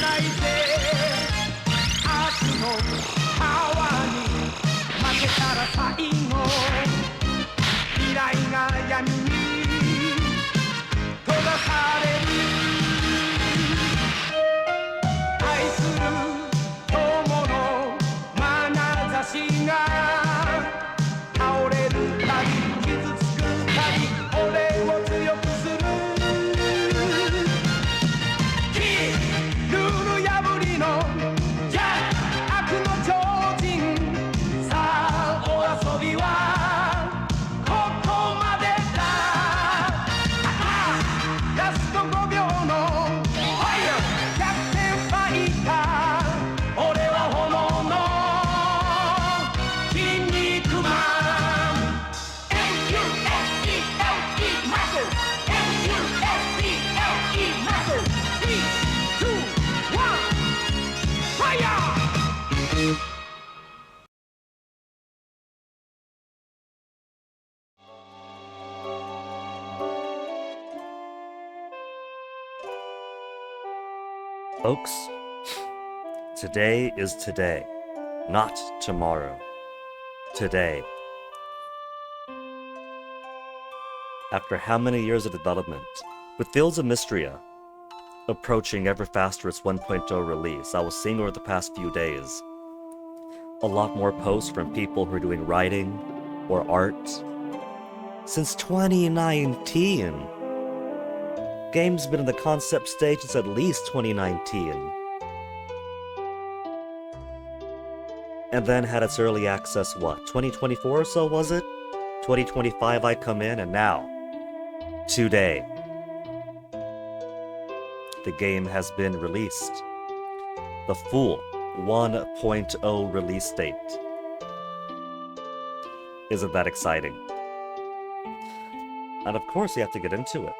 ないで明日のパワーに負けたら最後未来が闇に閉ざされる愛する友の眼差しが倒れるたび傷つくたび俺を強くするルール破りのジャッ悪の超人さあお遊びはここまでだラスト5秒のファイヤー逆転ファイター俺は炎の筋肉マン MUSCLE マッスル MUSCLE マッスル 3, 2, 1ファイヤーFolks, today is today, not tomorrow. Today. After how many years of development, with Fields of Mistria approaching ever faster its 1.0 release, I was seeing over the past few days a lot more posts from people who are doing writing or art. Since 2019! Game's been in the concept stage since at least 2019. And then had its early access, what, 2024 or so was it? 2025 I come in, and now, today, the game has been released. The full 1.0 release date. Isn't that exciting? And of course you have to get into it.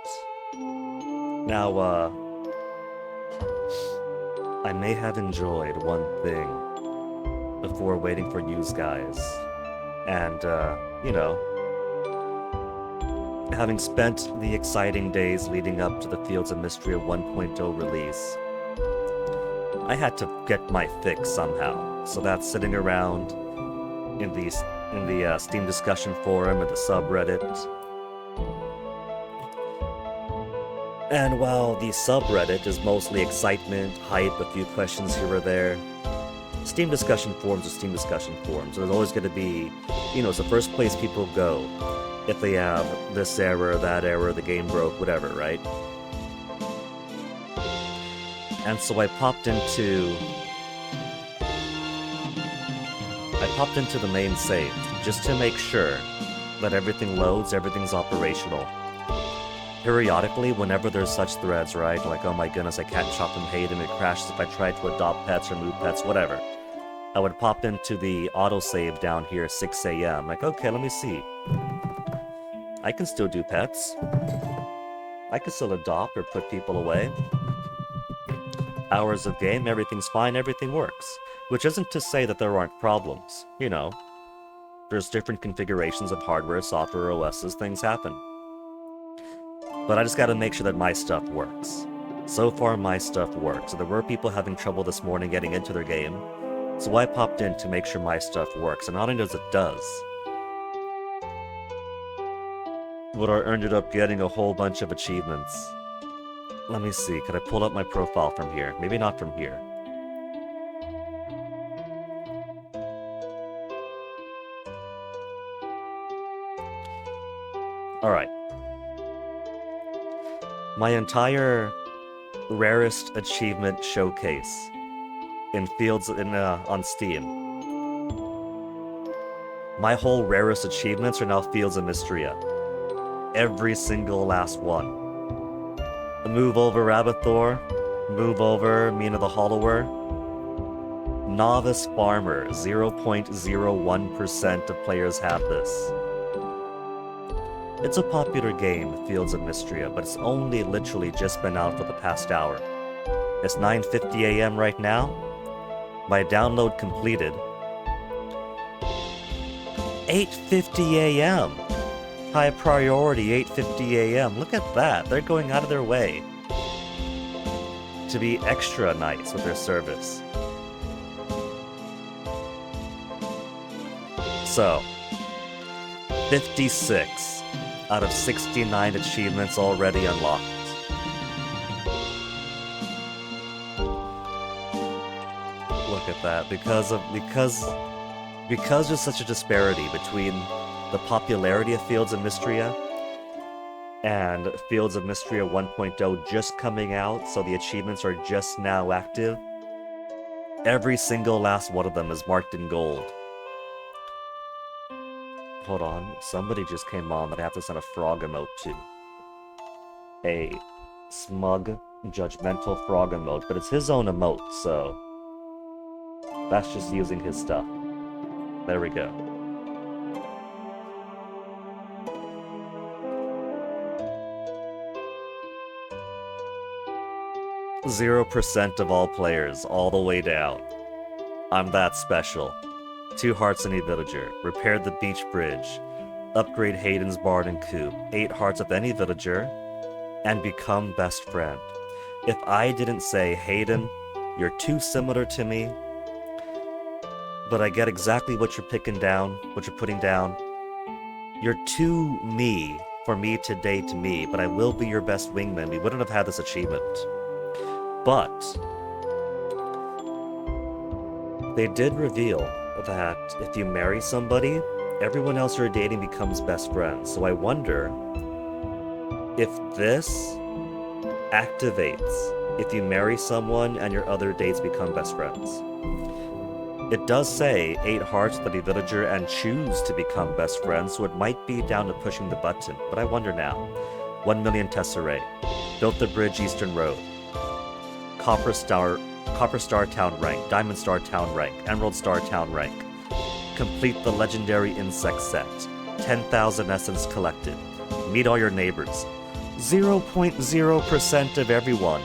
Now, I may have enjoyed one thing before waiting for you guys. And, you know, having spent the exciting days leading up to the Fields of Mistria 1.0 release, I had to get my fix somehow. So that's sitting around in the Steam discussion forum or the subreddit. And while the subreddit is mostly excitement, hype, a few questions here or there, Steam discussion forums are Steam discussion forums. There's always going to be, you know, it's the first place people go if they have this error, that error, the game broke, whatever, right? And so I popped into the main save just to make sure that everything loads, everything's operational. Periodically, whenever there's such threads, right? Like, oh my goodness, I can't chop and hate and it crashes if I try to adopt pets or move pets, whatever. I would pop into the autosave down here at 6 a.m. Like, okay, let me see. I can still do pets. I can still adopt or put people away. Hours of game, everything's fine, everything works. Which isn't to say that there aren't problems. You know, there's different configurations of hardware, software, OSs, things happen. But I just gotta make sure that my stuff works. So far, my stuff works. So there were people having trouble this morning getting into their game, so I popped in to make sure my stuff works, and not only does it does, but I ended up getting a whole bunch of achievements. Let me see, could I pull up my profile from here? Maybe not from here. Alright. My entire rarest achievement showcase in Fields on Steam. My whole rarest achievements are now Fields of Mistria. Every single last one. Move over Rabbithor, move over Mina the Hollower. Novice Farmer, 0.01% of players have this. It's a popular game, Fields of Mistria, but it's only literally just been out for the past hour. It's 9:50 a.m. right now. My download completed. 8:50 a.m. High priority, 8:50 a.m. Look at that, they're going out of their way. to be extra nice with their service. So, 56 out of 69 achievements already unlocked. Look at that. Because there's such a disparity between the popularity of Fields of Mistria and Fields of Mistria 1.0 just coming out, so the achievements are just now active. Every single last one of them is marked in gold. Hold on, somebody just came on that I have to send a frog emote to. A smug, judgmental frog emote, but it's his own emote, so that's just using his stuff. There we go. %, of all players, all the way down. I'm that special. 2 hearts any villager. Repair the beach bridge. Upgrade Hayden's barn and coop. 8 hearts of any villager. And become best friend. If I didn't say, Hayden, you're too similar to me, but I get exactly what you're putting down. You're too me for me to date me, but I will be your best wingman. We wouldn't have had this achievement. But they did reveal that if you marry somebody, everyone else you're dating becomes best friends. So I wonder if this activates if you marry someone and your other dates become best friends. It does say 8 hearts to be villager and choose to become best friends, so it might be down to pushing the button, but I wonder now. 1 million tesserae. Built the bridge Eastern Road. Copper Star Town rank, Diamond Star Town rank, Emerald Star Town rank. Complete the legendary insect set. 10,000 essence collected. Meet all your neighbors. 0.0% of everyone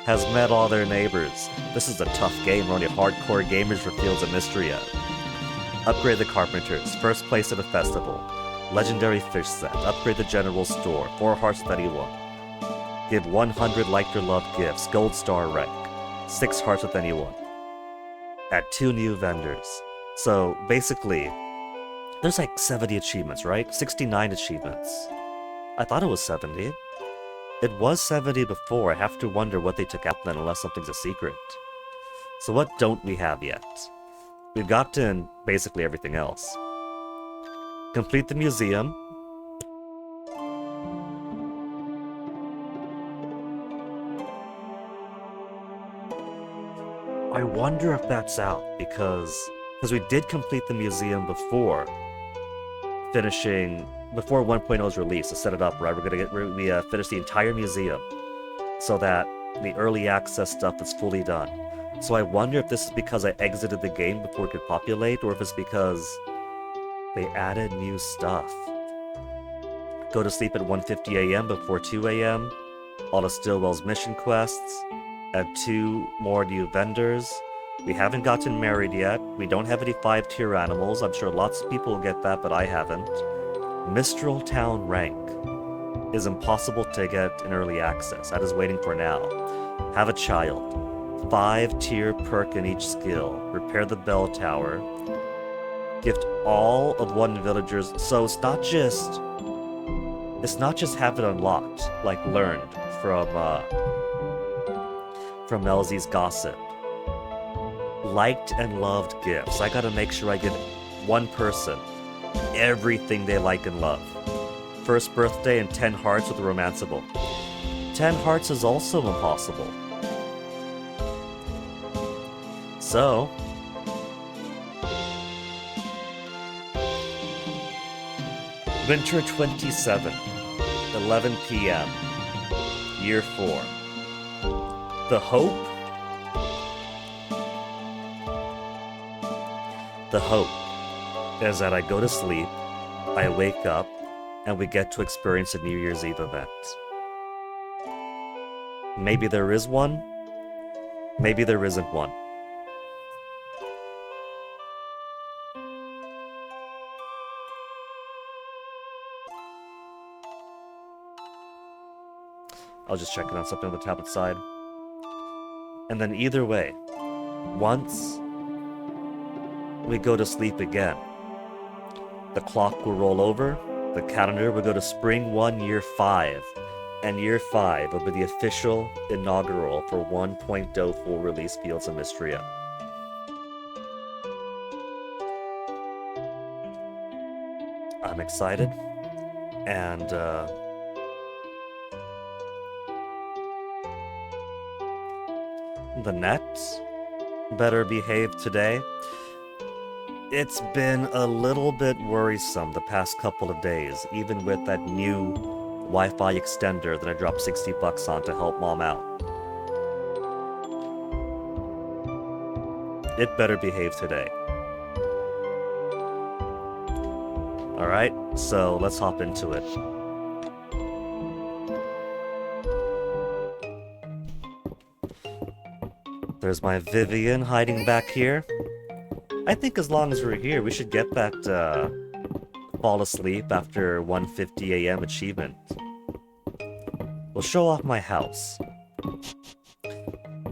has met all their neighbors. This is a tough game. We're only hardcore gamers for Fields of Mistria. Upgrade the carpenters. First place at a festival. Legendary fish set. Upgrade the general store. 4 hearts to anyone. Give 100 like your love gifts. Gold star rank. 6 hearts with anyone. Add 2 new vendors. So basically, there's like 70 achievements, right? 69 achievements. I thought it was 70. It was 70 before. I have to wonder what they took out then, unless something's a secret. So what don't we have yet? We've gotten basically everything else. Complete the museum. I wonder if that's out, because we did complete the museum before 1.0 was released to set it up, right? We finish the entire museum so that the early access stuff is fully done. So I wonder if this is because I exited the game before it could populate, or if it's because they added new stuff. Go to sleep at 1:50 a.m. before 2 a.m. All of Stillwell's mission quests. Add 2 more new vendors. We haven't gotten married yet. We don't have any 5-tier animals. I'm sure lots of people will get that, but I haven't. Mistral Town rank is impossible to get in early access. That is waiting for now. Have a child. 5-tier perk in each skill. Repair the bell tower. Gift all of 1 villagers. So it's not just have it unlocked, like learned from Elsie's gossip. Liked and loved gifts. I gotta make sure I give 1 person everything they like and love. First birthday and 10 hearts with a romanceable. 10 hearts is also impossible. So, Winter 27, 11 p.m., Year 4. The hope is that I go to sleep, I wake up, and we get to experience a New Year's Eve event. Maybe there is one, maybe there isn't one. I was just checking on something on the tablet side. And then either way, once we go to sleep again, the clock will roll over, the calendar will go to Spring 1, Year 5, and Year 5 will be the official inaugural for 1.0 full release Fields of Mistria. I'm excited, and the net better behave today. It's been a little bit worrisome the past couple of days, even with that new Wi-Fi extender that I dropped $60 on to help mom out. It better behave today. Alright, so let's hop into it. There's my Vivian hiding back here. I think as long as we're here, we should get that fall asleep after 1:50 a.m. achievement. We'll show off my house.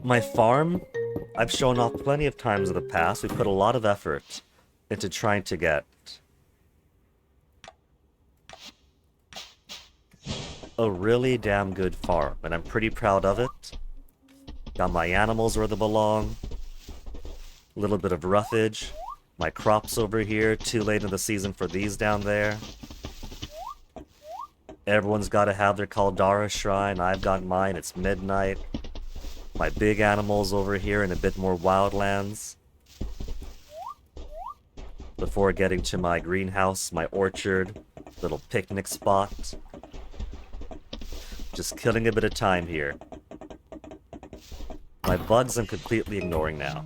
My farm, I've shown off plenty of times in the past. We put a lot of effort into trying to get a really damn good farm, and I'm pretty proud of it. Got my animals where they belong. A little bit of roughage. My crops over here, too late in the season for these down there. Everyone's got to have their Caldara shrine. I've got mine. It's midnight. My big animals over here in a bit more wildlands. Before getting to my greenhouse, my orchard, little picnic spot. Just killing a bit of time here. My bugs I'm completely ignoring now.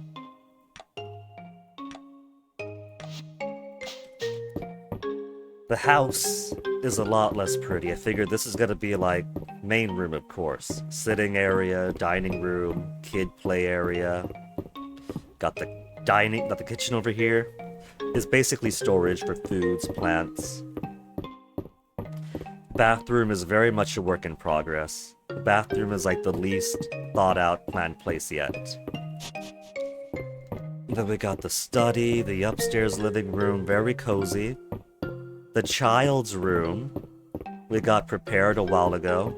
The house is a lot less pretty. I figured this is gonna be like main room, of course. Sitting area, dining room, kid play area. Got the kitchen over here. Is basically storage for foods, plants. Bathroom is very much a work in progress. The bathroom is like the least thought out planned place yet. Then we got the study, the upstairs living room, very cozy. The child's room we got prepared a while ago.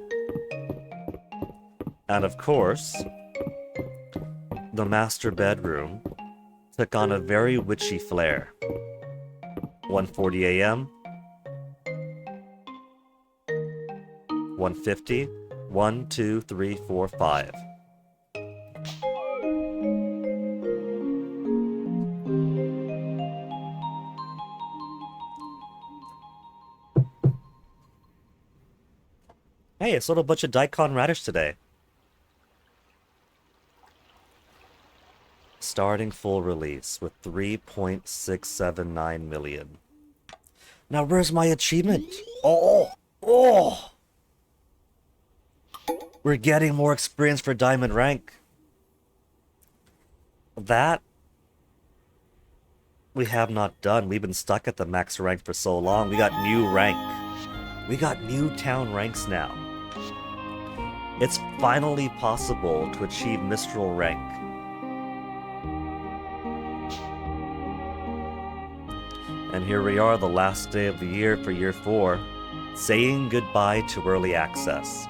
And of course, the master bedroom took on a very witchy flair. 1:40 a.m. 1:50. 1, 2, 3, 4, 5. Hey, I sold a bunch of daikon radish today. Starting full release with 3.679 million. Now where's my achievement? Oh! We're getting more experience for diamond rank. That we have not done. We've been stuck at the max rank for so long. We got new rank. We got new town ranks now. It's finally possible to achieve Mistral rank. And here we are, the last day of the year for year 4, saying goodbye to early access.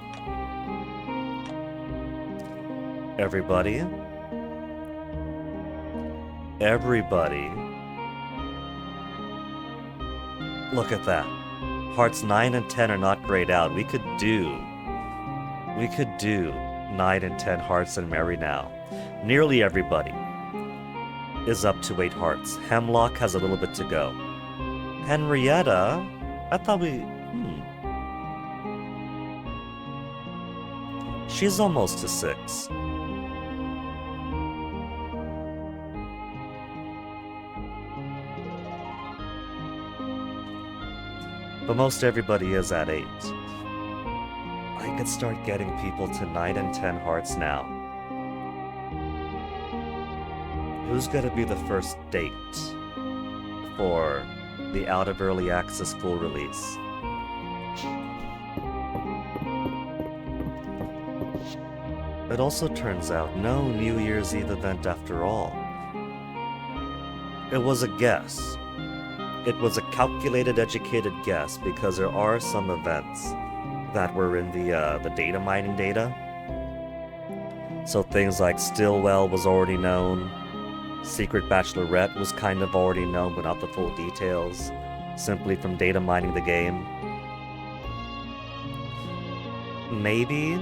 Everybody, look at that. Hearts 9 and 10 are not grayed out. We could do 9 and 10 hearts and marry now. Nearly everybody is up to 8 hearts. Hemlock has a little bit to go. Henrietta, I thought she's almost to 6. But most everybody is at 8. I could start getting people to 9 and 10 hearts now. Who's gonna be the first date for the out of early access full release? It also turns out no New Year's Eve event after all. It was a guess. It was a calculated, educated guess because there are some events that were in the data mining data. So things like Stillwell was already known. Secret Bachelorette was kind of already known, but not the full details, simply from data mining the game. Maybe?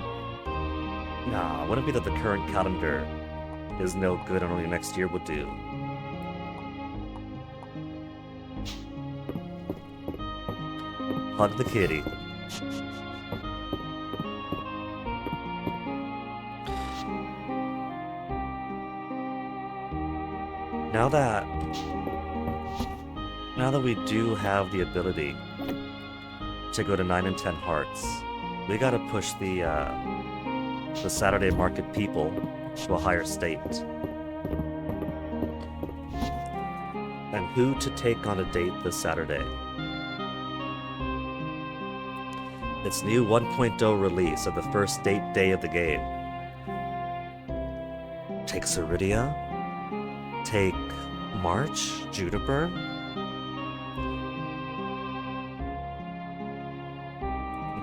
Nah, wouldn't it be that the current calendar is no good and only next year would do? Hug the kitty. Now that we do have the ability to go to 9 and 10 hearts, we gotta push the Saturday market people to a higher state. And who to take on a date this Saturday? Its new 1.0 release of the first date day of the game. Take Ceridia? Take March? Juniper?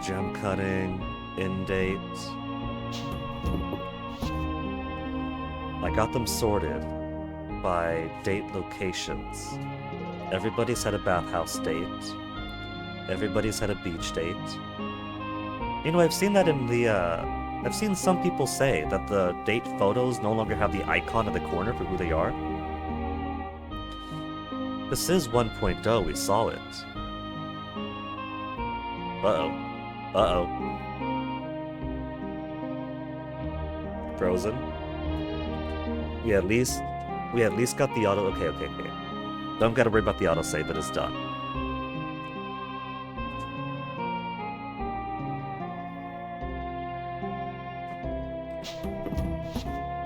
Gem cutting, in date. I got them sorted by date locations. Everybody's had a bathhouse date. Everybody's had a beach date. You know, I've seen that in the, I've seen some people say that the date photos no longer have the icon in the corner for who they are. This is 1.0, we saw it. Uh-oh. Uh-oh. Frozen. We at least got the auto. Okay. Don't gotta worry about the autosave that is done.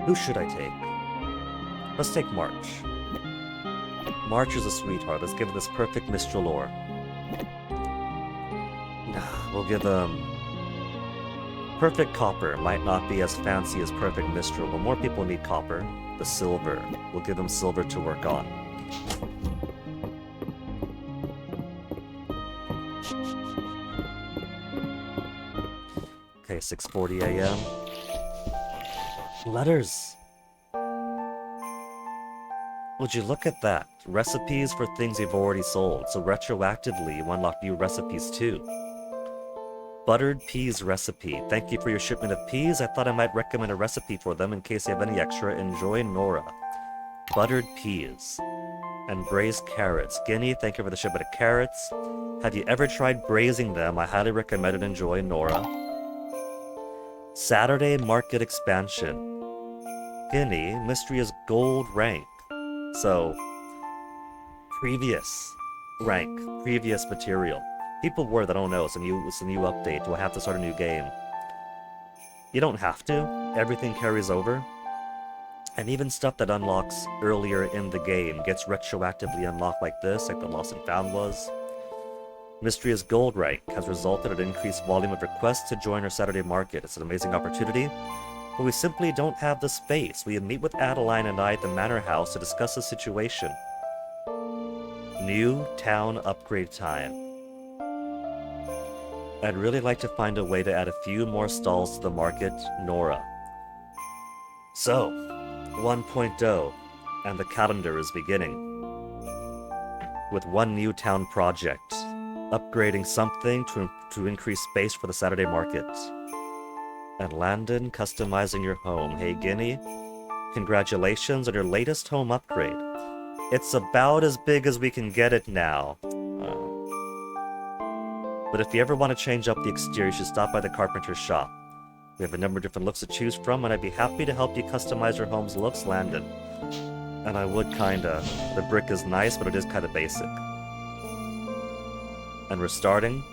Who should I take? Let's take March. March is a sweetheart. Let's give it this perfect Mistral ore. We'll give them... Perfect copper might not be as fancy as perfect Mistral, but more people need copper. The silver. We'll give them silver to work on. Okay, 6:40 a.m. Letters! Would you look at that? Recipes for things you've already sold, so retroactively you unlock new recipes too. Buttered peas recipe. Thank you for your shipment of peas. I thought I might recommend a recipe for them in case you have any extra. Enjoy, Nora. Buttered peas. And braised carrots. Guinea, thank you for the shipment of carrots. Have you ever tried braising them? I highly recommend it. Enjoy, Nora. Saturday market expansion. Guinea, Mistria's gold rank. So, previous rank, previous material. People were that don't know, it's a new update. Do I have to start a new game? You don't have to. Everything carries over. And even stuff that unlocks earlier in the game gets retroactively unlocked like this, like the Lost and Found was. Mistria's gold rank has resulted in an increased volume of requests to join our Saturday market. It's an amazing opportunity, but we simply don't have the space. We meet with Adeline and I at the Manor House to discuss the situation. New town upgrade time. I'd really like to find a way to add a few more stalls to the market, Nora. So, 1.0, and the calendar is beginning. With one new town project, upgrading something to increase space for the Saturday market. And Landon, customizing your home. Hey Guinea, congratulations on your latest home upgrade. It's about as big as we can get it now. But if you ever want to change up the exterior, you should stop by the carpenter's shop. We have a number of different looks to choose from, and I'd be happy to help you customize your home's looks, Landon. And I would kinda. The brick is nice, but it is kinda basic. And we're starting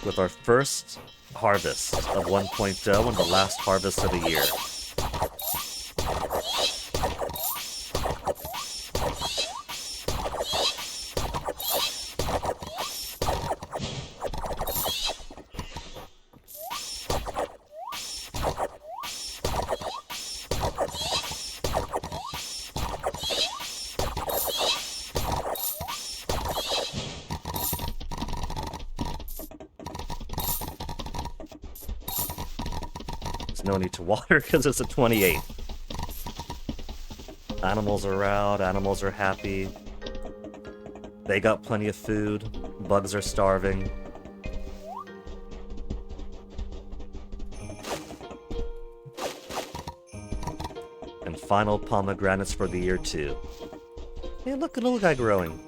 with our first harvest of 1.0 and the last harvest of the year. no need to water because it's a 28. Animals are out, animals are happy. They got plenty of food. Bugs are starving. And final pomegranates for the year 2. Hey, look, a little guy growing.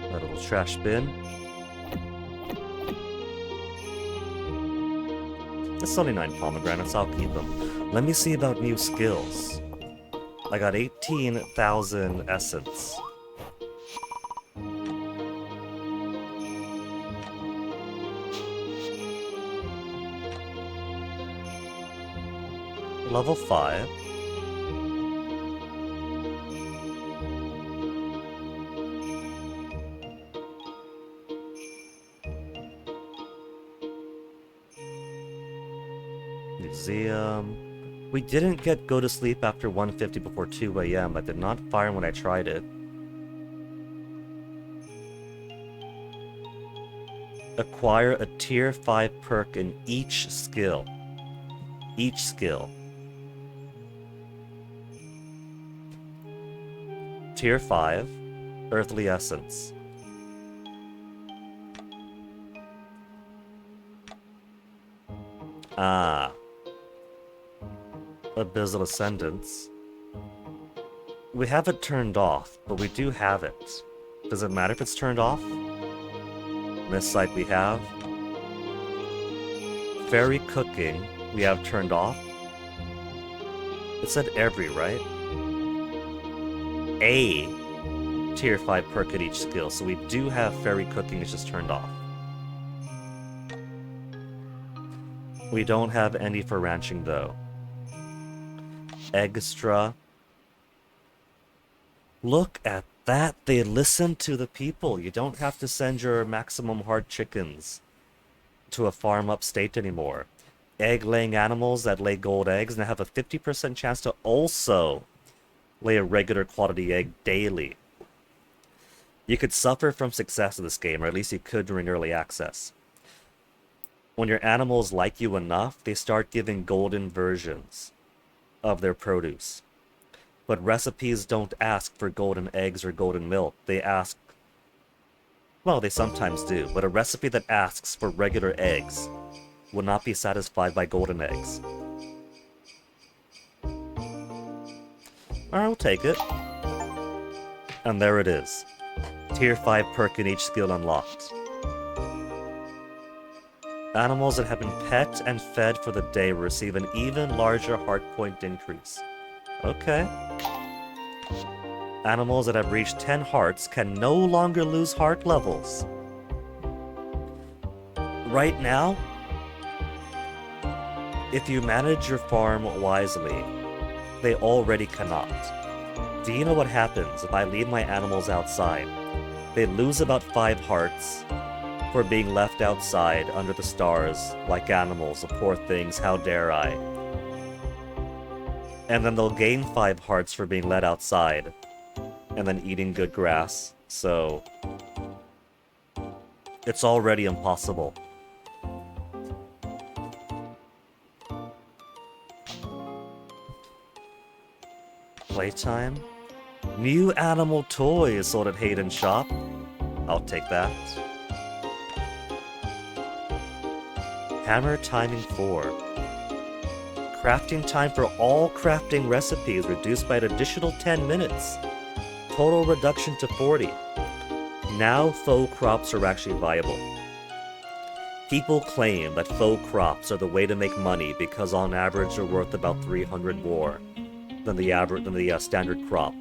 A little trash bin. It's only 9 pomegranates, I'll keep them. Let me see about new skills. I got 18,000 essence. Level 5. Museum. We didn't get go to sleep after 1:50 before 2 a.m. I did not fire when I tried it. Acquire a tier 5 perk in each skill. Each skill. Tier 5, Earthly Essence. Ah. Abyssal Ascendance. We have it turned off, but we do have it. Does it matter if it's turned off? This site we have. Fairy Cooking we have turned off. It said every, right? A tier 5 perk at each skill, so we do have Fairy Cooking, it's just turned off. We don't have any for ranching though. Extra. Look at that, they listen to the people. You don't have to send your maximum heart chickens to a farm upstate anymore. Egg-laying animals that lay gold eggs now have a 50% chance to also lay a regular quality egg daily. You could suffer from success in this game, or at least you could during early access. When your animals like you enough, they start giving golden versions of their produce. But recipes don't ask for golden eggs or golden milk. They ask... well, they sometimes do, but a recipe that asks for regular eggs will not be satisfied by golden eggs. Alright, we'll take it. And there it is. Tier 5 perk in each skill unlocked. Animals that have been pet and fed for the day will receive an even larger heart point increase. Okay. Animals that have reached 10 hearts can no longer lose heart levels. Right now, if you manage your farm wisely, they already cannot. Do you know what happens if I leave my animals outside? They lose about 5 hearts for being left outside under the stars like animals, the poor things, how dare I. And then they'll gain 5 hearts for being let outside and then eating good grass, so it's already impossible. Playtime? New animal toys sold at Hayden's shop. I'll take that. Hammer timing 4. Crafting time for all crafting recipes reduced by an additional 10 minutes. Total reduction to 40. Now faux crops are actually viable. People claim that faux crops are the way to make money because on average they're worth about 300 more than the standard crop.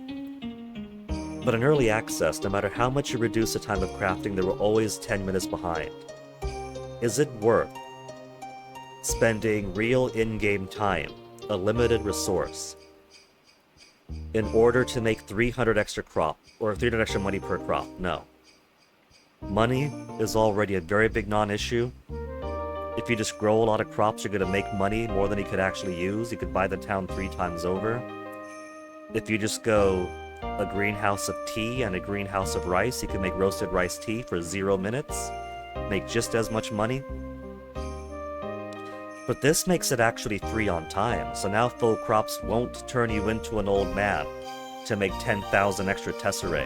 But in early access, no matter how much you reduce the time of crafting, they were always 10 minutes behind. Is it worth spending real in-game time, a limited resource, in order to make 300 extra crop, or 300 extra money per crop? No. Money is already a very big non-issue. If you just grow a lot of crops, you're going to make money more than you could actually use. You could buy the town 3 times over. If you just go a greenhouse of tea and a greenhouse of rice. You can make roasted rice tea for 0 minutes, make just as much money. But this makes it actually free on time, so now faux crops won't turn you into an old man to make 10,000 extra tesserae.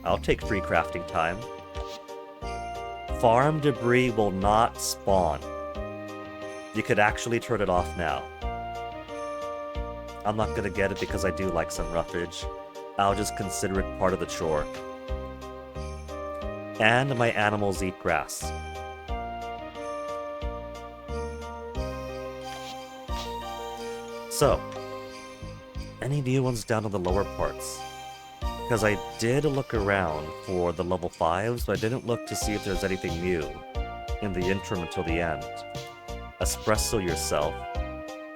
I'll take free crafting time. Farm debris will not spawn. You could actually turn it off now. I'm not gonna get it because I do like some roughage. I'll just consider it part of the chore. And my animals eat grass. So, any new ones down in the lower parts? Because I did look around for the level 5s, but I didn't look to see if there's anything new in the interim until the end. Espresso yourself.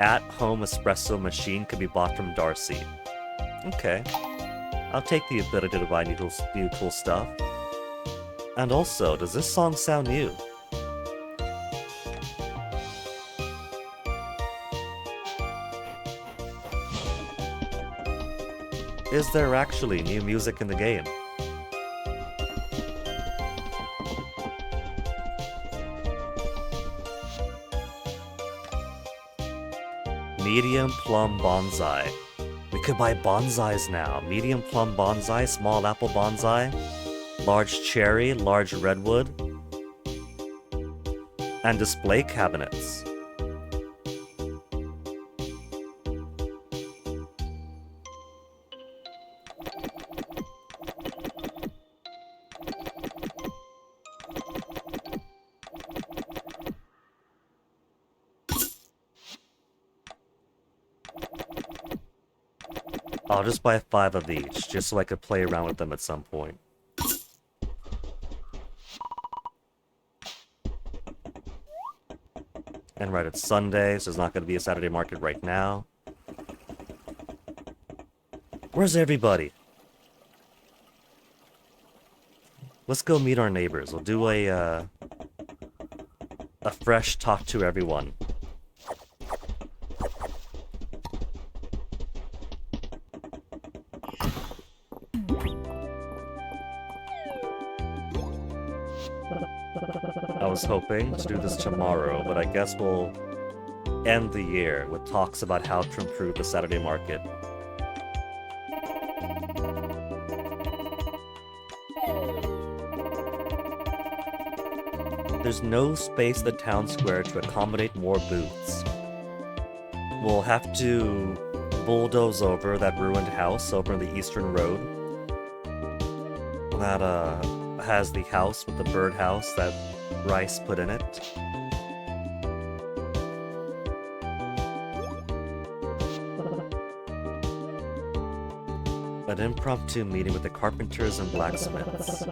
At-home espresso machine can be bought from Darcy. Okay. I'll take the ability to buy new cool stuff. And also, does this song sound new? Is there actually new music in the game? Medium plum bonsai. We could buy bonsais now. Medium plum bonsai, small apple bonsai, large cherry, large redwood, and display cabinets. I'll just buy 5 of each, just so I could play around with them at some point. And right, it's Sunday, so there's not going to be a Saturday market right now. Where's everybody? Let's go meet our neighbors. We'll do a fresh talk to everyone. I was hoping to do this tomorrow, but I guess we'll end the year with talks about how to improve the Saturday market. There's no space in the town square to accommodate more booths. We'll have to bulldoze over that ruined house over on the Eastern Road. That, has the house with the birdhouse that Rice put in it. An impromptu meeting with the carpenters and blacksmiths.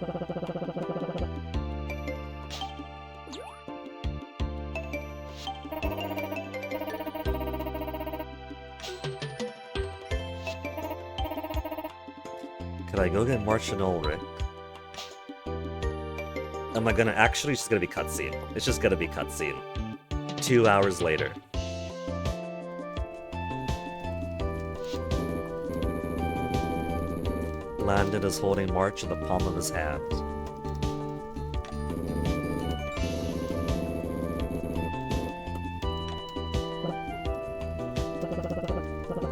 Could I go get March and Ulrich? Am I gonna actually, it's just gonna be cutscene. It's just gonna be cutscene. 2 hours later. Landon is holding March in the palm of his hand.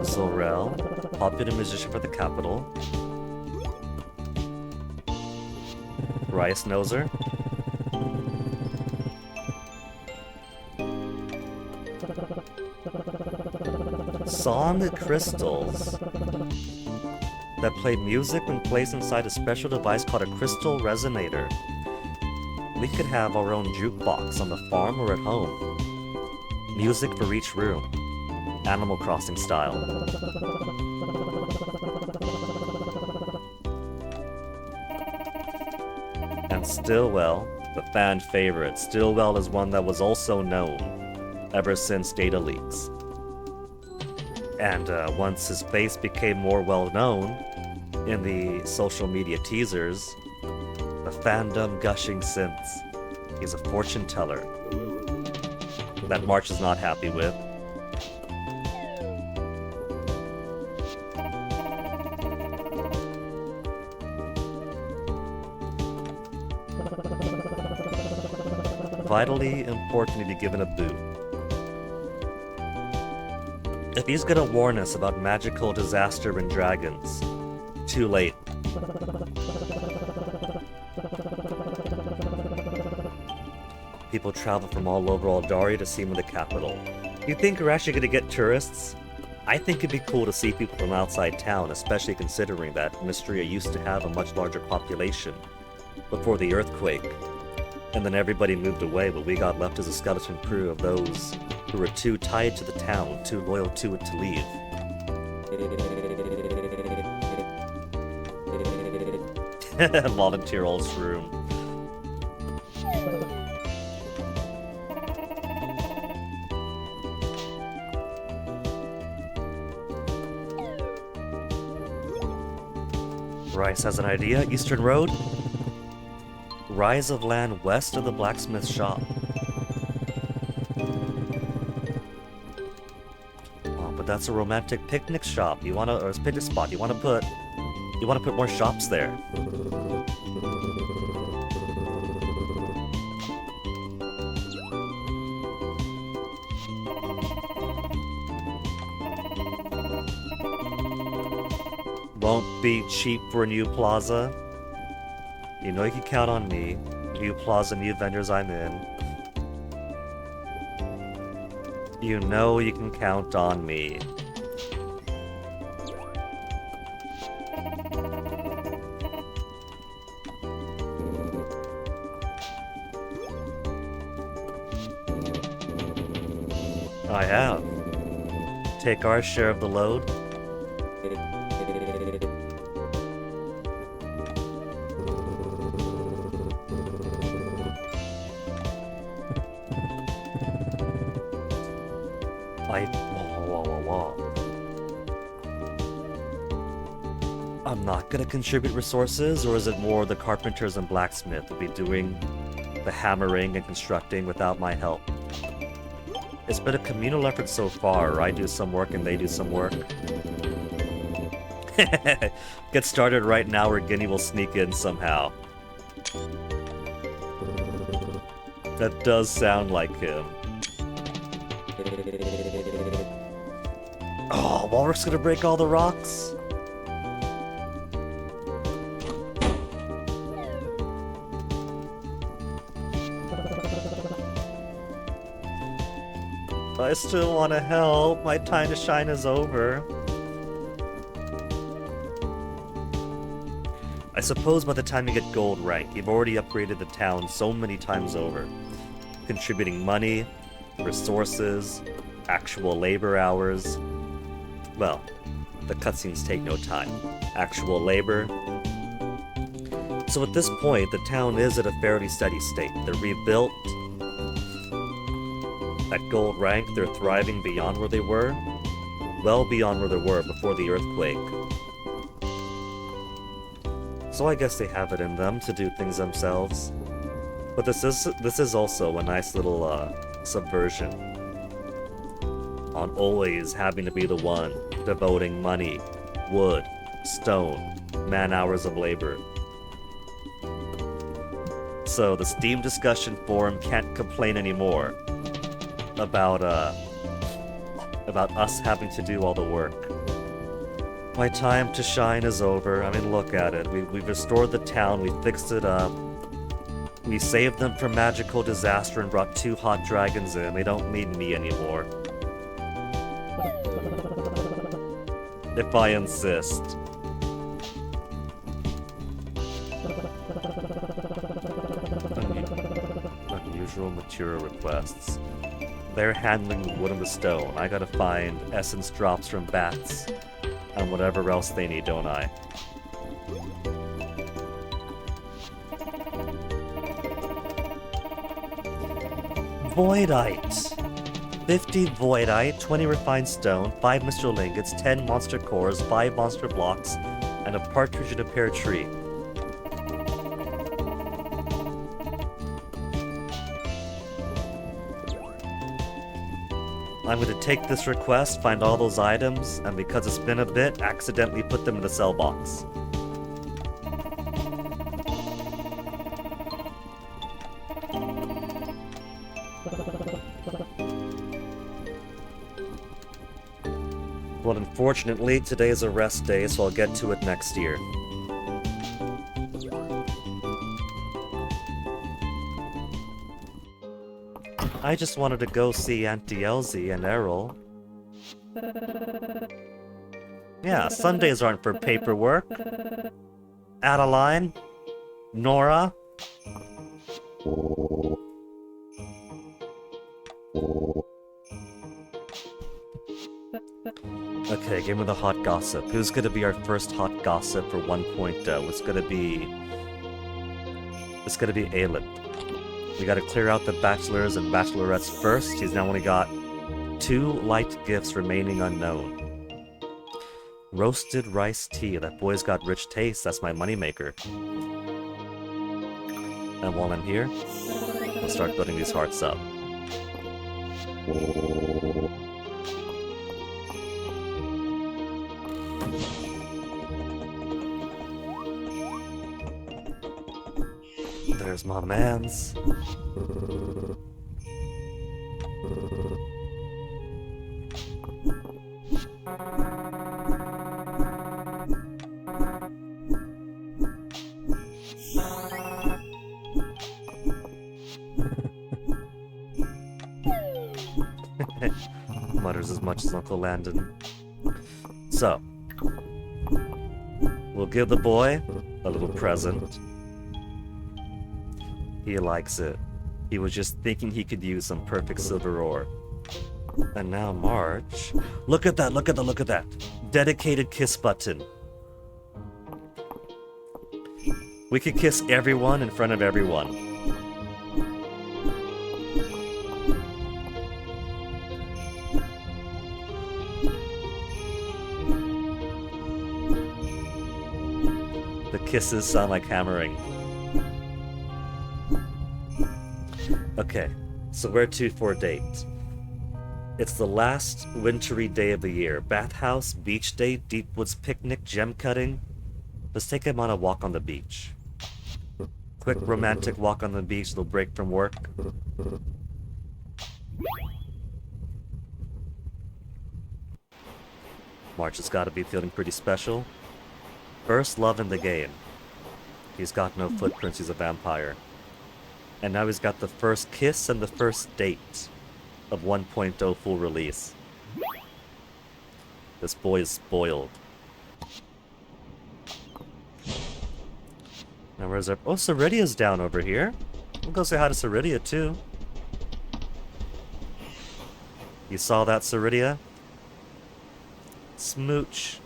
Sorel, popular musician for the capital. Rice Noser. Song crystals that play music when placed inside a special device called a crystal resonator. We could have our own jukebox on the farm or at home. Music for each room. Animal Crossing style. And Stillwell, the fan favorite. Stillwell is one that was also known ever since data leaks. And once his face became more well-known in the social media teasers, the fandom gushing since. He's a fortune teller that March is not happy with. vitally important to be given a boot. If he's gonna warn us about magical disaster and dragons, too late. People travel from all over Aldari to see him in the capital. You think we're actually gonna get tourists? I think it'd be cool to see people from outside town, especially considering that Mistria used to have a much larger population before the earthquake. And then everybody moved away, but we got left as a skeleton crew of those who were too tied to the town, too loyal to it to leave. Volunteer old shroom. Rice has an idea. Eastern Road? Rise of land west of the blacksmith shop. Oh, but that's a romantic picnic shop. Or a picnic spot. You wanna put more shops there. Won't be cheap for a new plaza. You know you can count on me. New plaza, new vendors I'm in. You know you can count on me. I have. Take our share of the load. I'm not gonna contribute resources, or is it more the carpenters and blacksmith will be doing the hammering and constructing without my help? It's been a communal effort so far. I do some work and they do some work. Get started right now or Guinea will sneak in somehow. That does sound like him. Oh, Walrus gonna break all the rocks? I still want to help. My time to shine is over. I suppose by the time you get gold rank, you've already upgraded the town so many times over. Contributing money, resources, actual labor hours. Well, the cutscenes take no time. Actual labor. So at this point, the town is at a fairly steady state. They're rebuilt. At gold rank, they're thriving beyond where they were. Well beyond where they were before the earthquake. So I guess they have it in them to do things themselves. But this is also a nice little subversion on always having to be the one devoting money, wood, stone, man-hours of labor. So the Steam discussion forum can't complain anymore about us having to do all the work. My time to shine is over. I mean, look at it. We've restored the town, we fixed it up. We saved them from magical disaster and brought 2 hot dragons in. They don't need me anymore. If I insist. Unusual material requests. They're handling the wood and the stone. I gotta find essence drops from bats and whatever else they need, don't I? Voidite! 50 Voidite, 20 refined stone, 5 Mr. Lingots, 10 monster cores, 5 monster blocks, and a partridge in a pear tree. I'm going to take this request, find all those items, and because it's been a bit, accidentally put them in the sell box. Well, unfortunately, today is a rest day, so I'll get to it next year. I just wanted to go see Auntie Elsie and Errol. Yeah, Sundays aren't for paperwork. Adeline? Nora? Okay, game of the hot gossip. Who's gonna be our first hot gossip for 1.0? It's gonna be Aelin. We gotta clear out the bachelors and bachelorettes first. He's now only got 2 light gifts remaining unknown. Roasted rice tea. That boy's got rich taste. That's my moneymaker. And while I'm here, I'll start building these hearts up. There's my mans. Mutters as much as Uncle Landon. So, we'll give the boy a little present. He likes it. He was just thinking he could use some perfect silver ore. And now March. Look at that, look at that, look at that. Dedicated kiss button. We could kiss everyone in front of everyone. The kisses sound like hammering. Okay, so where to for a date? It's the last wintry day of the year. Bathhouse, beach date, deep woods picnic, gem cutting. Let's take him on a walk on the beach. Quick romantic walk on the beach, little break from work. March has got to be feeling pretty special. First love in the game. He's got no footprints, he's a vampire. And now he's got the first kiss and the first date of 1.0 full release. This boy is spoiled. Now where's our... Oh, Ceridia's down over here. We'll go say hi to Ceridia too. You saw that, Ceridia? Smooch.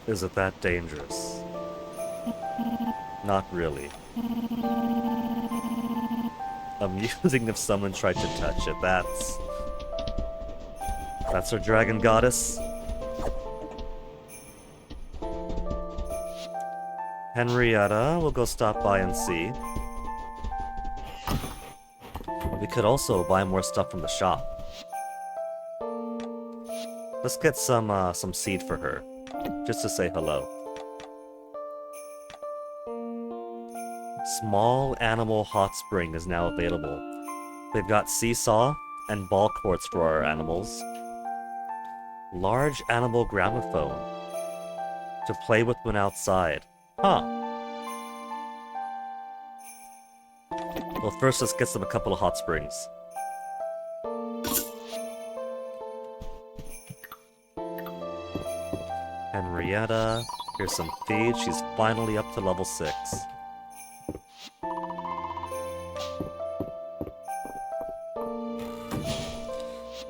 Is it that dangerous? Not really. Amusing if someone tried to touch it. That's our dragon goddess. Henrietta, we'll go stop by and see. We could also buy more stuff from the shop. Let's get some seed for her, just to say hello. Small animal hot spring is now available. They've got seesaw and ball courts for our animals. Large animal gramophone to play with when outside. Huh. Well, first let's get them a couple of hot springs. Henrietta, here's some feed. She's finally up to level 6.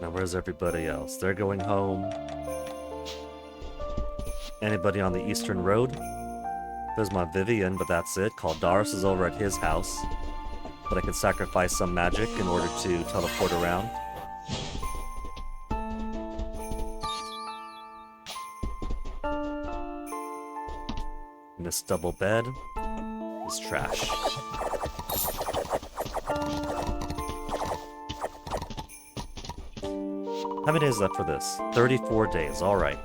Now where's everybody else? They're going home. Anybody on the Eastern Road? There's my Vivian, but that's it. Caldaris is over at his house. But I can sacrifice some magic in order to teleport around. And this double bed is trash. How many days left for this? 34 days, alright.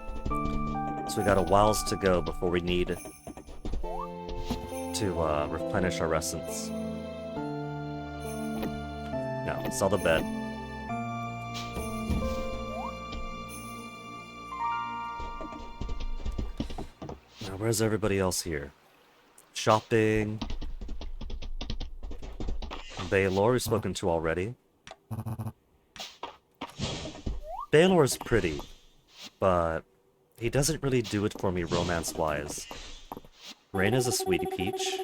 So we got a whiles to go before we need to replenish our essence. No, saw the bed. Now, where's everybody else here? Shopping. Baylor we've spoken to already. Baylor's pretty, but he doesn't really do it for me romance-wise. Raina's a sweetie peach.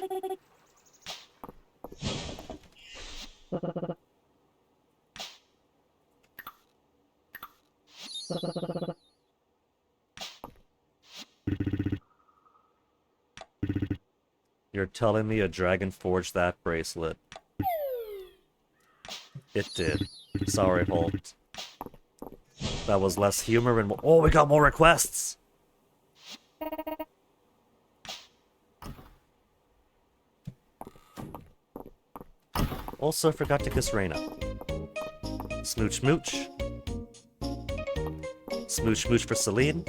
You're telling me a dragon forged that bracelet? It did. Sorry, Holt. That was less humor and more— oh, we got more requests! Also forgot to kiss Reina. Smooch mooch. Smooch mooch for Celine.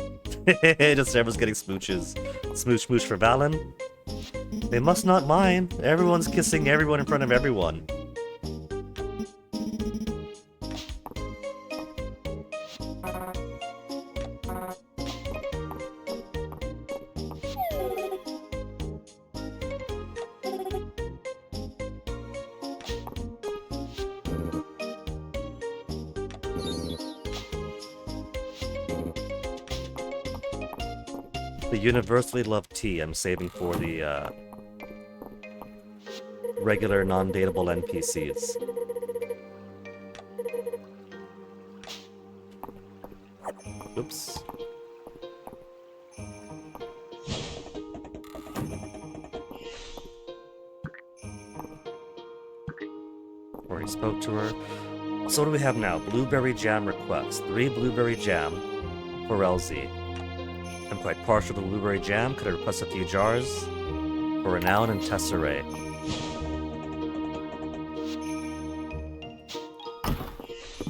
Just everyone's getting smooches. Smooch mooch for Valen. They must not mind. Everyone's kissing everyone in front of everyone. The universally loved tea I'm saving for the regular non-dateable NPCs. Oops. Already spoke to her. So what do we have now? Blueberry jam request. 3 blueberry jam for LZ. I'm quite partial to blueberry jam. Could I request a few jars? For Renown and Tesserae.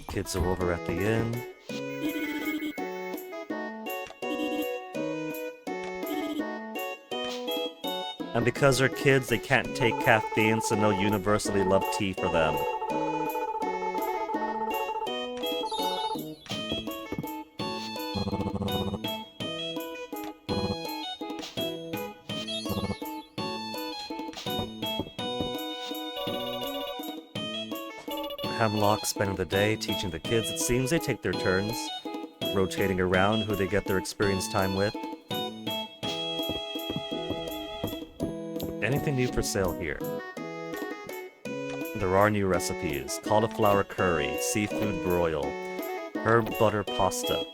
Kids are over at the inn. And because they're kids, they can't take caffeine, so no universally loved tea for them. Hemlock spending the day teaching the kids. It seems they take their turns, rotating around who they get their experience time with. Anything new for sale here? There are new recipes. Cauliflower curry, seafood broil, herb butter pasta,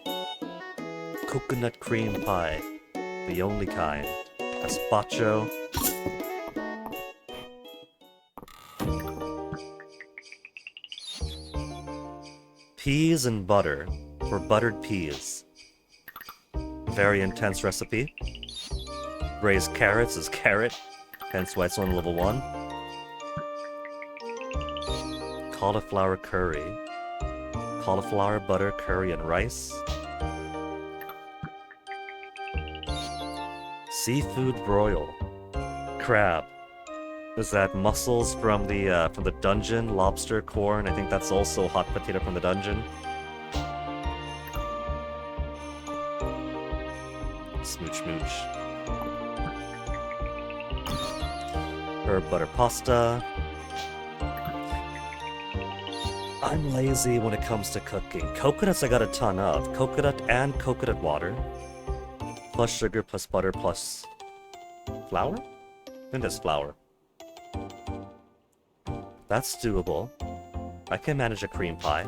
coconut cream pie, the only kind, gazpacho, peas and butter for buttered peas. Very intense recipe. Braised carrots is carrot, hence why it's on level 1. Cauliflower curry. Cauliflower, butter, curry, and rice. Seafood broil. Crab. Is that mussels from the dungeon? Lobster, corn. I think that's also hot potato from the dungeon. Smooch mooch. Herb butter pasta. I'm lazy when it comes to cooking. Coconuts I got a ton of. Coconut and coconut water. Plus sugar, plus butter, plus flour? I think that's flour. That's doable. I can manage a cream pie.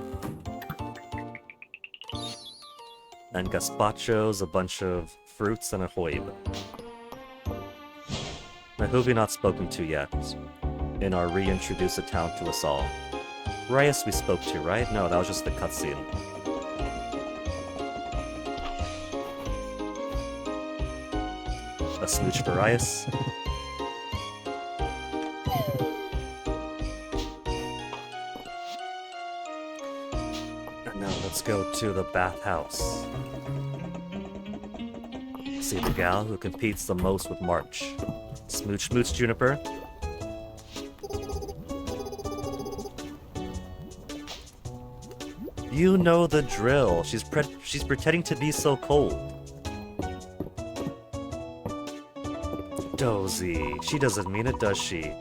And gazpacho's a bunch of fruits and a hoibe. Now who have we not spoken to yet in our reintroduce a town to us all? Rias we spoke to, right? No, that was just the cutscene. A smooch for Rias. And now let's go to the bathhouse. See the gal who competes the most with March. Smooch Mooch Juniper. You know the drill. She's pretending to be so cold. Dozy. She doesn't mean it, does she?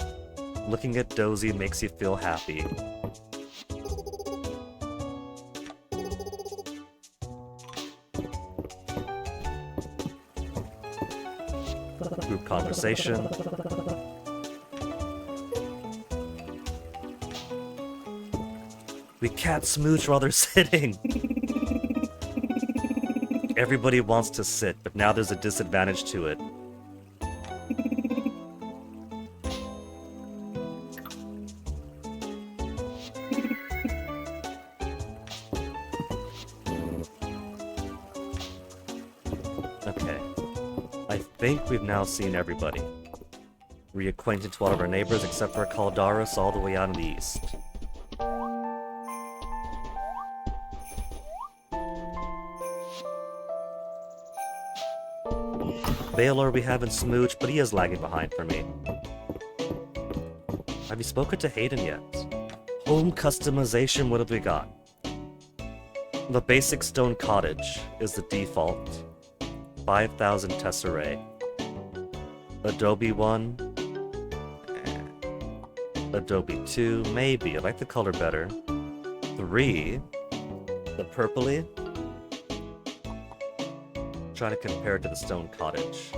Looking at Dozy makes you feel happy. Group conversation. We can't smooch while they're sitting. Everybody wants to sit, but now there's a disadvantage to it. Okay. I think we've now seen everybody. Reacquainted to all of our neighbors except for Caldaris all the way out in the east. Baylor we haven't smooched, but he is lagging behind for me. Have you spoken to Hayden yet? Home customization, what have we got? The basic stone cottage is the default. 5,000 tesserae. Adobe 1. Adobe 2, maybe. I like the color better. 3. The purpley. Trying to compare it to the stone cottage.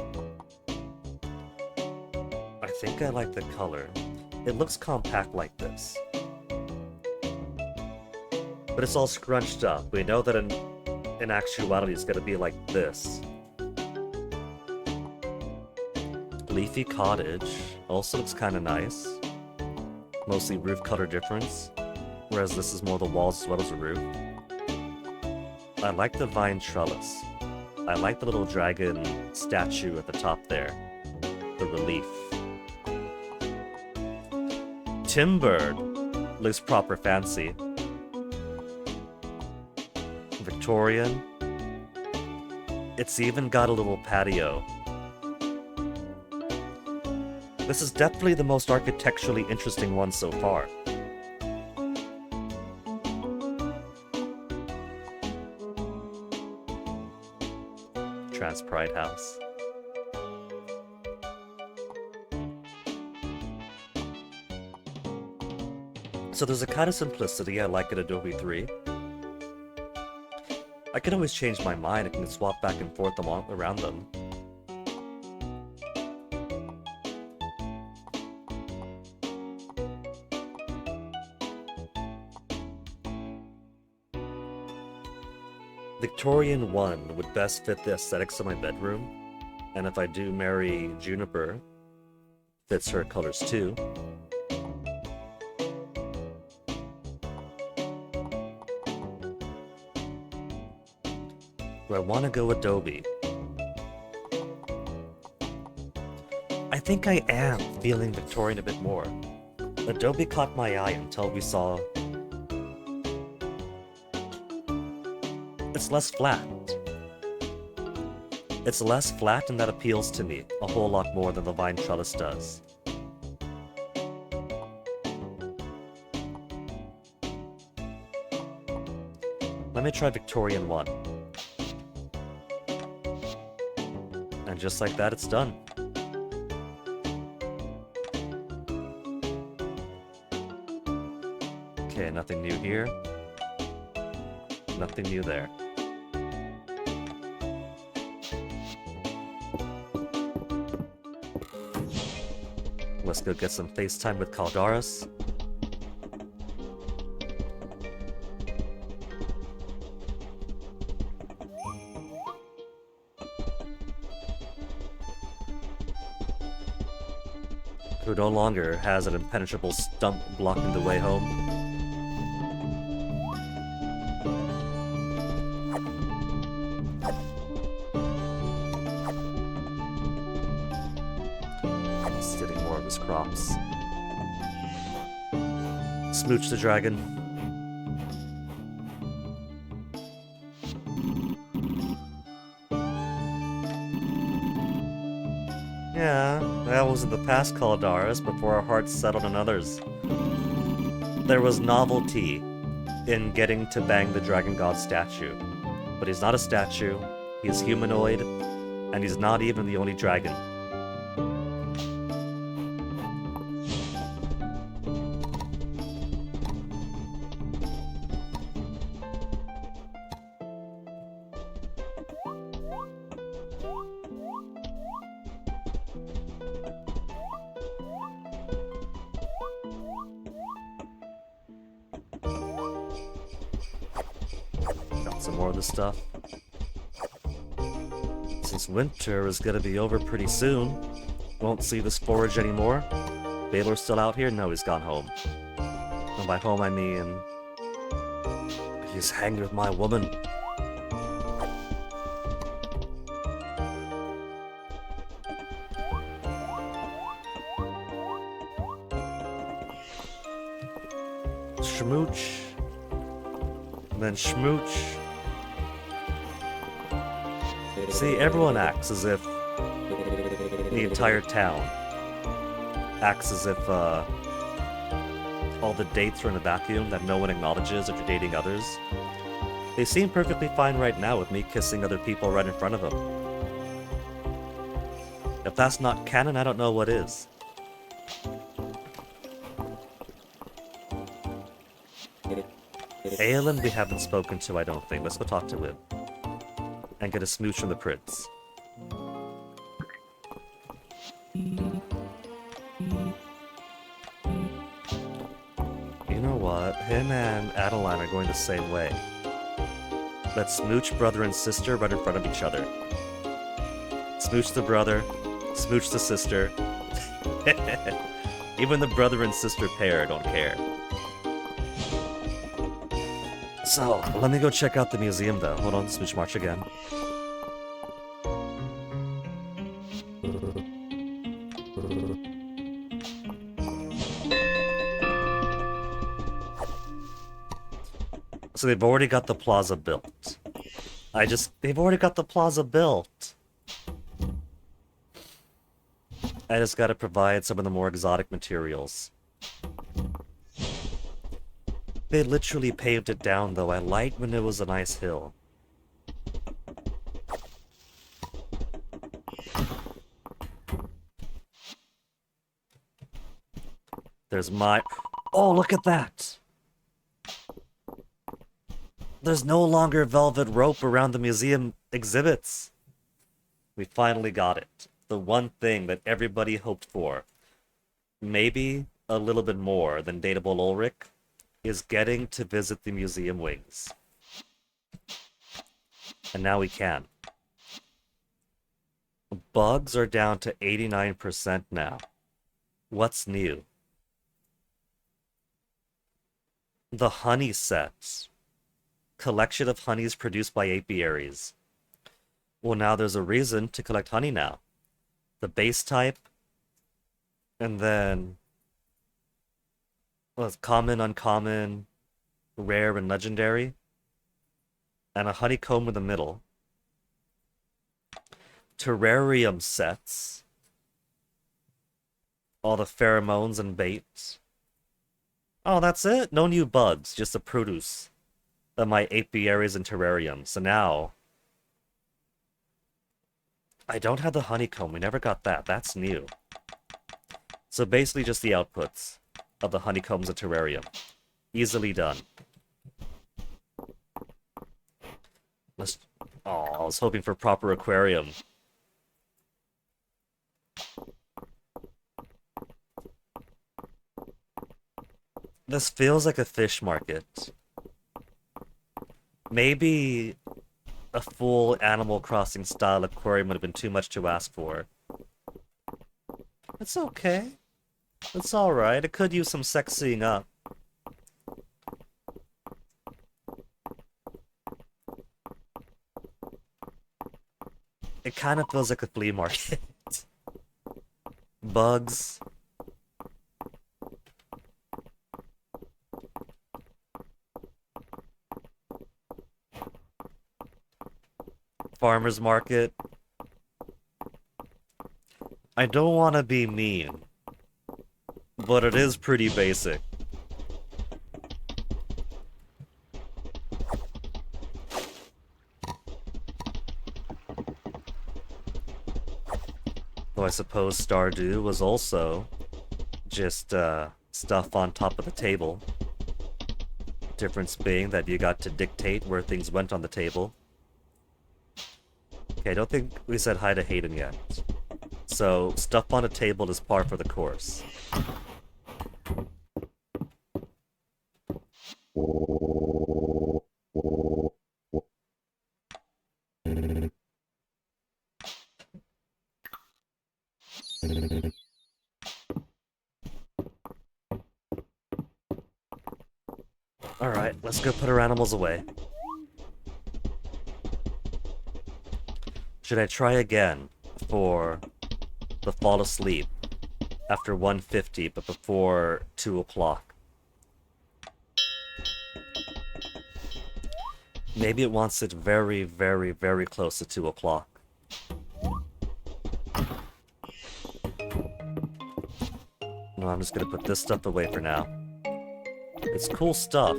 I think I like the color. It looks compact like this. But it's all scrunched up. We know that in actuality it's gonna be like this. Leafy cottage also looks kind of nice. Mostly roof color difference. Whereas this is more the walls as well as the roof. I like the vine trellis. I like the little dragon statue at the top there. The relief. Timbered looks proper fancy. Victorian. It's even got a little patio. This is definitely the most architecturally interesting one so far. Trans Pride House. So there's a kind of simplicity I like at Adobe 3. I can always change my mind. I can swap back and forth around them. Victorian 1 would best fit the aesthetics of my bedroom, and if I do marry Juniper, fits her colors too. Do I want to go Adobe? I think I am feeling Victorian a bit more. Adobe caught my eye until we saw it's less flat. It's less flat, and that appeals to me a whole lot more than the vine trellis does. Let me try Victorian 1. And just like that, it's done. Okay, nothing new here. Nothing new there. Let's go get some FaceTime with Caldaris. Who no longer has an impenetrable stump blocking the way home. Stealing more of his crops. Smooch the dragon. Yeah, that was in the past, Caldaris, before our hearts settled on others. There was novelty in getting to bang the Dragon God statue. But he's not a statue, he's humanoid, and he's not even the only dragon. Got some more of this stuff. Since winter is gonna be over pretty soon, won't see this forage anymore. Baylor's still out here? No, he's gone home. And by home I mean... he's hanged with my woman. Schmooch. And then schmooch. See, everyone acts as if the entire town acts as if all the dates are in a vacuum that no one acknowledges if you're dating others. They seem perfectly fine right now with me kissing other people right in front of them. If that's not canon, I don't know what is. Aelin we haven't spoken to, I don't think. Let's go talk to him. And get a smooch from the prince. You know what? Him and Adeline are going the same way. Let's smooch brother and sister right in front of each other. Smooch the brother, smooch the sister. Even the brother and sister pair don't care. So, let me go check out the museum though. Hold on, smooch march again. So they've already got the plaza built. They've already got the plaza built. I just gotta provide some of the more exotic materials. They literally paved it down though. I liked when it was a nice hill. There's my... Oh, look at that! There's no longer velvet rope around the museum exhibits. We finally got it. The one thing that everybody hoped for. Maybe a little bit more than Dateable Ulrich is getting to visit the museum wings. And now we can. Bugs are down to 89% now. What's new? The honey sets. Collection of honeys produced by apiaries. Well, now there's a reason to collect honey now. The base type, and then well, it's common, uncommon, rare, and legendary, and a honeycomb in the middle. Terrarium sets. All the pheromones and baits. Oh, that's it? No new bugs, just the produce of my apiaries and terrarium. So now, I don't have the honeycomb. We never got that. That's new. So basically just the outputs of the honeycombs and terrarium. Easily done. Let's... Oh, I was hoping for proper aquarium. This feels like a fish market. Maybe a full Animal Crossing style aquarium would have been too much to ask for. It's okay. It's alright. It could use some sexying up. It kind of feels like a flea market. Bugs. Farmer's market. I don't want to be mean, but it is pretty basic. So I suppose Stardew was also just stuff on top of the table. Difference being that you got to dictate where things went on the table. Okay, I don't think we said hi to Hayden yet. So, stuff on a table is par for the course. Alright, let's go put our animals away. Should I try again for the fall asleep after 1:50 but before 2 o'clock? Maybe it wants it very, very, very close to 2 o'clock. No, I'm just gonna put this stuff away for now. It's cool stuff.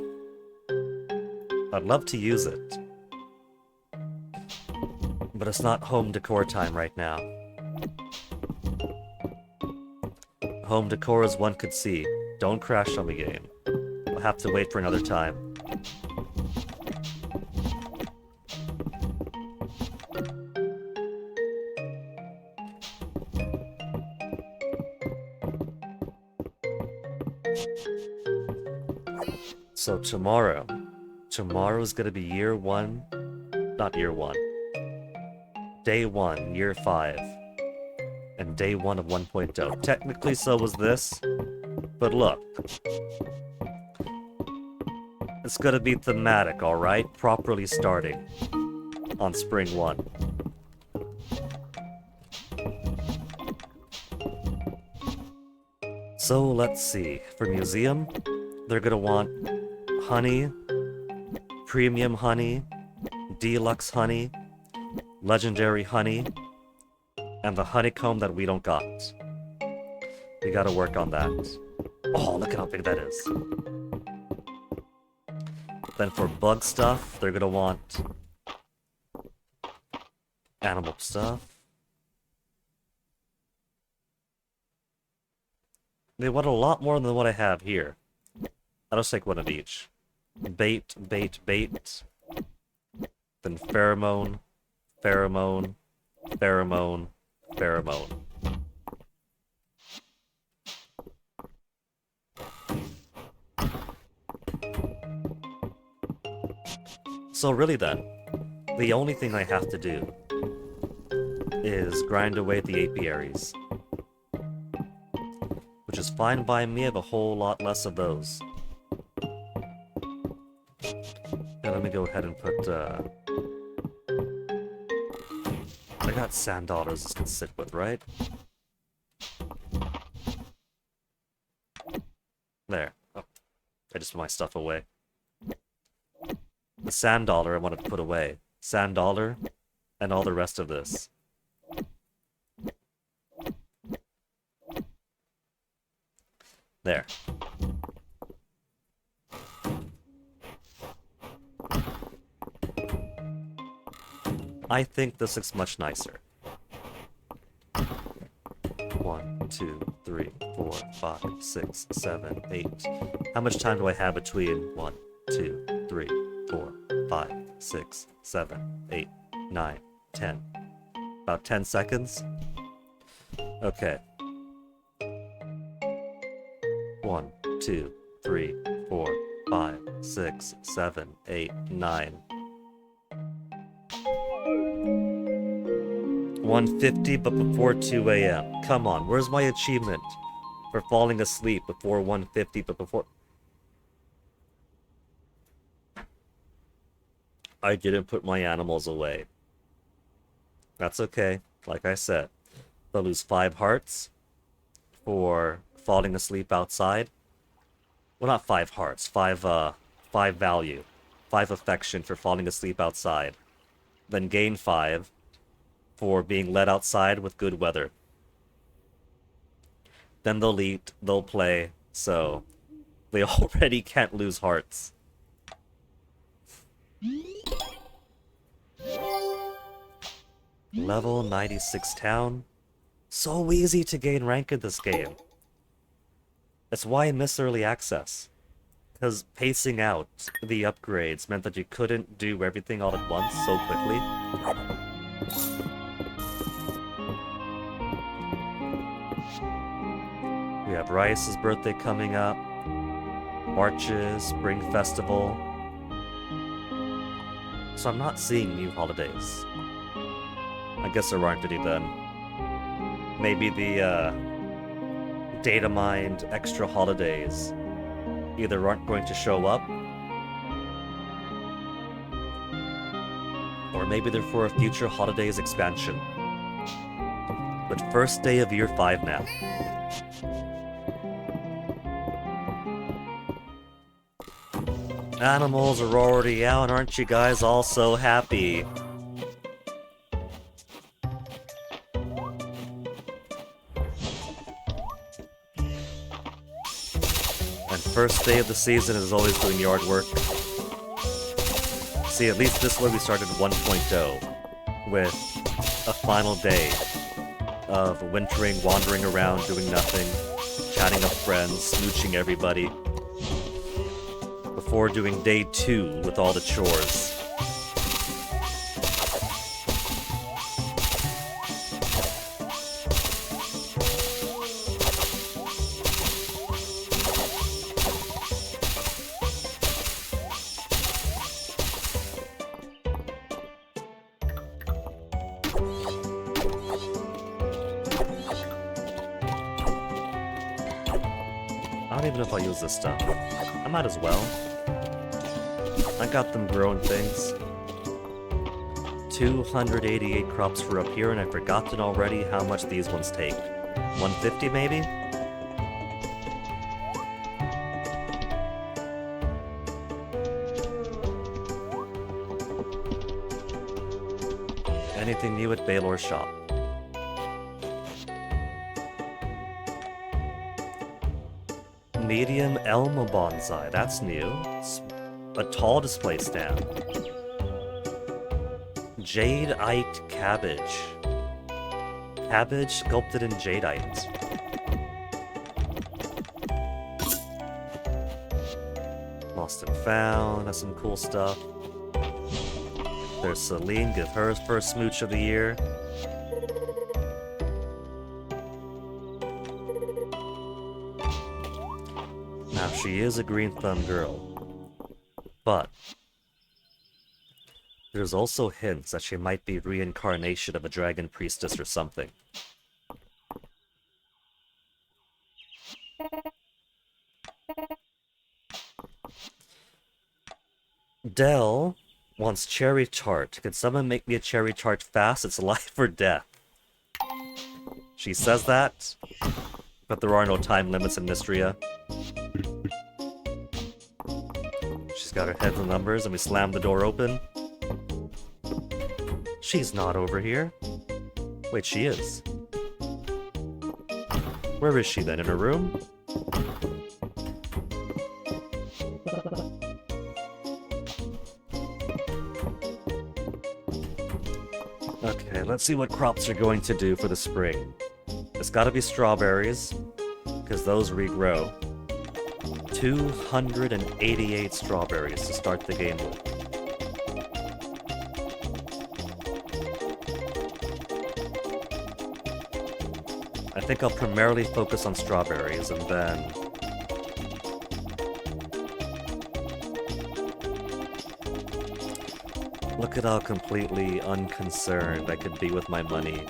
I'd love to use it. But it's not home decor time right now. Home decor, as one could see. Don't crash on the game. We'll have to wait for another time. So tomorrow's gonna be year 1, not year 1. Day 1, year 5. And day 1 of 1.0. Technically so was this, but look. It's gonna be thematic, alright? Properly starting on spring 1. So let's see. For museum, they're gonna want honey, premium honey, deluxe honey, legendary honey, and the honeycomb that we don't got. We gotta work on that. Oh, look at how big that is. Then for bug stuff, they're gonna want animal stuff. They want a lot more than what I have here. I'll just take one of each. Bait, bait, bait. Then pheromone, pheromone, pheromone, pheromone. So really then, the only thing I have to do is grind away at the apiaries. Which is fine by me, I have a whole lot less of those. And let me go ahead and put, I got sand dollars this can sit with, right? There. Oh, I just put my stuff away. The sand dollar I wanted to put away. Sand dollar, and all the rest of this. There. I think this looks much nicer. 1, 2, 3, 4, 5, 6, 7, 8. How much time do I have between 1, 2, 3, 4, 5, 6, 7, 8, 9, 10? About 10 seconds? Okay. 1, 2, 3, 4, 5, 6, 7, 8, 9. 1:50, but before 2 a.m. Come on, where's my achievement for falling asleep before 1:50, but before... I didn't put my animals away. That's okay. Like I said, they'll lose 5 hearts for falling asleep outside. Well, not 5 hearts. 5 value. 5 affection for falling asleep outside. Then gain 5 for being let outside with good weather. Then they'll eat, they'll play, so they already can't lose hearts. Level 96 town. So easy to gain rank in this game. That's why I miss early access. Because pacing out the upgrades meant that you couldn't do everything all at once so quickly. We have Rice's birthday coming up. Marches, Spring Festival. So I'm not seeing new holidays. I guess there aren't any then. Maybe the data mined extra holidays either aren't going to show up, or maybe they're for a future holidays expansion. But first day of year 5 now. Animals are already out, aren't you guys all so happy? And first day of the season is always doing yard work. See, at least this way we started 1.0 with a final day of wintering, wandering around, doing nothing, chatting up friends, smooching everybody, before doing day 2 with all the chores. I don't even know if I'll use this stuff. I might as well. I got them growing things. 288 crops for up here, and I've forgotten already how much these ones take. 150 maybe? Anything new at Baylor's shop? Medium Elmo bonsai, that's new. It's a tall display stand. Jadeite cabbage. Cabbage sculpted in jadeite. Lost and found, that's some cool stuff. There's Celine, give her first smooch of the year. Now, she is a green thumb girl, but there's also hints that she might be reincarnation of a dragon priestess or something. Dell wants cherry tart. Can someone make me a cherry tart fast? It's life or death. She says that, but there are no time limits in Mistria. She's got her head in the numbers, and we slam the door open. She's not over here. Wait, she is. Where is she then? In her room? Okay, let's see what crops are going to do for the spring. It's gotta be strawberries, because those regrow. 288 strawberries to start the game with. I think I'll primarily focus on strawberries, and then look at how completely unconcerned I could be with my money.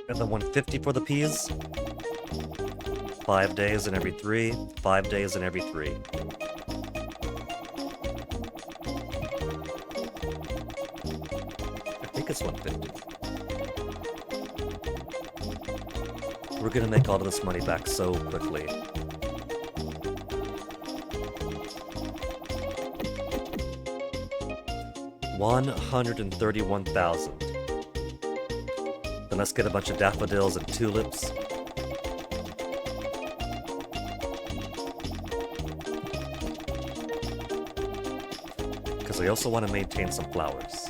And then 150 for the peas. 5 days in every 3. 5 days in every 3. I think it's 150. We're gonna make all of this money back so quickly. $131,000. Then let's get a bunch of daffodils and tulips. Because I also want to maintain some flowers.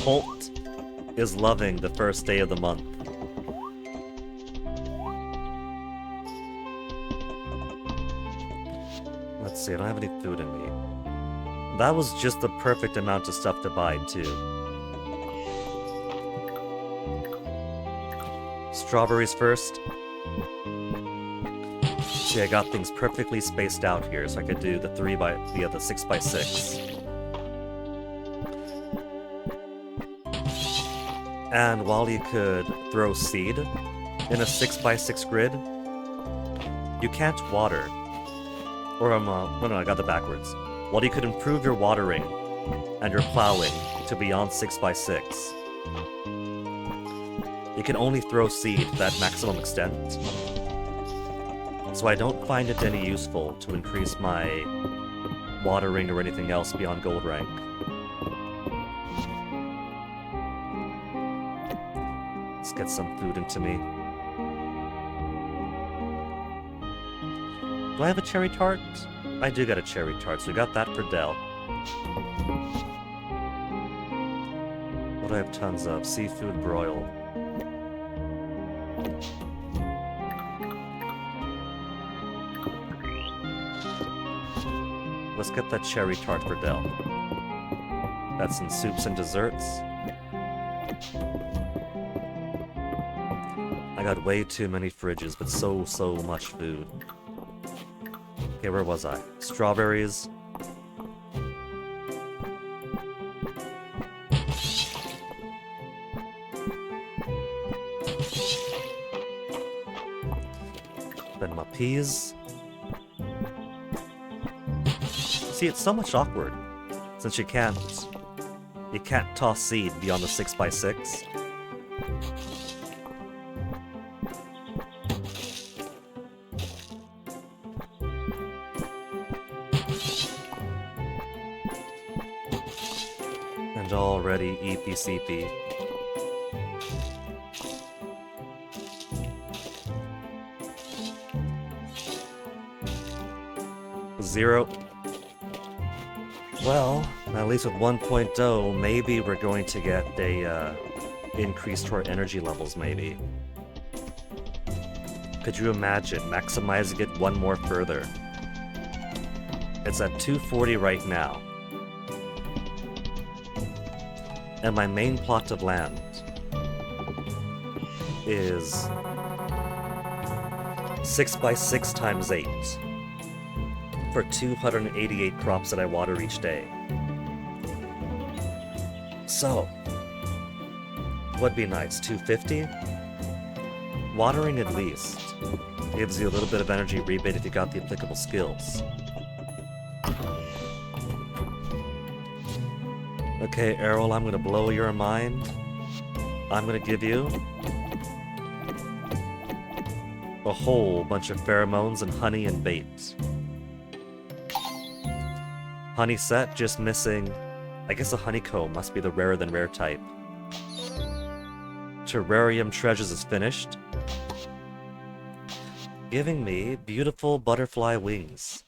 Holt is loving the first day of the month. Let's see, I don't have any food in me. That was just the perfect amount of stuff to buy, too. Strawberries first. See, I got things perfectly spaced out here, so I could do the 6x6. And while you could throw seed in a 6x6 grid, you can't water. Or no, I got that backwards. While you could improve your watering and your plowing to beyond 6x6, you can only throw seed to that maximum extent. So I don't find it any useful to increase my watering or anything else beyond gold rank. Let's get some food into me. Do I have a cherry tart? I do got a cherry tart, so we got that for Dell. What do I have tons of? Seafood broil. Let's get that cherry tart for Dell. That's in soups and desserts. I got way too many fridges, but so much food. Okay, where was I? Strawberries. Then my peas. See, it's so much awkward, since you can't toss seed beyond the 6x6. And already EPCP. Zero. Well, at least with 1.0, maybe we're going to get a increase to our energy levels, maybe. Could you imagine maximizing it one more further? It's at 240 right now. And my main plot of land is 6x6 times 8. For 288 crops that I water each day. So, what'd be nice? 250? Watering at least gives you a little bit of energy rebate if you got the applicable skills. Okay, Errol, I'm gonna blow your mind. I'm gonna give you a whole bunch of pheromones and honey and bait. Honey set, just missing... I guess a honeycomb must be the rarer than rare type. Terrarium treasures is finished. Giving me beautiful butterfly wings.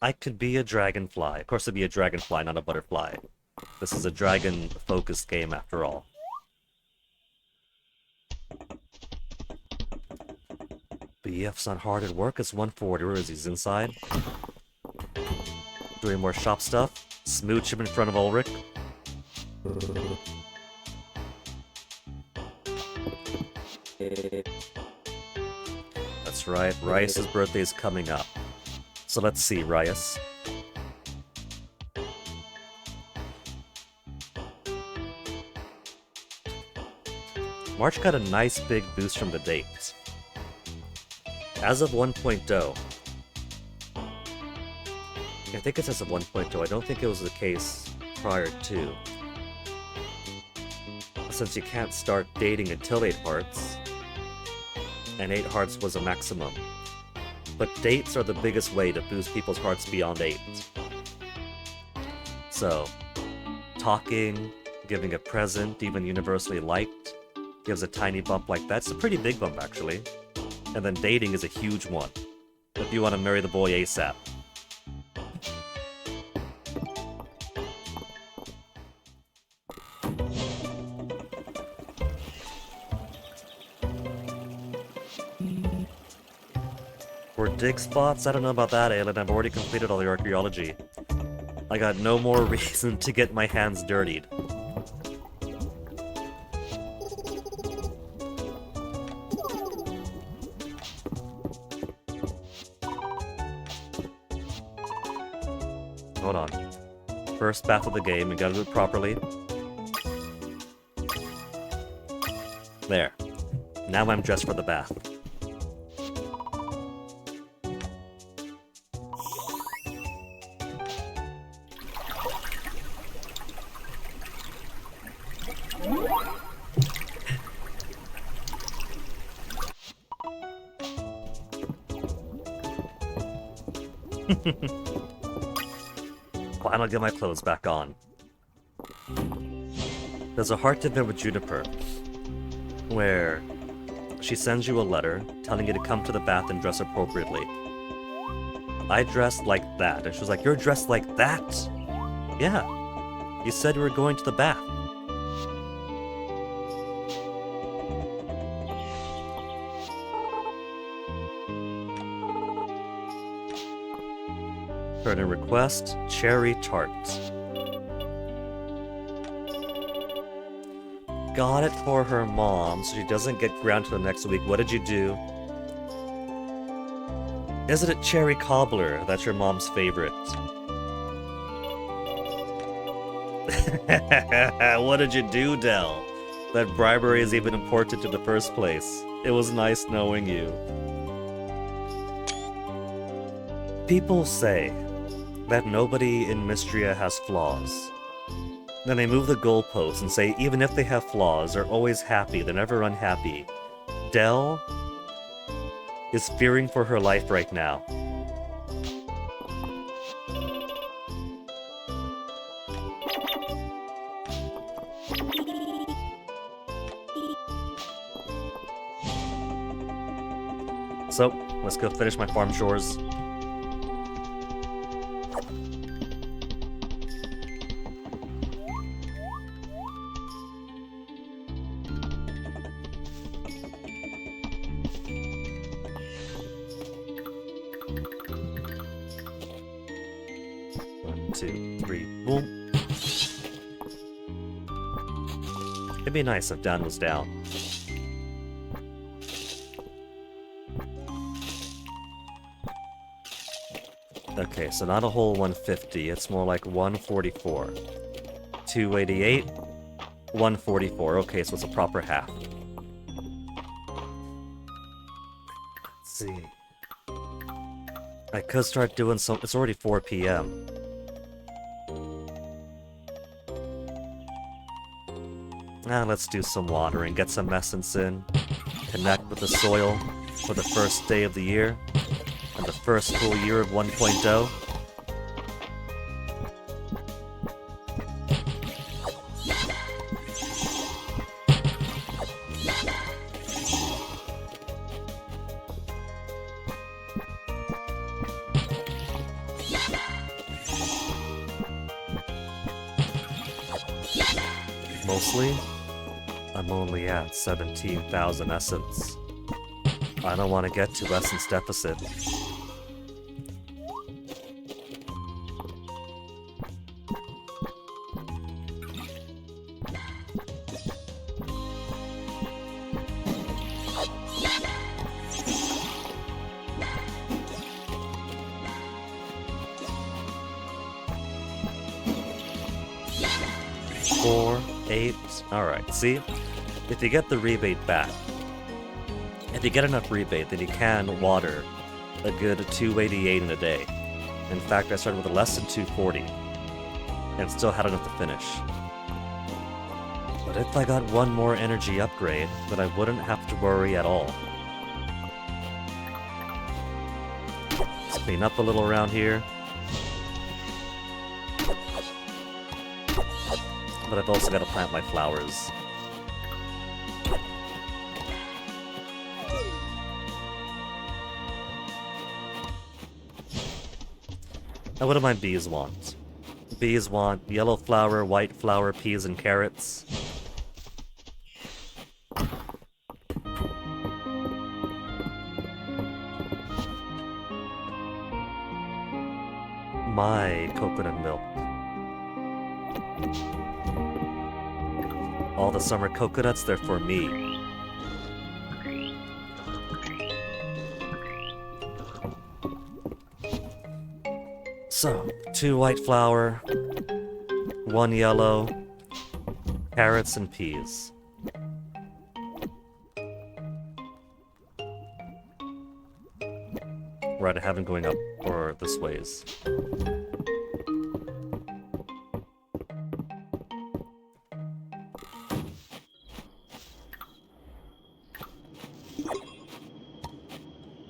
I could be a dragonfly. Of course it'd be a dragonfly, not a butterfly. This is a dragon-focused game after all. BF's not hard at work, it's 140, where is he? He's inside? Doing more shop stuff? Smooch him in front of Ulrich? That's right, Rice's birthday is coming up. So let's see, Rice. March got a nice big boost from the dates. As of 1.0, I think it says of 1.0, I don't think it was the case prior to. Since you can't start dating until 8 hearts, and 8 hearts was a maximum. But dates are the biggest way to boost people's hearts beyond 8. So, talking, giving a present, even universally liked, gives a tiny bump like that. It's a pretty big bump, actually. And then dating is a huge one, if you want to marry the boy ASAP. For dig spots, I don't know about that, Aelin. I've already completed all the archaeology. I got no more reason to get my hands dirtied. Hold on. First bath of the game, we gotta do it properly. There. Now I'm dressed for the bath. Fine, I'll get my clothes back on. There's a heart event with Juniper, where she sends you a letter telling you to come to the bath and dress appropriately. I dressed like that, and she was like, "You're dressed like that?" Yeah, you said you were going to the bath. Turn in request, cherry tart. Got it for her mom, so she doesn't get grounded till next week. What did you do? Isn't it cherry cobbler? That's your mom's favorite. What did you do, Del? That bribery is even important in the first place. It was nice knowing you. People say that nobody in Mistria has flaws. Then they move the goalposts and say even if they have flaws, they're always happy, they're never unhappy. Del is fearing for her life right now. So, let's go finish my farm chores. Boom. It'd be nice if Dan was down. Okay, so not a whole 150, it's more like 144. 288, 144. Okay, so it's a proper half. Let's see. I could start doing some. It's already 4 p.m. Let's do some watering, get some essence in, connect with the soil for the first day of the year, and the first full year of 1.0. Mostly, I'm only at 17,000 essence. I don't want to get to essence deficit. Alright, see? if you get the rebate back, if you get enough rebate, then you can water a good 288 in a day. In fact, I started with less than 240, and still had enough to finish. But if I got one more energy upgrade, then I wouldn't have to worry at all. Let's clean up a little around here. But I've also got to plant my flowers. Now what do my bees want? Bees want yellow flower, white flower, peas, and carrots. My coconut milk. All the summer coconuts, they're for me. So, 2 white flour, 1 yellow, carrots and peas. Right, I have them going up or this ways.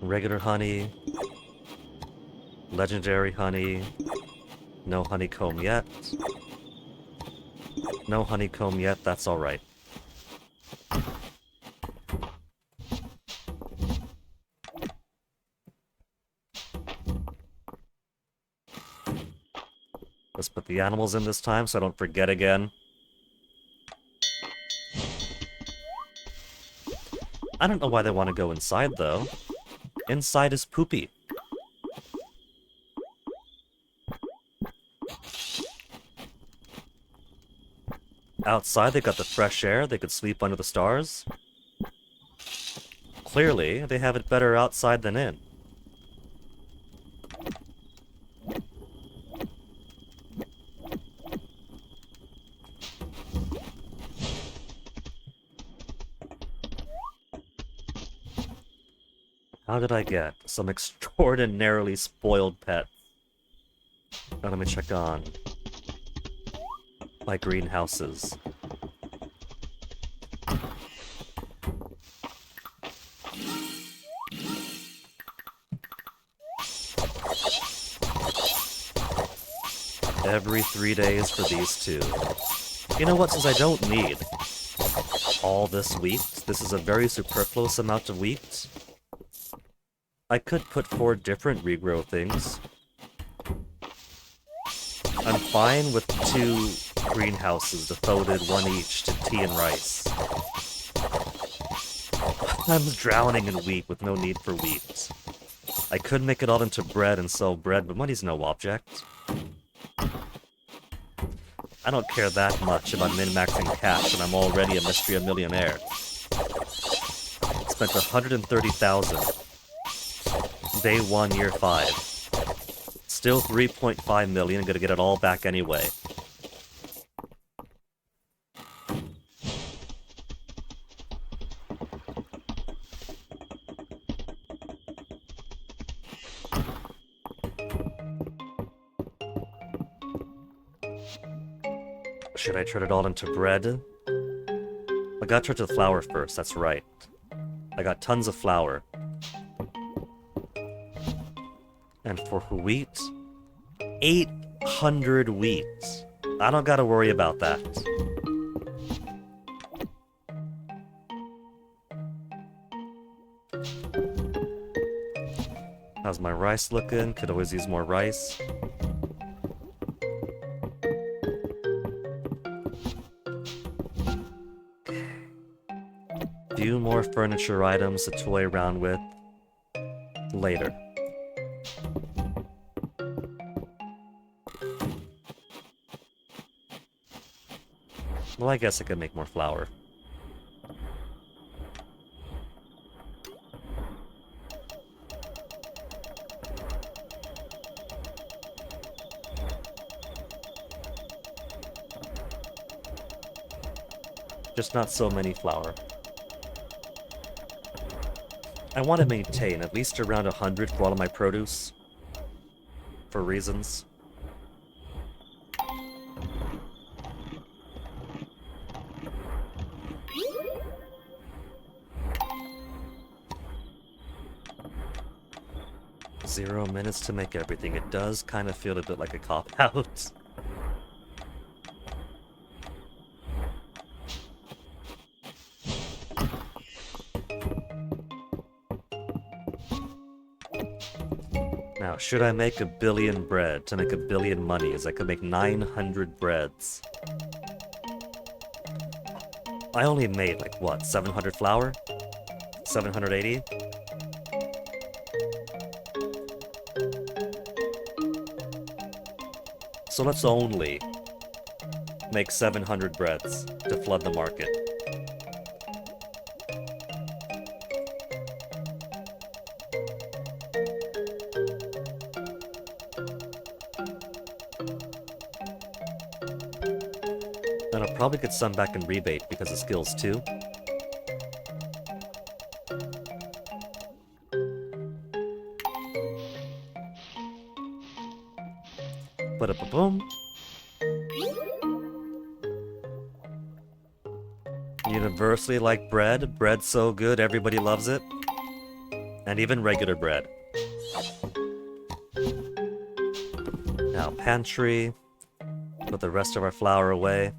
Regular honey, legendary honey, no honeycomb yet. No honeycomb yet, that's alright. Let's put the animals in this time so I don't forget again. I don't know why they want to go inside though. Inside is poopy. Outside, they got the fresh air, they could sleep under the stars. Clearly, they have it better outside than in. How did I get some extraordinarily spoiled pets? Now let me check on my greenhouses. Every 3 days for these two. You know what, since I don't need all this wheat, this is a very superfluous amount of wheat, I could put 4 different regrow things. I'm fine with 2 greenhouses devoted, 1 each, to tea and rice. I'm drowning in wheat with no need for wheat. I could make it all into bread and sell bread, but money's no object. I don't care that much about min-maxing cash, and I'm already a Mistria millionaire. Spent 130,000. Day 1, year 5. Still 3.5 million, gonna get it all back anyway. Should I turn it all into bread? I gotta turn to the flour first, that's right. I got tons of flour. And for wheat, 800 wheat. I don't gotta worry about that. How's my rice looking? Could always use more rice. Few more furniture items to toy around with later. Well, I guess I could make more flour. Just not so many flour. I want to maintain at least around 100 for all of my produce. For reasons. Zero minutes to make everything. It does kind of feel a bit like a cop-out. Now, should I make 1 billion bread to make 1 billion monies? I could make 900 breads. I only made, like, what, 700 flour? 780? So let's only make 700 breads to flood the market. And I'll probably get some back in rebate because of skills too. Ba-da-ba-boom. Universally like bread. Bread's so good, everybody loves it. And even regular bread. Now, pantry. Put the rest of our flour away.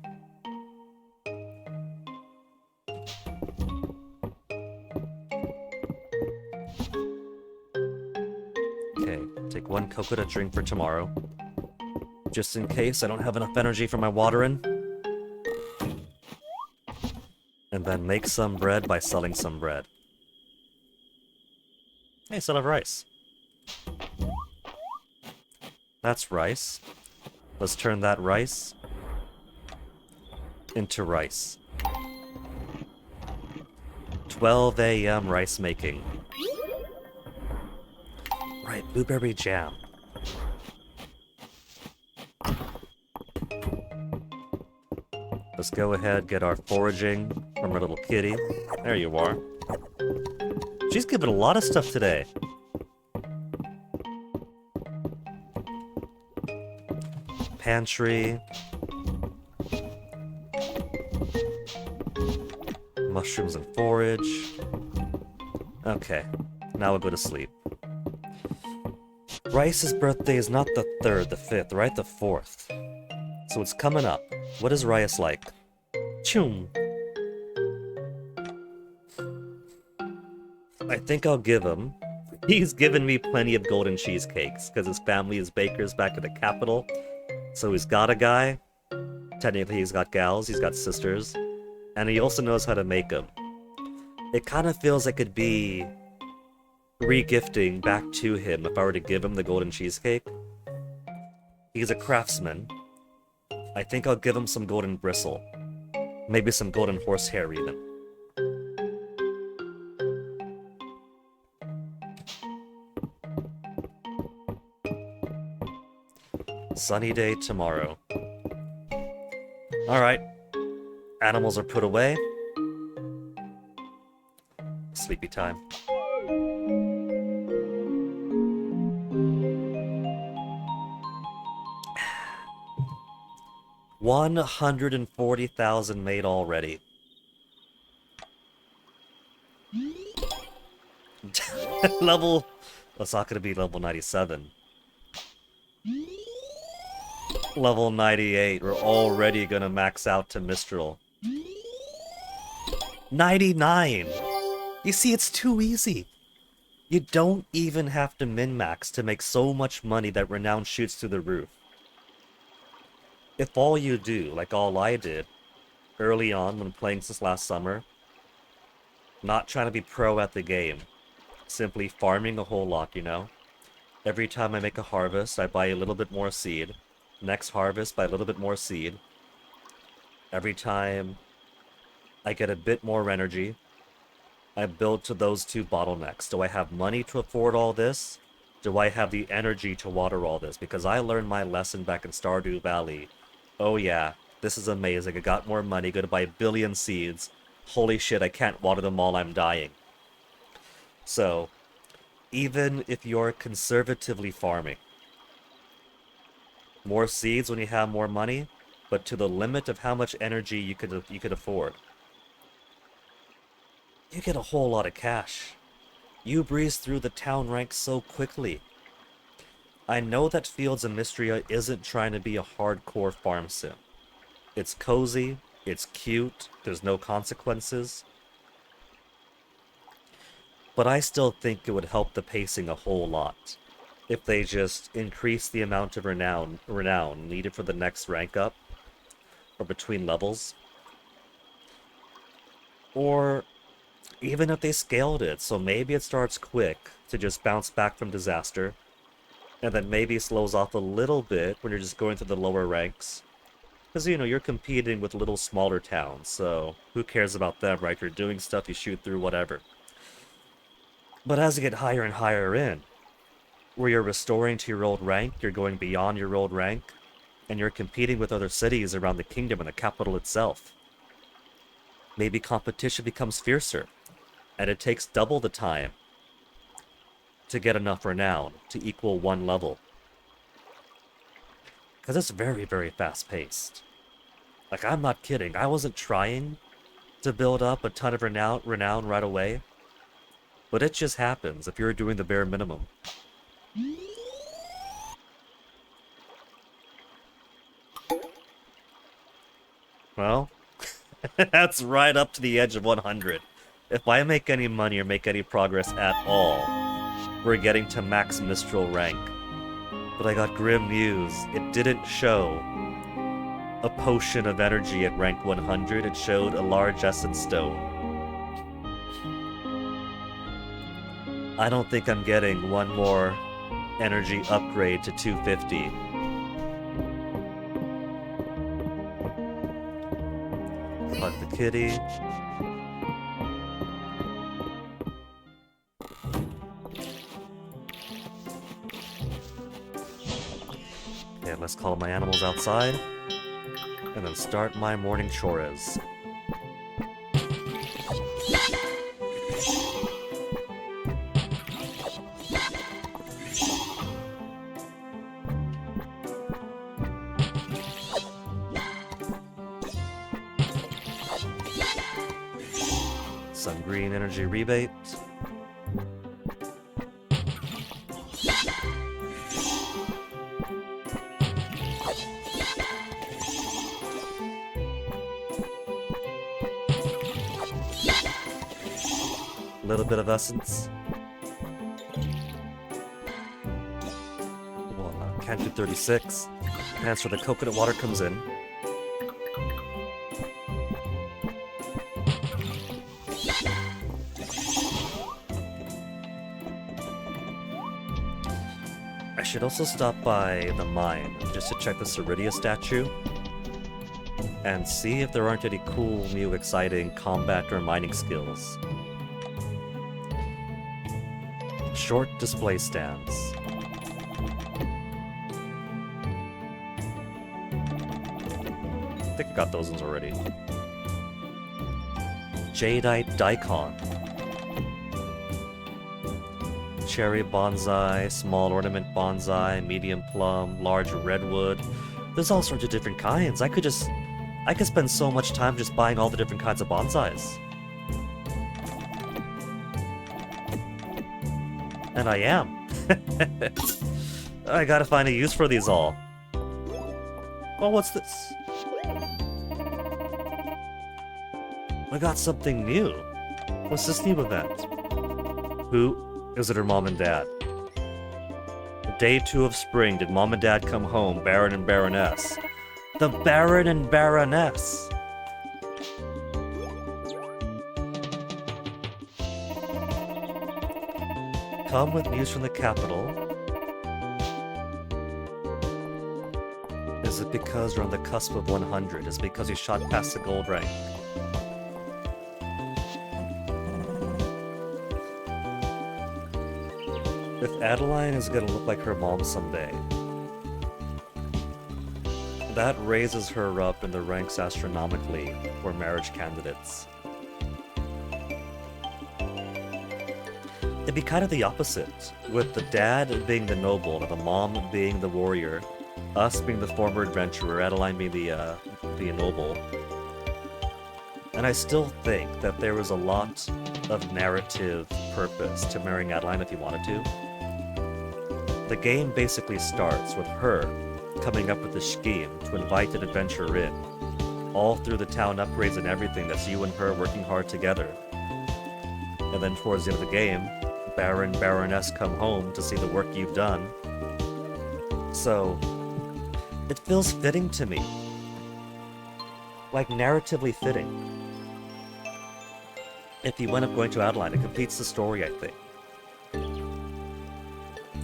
Okay, take 1 coconut drink for tomorrow. Just in case I don't have enough energy for my watering. And then make some bread by selling some bread. Hey, still have rice. That's rice. Let's turn that rice into rice. 12 a.m. rice making. Right, blueberry jam. Let's go ahead, get our foraging from our little kitty. There you are. She's given a lot of stuff today. Pantry. Mushrooms and forage. Okay, now we'll go to sleep. Rice's birthday is not the 3rd, the 5th, right? The 4th. So it's coming up. What is Rice like? Choom. I think I'll give him. He's given me plenty of golden cheesecakes, because his family is bakers back at the capital. So he's got a guy. Technically he's got gals, he's got sisters. And he also knows how to make them. It kind of feels like it'd be re-gifting back to him if I were to give him the golden cheesecake. He's a craftsman. I think I'll give him some golden bristle. Maybe some golden horsehair even. Sunny day tomorrow. Alright. Animals are put away. Sleepy time. $140,000 made already. Level... That's not gonna be level 97. Level 98. We're already gonna max out to Mistral. 99! You see, it's too easy. You don't even have to min-max to make so much money that Renown shoots through the roof. If all you do, like all I did, early on when playing since last summer, not trying to be pro at the game, simply farming a whole lot, you know? Every time I make a harvest, I buy a little bit more seed. Next harvest, buy a little bit more seed. Every time I get a bit more energy, I build to those two bottlenecks. Do I have money to afford all this? Do I have the energy to water all this? Because I learned my lesson back in Stardew Valley. Oh yeah, This is amazing. I got more money. Gonna buy a billion seeds. Holy shit, I can't water them all. I'm dying. So, even if you're conservatively farming, more seeds when you have more money, but to the limit of how much energy you could afford, you get a whole lot of cash. You breeze through the town ranks so quickly. I know that Fields of Mistria isn't trying to be a hardcore farm sim. It's cozy, it's cute, there's no consequences. But I still think it would help the pacing a whole lot if they just increase the amount of renown needed for the next rank up, or between levels. Or even if they scaled it, so maybe it starts quick to just bounce back from disaster, and then maybe slows off a little bit when you're just going through the lower ranks. Because, you know, you're competing with little smaller towns, so who cares about them, right? You're doing stuff, you shoot through, whatever. But as you get higher and higher in, where you're restoring to your old rank, you're going beyond your old rank, and you're competing with other cities around the kingdom and the capital itself, maybe competition becomes fiercer, and it takes double the time to get enough renown to equal one level. Because it's very, very fast-paced. Like, I'm not kidding. I wasn't trying to build up a ton of renown right away. But it just happens if you're doing the bare minimum. Well, that's right up to the edge of 100. If I make any money or make any progress at all, we're getting to max Mistral rank. But I got grim news. It didn't show a potion of energy at rank 100. It showed a large essence stone. I don't think I'm getting one more energy upgrade to 250. Hug the kitty. Okay, let's call my animals outside, and then start my morning chores. Some green energy rebate. A little bit of essence. Well, can't do 36. That's where the coconut water comes in. I should also stop by the mine just to check the Ceridia statue and see if there aren't any cool, new, exciting combat or mining skills. Short display stands. I think I got those ones already. Jadeite Daikon. Cherry bonsai, small ornament bonsai, medium plum, large redwood. There's all sorts of different kinds. I could spend so much time just buying all the different kinds of bonsais. And I am. I gotta find a use for these all. Well, what's this? I got something new. What's this new event? Who is it, her mom and dad? Day 2 of spring, did mom and dad come home, Baron and Baroness? The Baron and Baroness! Come with news from the capital. Is it because you're on the cusp of 100? Is it because you shot past the gold rank? If Adeline is gonna look like her mom someday, That raises her up in the ranks astronomically for marriage candidates. It'd be kind of the opposite, with the dad being the noble and the mom being the warrior, us being the former adventurer, Adeline being the noble. And I still think that there was a lot of narrative purpose to marrying Adeline if you wanted to. The game basically starts with her coming up with a scheme to invite an adventurer in, all through the town upgrades and everything. That's you and her working hard together. And then towards the end of the game, Baron, Baroness come home to see the work you've done. So, it feels fitting to me. Like, narratively fitting. If you end up going to Adeline, it completes the story, I think.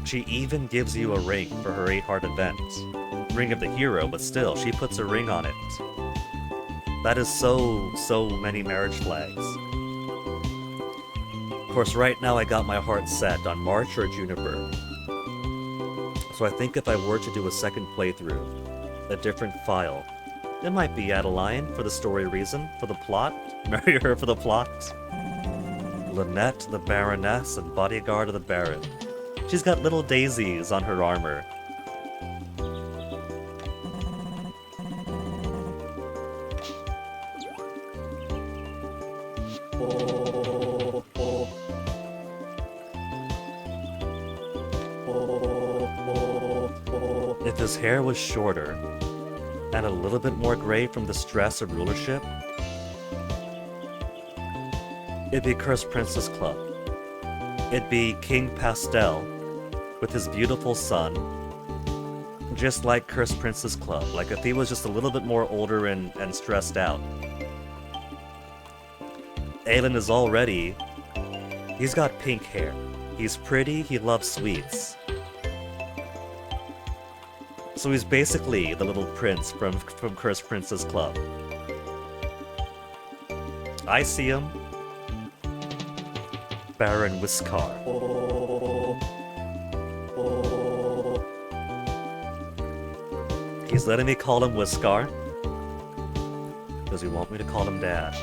She even gives you a ring for her 8-heart event. Ring of the hero, but still, she puts a ring on it. That is so many marriage flags. Of course, right now I got my heart set on March or Juniper. So I think if I were to do a second playthrough, a different file, it might be Adeline for the story reason, for the plot, marry her for the plot. Lynette, the Baroness, and bodyguard of the Baron. She's got little daisies on her armor. If his hair was shorter, and a little bit more gray from the stress of rulership, it'd be Cursed Princess Club. It'd be King Pastel with his beautiful son, just like Cursed Princess Club. Like if he was just a little bit more older and stressed out. Aelin is already... He's got pink hair. He's pretty, he loves sweets. So he's basically the little prince from Cursed Princess Club. I see him. Baron Whiskar. He's letting me call him Whiskar. Does he want me to call him Dad?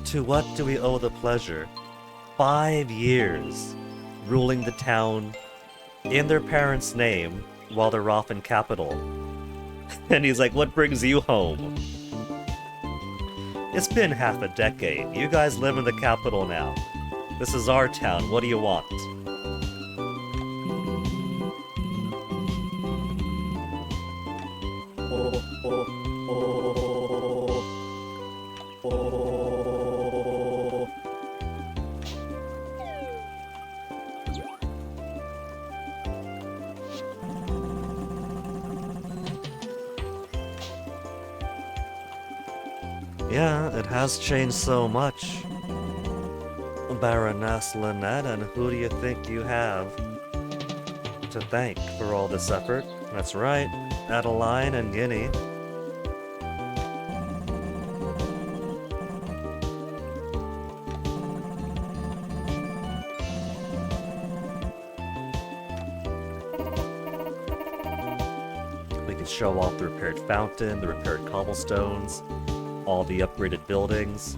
To what do we owe the pleasure? 5 years ruling the town in their parents' name while they're off in capital. And he's like, what brings you home? It's been half a decade. You guys live in the capital now. This is our town. What do you want? Yeah, it has changed so much. Baroness Lynette, and who do you think you have to thank for all this effort? That's right, Adeline and Guinea. We could show off the repaired fountain, the repaired cobblestones, all the upgraded buildings,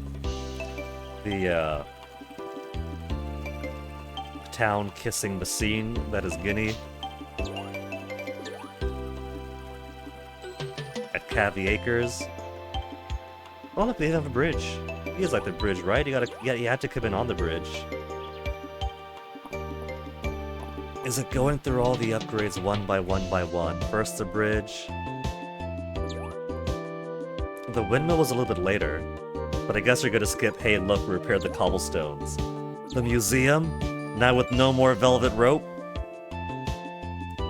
the town kissing Bassine that is Guinea at Cavie Acres. Oh look, they have a bridge. He has like the bridge, right? You had to come in on the bridge. Is it going through all the upgrades one by one? First the bridge. The windmill was a little bit later, but I guess you're gonna skip, hey look, we repaired the cobblestones. The museum, now with no more velvet rope.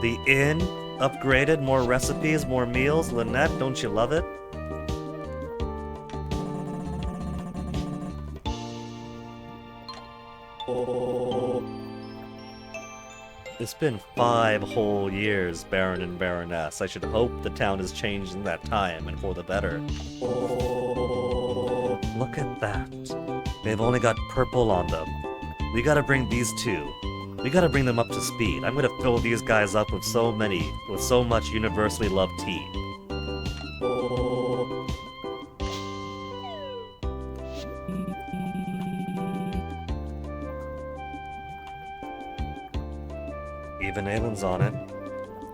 The inn, upgraded, more recipes, more meals. Lynette, don't you love it? It's been 5 whole years, Baron and Baroness. I should hope the town has changed in that time, and for the better. look at that. They've only got purple on them. We gotta bring these two. We gotta bring them up to speed. I'm gonna fill these guys up with so much universally loved tea. Even Aelin's on it.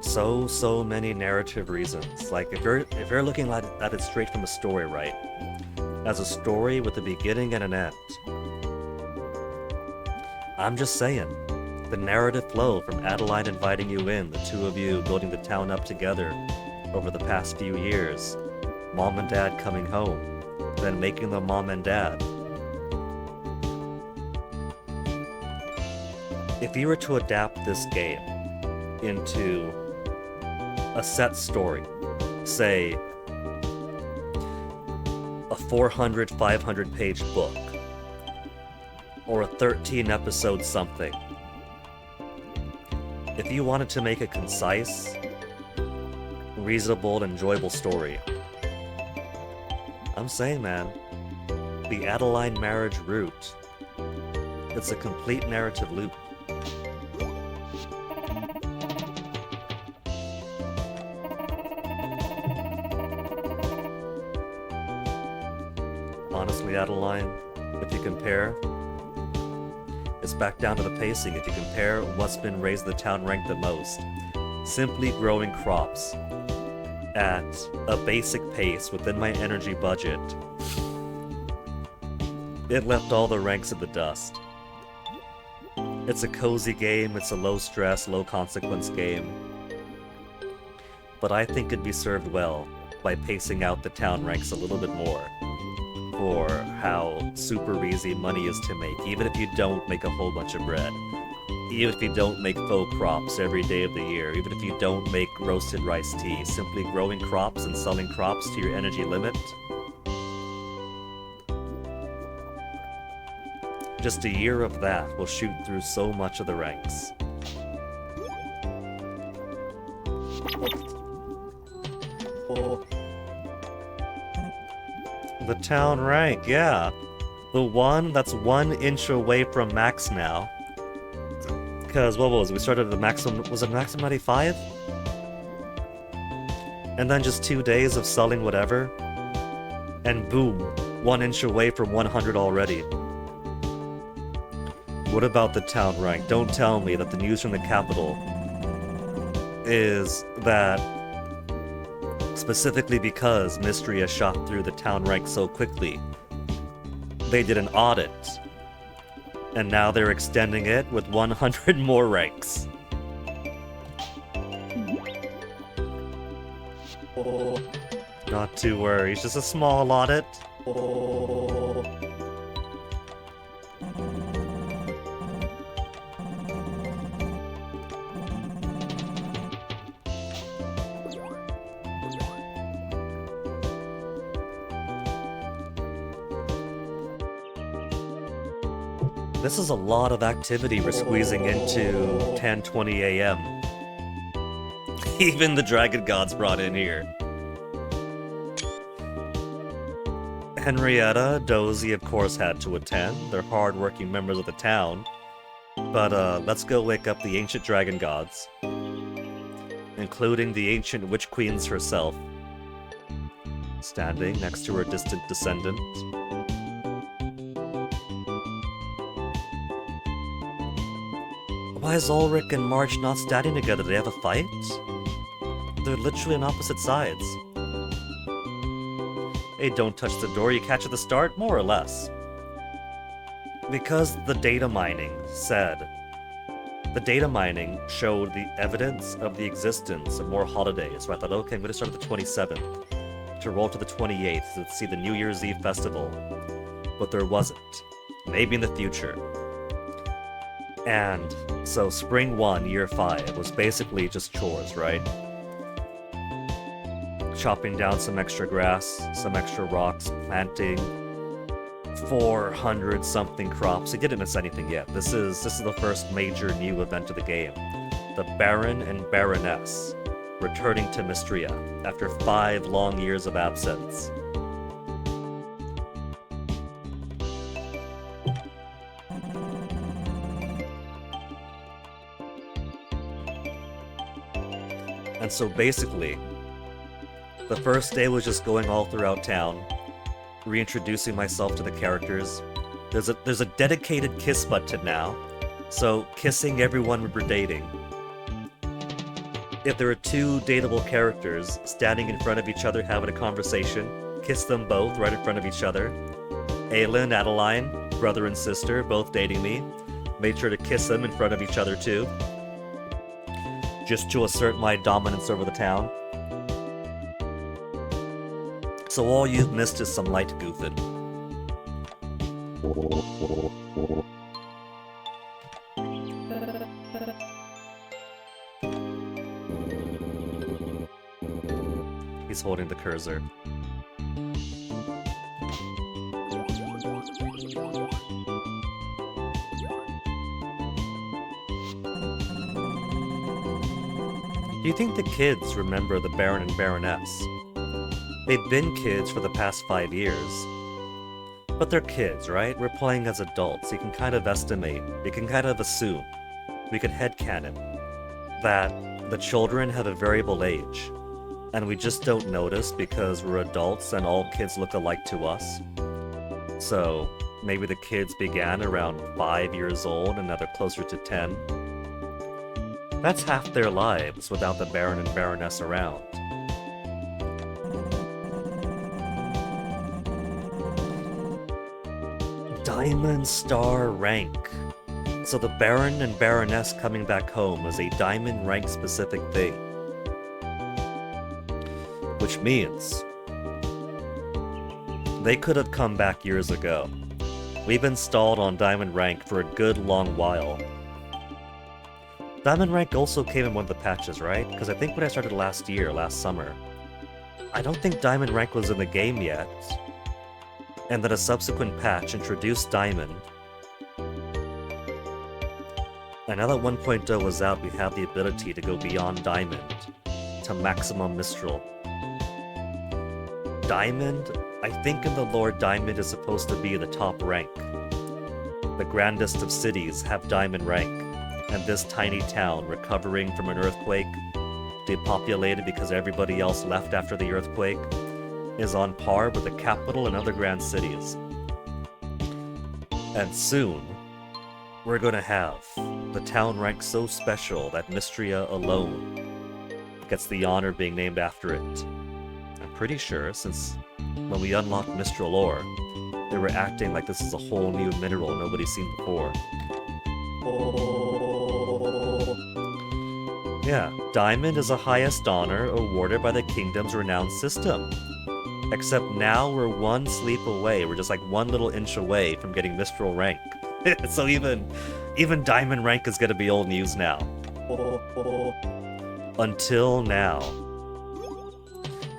So many narrative reasons. Like, if you're looking at it straight from a story, right? As a story with a beginning and an end. I'm just saying, the narrative flow from Adeline inviting you in, the two of you building the town up together over the past few years, mom and dad coming home, then making them mom and dad. If you were to adapt this game into a set story, say a 400, 500 page book, or a 13 episode something, if you wanted to make a concise, reasonable, and enjoyable story, I'm saying, man, the Adeline marriage route, it's a complete narrative loop. Honestly, Adeline, if you compare, it's back down to the pacing. If you compare what's been raised the town ranked the most, simply growing crops at a basic pace within my energy budget, it left all the ranks in the dust. It's a cozy game, it's a low stress, low consequence game, but I think it'd be served well by pacing out the town ranks a little bit more for how super easy money is to make, even if you don't make a whole bunch of bread, even if you don't make faux crops every day of the year, even if you don't make roasted rice tea, simply growing crops and selling crops to your energy limit. Just a year of that will shoot through so much of the ranks. The town rank, yeah. The one that's 1 inch away from max now. Because, what was it? We started at the maximum, was it maximum 95? And then just 2 days of selling whatever. And boom, 1 inch away from 100 already. What about the town rank? Don't tell me that the news from the capital is that specifically because Mistria shot through the town rank so quickly, they did an audit, and now they're extending it with 100 more ranks. Not to worry, it's just a small audit. This is a lot of activity we're squeezing into 10:20 a.m. Even the Dragon Gods brought in here. Henrietta, Dozy, of course, had to attend. They're hard-working members of the town. But let's go wake up the ancient Dragon Gods, including the ancient Witch Queens herself, standing next to her distant descendant. Why is Ulrich and Marge not standing together? Do they have a fight? They're literally on opposite sides. Hey, don't touch the door, you catch at the start? More or less. Because the data mining said... The data mining showed the evidence of the existence of more holidays, so I thought, okay, I'm going to start at the 27th, to roll to the 28th, to see the New Year's Eve festival. But there wasn't. Maybe in the future. And so Spring 1, Year 5 was basically just chores, right? Chopping down some extra grass, some extra rocks, planting 400 something crops. He didn't miss anything yet. This is the first major new event of the game. The Baron and Baroness returning to Mistria after 5 long years of absence. And so basically, the first day was just going all throughout town, reintroducing myself to the characters. There's a dedicated kiss button now, so kissing everyone we're dating. If there are two dateable characters standing in front of each other having a conversation, kiss them both right in front of each other. Aelin, Adeline, brother and sister, both dating me. Made sure to kiss them in front of each other too, just to assert my dominance over the town. So all you've missed is some light goofing. He's holding the cursor. Do you think the kids remember the Baron and Baroness? They've been kids for the past 5 years. But they're kids, right? We're playing as adults. You can kind of estimate, you can kind of assume, we can headcanon that the children have a variable age, and we just don't notice because we're adults and all kids look alike to us. So maybe the kids began around 5 years old and now they're closer to 10. That's half their lives without the Baron and Baroness around. Diamond Star rank. So the Baron and Baroness coming back home is a diamond rank specific thing. Which means they could have come back years ago. We've been stalled on diamond rank for a good long while. Diamond rank also came in one of the patches, right? Because I think when I started last summer, I don't think diamond rank was in the game yet. And then a subsequent patch introduced diamond. And now that 1.0 was out, we have the ability to go beyond diamond to maximum Mistral. Diamond, I think in the lore Diamond is supposed to be the top rank. The grandest of cities have diamond rank, and this tiny town, recovering from an earthquake, depopulated because everybody else left after the earthquake, is on par with the capital and other grand cities. And soon, we're gonna have the town rank so special that Mistria alone gets the honor of being named after it. I'm pretty sure, since when we unlocked Mistral lore, they were acting like this is a whole new mineral nobody's seen before. Yeah, Diamond is the highest honor awarded by the kingdom's renowned system. Except now we're one sleep away, we're just like one little inch away from getting Mistral rank. So even Diamond rank is gonna be old news now. Until now.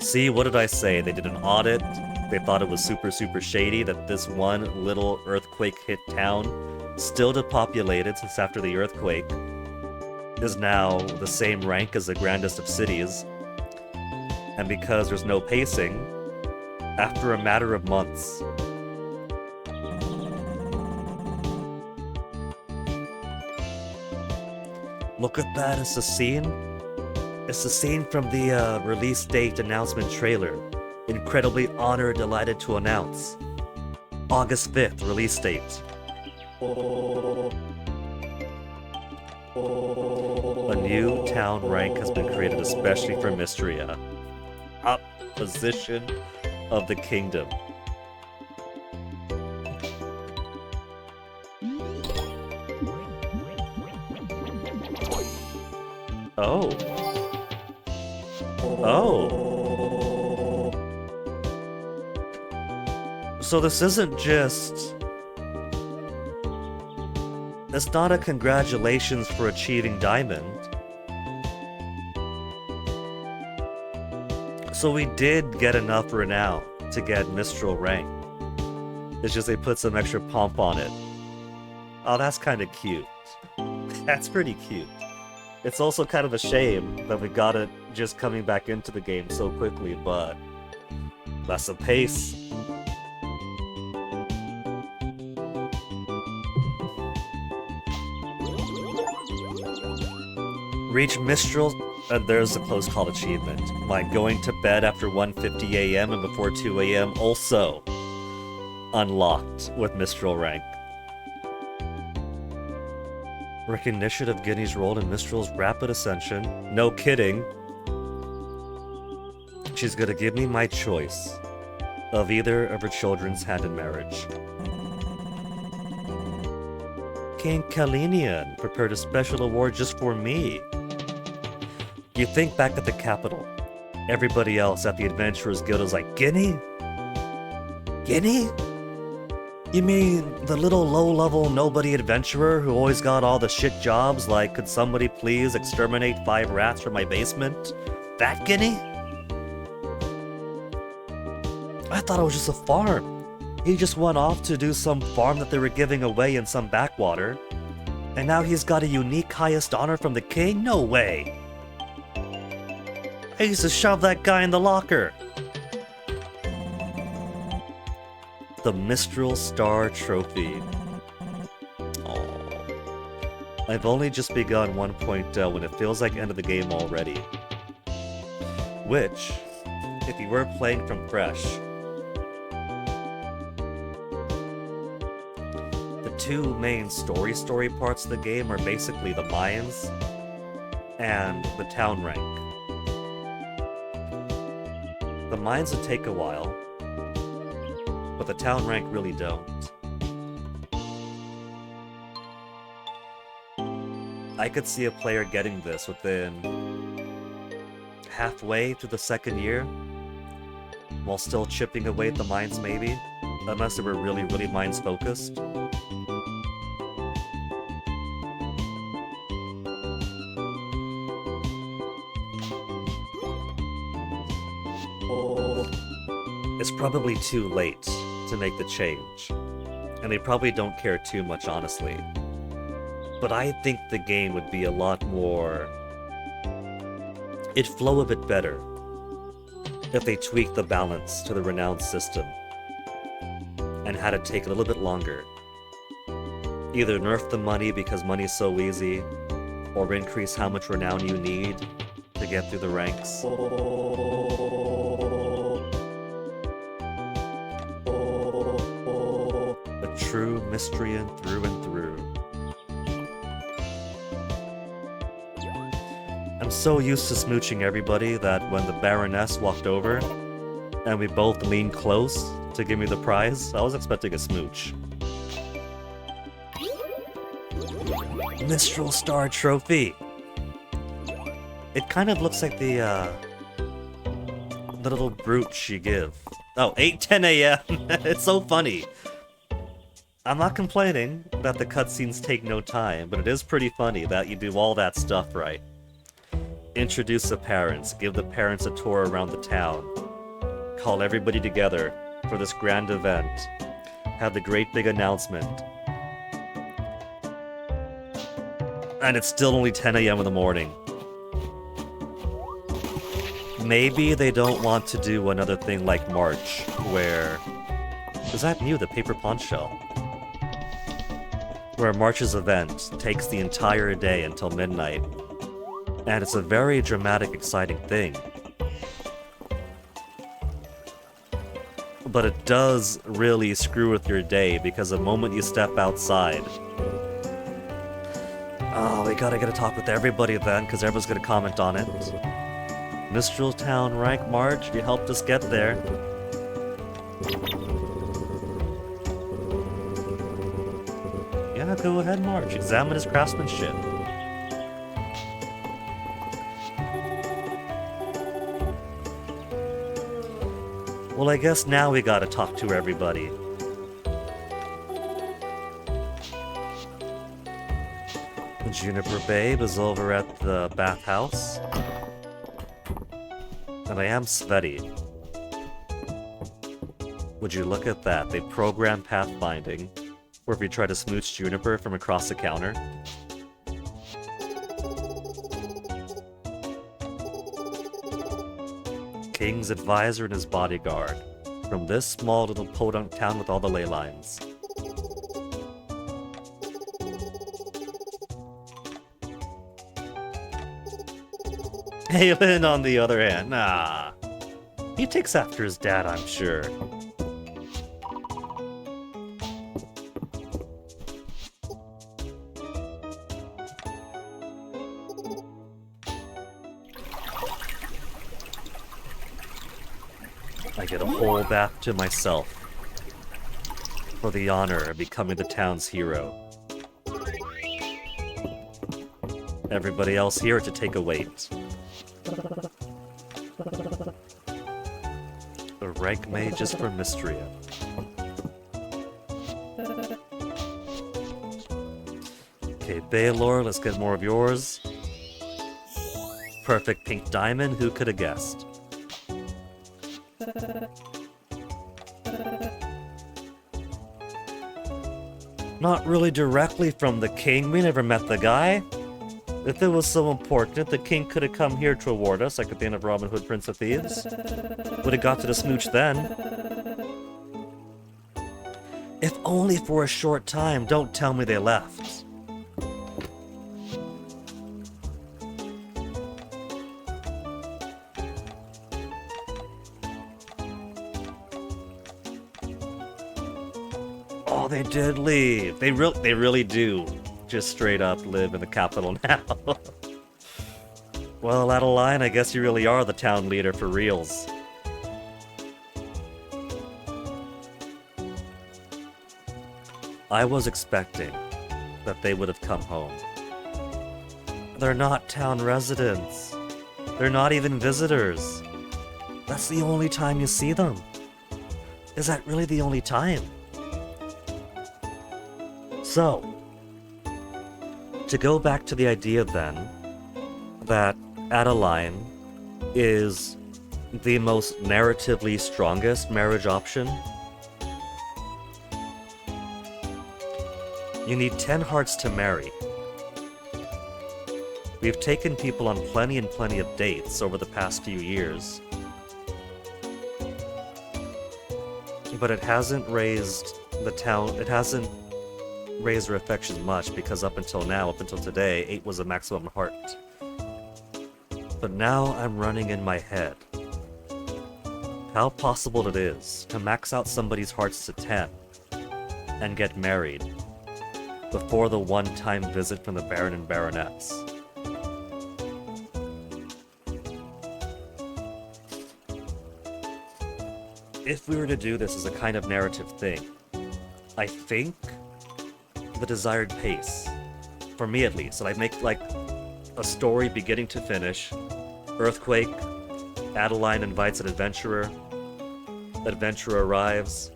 See, what did I say? They did an audit, they thought it was super shady that this one little earthquake-hit town, still depopulated since after the earthquake, is now the same rank as the grandest of cities. And because there's no pacing, after a matter of months, look at that, it's the scene. It's the scene from the release date announcement trailer. Incredibly honored, delighted to announce. August 5th, release date. A new town rank has been created especially for Mistria. Opposition of the kingdom. Oh. Oh. So this isn't just... It's not a congratulations for achieving Diamond. So we did get enough renown to get Mistral rank. It's just they put some extra pomp on it. Oh, that's kind of cute. That's pretty cute. It's also kind of a shame that we got it just coming back into the game so quickly, but that's the pace. Reach Mistral And there's a close call achievement. My going to bed after 1:50 a.m. and before 2 a.m. also unlocked with Mistral rank. Recognition of Guinea's role in Mistral's rapid ascension. No kidding. She's gonna give me my choice of either of her children's hand in marriage. King Kalinian prepared a special award just for me. You think back at the capital. Everybody else at the Adventurers Guild is like, Guinea? Guinea? You mean the little low-level nobody adventurer who always got all the shit jobs like, could somebody please exterminate 5 rats from my basement? That Guinea? I thought it was just a farm. He just went off to do some farm that they were giving away in some backwater. And now he's got a unique highest honor from the king? No way! I used to shove that guy in the locker! The Mistral Star Trophy. Aww. I've only just begun 1.0 and it feels like end of the game already. Which, if you were playing from fresh, the 2 main story parts of the game are basically the mines and the town rank. The mines would take a while, but the town rank really don't. I could see a player getting this within halfway through the 2nd year, while still chipping away at the mines maybe, unless they were really, really mines focused. It's probably too late to make the change, and they probably don't care too much, honestly. But I think the game would be a lot more... it'd flow a bit better if they tweaked the balance to the renown system and had it take a little bit longer. Either nerf the money because money's so easy, or increase how much renown you need to get through the ranks. True Mistrian through and through. I'm so used to smooching everybody that when the Baroness walked over and we both leaned close to give me the prize, I was expecting a smooch. Mistral Star Trophy! It kind of looks like the little brooch you give. Oh, 8:10 a.m. It's so funny. I'm not complaining that the cutscenes take no time, but it is pretty funny that you do all that stuff right. Introduce the parents, give the parents a tour around the town, call everybody together for this grand event, have the great big announcement. And it's still only 10 a.m. in the morning. Maybe they don't want to do another thing like March, where... Is that new, the paper pawn shell? Where March's event takes the entire day until midnight, and it's a very dramatic, exciting thing. But it does really screw with your day, because the moment you step outside... Oh, we gotta get a talk with everybody then, because everyone's gonna comment on it. Mistral Town rank March, you helped us get there. Yeah, go ahead, March. Examine his craftsmanship. Well, I guess now we gotta talk to everybody. Juniper Babe is over at the bathhouse. And I am sweaty. Would you look at that? They programmed pathfinding, where if you try to smooch Juniper from across the counter. King's advisor and his bodyguard, from this small little podunk town with all the ley lines. Halen, on the other hand, nah. He takes after his dad, I'm sure. I get a whole bath to myself for the honor of becoming the town's hero. Everybody else here to take a wait. A rank mage is for Mistria. Okay, Baylor, let's get more of yours. Perfect pink diamond, who could have guessed? Not really directly from the king, we never met the guy. If it was so important, the king could have come here to award us, like at the end of Robin Hood, Prince of Thieves. Would have got to the smooch then. If only for a short time, don't tell me they left. Oh, they did leave. They really do just straight up live in the capital now. Well, Adeline, I guess you really are the town leader for reals. I was expecting that they would have come home. They're not town residents. They're not even visitors. That's the only time you see them. Is that really the only time? So, to go back to the idea then, that Adeline is the most narratively strongest marriage option, you need 10 hearts to marry. We've taken people on plenty and plenty of dates over the past few years, but it hasn't raised raised her affections much, because up until now, up until today, 8 was the maximum heart. But now I'm running in my head how possible it is to max out somebody's hearts to 10 and get married before the one-time visit from the Baron and Baroness. If we were to do this as a kind of narrative thing, I think the desired pace, for me at least, that I make like a story beginning to finish. Earthquake, Adeline invites an adventurer, adventurer arrives,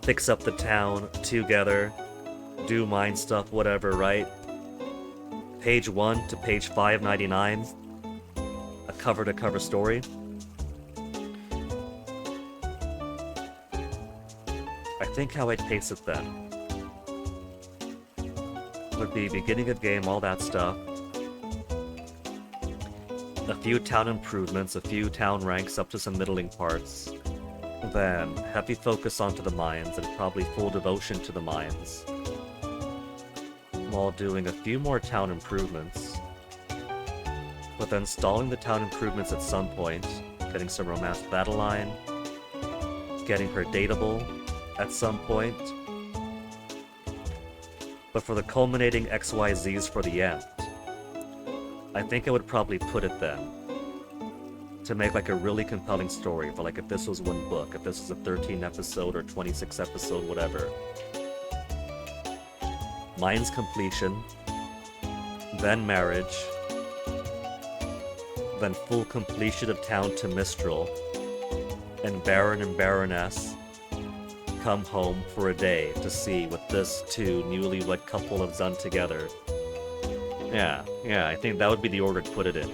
picks up the town together, do mind stuff, whatever, right? Page 1 to page 599, a cover-to-cover story. I think how I'd pace it then would be beginning of game, all that stuff. A few town improvements, a few town ranks up to some middling parts. Then heavy focus onto the mines and probably full devotion to the mines, while doing a few more town improvements. But then stalling the town improvements at some point, getting some romance with Adeline, getting her dateable at some point. But for the culminating XYZs for the end, I think I would probably put it then to make like a really compelling story for like if this was one book, if this was a 13 episode or 26 episode, whatever. Mine's completion, then marriage, then full completion of town to Mistral, and Baron and Baroness come home for a day to see what this two newlywed couple have done together. Yeah, I think that would be the order to put it in.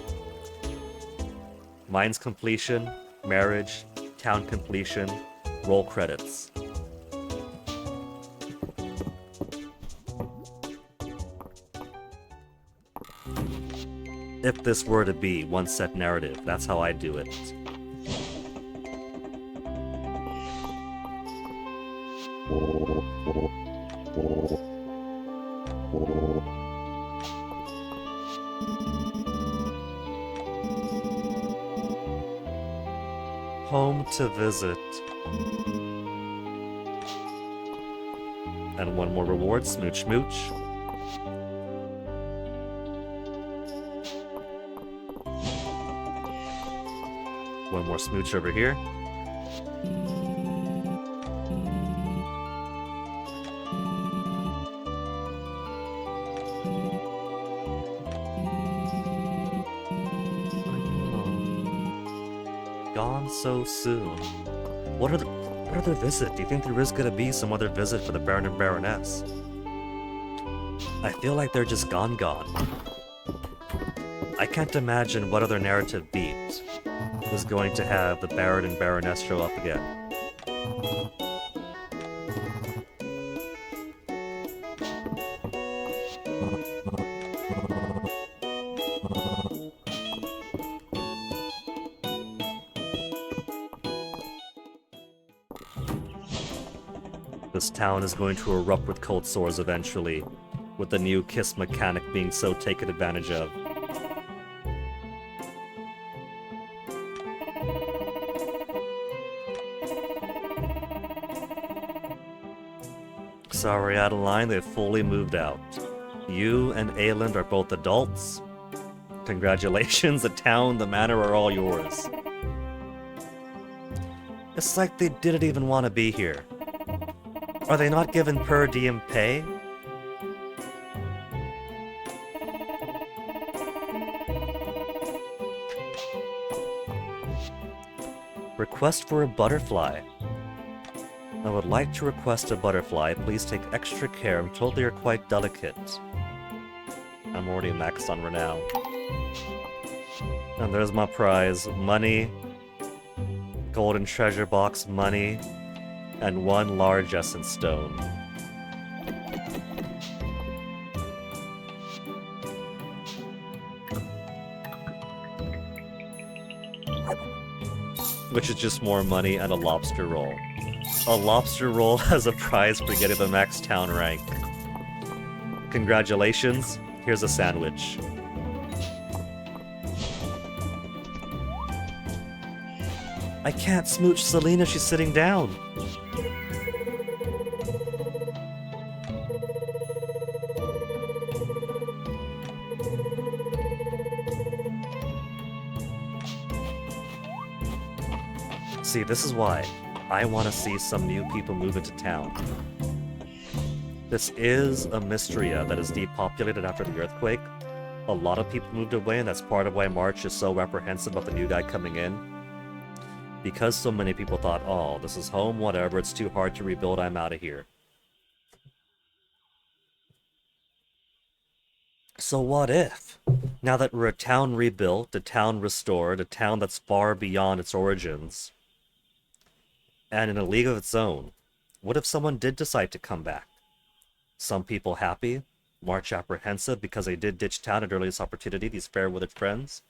Mine's completion, marriage, town completion, roll credits. If this were to be one set narrative, that's how I'd do it. home to visit. And one more reward, smooch smooch. One more smooch over here. Gone so soon. What other visit? Do you think there is gonna be some other visit for the Baron and Baroness? I feel like they're just gone. I can't imagine what other narrative beat is going to have the Baron and Baroness show up again. This town is going to erupt with cold sores eventually, with the new kiss mechanic being so taken advantage of. Sorry, Adeline, they've fully moved out. You and Ayland are both adults. Congratulations, the town, the manor are all yours. It's like they didn't even want to be here. Are they not given per diem pay? Request for a butterfly. I would like to request a butterfly. Please take extra care. I'm told they are quite delicate. I'm already maxed on renown. And there's my prize. Money. Golden treasure box money. And one large essence stone. Which is just more money and a lobster roll. A lobster roll as a prize for getting the max town rank. Congratulations, here's a sandwich. I can't smooch Selena, she's sitting down. See, this is why I want to see some new people move into town. This is a Mistria that is depopulated after the earthquake. A lot of people moved away, and that's part of why March is so apprehensive about the new guy coming in. Because so many people thought, oh, this is home, whatever, it's too hard to rebuild, I'm out of here. So what if, now that we're a town rebuilt, a town restored, a town that's far beyond its origins, and in a league of its own, what if someone did decide to come back? Some people happy, March apprehensive because they did ditch town at earliest opportunity, these fair-weathered friends.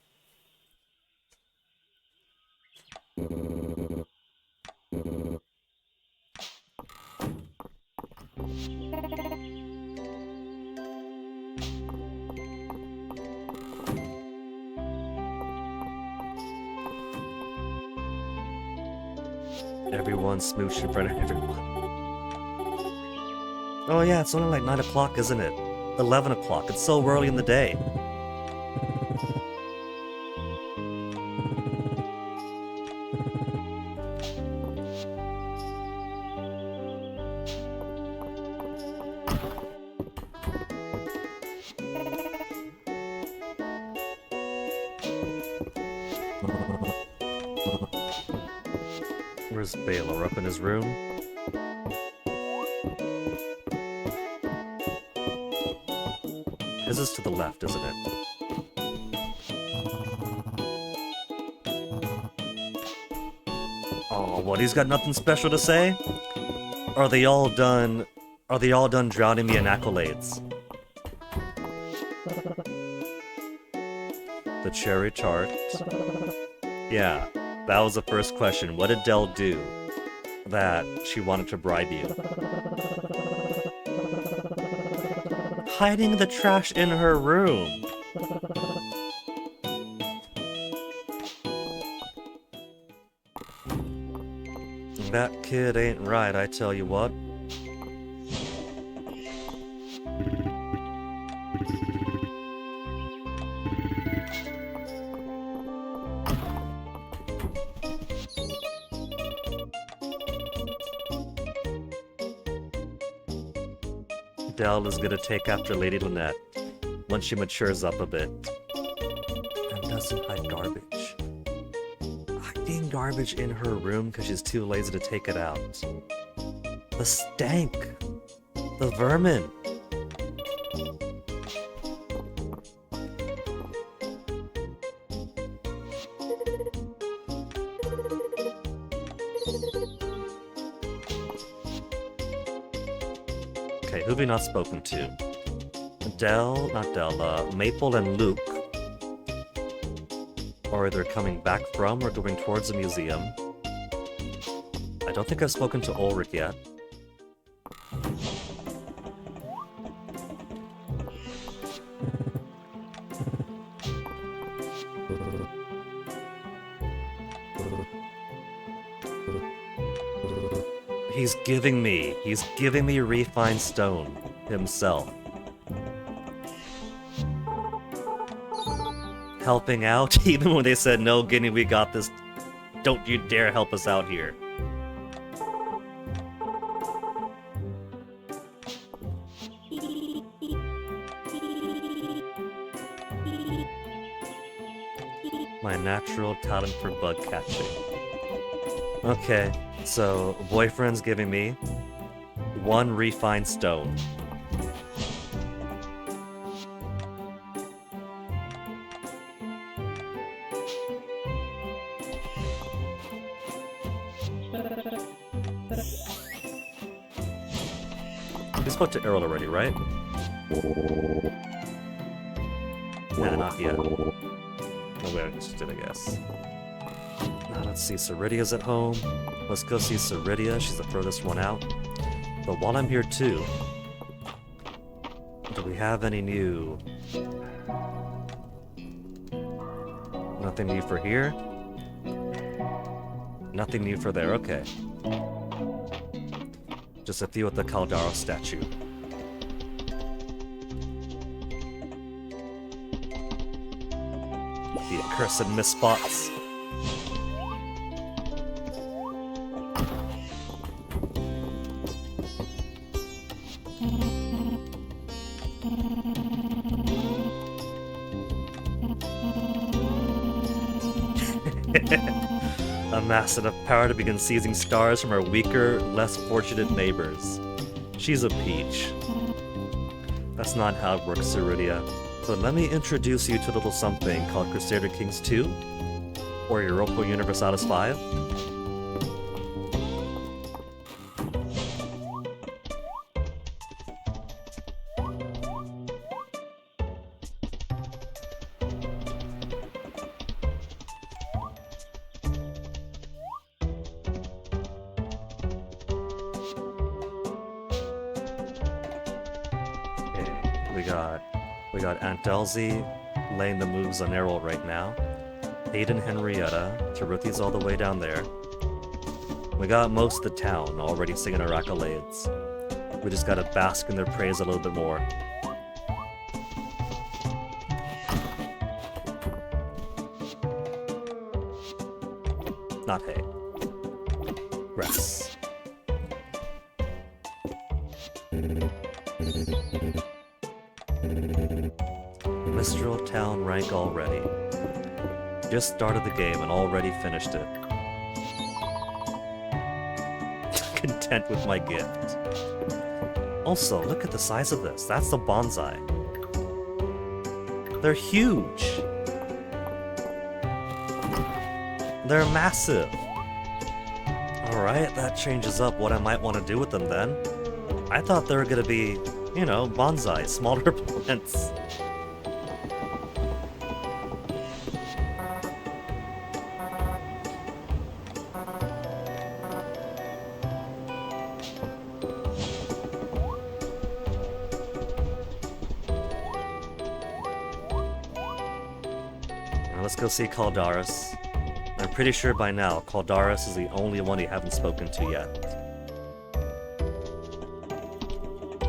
Everyone smooch in front of everyone. Oh yeah, it's only like 9 o'clock, isn't it? 11 o'clock, it's so early in the day. Where's Baylor? Up in his room? His is to the left, isn't it? Oh, what, he's got nothing special to say? Are they all done drowning me in accolades? The cherry tart. Yeah, that was the first question. What did Dell do that she wanted to bribe you? Hiding the trash in her room. That kid ain't right, I tell you what. Dell is gonna take after Lady Lynette once she matures up a bit. And doesn't hide garbage. Hiding garbage in her room because she's too lazy to take it out. The stank! The vermin! Okay, who have we not spoken to? Maple and Luke are either coming back from or going towards the museum. I don't think I've spoken to Ulrich yet. He's giving me refined stone himself. Helping out, even when they said, no, Guinea, we got this. Don't you dare help us out here. My natural talent for bug catching. Okay, so boyfriend's giving me 1 refined stone. We spoke to Earl already, right? Nah, not yet. No, we just did, I guess. Now let's see, Ceridia's at home. Let's go see Ceridia, she's the furthest one out. But while I'm here too, do we have any new... Nothing new for here? Nothing new for there, okay. Just a few at the Caldaro statue. The accursed misspots. Amassed enough power to begin seizing stars from our weaker, less fortunate neighbors. She's a peach. That's not how it works, Ceridia. But let me introduce you to a little something called Crusader Kings 2, or Europa Universalis 5. We got Aunt Elsie laying the moves on Errol right now. Hayden, Henrietta, Taruthi's all the way down there. We got most of the town already singing our accolades. We just gotta bask in their praise a little bit more. Not hay. Grass. Mistral Town rank already. Just started the game and already finished it. Content with my gift. Also, look at the size of this. That's the bonsai. They're huge. They're massive. Alright, that changes up what I might want to do with them then. I thought they were gonna be, you know, bonsai, smaller plants. Let's go see Caldaris. I'm pretty sure by now, Caldaris is the only one you haven't spoken to yet.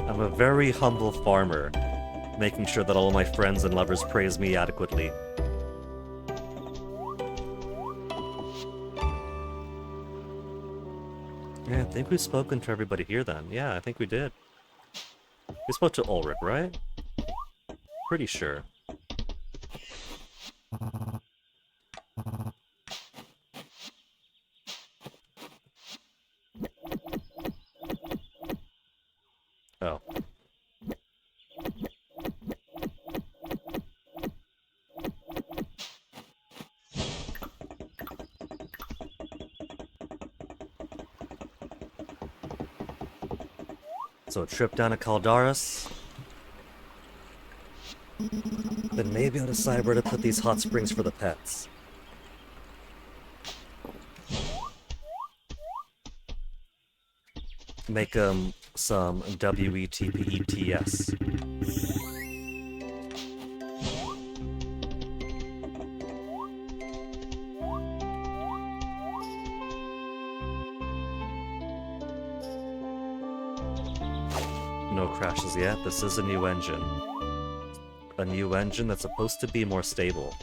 I'm a very humble farmer, making sure that all my friends and lovers praise me adequately. Yeah, I think we've spoken to everybody here then. Yeah, I think we did. We spoke to Ulrich, right? Pretty sure. Oh. So a trip down to Caldaris. Then maybe I'll decide where to put these hot springs for the pets. Make them some WETPETS. No crashes yet. This is a new engine. A new engine that's supposed to be more stable.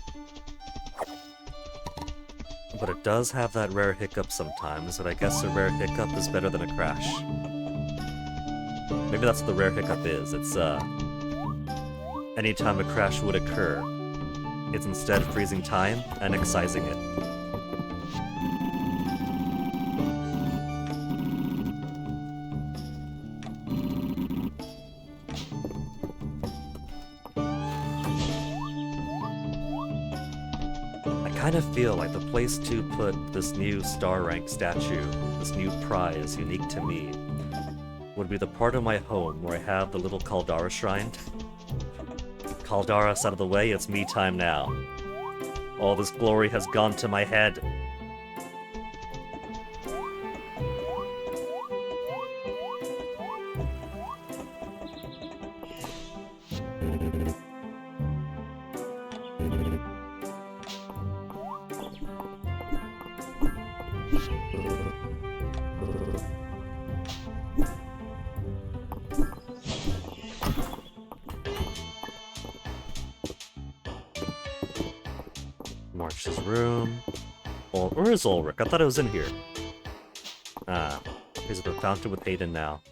But it does have that rare hiccup sometimes, but I guess a rare hiccup is better than a crash. Maybe that's what the rare hiccup is. It's, anytime a crash would occur, it's instead freezing time and excising it. I kind of feel like the place to put this new star rank statue, this new prize unique to me, would be the part of my home where I have the little Caldara shrine. Caldaris out of the way, it's me time now. All this glory has gone to my head. March's room. Where is Ulrich? I thought it was in here. Ah, he's at the fountain with Hayden now.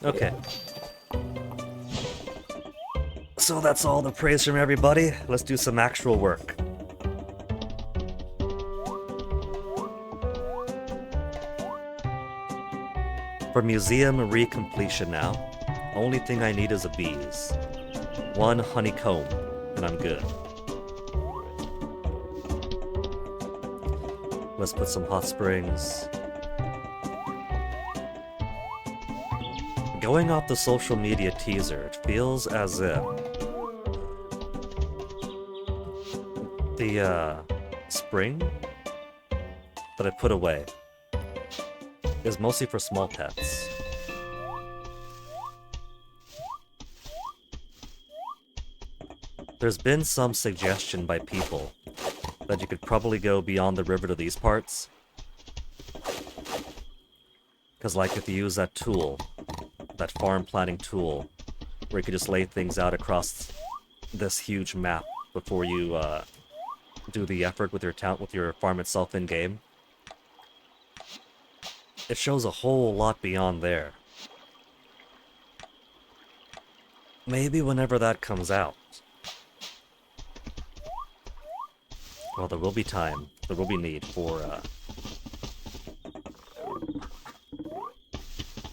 Okay. So that's all the praise from everybody. Let's do some actual work. For museum recompletion now. Only thing I need is a bees. One honeycomb, and I'm good. Let's put some hot springs. Going off the social media teaser, it feels as if the spring that I put away is mostly for small pets. There's been some suggestion by people that you could probably go beyond the river to these parts. Because like if you use that tool, that farm planning tool, where you could just lay things out across this huge map before you do the effort with your town, with your farm itself in game. It shows a whole lot beyond there. Maybe whenever that comes out. Well, there will be time. There will be need for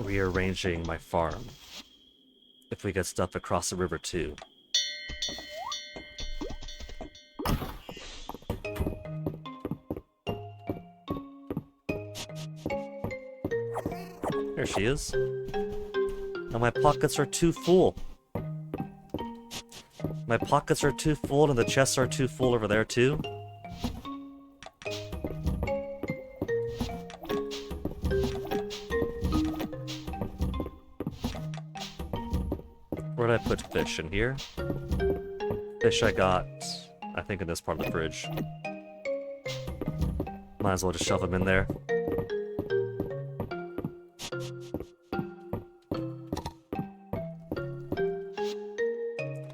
rearranging my farm if we get stuff across the river too. There she is. Now my pockets are too full. My pockets are too full and the chests are too full over there too. Where did I put fish? In here? Fish I got, I think, in this part of the fridge. Might as well just shove them in there.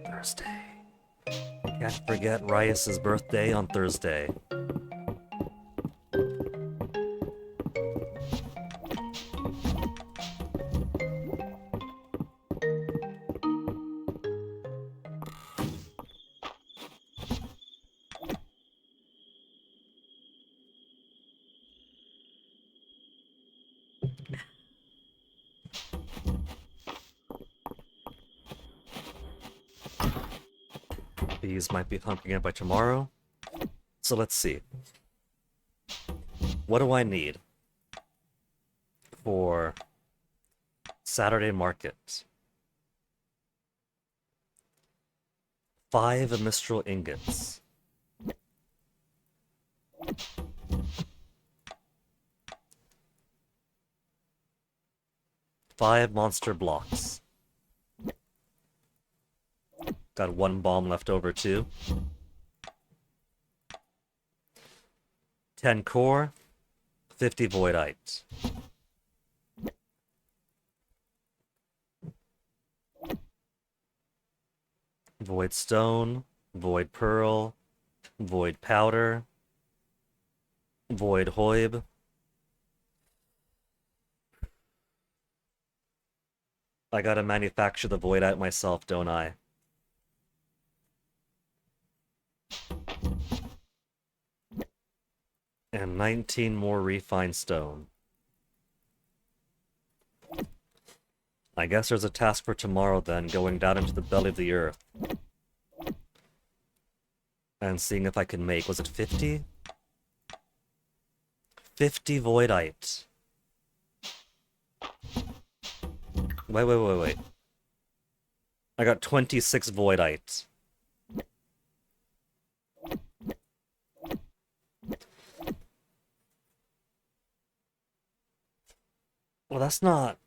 Thursday. Can't forget Rias's birthday on Thursday. These might be hunking in by tomorrow. So let's see. What do I need for Saturday market? 5 Mistral ingots. 5 monster blocks. Got 1 bomb left over too. 10 core, 50 voidite. Void stone, void pearl, void powder, void hoib. I gotta manufacture the voidite myself, don't I? And 19 more refined stone. I guess there's a task for tomorrow then, going down into the belly of the earth. And seeing if I can make, was it 50? 50 voidite. Wait. I got 26 voidite. Well, that's not...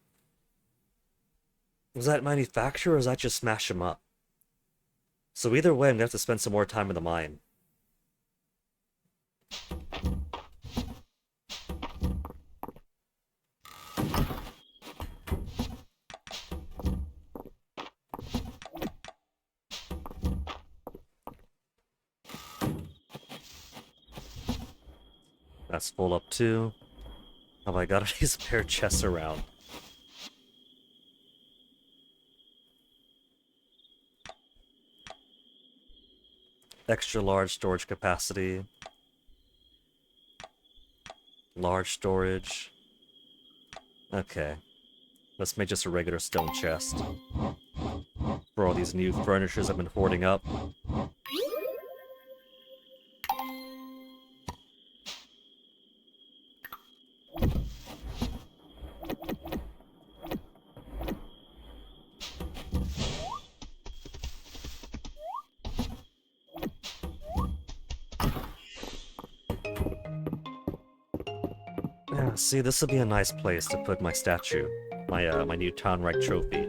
Was that manufacture or is that just smash them up? So either way, I'm gonna have to spend some more time in the mine. That's full up too. Have I got any spare chests around? Extra large storage capacity. Large storage. Okay. Let's make just a regular stone chest. For all these new furnitures I've been hoarding up. Yeah, see, this would be a nice place to put my statue. My new town rank trophy.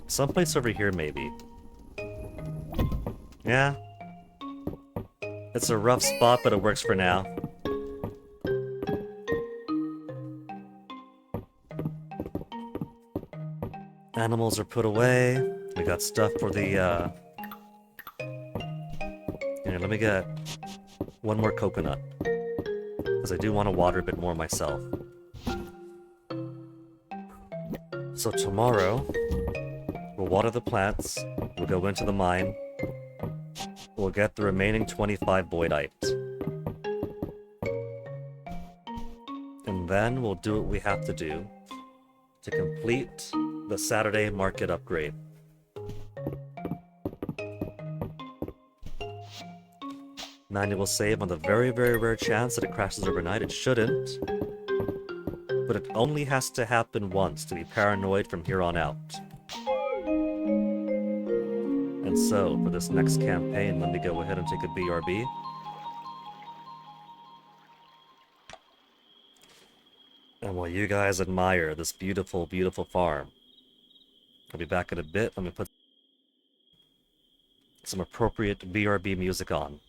Someplace over here, maybe. Yeah. It's a rough spot, but it works for now. Animals are put away. We got stuff for the, Here, let me get 1 more coconut. Because I do want to water a bit more myself. So tomorrow, we'll water the plants, we'll go into the mine, we'll get the remaining 25 voidite. And then we'll do what we have to do to complete the Saturday market upgrade. Manual save on the very, very rare chance that it crashes overnight. It shouldn't. But it only has to happen once to be paranoid from here on out. And so, for this next campaign, let me go ahead and take a BRB. And while you guys admire this beautiful, beautiful farm, I'll be back in a bit. Let me put some appropriate BRB music on.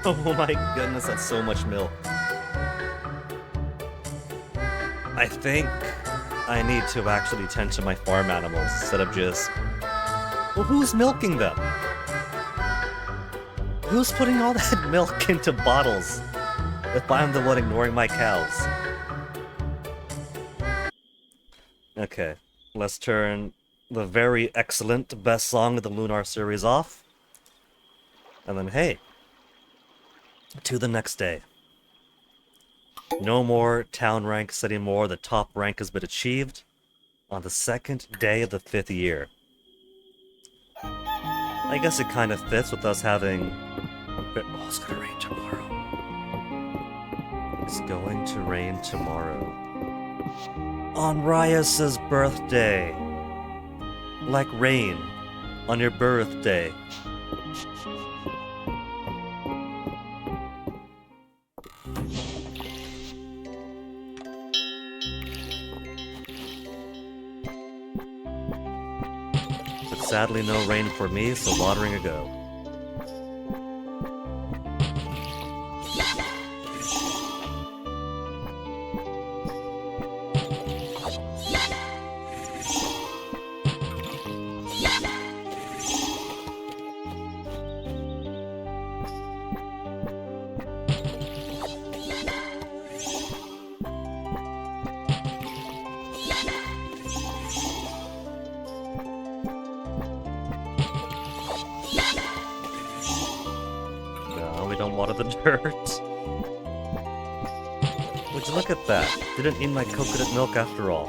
Oh my goodness, that's so much milk. I think I need to actually tend to my farm animals instead of just... Well, who's milking them? Who's putting all that milk into bottles if I'm the one ignoring my cows? Okay, let's turn the very excellent best song of the Lunar series off. And then, hey, to the next day. No more town ranks anymore. The top rank has been achieved on the 2nd day of the 5th year. I guess it kind of fits with us having... Oh, it's gonna rain tomorrow. It's going to rain tomorrow. On Rias's birthday. Like rain on your birthday. But sadly no rain for me, so watering a go. The dirt. Would you look at that? Didn't need my coconut milk after all.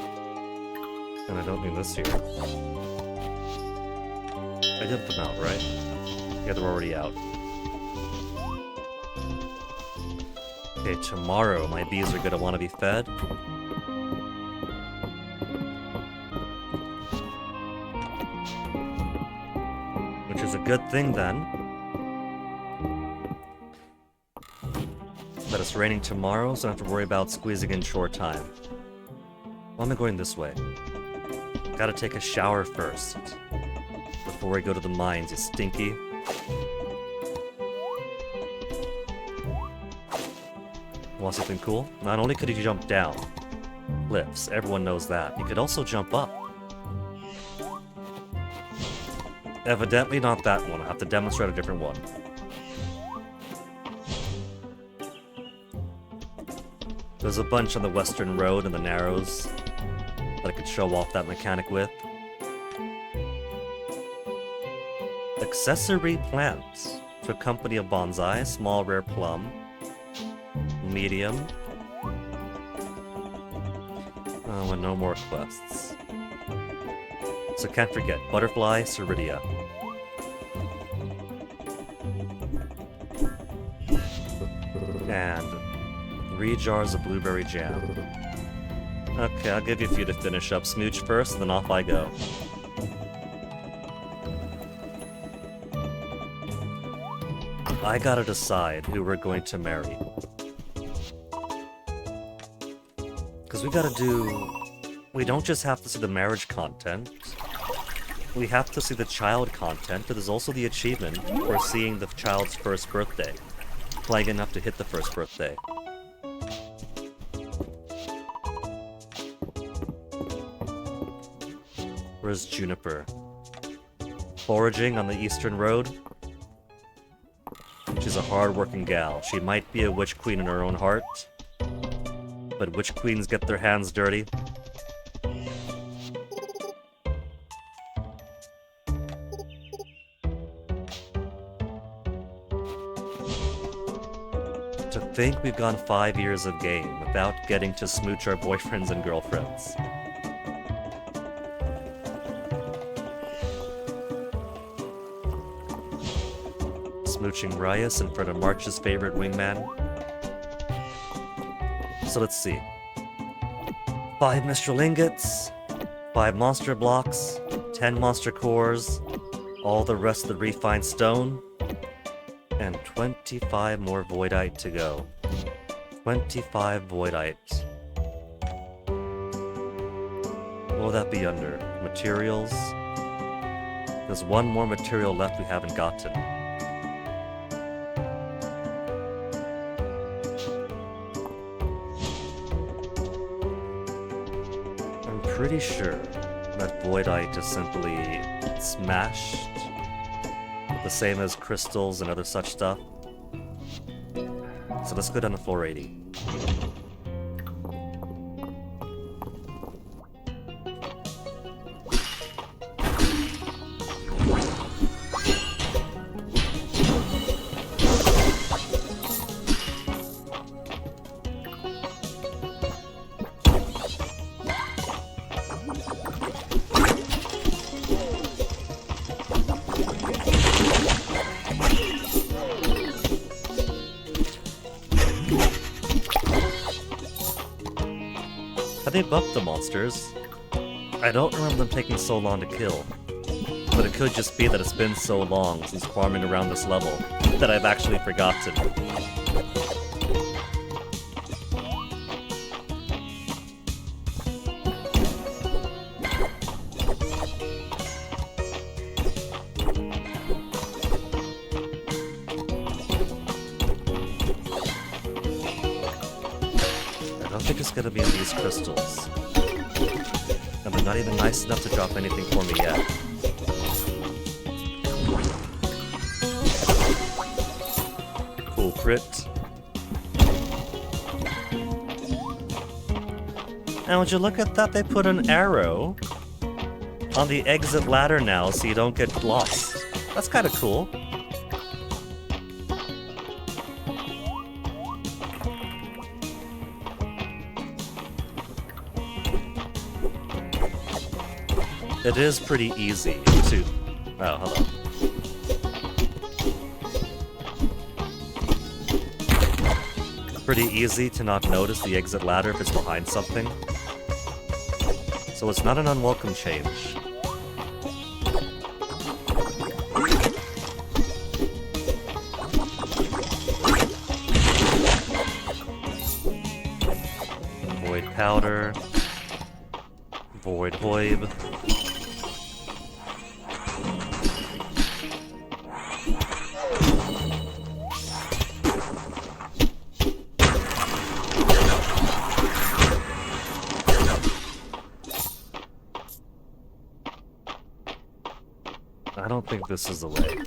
And I don't need this here. I did them out, right? Yeah, they're already out. Okay, tomorrow my bees are gonna want to be fed. Which is a good thing then. That it's raining tomorrow, so I don't have to worry about squeezing in short time. Why am I going this way? Gotta take a shower first. Before we go to the mines, you stinky. Want something cool? Not only could you jump down cliffs, everyone knows that, you could also jump up. Evidently not that one, I'll have to demonstrate a different one. There's a bunch on the Western Road and the Narrows that I could show off that mechanic with. Accessory plants to accompany a bonsai, small rare plum, medium. Oh, and no more quests. So can't forget, butterfly, Ceridia. And 3 jars of blueberry jam. Okay, I'll give you a few to finish up. Smooch first, and then off I go. I gotta decide who we're going to marry. Because we gotta do... We don't just have to see the marriage content. We have to see the child content, but there's also the achievement for seeing the child's first birthday. Playing enough to hit the first birthday. Where's Juniper? Foraging on the Eastern Road? She's a hard-working gal. She might be a witch queen in her own heart, but witch queens get their hands dirty. To think we've gone 5 years of game without getting to smooch our boyfriends and girlfriends. Smooching Rias in front of March's favorite wingman. So let's see. 5 Mistral Ingots, 5 Monster Blocks, 10 Monster Cores, all the rest of the refined stone, and 25 more Voidite to go. 25 Voidite. What will that be under? Materials? There's one more material left we haven't gotten. pretty sure that Voidite is simply smashed, the same as crystals and other such stuff. So let's go down to floor 80. Have they buffed the monsters? I don't remember them taking so long to kill. But it could just be that it's been so long since farming around this level that I've actually forgotten. I don't think it's gonna be in these crystals. And they're not even nice enough to drop anything for me yet. Cool crit. And would you look at that, they put an arrow on the exit ladder now so you don't get lost. That's kinda cool. It is pretty easy to... Oh, hello. Pretty easy to not notice the exit ladder if it's behind something. So it's not an unwelcome change. Void powder. Void hoib. I don't think this is the way.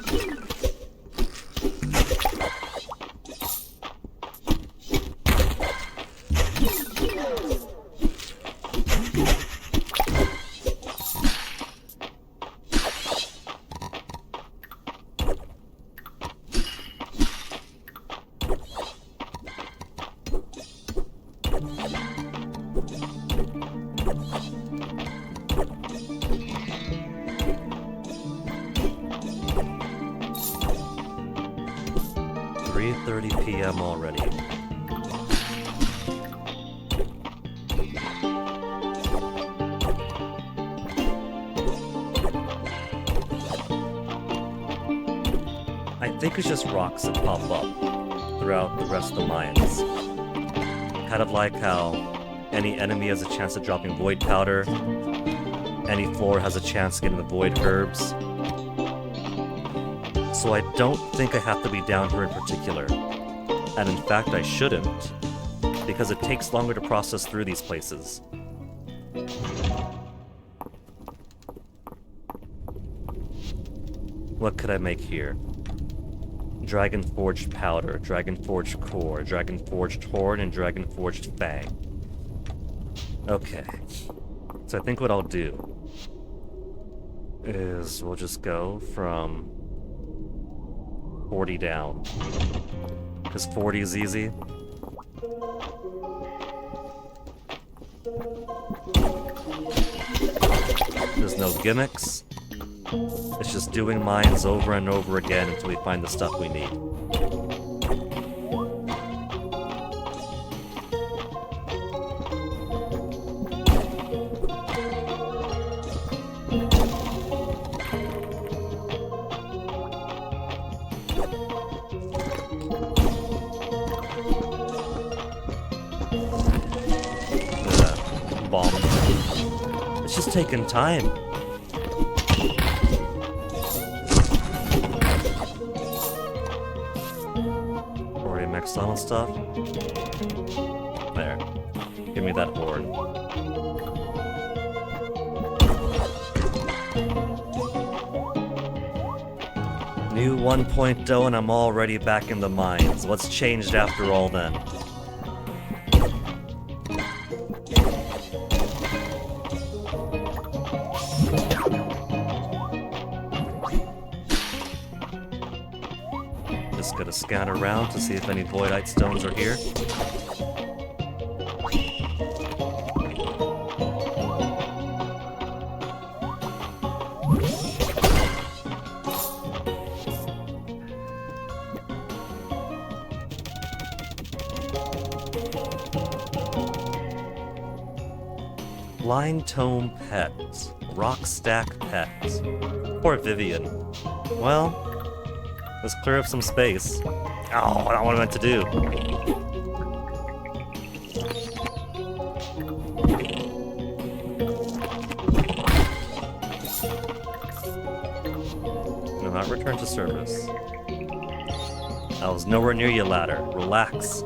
3:30 p.m. already. I think it's just rocks that pop up throughout the rest of the mines. Kind of like how any enemy has a chance of dropping void powder, any floor has a chance of getting the void herbs. So I don't think I have to be down here in particular. And in fact, I shouldn't, because it takes longer to process through these places. What could I make here? Dragon Forged Powder, Dragon Forged Core, Dragon Forged Horn, and Dragon Forged Fang. Okay. So I think what I'll do is we'll just go from 40 down. Because 40 is easy. There's no gimmicks. It's just doing mines over and over again until we find the stuff we need. Bomb. It's just taking time. Already maxed on stuff. There. Give me that horn. New 1.0 and I'm already back in the mines. What's changed after all then? Just gonna scan around to see if any voidite stones are here. Blind Tome Pets. Rock Stack Pets. Poor Vivian. Well, let's clear up some space. Oh, I don't know what I meant to do. No, not return to service. I was nowhere near you, ladder. Relax.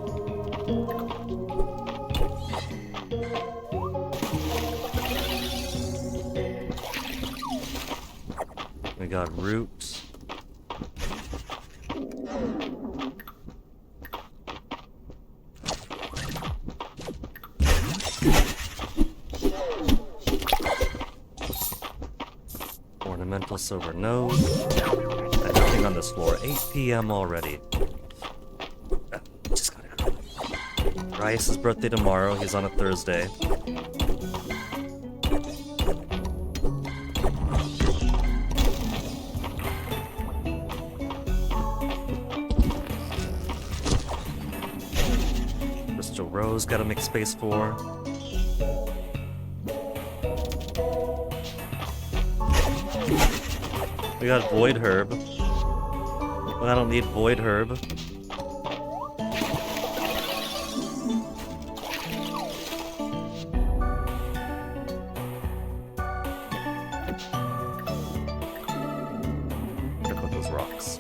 We got roots. Ornamental silver node. And nothing on this floor. 8 p.m. already. Just gotta go. Rice's birthday tomorrow. He's on a Thursday. Crystal Rose gotta make space for. We got Void Herb. Well, I don't need Void Herb. Here put those rocks.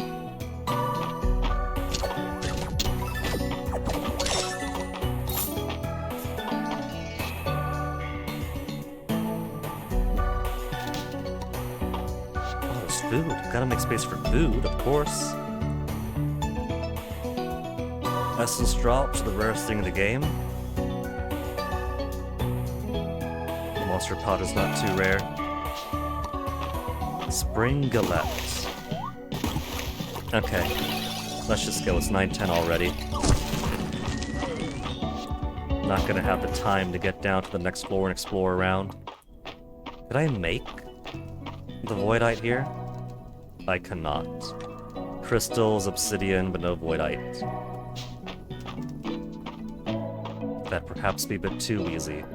Food. Gotta make space for food, of course. Essence drops, the rarest thing in the game. Monster powder's not too rare. Spring Galette. Okay. Let's just go. It's 9:10 already. Not gonna have the time to get down to the next floor and explore around. Did I make the voidite here? I cannot. Crystals, obsidian, but no voidite. That'd perhaps be a bit too easy.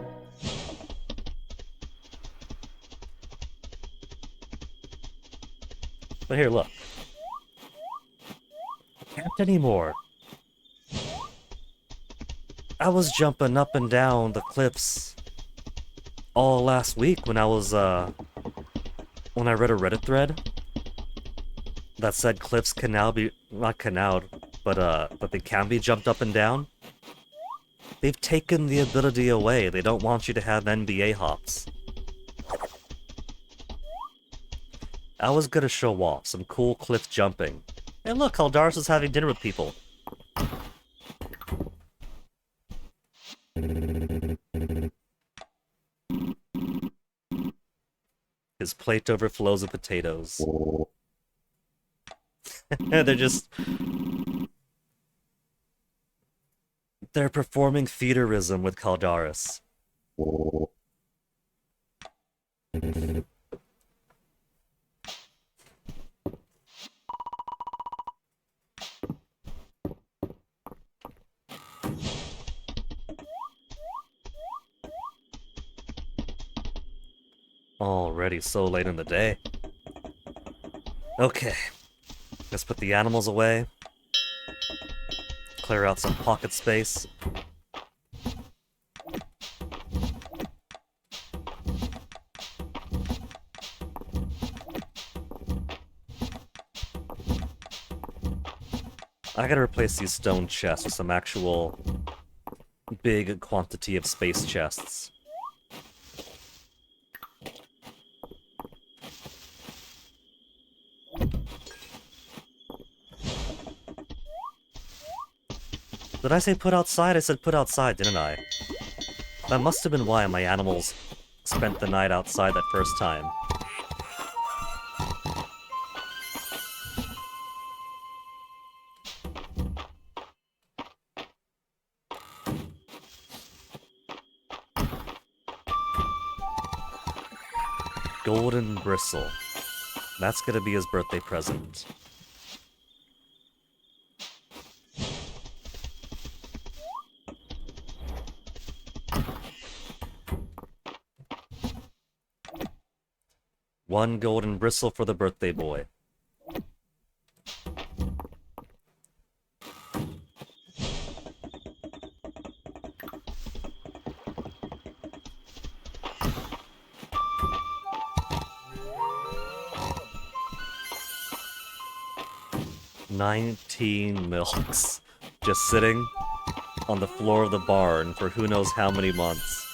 But here, look. I can't anymore. I was jumping up and down the cliffs all last week when I was, when I read a Reddit thread that said cliffs can now be, not canaled, but they can be jumped up and down. They've taken the ability away. They don't want you to have NBA hops. I was gonna show off some cool cliff jumping. And look, Kaldaris is having dinner with people. His plate overflows with potatoes. They're performing feederism with Kaldaris. Already so late in the day. Okay. Let's put the animals away. Clear out some pocket space. I gotta replace these stone chests with some actual big quantity of space chests. Did I say put outside? I said put outside, didn't I? That must have been why my animals spent the night outside that first time. Golden bristle. That's gonna be his birthday present. One golden bristle for the birthday boy. $19 milks. Just sitting on the floor of the barn for who knows how many months.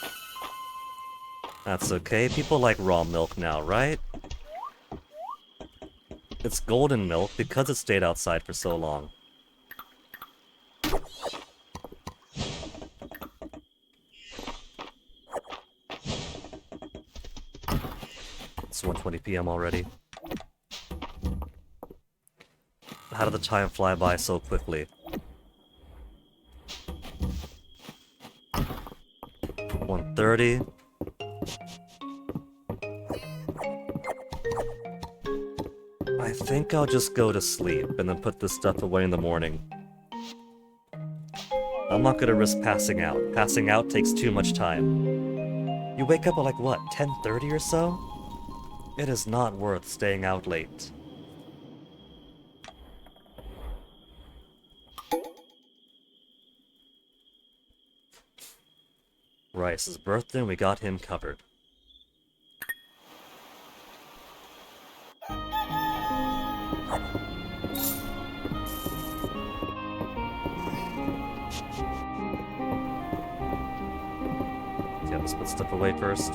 That's okay, people like raw milk now, right? It's golden milk because it stayed outside for so long. It's 1:20 p.m. already. How did the time fly by so quickly? 1:30. I think I'll just go to sleep and then put this stuff away in the morning. I'm not gonna risk passing out. Passing out takes too much time. You wake up at like what, 10:30 or so? It is not worth staying out late. Rice's birthday, we got him covered. Yeah, let's put stuff away first.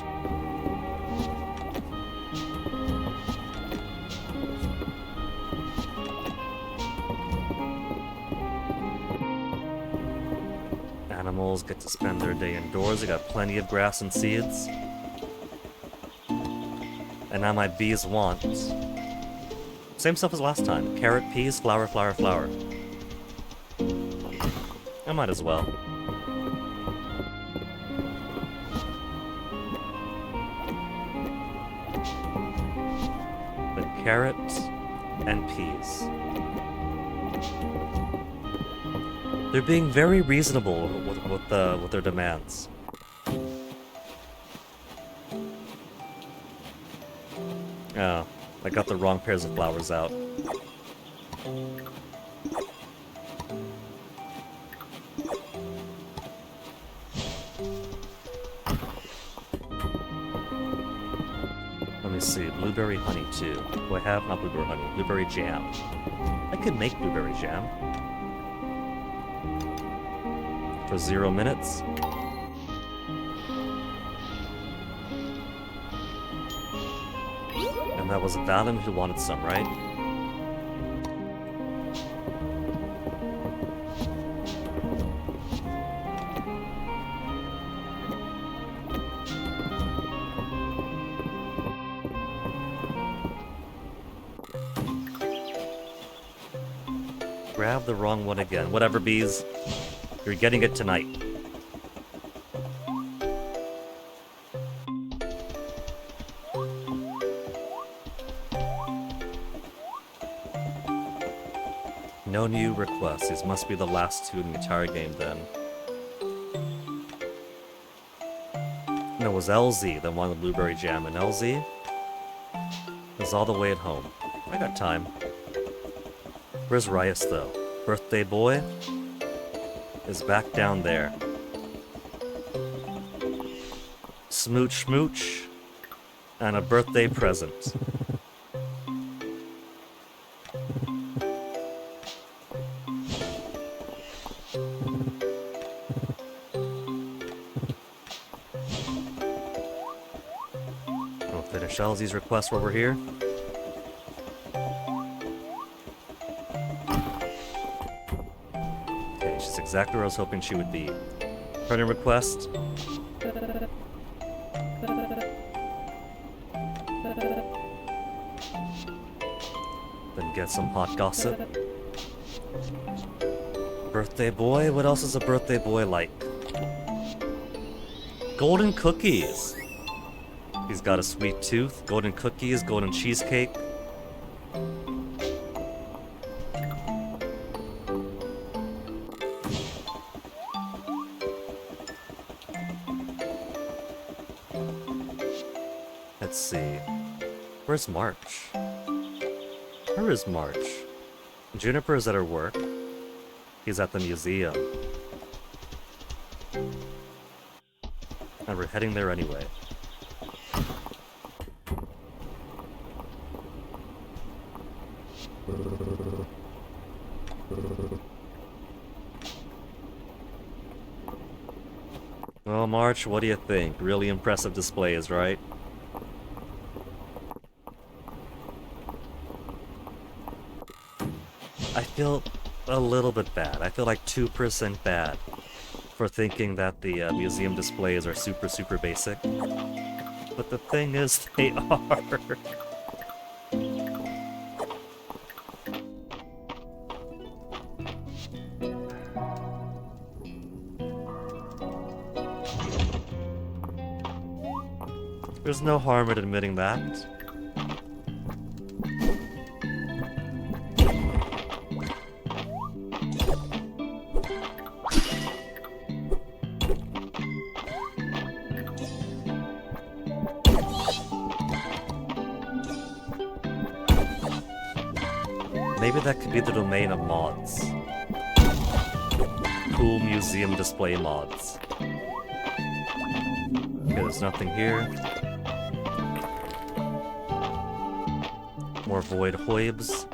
Animals get to spend their day indoors. They got plenty of grass and seeds. And now my bees want same stuff as last time. Carrot, peas, flower, flower, flower. I might as well. But carrots and peas. They're being very reasonable with their demands. Oh, I got the wrong pairs of flowers out. Let me see, blueberry honey too. Do I have, not blueberry honey, blueberry jam. I could make blueberry jam. For 0 minutes. And that was Valen who wanted some, right? Grab the wrong one again. Whatever, bees. You're getting it tonight. No new requests. These must be the last two in the entire game then. And it was LZ that wanted the blueberry jam, and LZ is all the way at home. I got time. Where's Rias though? Birthday boy is back down there. Smooch smooch and a birthday present. We'll finish Elsie's request while we're here. exactly where I was hoping she would be. Friend request. Then get some hot gossip. Birthday boy? What else is a birthday boy like? Golden cookies! He's got a sweet tooth, golden cookies, golden cheesecake. Let's see. Where's March? Where is March? Juniper is at her work. He's at the museum. And we're heading there anyway. Well, March, what do you think? Really impressive displays, right? I feel a little bit bad. I feel like 2% bad for thinking that the museum displays are super basic. But the thing is, they are. There's no harm in admitting that. Maybe that could be the domain of mods. Cool museum display mods. Okay, there's nothing here. More void hoibs.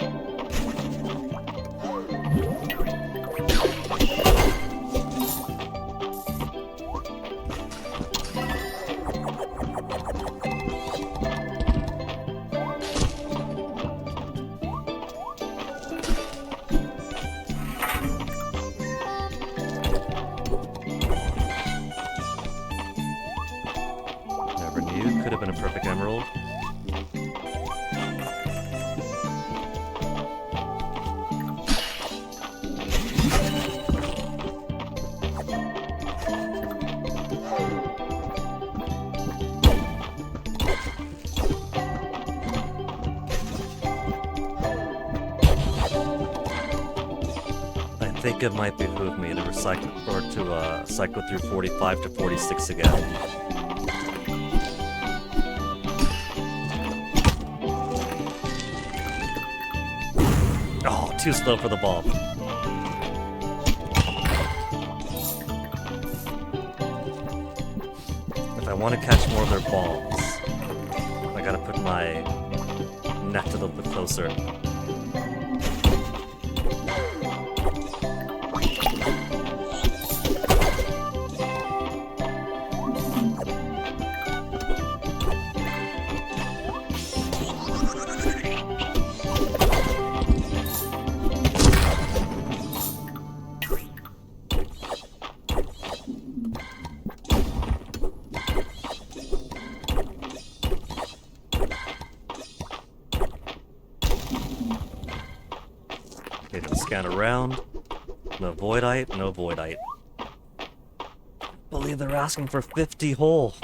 Never knew. Could have been a perfect emerald. I think it might behoove me to recycle or to cycle through 45 to 46 again. Oh, too slow for the ball. If I want to catch more of their balls, I gotta put my net a little bit closer. Okay, just scan around. No voidite, no voidite. Believe they're asking for 50 whole.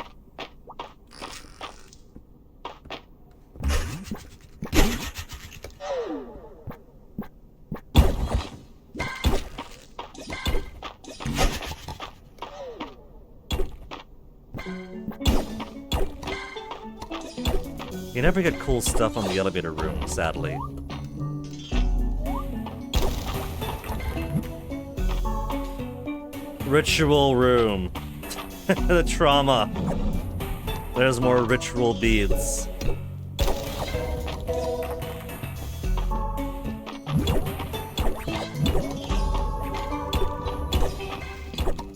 You never get cool stuff on the elevator room, sadly. Ritual room. The trauma. There's more ritual beads.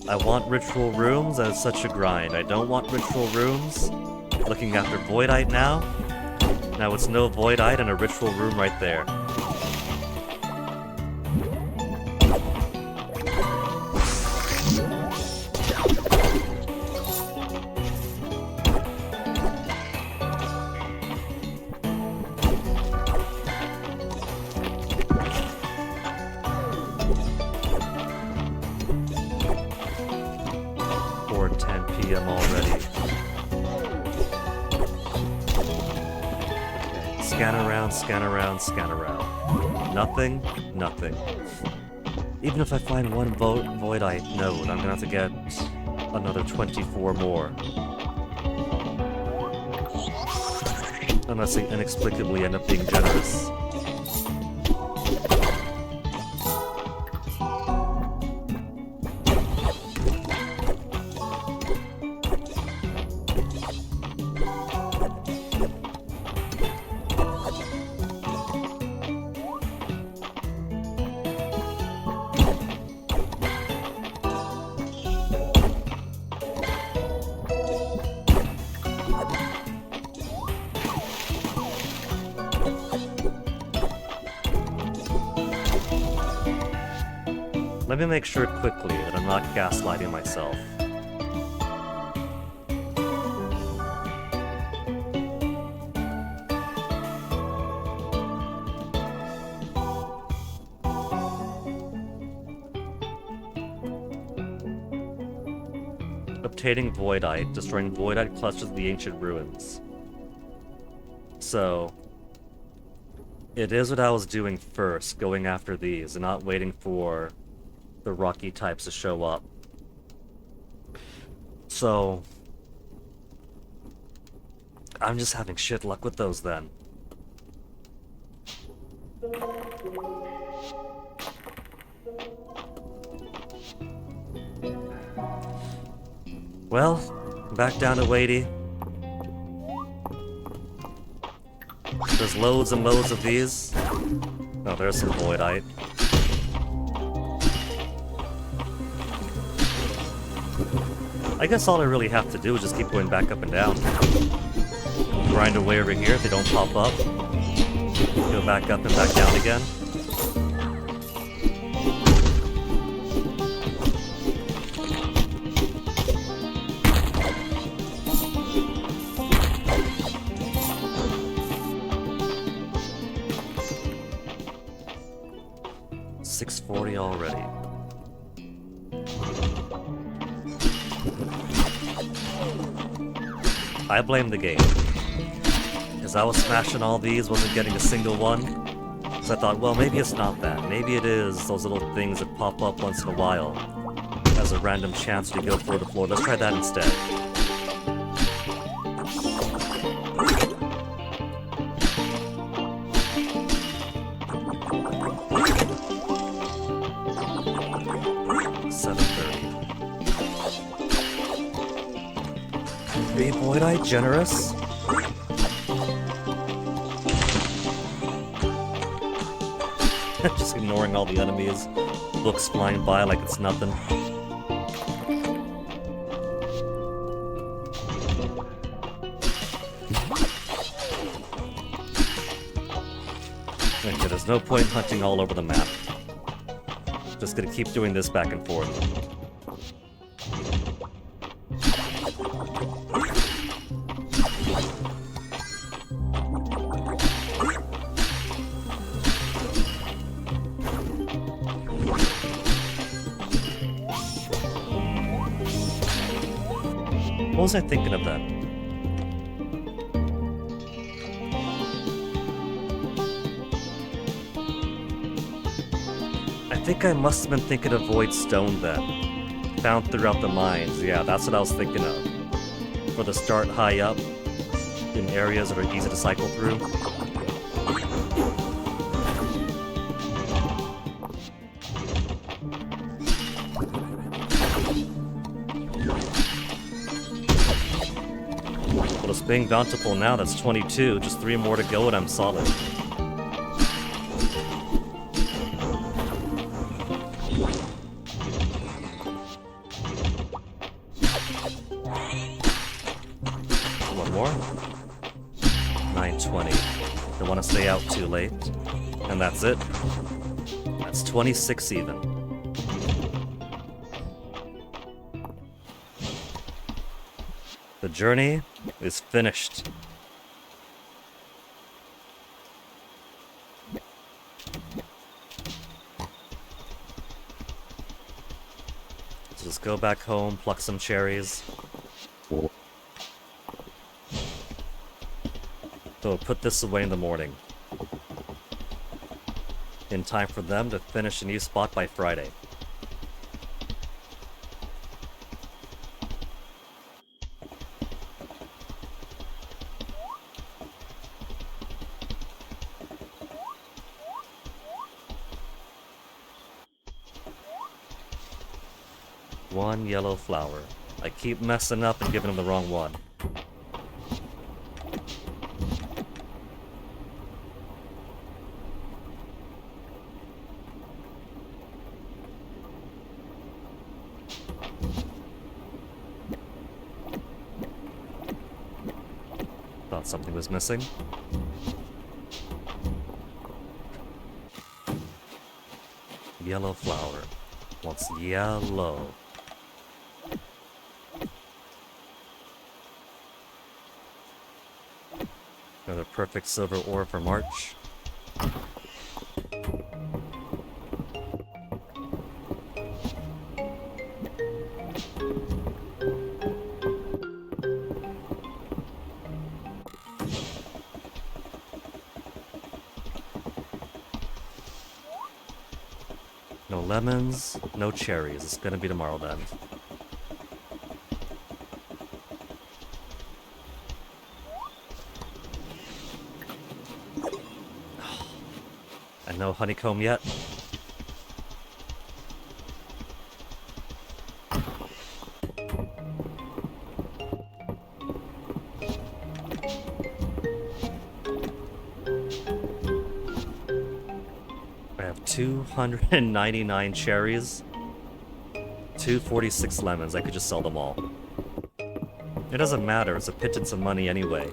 I want ritual rooms, and it's such a grind. I don't want ritual rooms. Looking after voidite now. Now it's no voidite and a ritual room right there. already. Okay. Scan around, scan around, scan around. Nothing, nothing. Even if I find one Voidite node, I'm gonna have to get another 24 more. Unless they inexplicably end up being generous. Let me make sure quickly that I'm not gaslighting myself. Obtaining Voidite, destroying Voidite clusters of the ancient ruins. So, it is what I was doing first, going after these, and not waiting for the rocky types to show up. So, I'm just having shit luck with those then. Well, back down to weighty. There's loads and loads of these. Oh, there's some Voidite. I guess all I really have to do is just keep going back up and down. Grind away over here if they don't pop up. Go back up and back down again. $640 already. I blame the game. Because I was smashing all these, wasn't getting a single one. So I thought, well, maybe it's not that. Maybe it is those little things that pop up once in a while as a random chance to go floor to floor. Let's try that instead. Be Voidite generous? Just ignoring all the enemies. Books flying by like it's nothing. Okay, there's no point hunting all over the map. Just gonna keep doing this back and forth. What was I thinking of that? I think I must have been thinking of Void Stone then. Found throughout the mines. Yeah, that's what I was thinking of. For the start high up, in areas that are easy to cycle through. Well, it's being bountiful now, that's 22. Just 3 more to go and I'm solid. One more. 920. Don't want to stay out too late. And that's it. That's 26 even. The journey is finished. Let's just go back home, pluck some cherries. So put this away in the morning. In time for them to finish a new spot by Friday. One yellow flower. I keep messing up and giving him the wrong one. Thought something was missing. Yellow flower. Wants yellow. Another perfect silver ore for March. No lemons, no cherries. It's gonna be tomorrow then. And no honeycomb yet. I have 299 cherries, 246 lemons. I could just sell them all. It doesn't matter, it's a pittance of money anyway.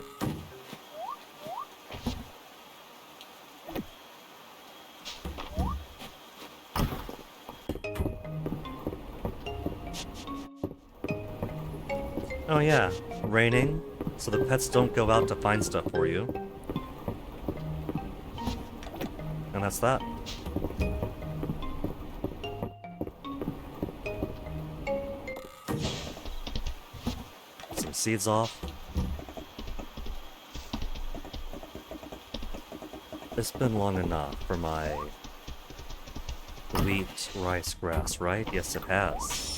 Oh yeah, raining, so the pets don't go out to find stuff for you. And that's that. Some seeds off. It's been long enough for my wheat rice grass, right? Yes, it has.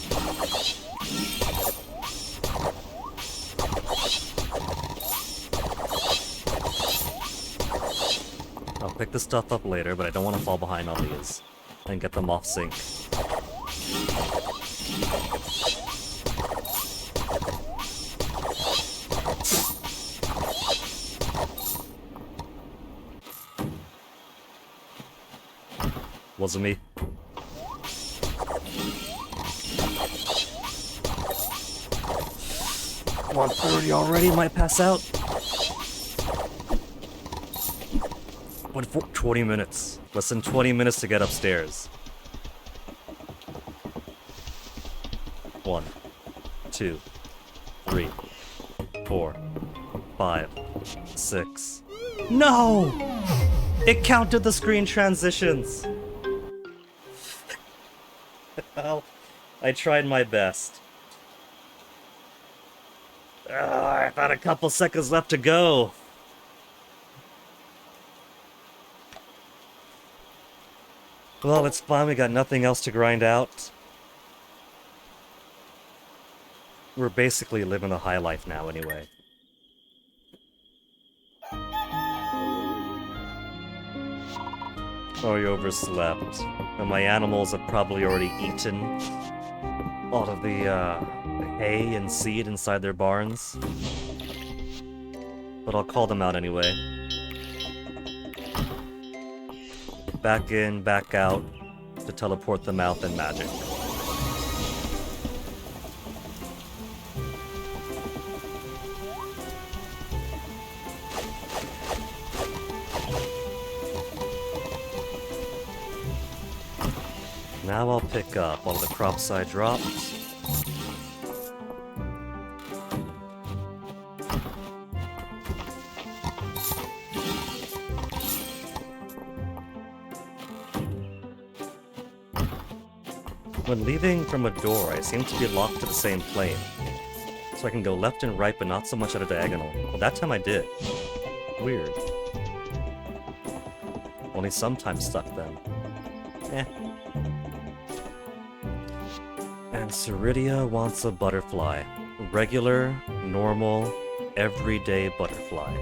I'll pick this stuff up later, but I don't want to fall behind on these and get them off sync. Wasn't me. I'm on 30 already, might pass out. What, 20 minutes? Less than 20 minutes to get upstairs. 1, 2, 3, 4, 5, 6. No! It counted the screen transitions! Well, I tried my best. I've got a couple seconds left to go. Well, it's fine, we got nothing else to grind out. We're basically living the high life now anyway. Oh, you overslept. And my animals have probably already eaten all of the hay and seed inside their barns. But I'll call them out anyway. Back in, back out, to teleport them out, then magic. Now I'll pick up all the crops I dropped. When leaving from a door, I seem to be locked to the same plane. So So I can go left and right, but not so much at a diagonal. Well, that time I did. Weird. Only sometimes stuck then. Eh. And Ceridia wants a butterfly. Regular, normal, everyday butterfly.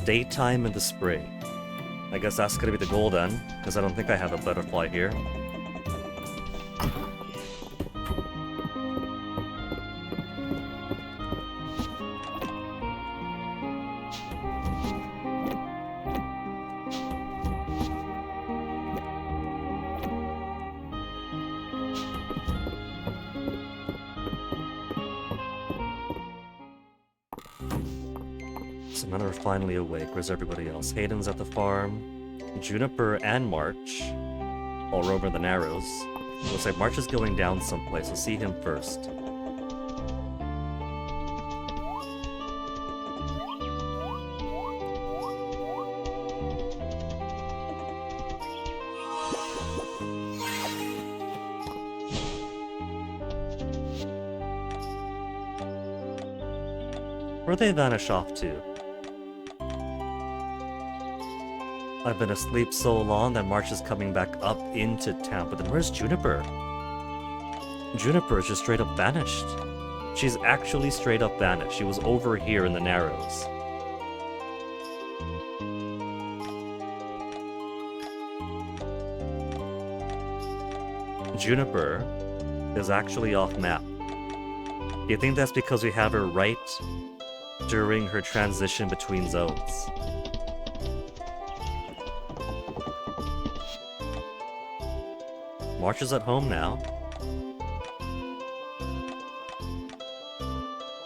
Daytime in the spring. I guess that's gonna be the goal then, because I don't think I have a butterfly here. So none are finally awake. Where's everybody else? Hayden's at the farm. Juniper and March all over the Narrows. Looks like March is going down someplace. We'll see him first. Where'd they vanish off to? I've been asleep so long that March is coming back up into town, but then where's Juniper? Juniper is just straight up vanished. She's actually straight up vanished. She was over here in the Narrows. Juniper is actually off map. Do you think that's because we have her right during her transition between zones? March is at home now.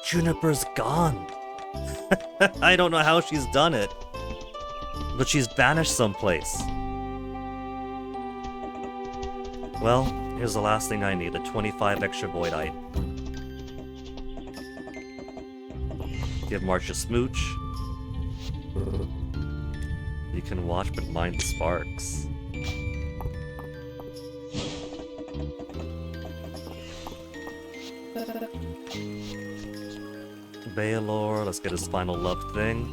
Juniper's gone. I don't know how she's done it, but she's vanished someplace. Well, here's the last thing I need, the 25 extra voidite. Give March a smooch. You can watch but mind the sparks. Baylor, let's get his final love thing.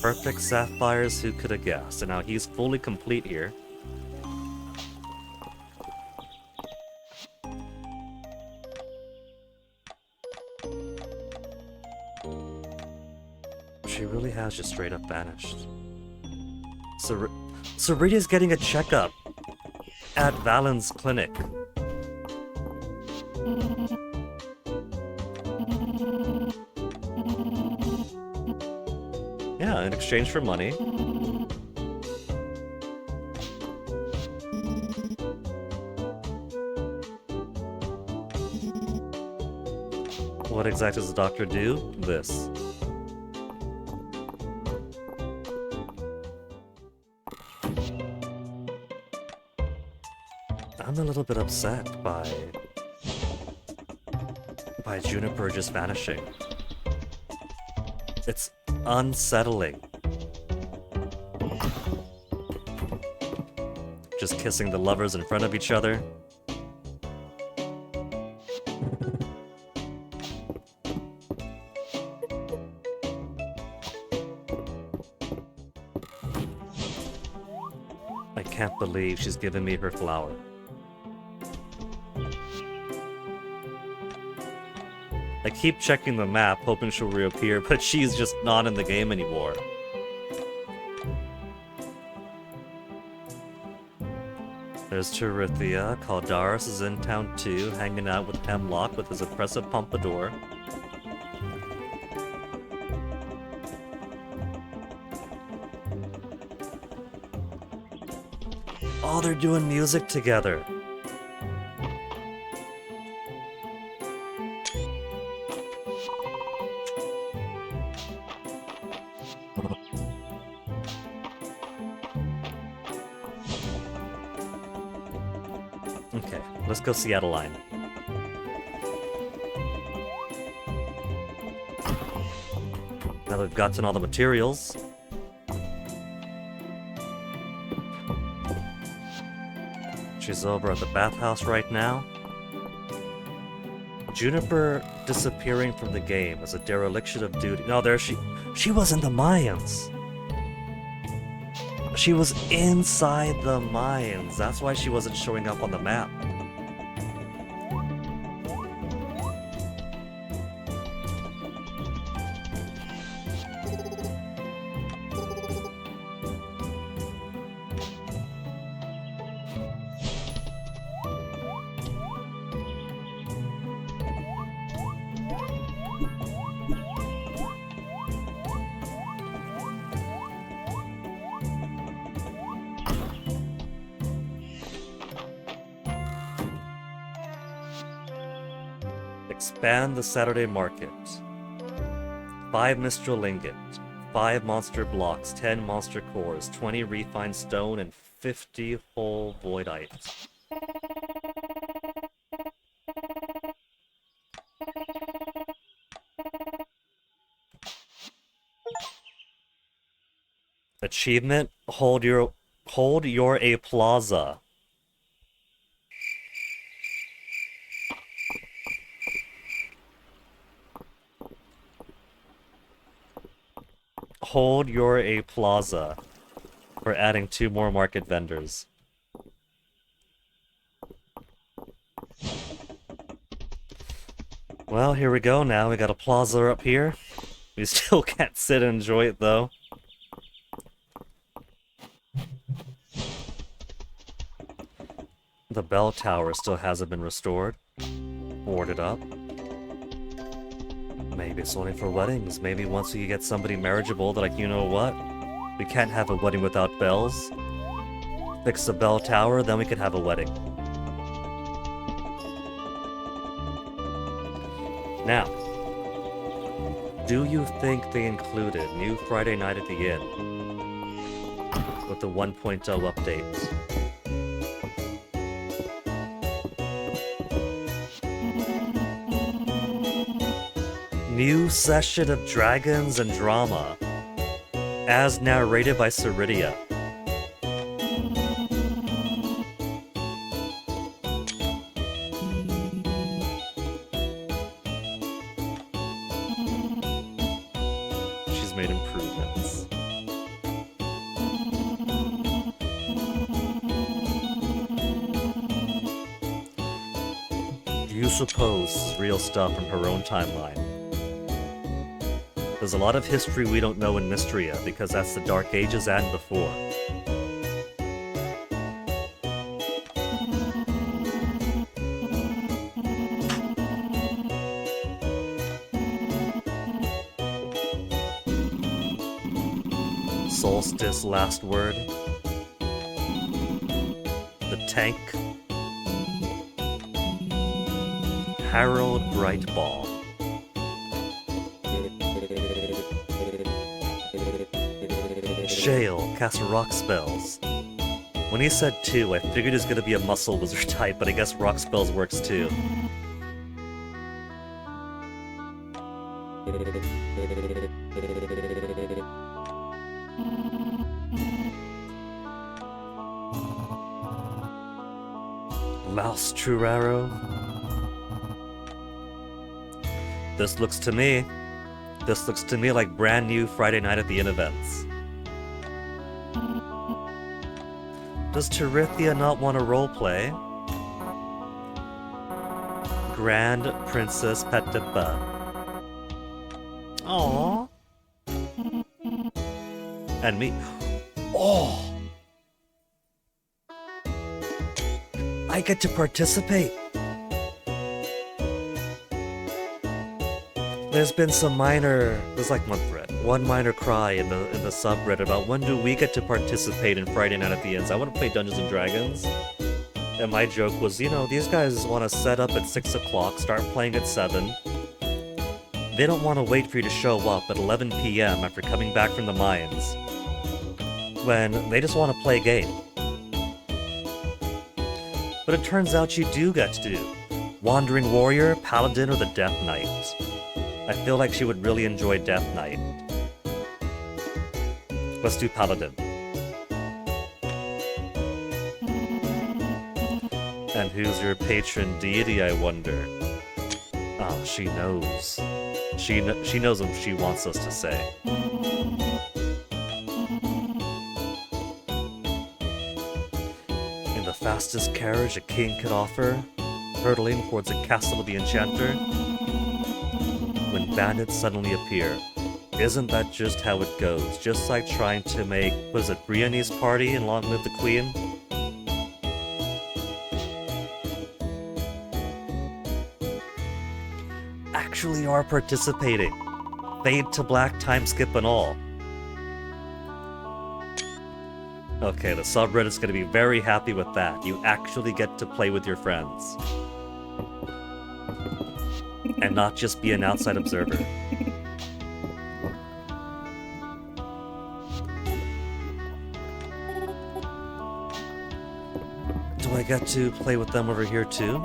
Perfect sapphires, who could have guessed? And now he's fully complete here. She really has just straight up vanished. Ceridia's getting a checkup at Valen's clinic. Yeah, in exchange for money. What exactly does the doctor do? This. I'm a little bit upset by Juniper just vanishing. It's unsettling. Just kissing the lovers in front of each other. I can't believe she's given me her flower. I keep checking the map, hoping she'll reappear, but she's just not in the game anymore. There's Charithia. Caldaris is in town too, hanging out with Hemlock with his oppressive pompadour. Oh, they're doing music together. Okay, let's go see Adeline. Now that we've gotten all the materials. She's over at the bathhouse right now. Juniper disappearing from the game is a dereliction of duty. No, there she was in the mines. She was inside the mines. That's why she wasn't showing up on the map. Expand the Saturday market. 5 Mistral Lingot, 5 monster blocks, 10 monster cores, 20 refined stone, and 50 whole voidite. Achievement, hold your A plaza. Hold your A plaza for adding 2 more market vendors. Well, here we go now. We got a plaza up here. We still can't sit and enjoy it though. The bell tower still hasn't been restored. Boarded up. Maybe it's only for weddings. Maybe once we get somebody marriageable, they're like, you know what? We can't have a wedding without bells. Fix the bell tower, then we could have a wedding. Now, do you think they included New Friday Night at the Inn with the 1.0 update? New session of Dragons and Drama, as narrated by Ceridia. She's made improvements. Do you suppose this is real stuff from her own timeline? There's a lot of history we don't know in Mistria, because that's the Dark Ages and before. Solstice last word. The tank. Harold Brightball. Shale casts rock spells. When he said 2, I figured he was gonna be a muscle wizard type, but I guess rock spells works too. Mouse Truraro. This looks to me like brand new Friday Night at the Inn events. Does Terithia not want to roleplay? Grand Princess Petipa. Aww. And me. Oh! I get to participate. There's been some there's like one minor cry in the subreddit about when do we get to participate in Friday Night at the Inns. I want to play Dungeons and Dragons. And my joke was, you know, these guys want to set up at 6 o'clock, start playing at 7. They don't want to wait for you to show up at 11 p.m. after coming back from the mines. When they just want to play a game. But it turns out you do get to do Wandering Warrior, Paladin, or the Death Knight. I feel like she would really enjoy Death Knight. Let's do Paladin. And who's your patron deity, I wonder? Oh, she knows. She knows what she wants us to say. In the fastest carriage a king could offer, hurtling towards the castle of the enchanter, when bandits suddenly appear. Isn't that just how it goes? Just like trying to make, was it Brianne's party in Long Live the Queen? Actually are participating. Fade to black, time skip and all. Okay, the subreddit's gonna be very happy with that. You actually get to play with your friends. And not just be an outside observer. Do I get to play with them over here too?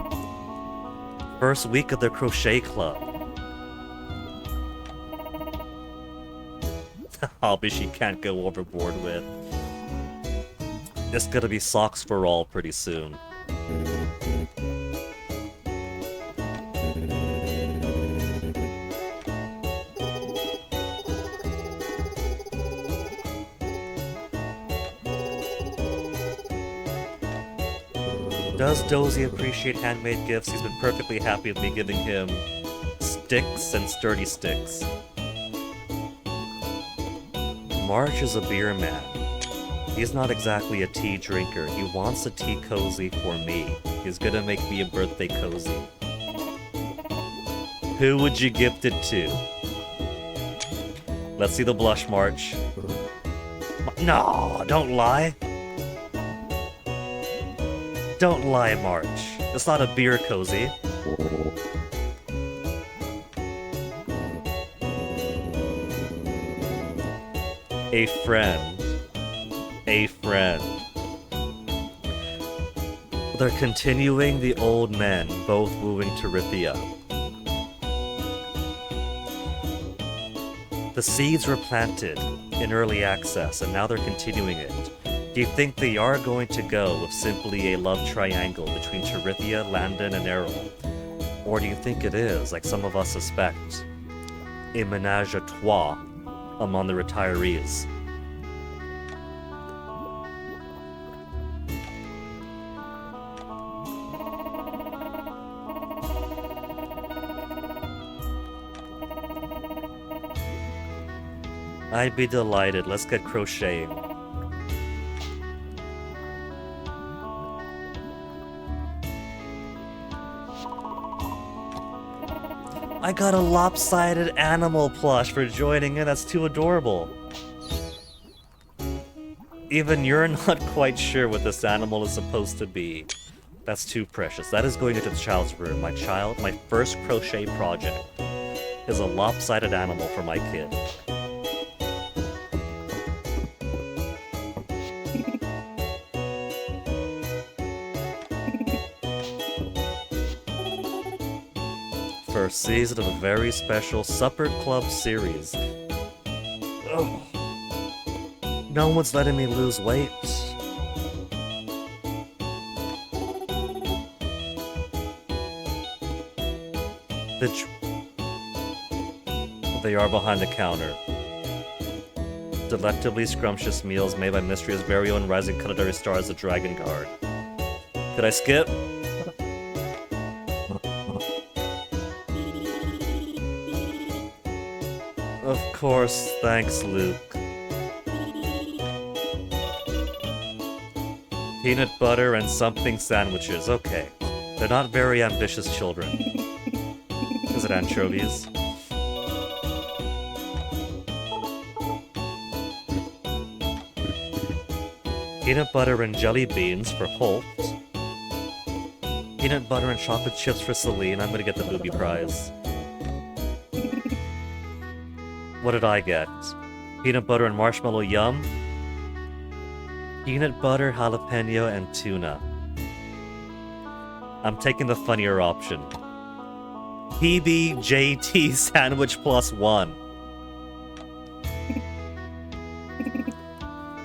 First week of the crochet club. Hobby she can't go overboard with. It's gonna be socks for all pretty soon. Does Dozy appreciate handmade gifts? He's been perfectly happy with me giving him sticks and sturdy sticks. March is a beer man. He's not exactly a tea drinker. He wants a tea cozy for me. He's gonna make me a birthday cozy. Who would you gift it to? Let's see the blush, March. No, don't lie. Don't lie, March. It's not a beer cozy. A friend. A friend. They're continuing the old men, both wooing Tirithia. The seeds were planted in early access, and now they're continuing it. Do you think they are going to go with simply a love triangle between Tirithia, Landon, and Errol? Or do you think it is, like some of us suspect, a menage a trois among the retirees? I'd be delighted. Let's get crocheting. I got a lopsided animal plush for joining in. That's too adorable. Even you're not quite sure what this animal is supposed to be. That's too precious. That is going into the child's room. My first crochet project is a lopsided animal for my kid. First season of a very special Supper Club series. Ugh. No one's letting me lose weight. They are behind the counter. Delectably scrumptious meals made by Mistria's very own rising culinary stars, the Dragon Guard. Did I skip? Of course, thanks, Luke. Peanut butter and something sandwiches, okay. They're not very ambitious children. Is it anchovies? Peanut butter and jelly beans for Holt. Peanut butter and chocolate chips for Celine. I'm gonna get the booby prize. What did I get? Peanut butter and marshmallow yum. Peanut butter, jalapeno, and tuna. I'm taking the funnier option. PBJT sandwich plus one.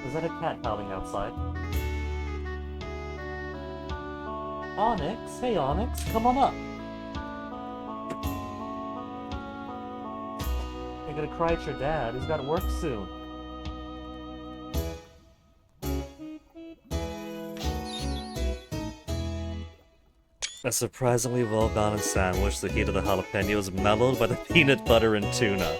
Is that a cat howling outside? Onyx? Hey, Onyx, come on up. You're gonna cry at your dad. He's gotta work soon. A surprisingly well-balanced sandwich, the heat of the jalapenos mellowed by the peanut butter and tuna.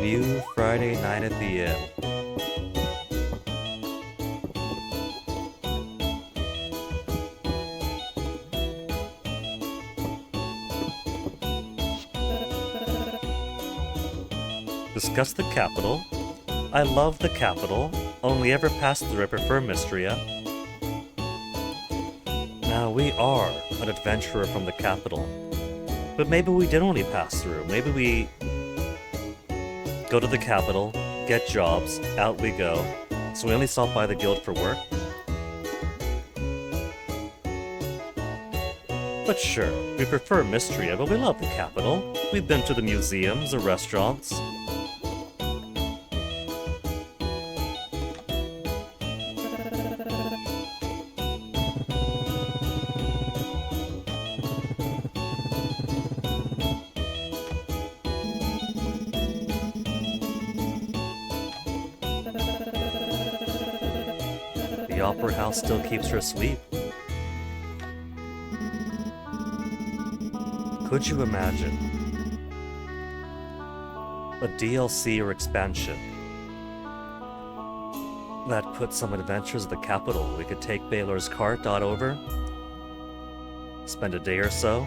New Friday night at the inn. Discuss the capital. I love the capital. Only ever passed through. I prefer Mistria. Now we are an adventurer from the capital. But maybe we did only pass through. Maybe we go to the capital, get jobs, out we go. So we only stop by the guild for work. But sure, we prefer Mistria, but we love the capital. We've been to the museums, the restaurants. The Opera House still keeps her sweep. Could you imagine a DLC or expansion that put some adventures of the capital? We could take Baylor's cart on over, spend a day or so.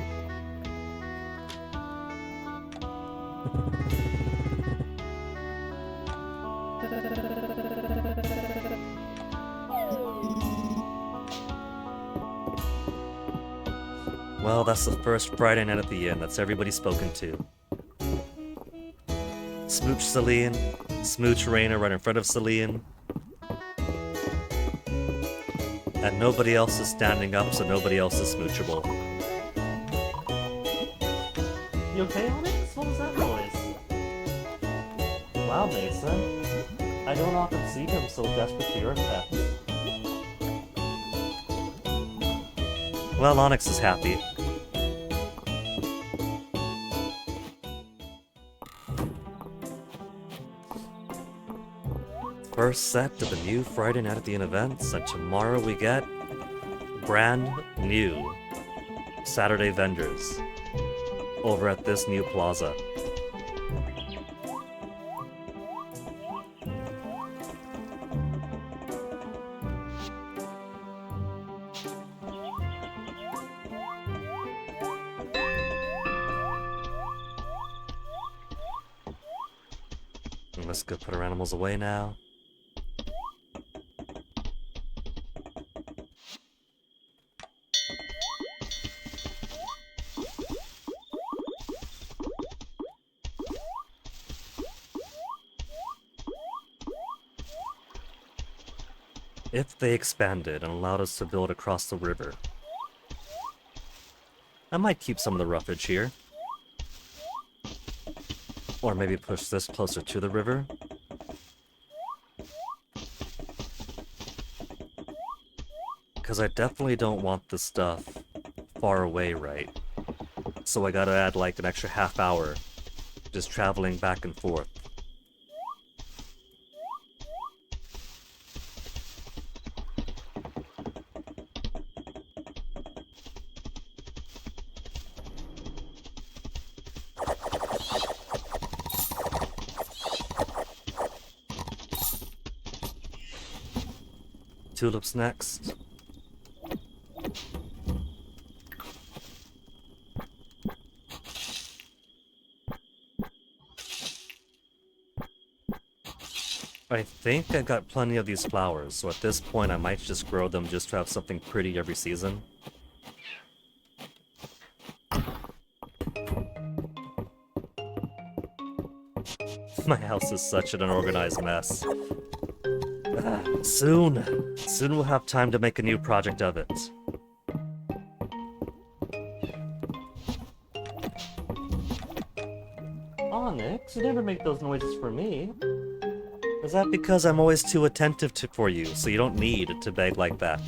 Well, that's the first Friday night at the inn. That's everybody spoken to. Smooch Celine, Smooch Raina right in front of Celine. And nobody else is standing up, so nobody else is smoochable. You okay, Onyx? What was that noise? Wow, Mason. I don't often see him so desperate for your pets. Well, Onyx is happy. First set to the new Friday Night at the Inn events, and tomorrow we get brand new Saturday vendors over at this new plaza. And let's go put our animals away now. If they expanded and allowed us to build across the river, I might keep some of the roughage here. Or maybe push this closer to the river. Because I definitely don't want the stuff far away, right? So I gotta add like an extra half hour just traveling back and forth. Tulips next. I think I got plenty of these flowers, so at this point I might just grow them just to have something pretty every season. My house is such an unorganized mess. Soon we'll have time to make a new project of it. Onyx, you never make those noises for me. Is that because I'm always too attentive for you, so you don't need to beg like that?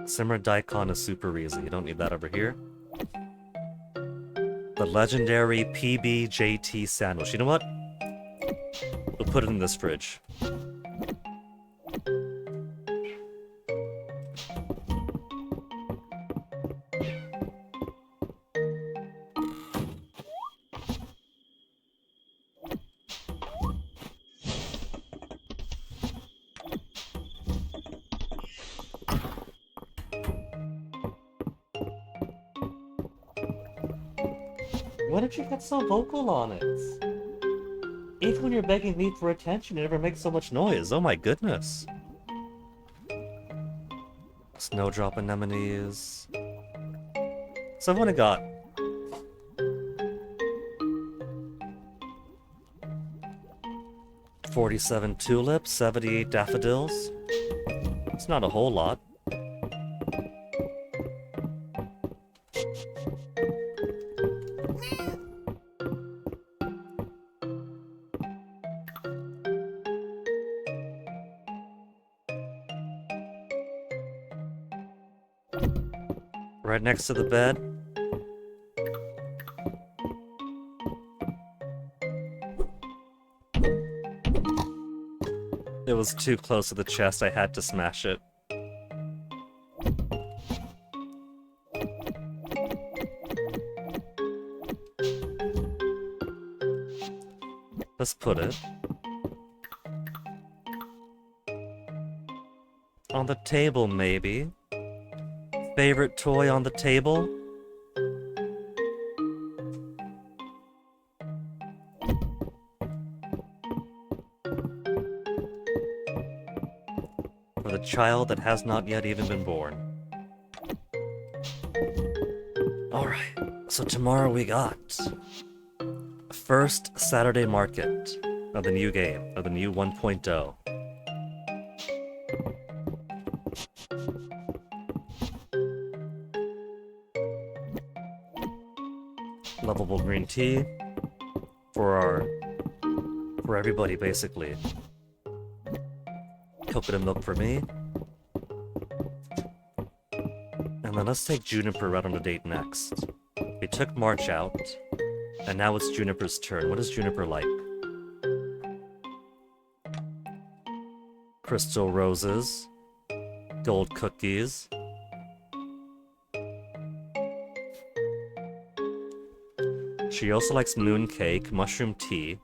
Simmered daikon is super easy. You don't need that over here. The legendary PBJT sandwich. You know what? We'll put it in this fridge. Why did you get so vocal on it? Even when you're begging me for attention, you never make so much noise. Oh my goodness. Snowdrop anemones. So I've only got... $47 tulips, 78 daffodils. It's not a whole lot. Right next to the bed. It was too close to the chest, I had to smash it. Let's put it on the table, maybe. Favorite toy on the table? For the child that has not yet even been born. Alright, so tomorrow we got first Saturday market of the new game, of the new 1.0. Lovable green tea for everybody, basically. Coconut milk for me. And then let's take Juniper out on a date next. We took March out, and now it's Juniper's turn. What is Juniper like? Crystal roses, gold cookies. She also likes moon cake, mushroom tea.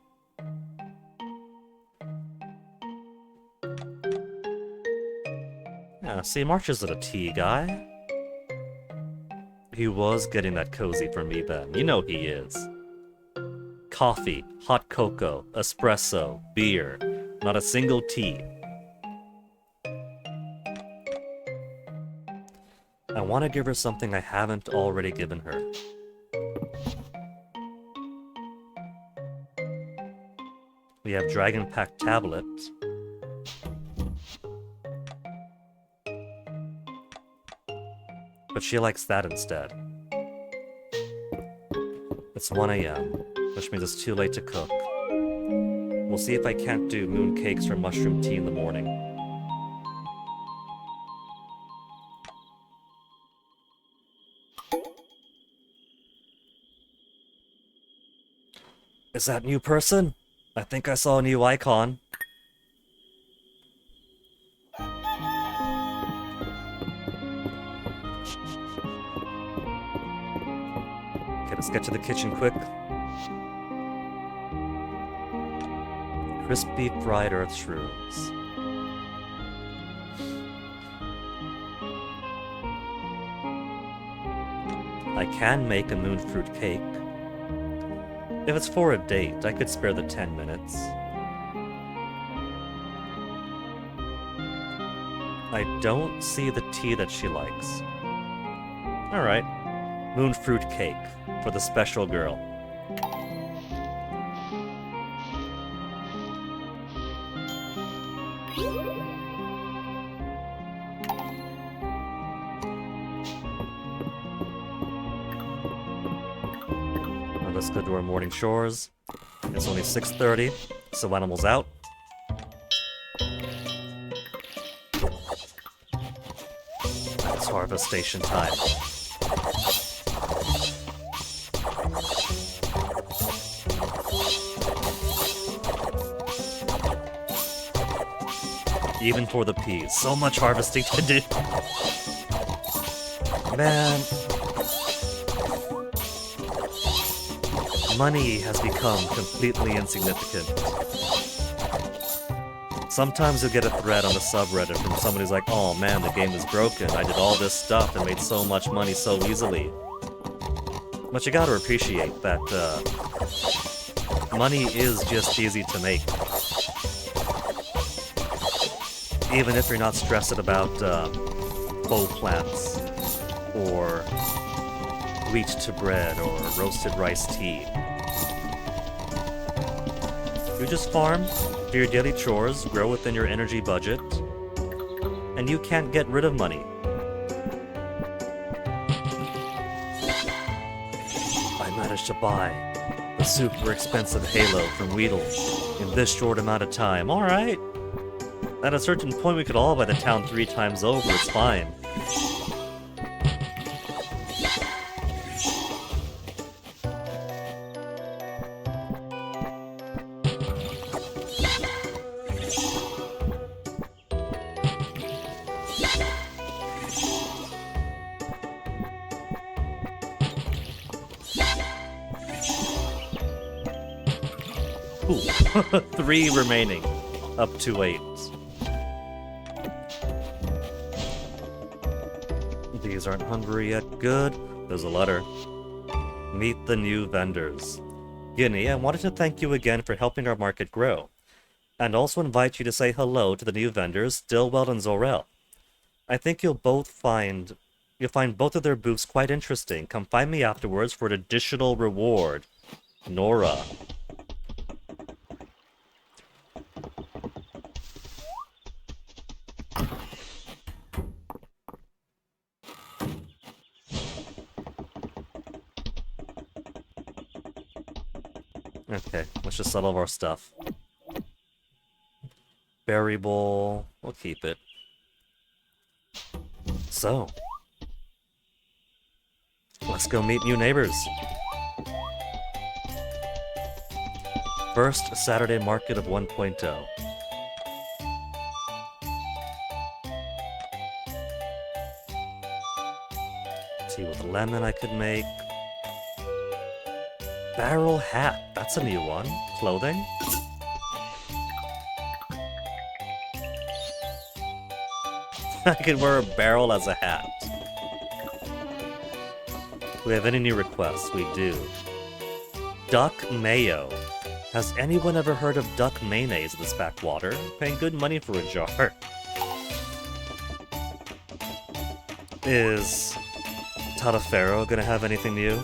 Yeah, see, March isn't a tea guy. He was getting that cozy from me then. You know he is. Coffee, hot cocoa, espresso, beer. Not a single tea. I want to give her something I haven't already given her. We have Dragon Pack Tablet. But she likes that instead. It's 1 AM, which means it's too late to cook. We'll see if I can't do moon cakes or mushroom tea in the morning. Is that new person? I think I saw a new icon. Okay, let's get to the kitchen quick. Crispy fried earth shrooms. I can make a moon fruit cake. If it's for a date, I could spare the 10 minutes. I don't see the tea that she likes. Alright. Moon fruit cake for the special girl. let's go do our morning chores. It's only 6:30, so animals out. It's harvest station time. Even for the peas. So much harvesting to do. Man. Money has become completely insignificant. Sometimes you'll get a thread on the subreddit from somebody who's like, oh man, the game is broken. I did all this stuff and made so much money so easily. But you gotta appreciate that money is just easy to make. Even if you're not stressed about faux plants, or wheat to bread, or roasted rice tea. You just farm, do your daily chores, grow within your energy budget, and you can't get rid of money. I managed to buy the super expensive Halo from Weedle in this short amount of time. Alright. At a certain point we could all buy the town 3 times over, it's fine. Ooh, 3 remaining. Up to 8. These aren't hungry yet. Good. There's a letter. Meet the new vendors. Guinea, I wanted to thank you again for helping our market grow, and also invite you to say hello to the new vendors, Stillwell and Zorel. I think you'll find both of their booths quite interesting. Come find me afterwards for an additional reward. Nora. Okay, let's just sell all of our stuff. Berry bowl, we'll keep it. So, let's go meet new neighbors. First Saturday market of 1.0. Tea with lemon I could make. Barrel hat, that's a new one. Clothing? I could wear a barrel as a hat. Do we have any new requests? We do. Duck mayo. Has anyone ever heard of duck mayonnaise in this backwater? Paying good money for a jar. Is Tadafero gonna have anything new?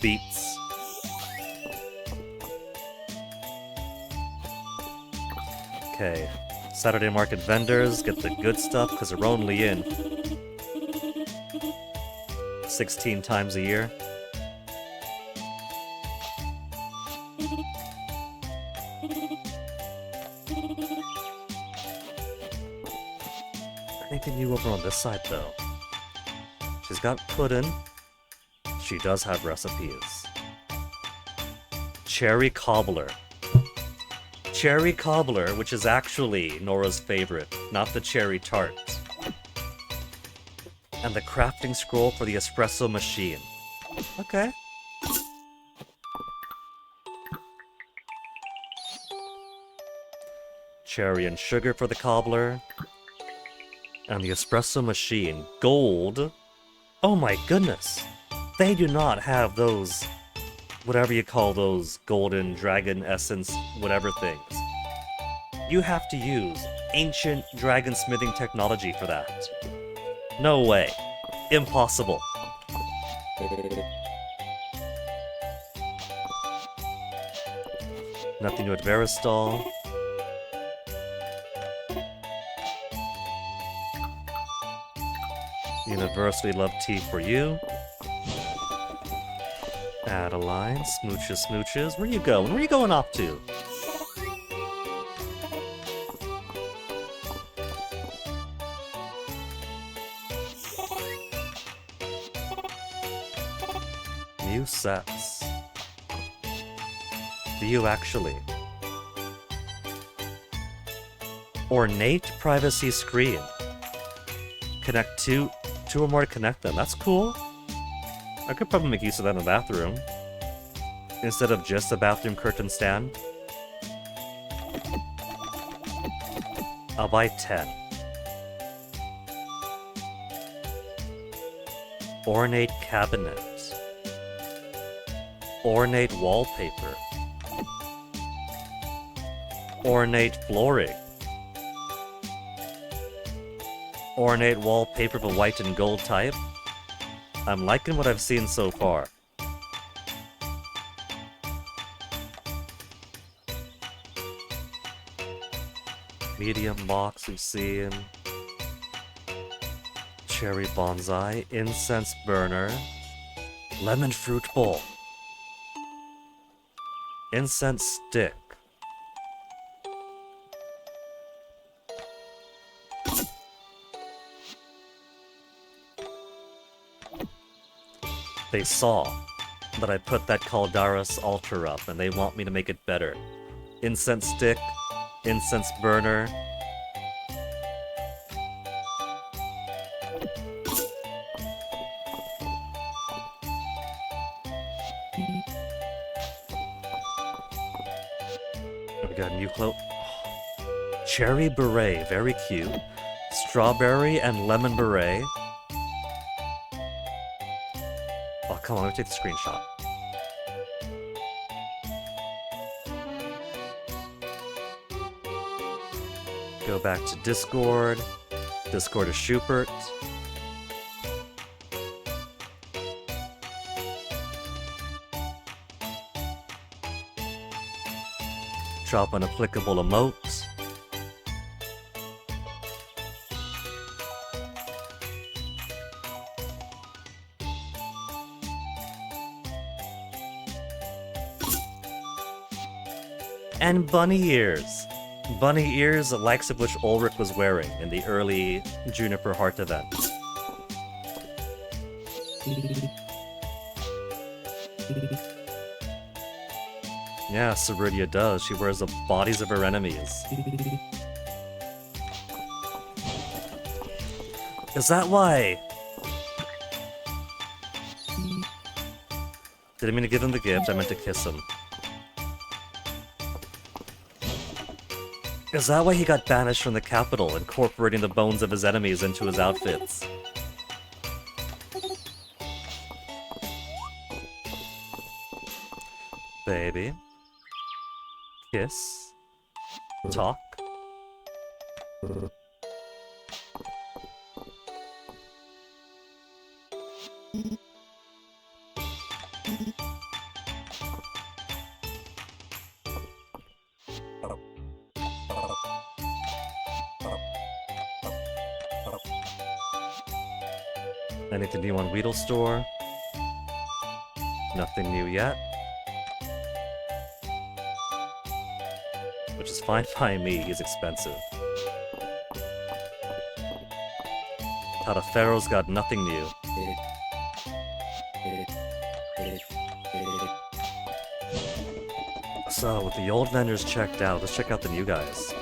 Beets. Okay. Saturday market vendors, get the good stuff because they're only in 16 times a year. Anything new over on this side though? She's got pudding. She does have recipes. Cherry cobbler. Cherry cobbler, which is actually Nora's favorite, not the cherry tart. And the crafting scroll for the espresso machine. Okay. Cherry and sugar for the cobbler. And the espresso machine. Gold. Oh my goodness. They do not have those, whatever you call those, golden dragon essence, whatever things. You have to use ancient dragon smithing technology for that. No way. Impossible. Nothing new at Veristal. Universally love tea for you. Adeline, smooches, smooches. Where you going? Where you going off to? New sets. Do you actually? Ornate privacy screen. Connect two or more to connect them. That's cool. I could probably make use of that in the bathroom. Instead of just a bathroom curtain stand. I'll buy 10. Ornate cabinet. Ornate wallpaper. Ornate flooring. Ornate wallpaper of a white and gold type. I'm liking what I've seen so far. Medium box we've seen. Cherry bonsai, incense burner, lemon fruit bowl, incense stick. They saw that I put that Caldaris altar up and they want me to make it better. Incense stick, incense burner. We got a new cloak. Cherry beret, very cute. Strawberry and lemon beret. Oh, come on, let me take the screenshot. Go back to Discord. Discord is Schubert. Drop an applicable emote. And bunny ears. Bunny ears, the likes of which Ulrich was wearing in the early Juniper Heart event. Yeah, Ceridia does. She wears the bodies of her enemies. Is that why? Didn't mean to give him the gift, I meant to kiss him. Is that why he got banished from the capital, incorporating the bones of his enemies into his outfits? Baby. Kiss. Talk. Anything new on Weedle Store? Nothing new yet. Which is fine by me, he's expensive. Tadafero's got nothing new. So, with the old vendors checked out, let's check out the new guys.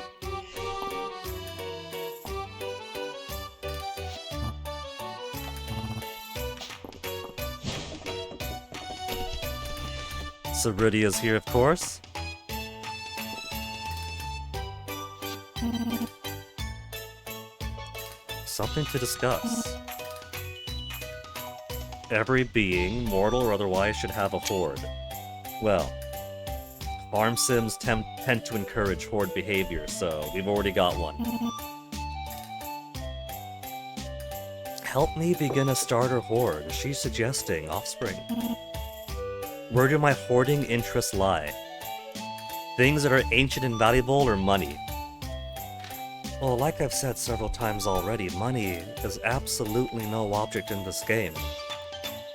Ceridia's here, of course. Something to discuss. Every being, mortal or otherwise, should have a horde. Well, farm sims tend to encourage horde behavior, so we've already got one. Help me begin a starter horde, is she suggesting offspring? Where do my hoarding interests lie? Things that are ancient and valuable or money? Well, like I've said several times already, money is absolutely no object in this game.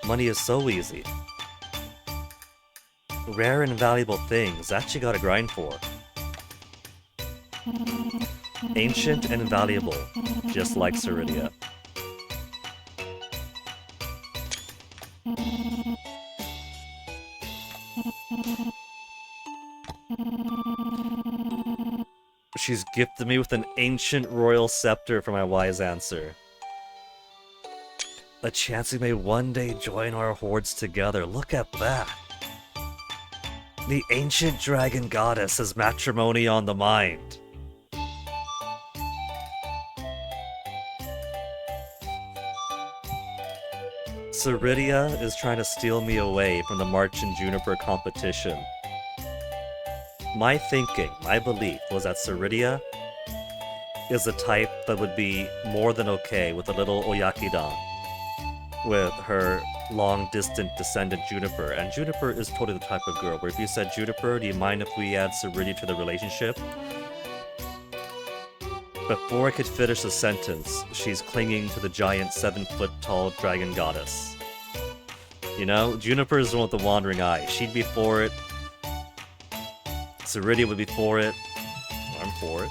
Money is so easy. Rare and valuable things, that you gotta grind for. Ancient and valuable, just like Ceridia. She's gifted me with an ancient royal scepter for my wise answer. A chance we may one day join our hordes together. Look at that. The ancient dragon goddess has matrimony on the mind. Ceridia is trying to steal me away from the March and Juniper competition. My thinking, my belief, was that Ceridia is the type that would be more than okay with a little Oyakidan, with her long-distant descendant Juniper. And Juniper is totally the type of girl where if you said, Juniper, do you mind if we add Ceridia to the relationship? Before I could finish the sentence, she's clinging to the giant 7-foot-tall dragon goddess. You know, Juniper is the one with the wandering eye. She'd be for it. Ceridia would be for it. I'm for it.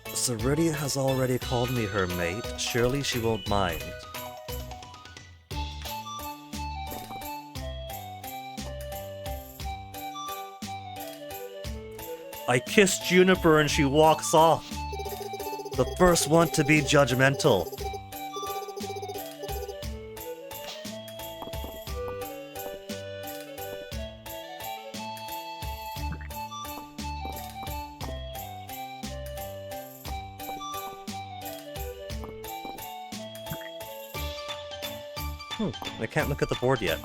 Ceridia has already called me her mate. Surely she won't mind. I kiss Juniper and she walks off. The first one to be judgmental. I can't look at the board yet.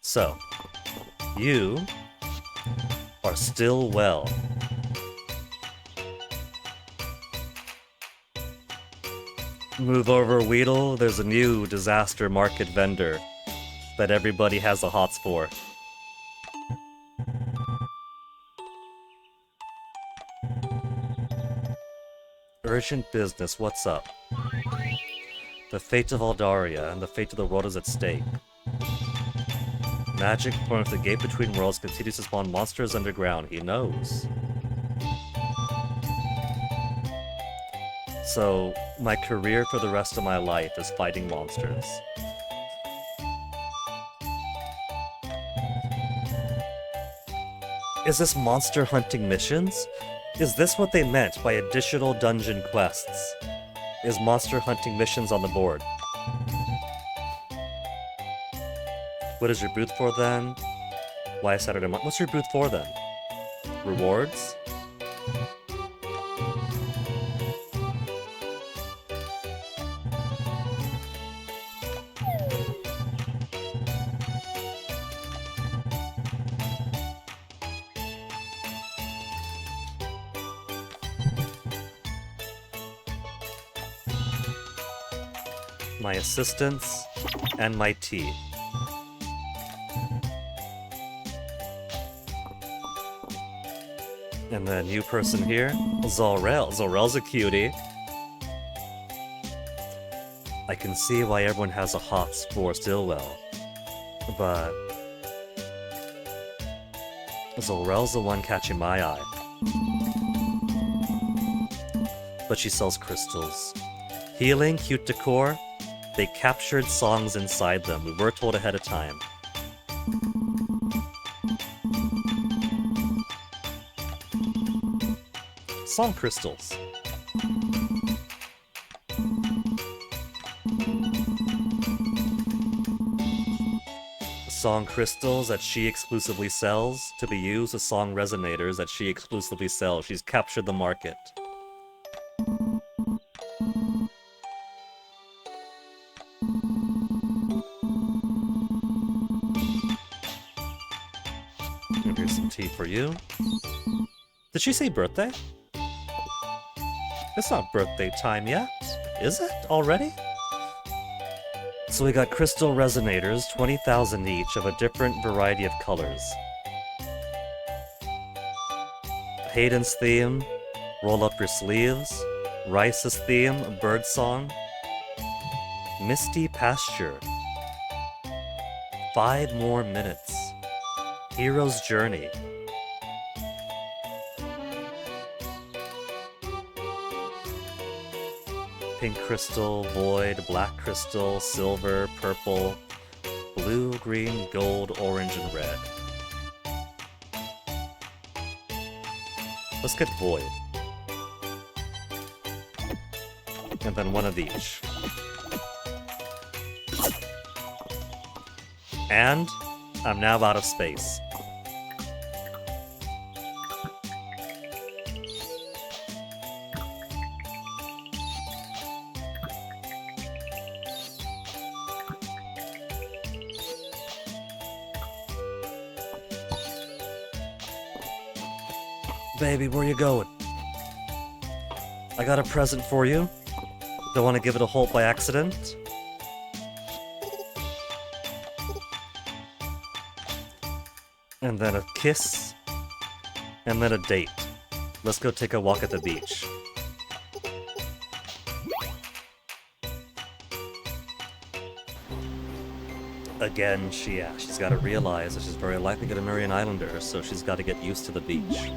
So, you are still well. Move over, Weedle. There's a new disaster market vendor that everybody has the hots for. Urgent business, what's up? The fate of Aldaria and the fate of the world is at stake. Magic from the gate between worlds continues to spawn monsters underground. He knows. So, my career for the rest of my life is fighting monsters. Is this monster hunting missions? Is this what they meant by additional dungeon quests? Is monster hunting missions on the board? What is your booth for then? Why Saturday month? What's your booth for then? Rewards? My assistants and my tea. And the new person here, Zorel. Zorel's a cutie. I can see why everyone has a hots for Stillwell, but Zorel's the one catching my eye. But she sells crystals. Healing, cute decor. They captured songs inside them. We were told ahead of time. Song crystals. Song crystals that she exclusively sells to be used as song resonators that she exclusively sells. She's captured the market. Here's some tea for you. Did she say birthday? It's not birthday time yet, is it? Already? So we got crystal resonators, 20,000 each, of a different variety of colors. Hayden's theme, Roll Up Your Sleeves. Rice's theme, Bird Song. Misty Pasture. 5 more minutes. Hero's Journey. Pink crystal, void, black crystal, silver, purple, blue, green, gold, orange, and red. Let's get void. And then one of each. And I'm now out of space. Baby, where you going? I got a present for you. Don't want to give it a Holt by accident. And then a kiss. And then a date. Let's go take a walk at the beach. Again, she's got to realize that she's very likely going to marry an islander, so she's got to get used to the beach.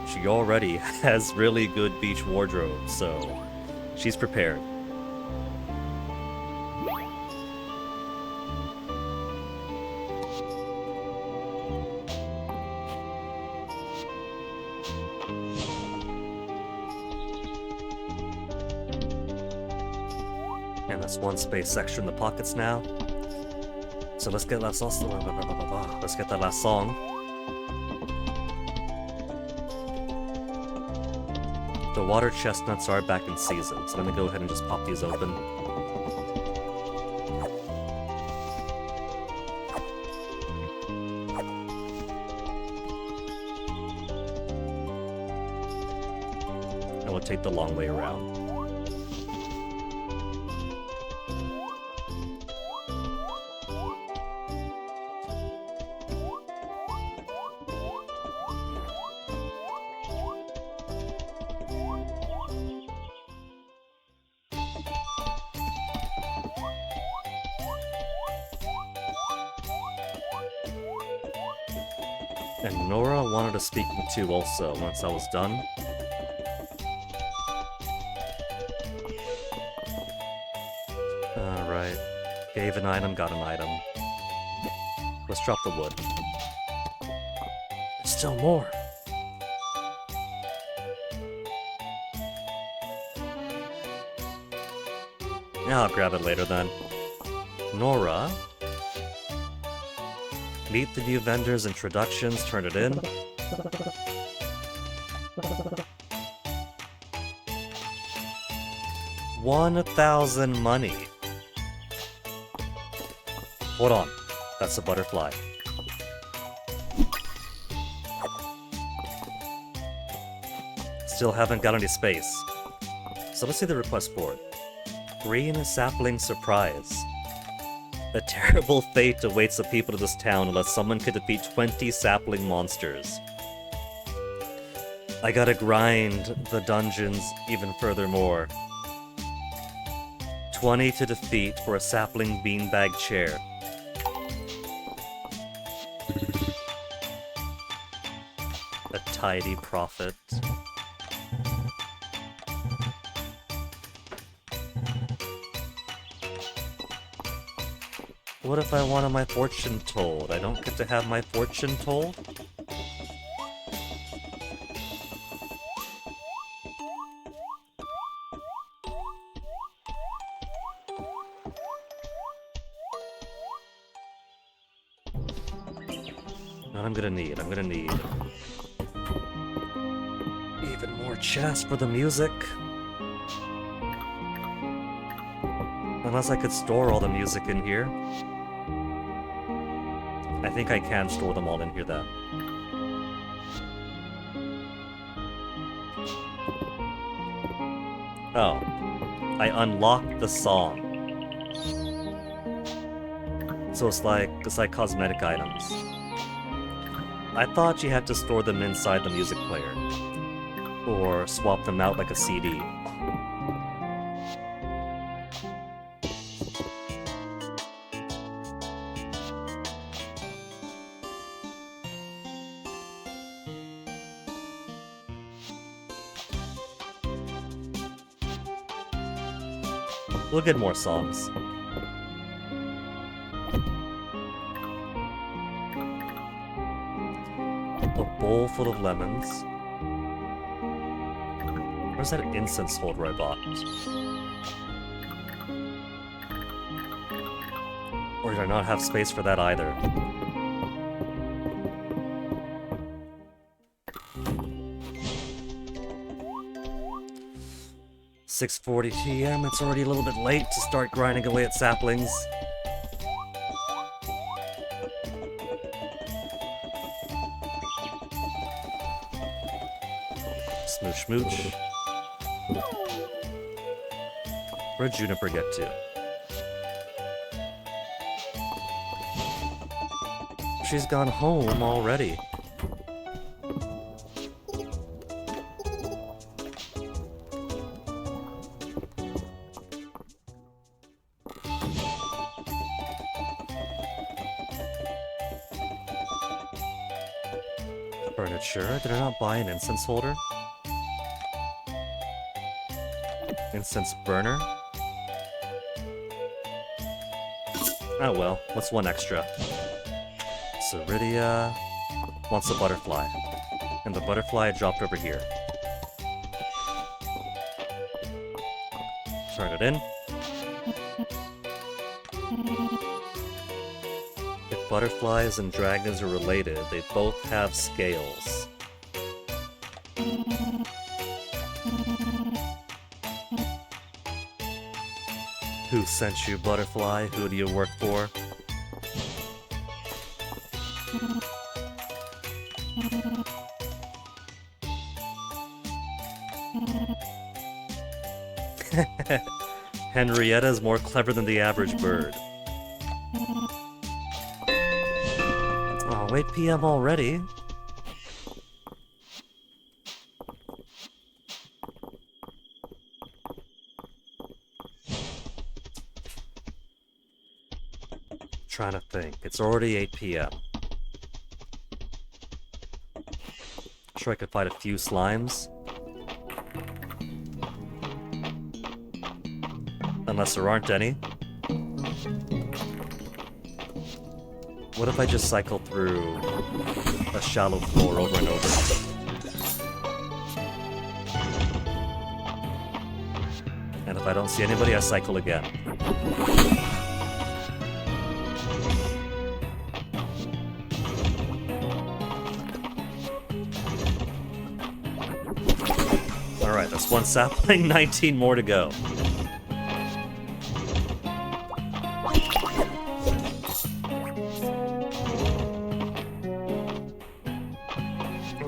She already has really good beach wardrobe, so she's prepared. And that's one space extra in the pockets now. So let's get that let's get that last song. The water chestnuts are back in season, so let me go ahead and just pop these open. And we'll take the long way around. And Nora wanted to speak to also once I was done. Alright. Gave an item, got an item. Let's drop the wood. There's still more. Yeah, I'll grab it later then. Nora. Meet the new vendors, introductions, turn it in. $1,000 money. Hold on, that's a butterfly. Still haven't got any space. So let's see the request board. Green sapling surprise. A terrible fate awaits the people of this town unless someone can defeat 20 sapling monsters. I gotta grind the dungeons even furthermore. 20 to defeat for a sapling beanbag chair. A tidy profit. What if I wanted my fortune told? I don't get to have my fortune told? What I'm gonna need even more chests for the music. Unless I could store all the music in here. I think I can store them all in here then. Oh. I unlocked the song. So it's like cosmetic items. I thought you had to store them inside the music player. or swap them out like a CD. We'll get more songs. A bowl full of lemons. Where's that incense holder I bought? Or did I not have space for that either? "6:40 p.m. It's already a little bit late to start grinding away at saplings. Smooch smooch. Where'd Juniper get to? She's gone home already. Furniture? Did I not buy an incense holder? Incense burner? Oh well, what's one extra? Ceridia wants a butterfly. And the butterfly I dropped over here. Turn it in. If butterflies and dragons are related, they both have scales. Who sent you, butterfly? Who do you work for? Henrietta is more clever than the average bird. Oh, 8 p.m. already? Trying to think. It's already 8 p.m. Sure I could fight a few slimes. Unless there aren't any. What if I just cycle through a shallow floor over and over? And if I don't see anybody, I cycle again. Alright, that's one sapling, 19 more to go.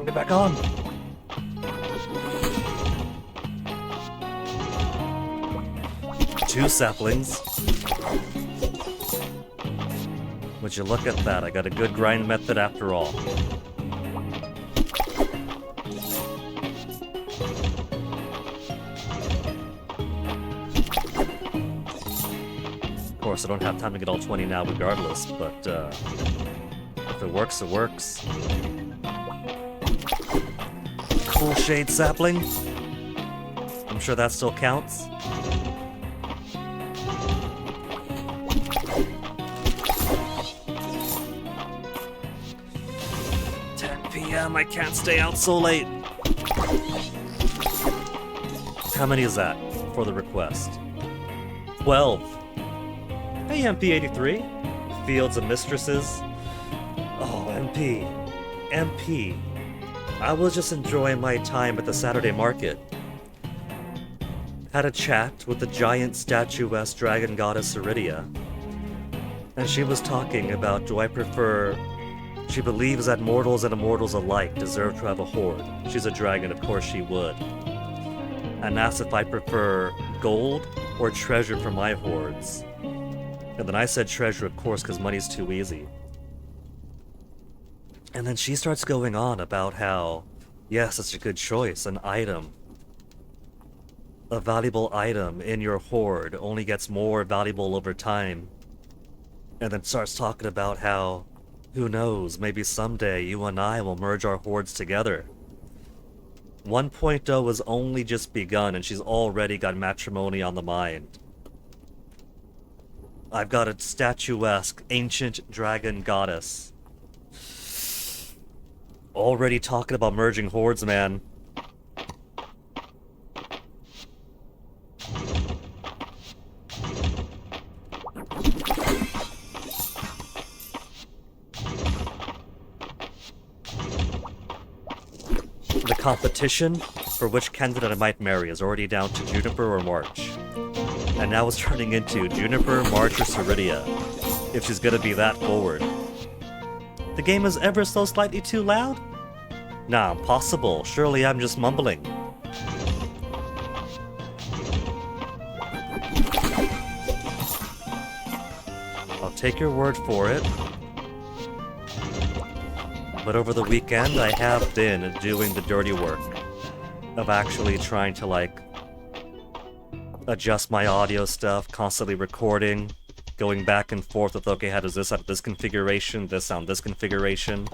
Get back on! Two saplings. Would you look at that? I got a good grind method after all. Of course, I don't have time to get all 20 now regardless, but if it works, it works. Full shade sapling. I'm sure that still counts. I can't stay out so late. How many is that for the request? 12. Hey, MP83. Fields of Mistresses. Oh, MP. MP. I was just enjoying my time at the Saturday market. Had a chat with the giant statuesque dragon goddess Ceridia. And she was talking about, do I prefer... She believes that mortals and immortals alike deserve to have a horde. She's a dragon, of course she would. And asked if I prefer gold or treasure for my hordes. And then I said treasure, of course, because money's too easy. And then she starts going on about how Yes, that's a good choice. An item. A valuable item in your hoard only gets more valuable over time. And then starts talking about how, who knows, maybe someday you and I will merge our hordes together. 1.0 has only just begun and she's already got matrimony on the mind. I've got a statuesque ancient dragon goddess. Already talking about merging hordes, man. The competition for which candidate I might marry is already down to Juniper or March. And now it's turning into Juniper, March, or Ceridia, if she's gonna be that forward. The game is ever so slightly too loud? Nah, impossible. Surely I'm just mumbling. I'll take your word for it. But over the weekend, I have been doing the dirty work of actually trying to, like, adjust my audio stuff, constantly recording, going back and forth with, okay, how does this sound this configuration, this sound this configuration.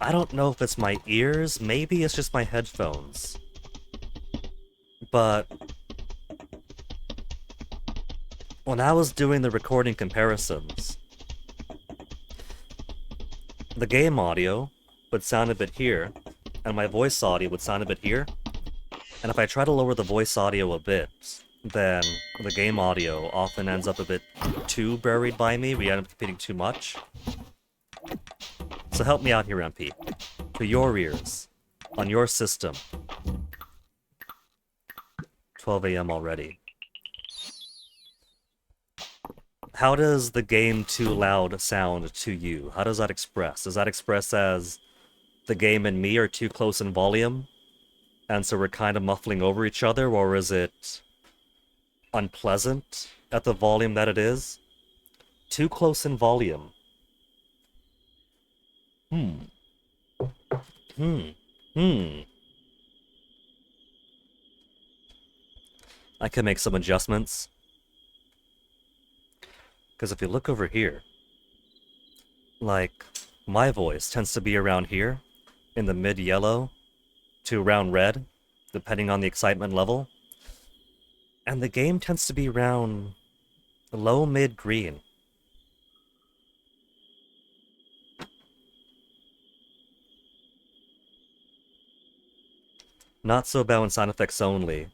I don't know if it's my ears, maybe it's just my headphones. But when I was doing the recording comparisons, the game audio would sound a bit here, and my voice audio would sound a bit here. And if I try to lower the voice audio a bit, then the game audio often ends up a bit too buried by me. We end up competing too much. So help me out here, MP. To your ears, on your system. 12 a.m. already. How does the game too loud sound to you? How does that express? Does that express as the game and me are too close in volume, and so we're kind of muffling over each other, or is it unpleasant at the volume that it is? Too close in volume. I can make some adjustments. Because if you look over here, like, my voice tends to be around here, in the mid-yellow to around red, depending on the excitement level. And the game tends to be around low-mid-green. Not so bad in sound effects only,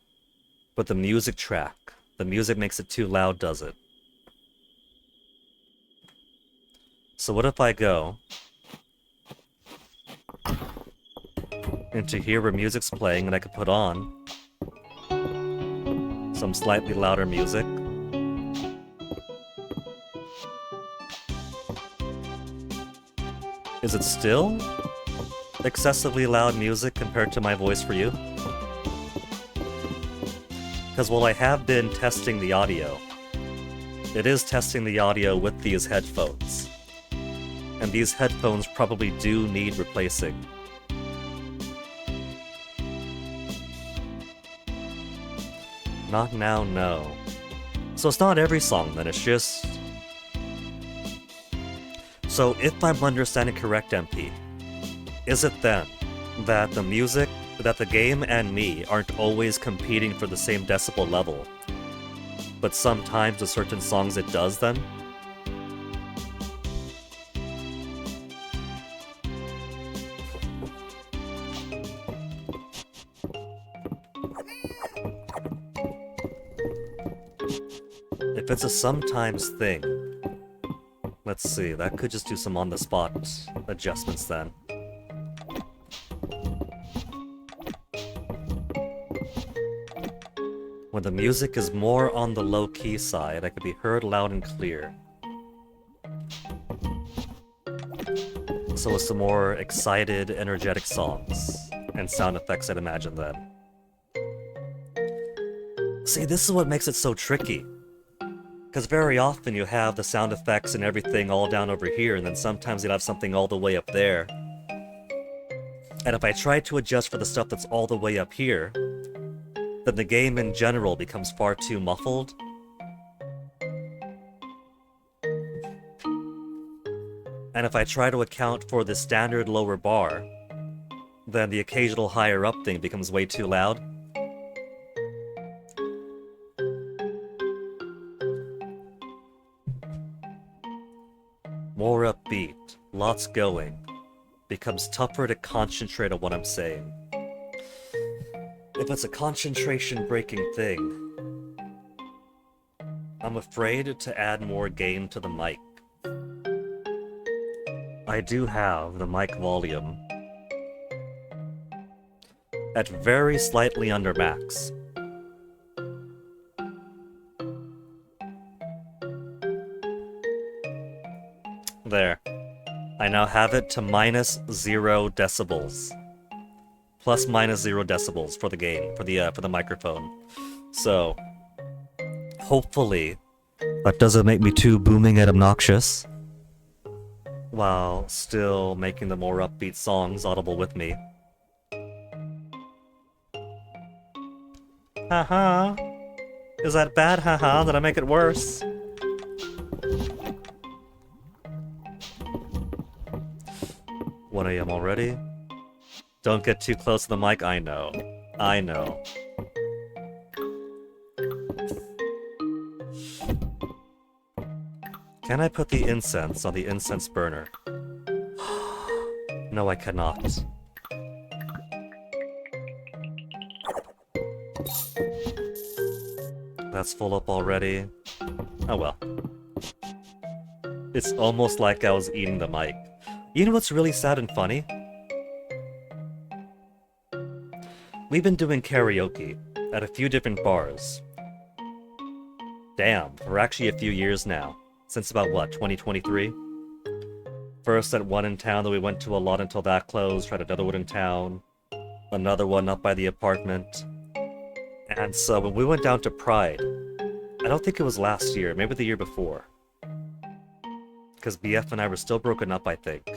but the music track. The music makes it too loud, does it? So what if I go into here where music's playing and I could put on some slightly louder music? Is it still excessively loud music compared to my voice for you? Because while I have been testing the audio, it is testing the audio with these headphones. And these headphones probably do need replacing. Not now, no. So it's not every song then, it's just... So if I'm understanding correct, MP, is it then that the music, that the game and me aren't always competing for the same decibel level, but sometimes with certain songs it does then? If it's a sometimes thing, let's see, that could just do some on-the-spot adjustments then. When the music is more on the low-key side, I could be heard loud and clear. So it's the more excited, energetic songs and sound effects I'd imagine then. See, this is what makes it so tricky. Because very often you have the sound effects and everything all down over here, and then sometimes you'll have something all the way up there. And if I try to adjust for the stuff that's all the way up here, then the game in general becomes far too muffled. And if I try to account for the standard lower bar, then the occasional higher up thing becomes way too loud. More upbeat, lots going. Becomes tougher to concentrate on what I'm saying. If it's a concentration-breaking thing, I'm afraid to add more gain to the mic. I do have the mic volume at very slightly under max. There. I now have it to -0 decibels. Plus -0 decibels for the game, for the microphone. So, hopefully, that doesn't make me too booming and obnoxious, while still making the more upbeat songs audible with me. Haha. Is that bad, haha? Did I make it worse? 1 a.m. already? Don't get too close to the mic, I know. I know. Can I put the incense on the incense burner? No, I cannot. That's full up already. Oh well. It's almost like I was eating the mic. You know what's really sad and funny? We've been doing karaoke at a few different bars. Damn, for actually a few years now. Since about, what, 2023? First at one in town that we went to a lot until that closed, tried another one in town, another one up by the apartment. And so when we went down to Pride, I don't think it was last year, maybe the year before. Because BF and I were still broken up, I think.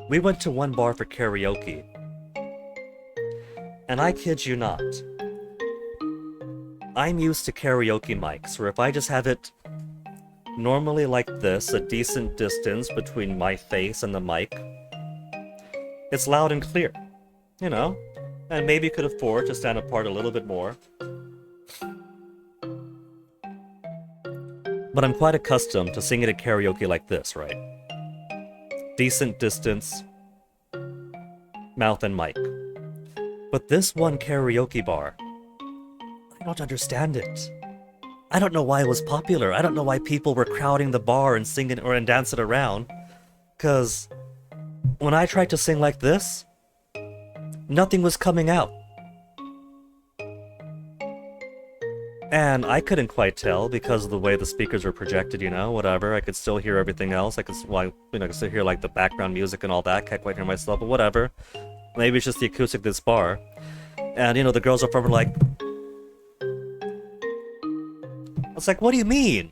We went to one bar for karaoke. And I kid you not, I'm used to karaoke mics, where if I just have it normally like this, a decent distance between my face and the mic, it's loud and clear, you know? And maybe could afford to stand apart a little bit more. But I'm quite accustomed to singing at karaoke like this, right? Decent distance, mouth and mic. But this one karaoke bar, I don't understand it. I don't know why it was popular. I don't know why people were crowding the bar and singing or and dancing around. 'Cause when I tried to sing like this, nothing was coming out. And I couldn't quite tell because of the way the speakers were projected, you know, whatever. I could still hear everything else. I could, well, I could still hear like the background music and all that. Can't quite hear myself, but whatever. Maybe it's just the acoustic of this bar. And, you know, the girls up front were like... I was like, what do you mean?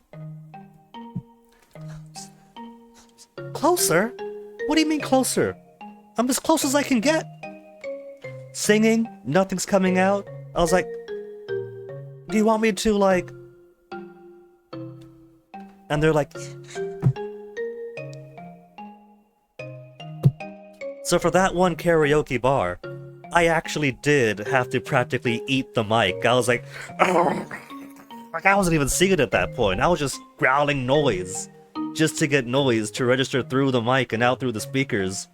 Closer? What do you mean closer? I'm as close as I can get. Singing, nothing's coming out. I was like, do you want me to, like... And they're like... So for that one karaoke bar, I actually did have to practically eat the mic. I was like... Like, I wasn't even singing at that point. I was just growling noise. Just to get noise to register through the mic and out through the speakers.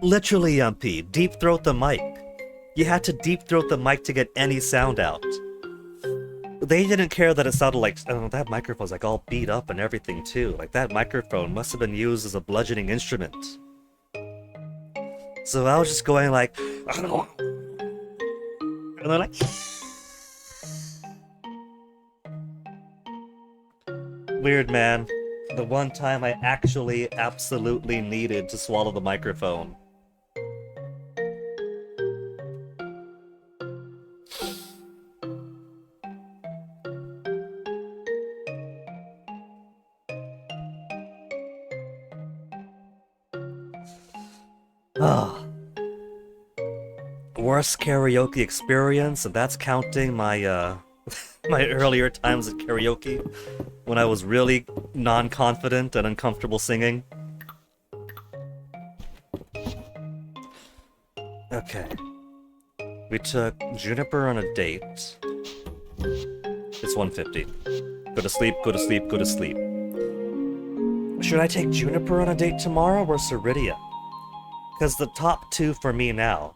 Literally, MP, deep throat the mic. You had to deep throat the mic to get any sound out. They didn't care that it sounded like, oh, that microphone's like all beat up and everything too. Like that microphone must have been used as a bludgeoning instrument. So I was just going like, and they're like, weird, man. The one time I actually absolutely needed to swallow the microphone. Ah, worst karaoke experience, and that's counting my my earlier times at karaoke when I was really non-confident and uncomfortable singing. Okay. We took Juniper on a date. It's 1:50. Go to sleep, go to sleep, go to sleep. Should I take Juniper on a date tomorrow or Ceridia? Because the top two for me now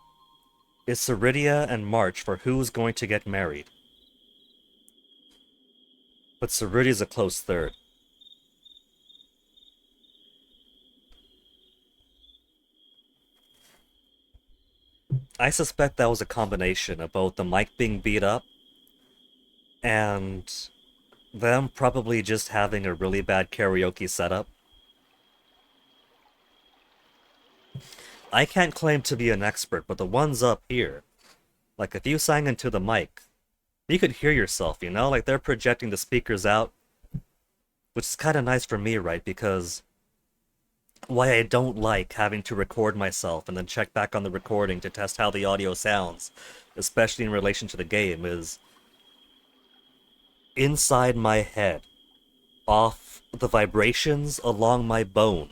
is Ceridia and March for who's going to get married. But Ceridia's a close third. I suspect that was a combination of both the mic being beat up and them probably just having a really bad karaoke setup. I can't claim to be an expert, but the ones up here, like if you sang into the mic, you could hear yourself, you know? Like they're projecting the speakers out, which is kind of nice for me, right? Because why I don't like having to record myself and then check back on the recording to test how the audio sounds, especially in relation to the game, is inside my head, off the vibrations along my bone.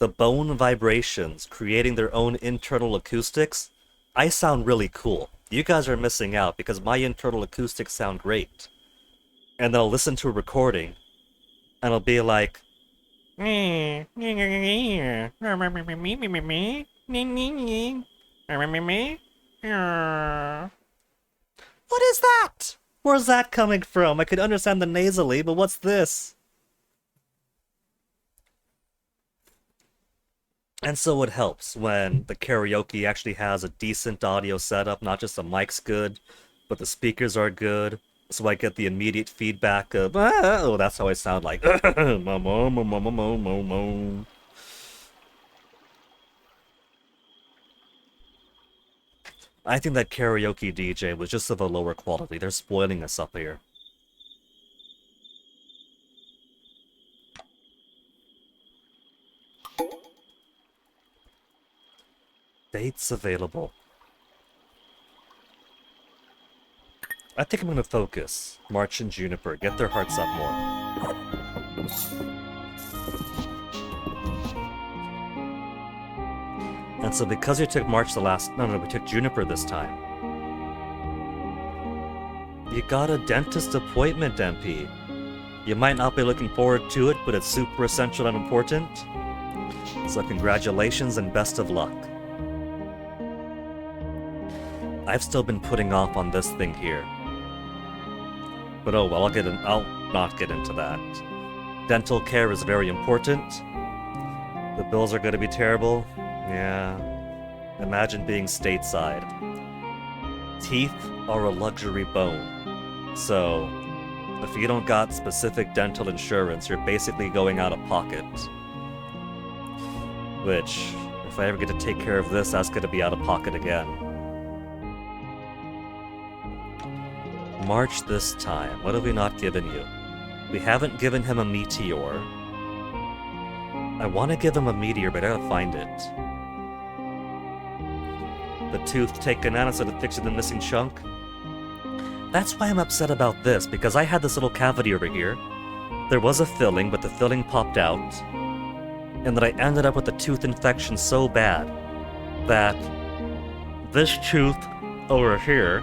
The bone vibrations creating their own internal acoustics. I sound really cool. You guys are missing out because my internal acoustics sound great. And then I'll listen to a recording and I'll be like, what is that? Where's that coming from? I could understand the nasally, but what's this? And so it helps when the karaoke actually has a decent audio setup, not just the mic's good, but the speakers are good, so I get the immediate feedback of, oh, that's how I sound like. I think that karaoke DJ was just of a lower quality. They're spoiling us up here. Dates available. I think I'm gonna focus. March and Juniper. Get their hearts up more. And so because we took March the last... No, we took Juniper this time. You got a dentist appointment, MP. You might not be looking forward to it, but it's super essential and important. So congratulations and best of luck. I've still been putting off on this thing here. But oh well, I'll not get into that. Dental care is very important. The bills are gonna be terrible. Yeah. Imagine being stateside. Teeth are a luxury bone. So, if you don't got specific dental insurance, you're basically going out of pocket. Which, if I ever get to take care of this, that's gonna be out of pocket again. March this time. What have we not given you? We haven't given him a meteor. I want to give him a meteor, but I gotta find it. The tooth taken out instead of fixing the missing chunk. That's why I'm upset about this, because I had this little cavity over here. There was a filling, but the filling popped out. And then I ended up with a tooth infection so bad that this tooth over here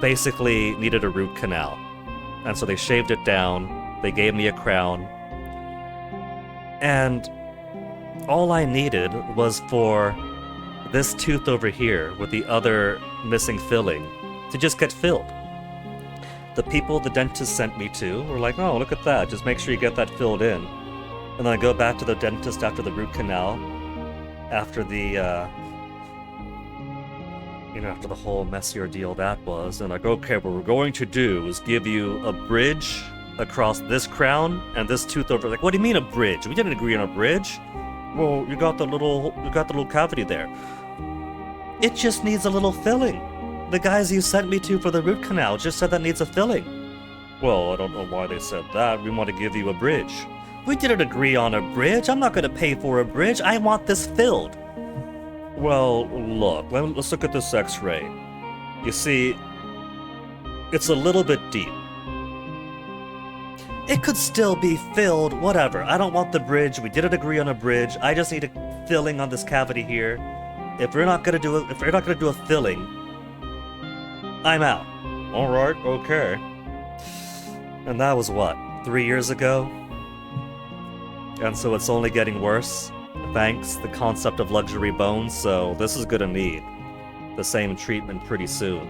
basically needed a root canal. And so they shaved it down, they gave me a crown, and all I needed was for this tooth over here with the other missing filling to just get filled. The people the dentist sent me to were like, oh, look at that, just make sure you get that filled in. And then I go back to the dentist after the root canal, after the, after the whole messy ordeal that was, and like, okay, what we're going to do is give you a bridge across this crown and this tooth over. Like, what do you mean a bridge? We didn't agree on a bridge. Well, you got the little cavity there. It just needs a little filling. The guys you sent me to for the root canal just said that needs a filling. Well, I don't know why they said that. We want to give you a bridge. We didn't agree on a bridge. I'm not gonna pay for a bridge. I want this filled. Well, look, let's look at this x-ray. You see, it's a little bit deep. It could still be filled, whatever. I don't want the bridge. We didn't agree on a bridge. I just need a filling on this cavity here. If we're not gonna do a filling, I'm out. All right, okay. And that was what, 3 years ago? And so it's only getting worse. Thanks, the concept of luxury bones. So this is gonna need the same treatment pretty soon.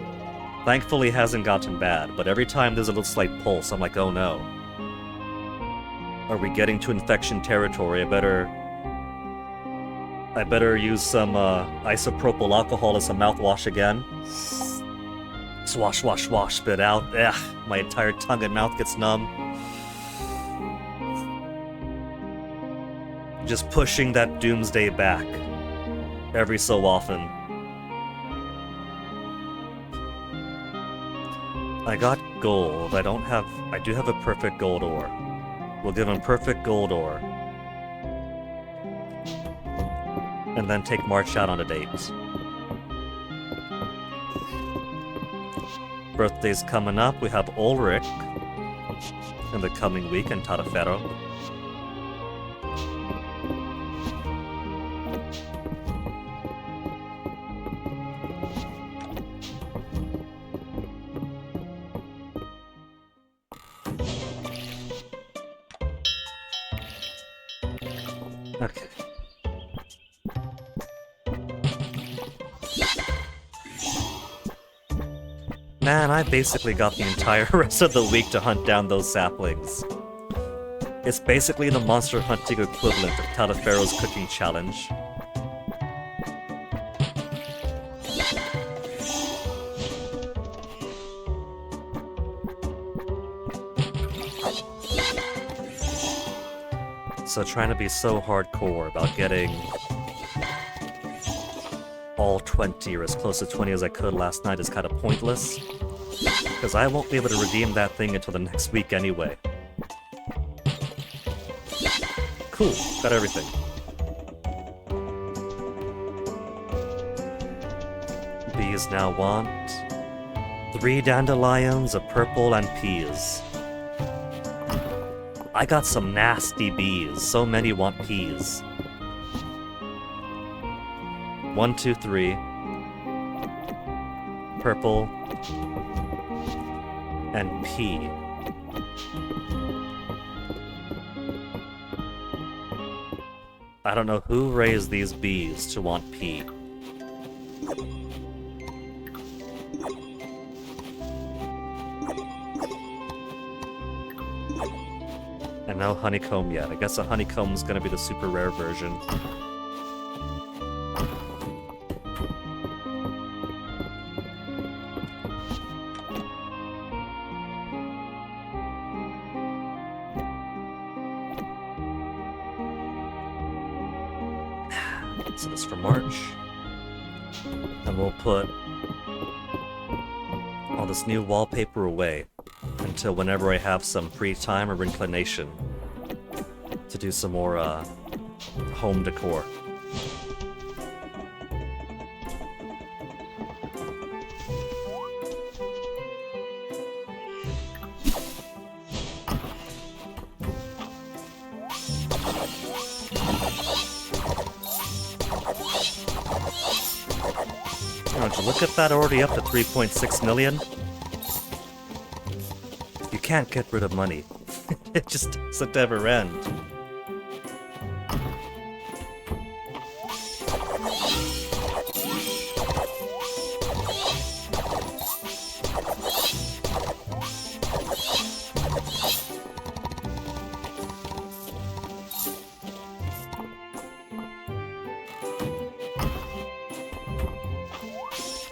Thankfully, it hasn't gotten bad, but every time there's a little slight pulse, I'm like, oh no. Are we getting to infection territory? I better use some isopropyl alcohol as a mouthwash again. Swash, wash, wash, spit out. Ugh, my entire tongue and mouth gets numb. Just pushing that doomsday back every so often. I got gold. I do have a perfect gold ore. We'll give him perfect gold ore. And then take March out on a date. Birthday's coming up. We have Ulrich in the coming week in Tadafero. Okay. Man, I basically got the entire rest of the week to hunt down those saplings. It's basically the monster hunting equivalent of Talifero's cooking challenge. So trying to be so hardcore about getting all 20 or as close to 20 as I could last night is kind of pointless, because I won't be able to redeem that thing until the next week anyway. Cool, got everything. Bees now want 3 dandelions, a purple, and peas. I got some nasty bees. So many want peas. 1, 2, 3. Purple. And pea. I don't know who raised these bees to want pea. And no honeycomb yet. I guess a honeycomb's gonna be the super rare version. So this for March. And we'll put all this new wallpaper away until whenever I have some free time or inclination to do some more home decor. Don't you look at that, already up to 3.6 million? You can't get rid of money. It just doesn't ever end.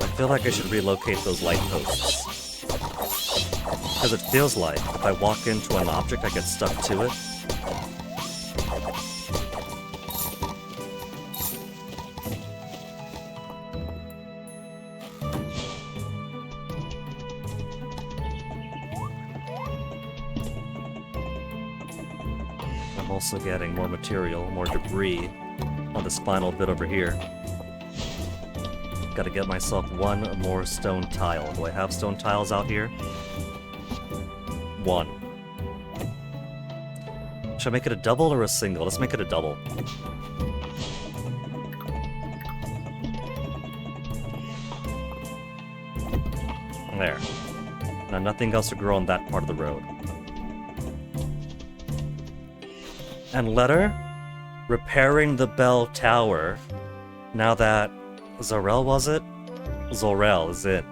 I feel like I should relocate those light posts. Because it feels like if I walk into an object, I get stuck to it. I'm also getting more material, more debris on this final bit over here. Gotta get myself one more stone tile. Do I have stone tiles out here? One. Should I make it a double or a single? Let's make it a double. There. Now nothing else to grow on that part of the road. And letter? Repairing the bell tower. Now that Zorel was it? Zorel is it.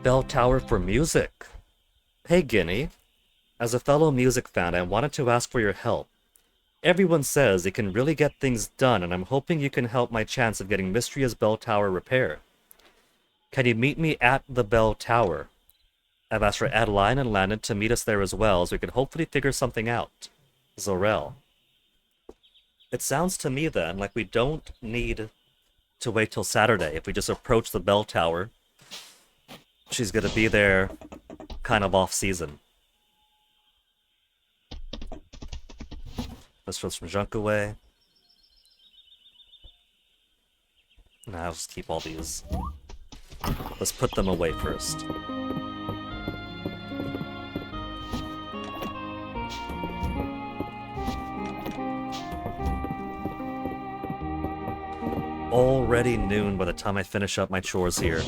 Bell tower for music. Hey Guinea. As a fellow music fan, I wanted to ask for your help. Everyone says it can really get things done, and I'm hoping you can help my chance of getting Mistria's bell tower repaired. Can you meet me at the bell tower? I've asked for Adeline and Landon to meet us there as well, so we can hopefully figure something out. Zorel. It sounds to me then like we don't need to wait till Saturday. If we just approach the bell tower, she's gonna be there kind of off-season. Let's throw some junk away. Nah, I'll just keep all these. Let's put them away first. Already noon by the time I finish up my chores here.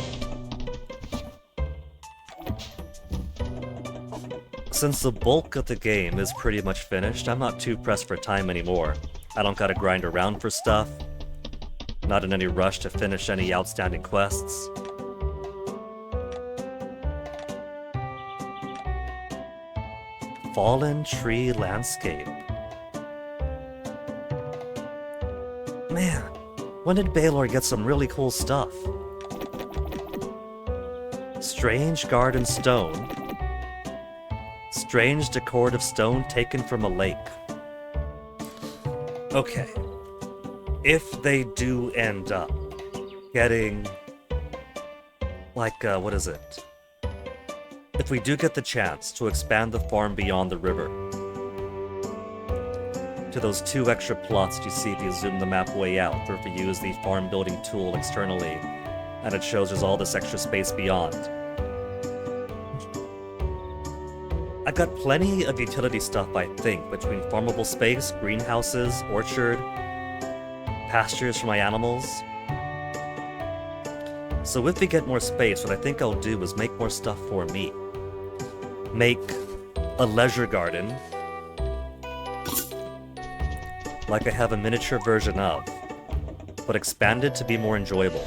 Since the bulk of the game is pretty much finished, I'm not too pressed for time anymore. I don't gotta grind around for stuff. Not in any rush to finish any outstanding quests. Fallen Tree Landscape. Man, when did Baylor get some really cool stuff? Strange Garden Stone. Strange decorative stone taken from a lake. Okay. If they do end up getting... like, what is it? If we do get the chance to expand the farm beyond the river to those 2 extra plots that you see if you zoom the map way out, or if you use the farm building tool externally, and it shows there's all this extra space beyond. I've got plenty of utility stuff, I think, between farmable space, greenhouses, orchard, pastures for my animals. So if we get more space, what I think I'll do is make more stuff for me. Make a leisure garden, like I have a miniature version of, but expanded to be more enjoyable.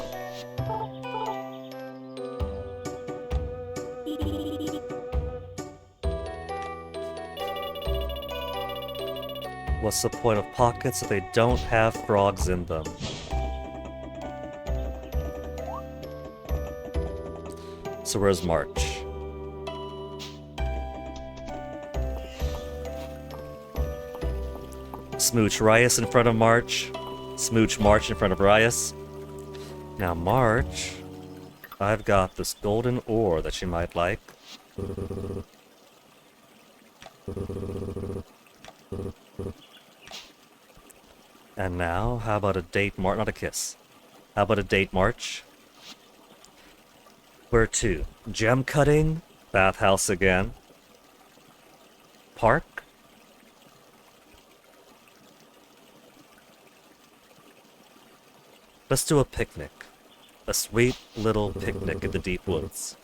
What's the point of pockets if they don't have frogs in them? So where's March? Smooch Rias in front of March. Smooch March in front of Rias. Now March, I've got this golden ore that she might like. And now, how about a date March? Not a kiss. How about a date March? Where to? Gem cutting? Bathhouse again? Park? Let's do a picnic. A sweet little picnic in the deep woods.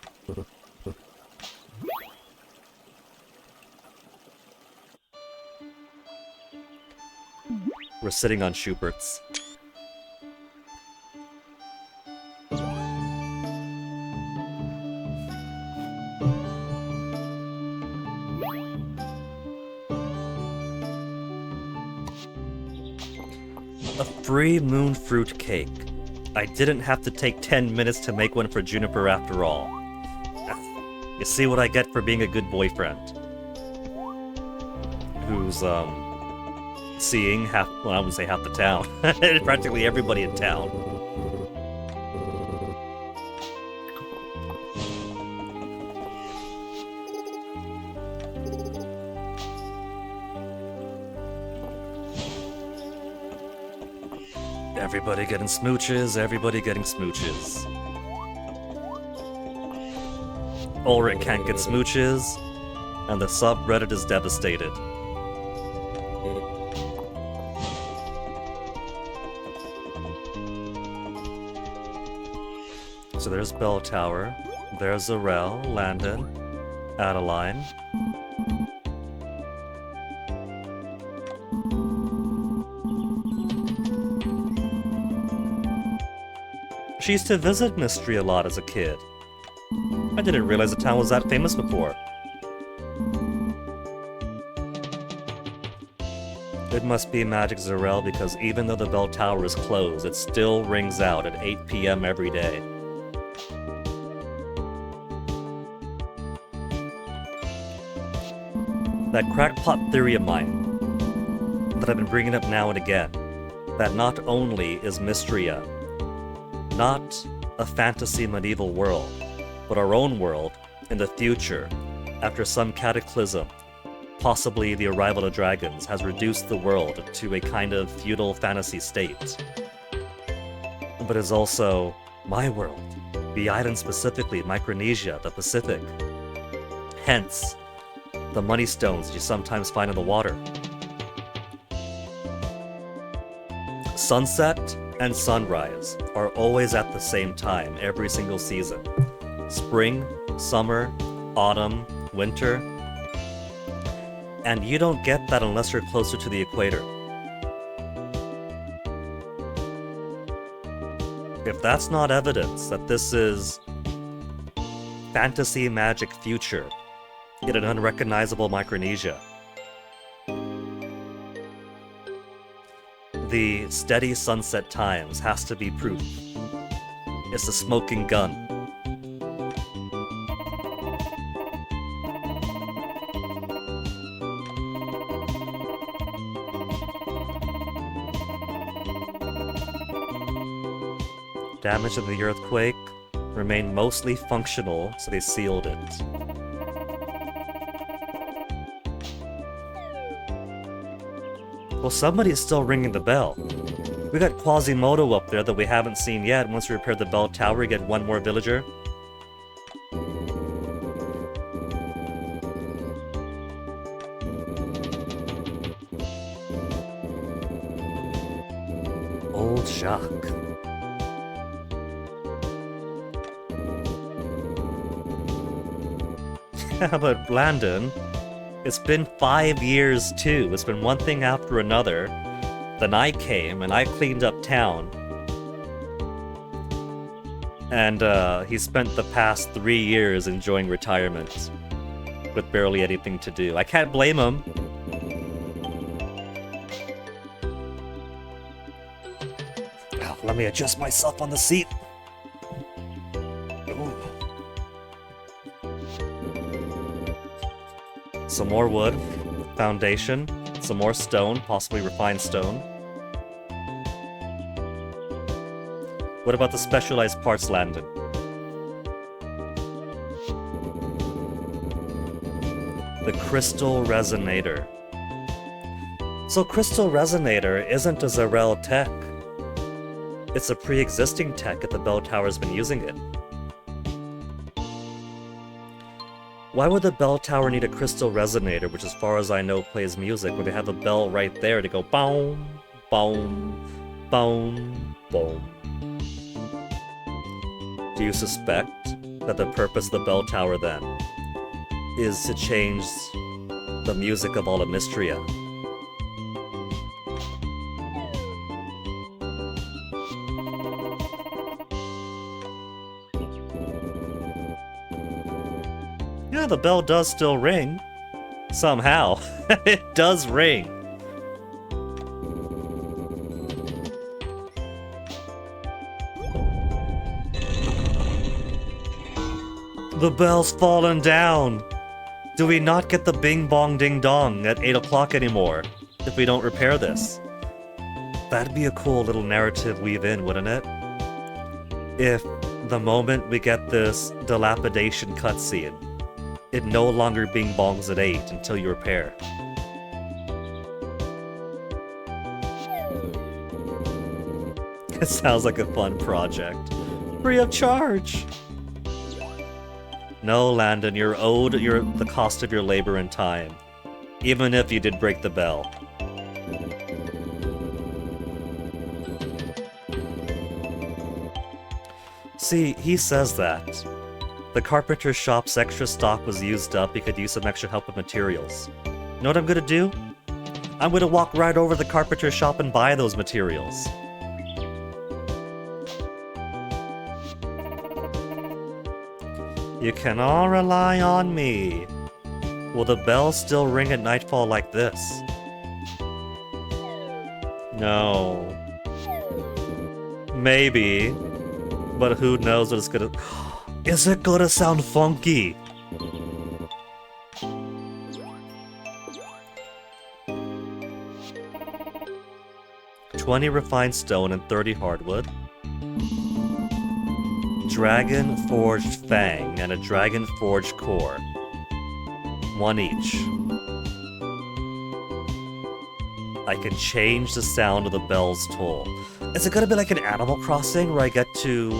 We're sitting on Schubert's. A free moon fruit cake. I didn't have to take 10 minutes to make one for Juniper after all. You see what I get for being a good boyfriend. Who's, seeing half, well, I wouldn't say half the town. Practically everybody in town. Everybody getting smooches, everybody getting smooches. Ulrich can't get smooches, and the subreddit is devastated. So there's Bell Tower, there's Zarel, Landon, Adeline. She used to visit Mistria a lot as a kid. I didn't realize the town was that famous before. It must be Magic Zarel because even though the bell tower is closed, it still rings out at 8 PM every day. That crackpot theory of mine that I've been bringing up now and again, that not only is Mistria not a fantasy medieval world, but our own world in the future, after some cataclysm, possibly the arrival of dragons, has reduced the world to a kind of feudal fantasy state. But is also my world, the island specifically, Micronesia, the Pacific. Hence, the money stones you sometimes find in the water. Sunset and sunrise are always at the same time every single season. Spring, summer, autumn, winter. And you don't get that unless you're closer to the equator. If that's not evidence that this is fantasy magic future in an unrecognizable Micronesia, the steady sunset times has to be proof. It's a smoking gun. Damage in the earthquake remained mostly functional, so they sealed it. Well, somebody's still ringing the bell. We got Quasimodo up there that we haven't seen yet. Once we repair the bell tower, we get one more villager. Old Jacques. Yeah, but Landon, it's been 5 years too. It's been one thing after another. Then I came and I cleaned up town. And he spent the past 3 years enjoying retirement with barely anything to do. I can't blame him. Oh, let me adjust myself on the seat. Ooh. Some more wood, foundation, some more stone, possibly refined stone. What about the specialized parts, Landon? The crystal resonator. So crystal resonator isn't a Zarel tech. It's a pre-existing tech if the bell tower's been using it. Why would the bell tower need a crystal resonator, which as far as I know plays music, when they have a bell right there to go boom, boom, boom, boom? Do you suspect that the purpose of the bell tower then is to change the music of all of Mistria? Yeah, the bell does still ring. Somehow. It does ring. The bell's fallen down. Do we not get the bing bong ding dong at 8 o'clock anymore if we don't repair this? That'd be a cool little narrative weave in, wouldn't it? If the moment we get this dilapidation cutscene, it no longer bing bongs at 8 until you repair. It sounds like a fun project. Free of charge! No, Landon, you're owed the cost of your labor and time. Even if you did break the bell. See, he says that. The carpenter shop's extra stock was used up, he could use some extra help with materials. You know what I'm gonna do? I'm gonna walk right over to the carpenter shop and buy those materials. You can all rely on me. Will the bell still ring at nightfall like this? No. Maybe. But who knows what it's gonna... Is it gonna sound funky? $20 refined stone and 30 hardwood. Dragon forged fang and a dragon forged core. 1 each. I can change the sound of the bell's toll. Is it gonna be like an Animal Crossing where I get to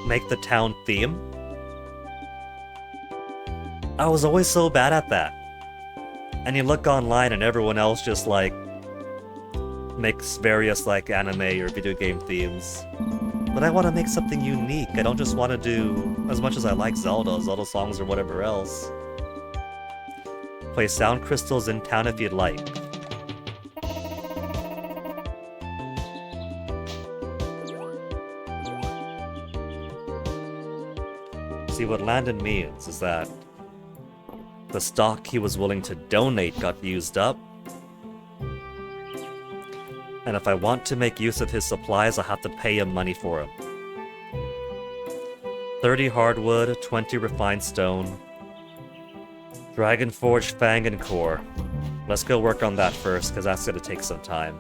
make the town theme? I was always so bad at that. And you look online and everyone else just like makes various like anime or video game themes. But I want to make something unique. I don't just want to do, as much as I like Zelda songs or whatever else. Play sound crystals in town if you'd like. See, what Landon means is that the stock he was willing to donate got used up. And if I want to make use of his supplies, I'll have to pay him money for them. 30 hardwood, 20 refined stone. Dragon forged fang and core. Let's go work on that first, because that's going to take some time.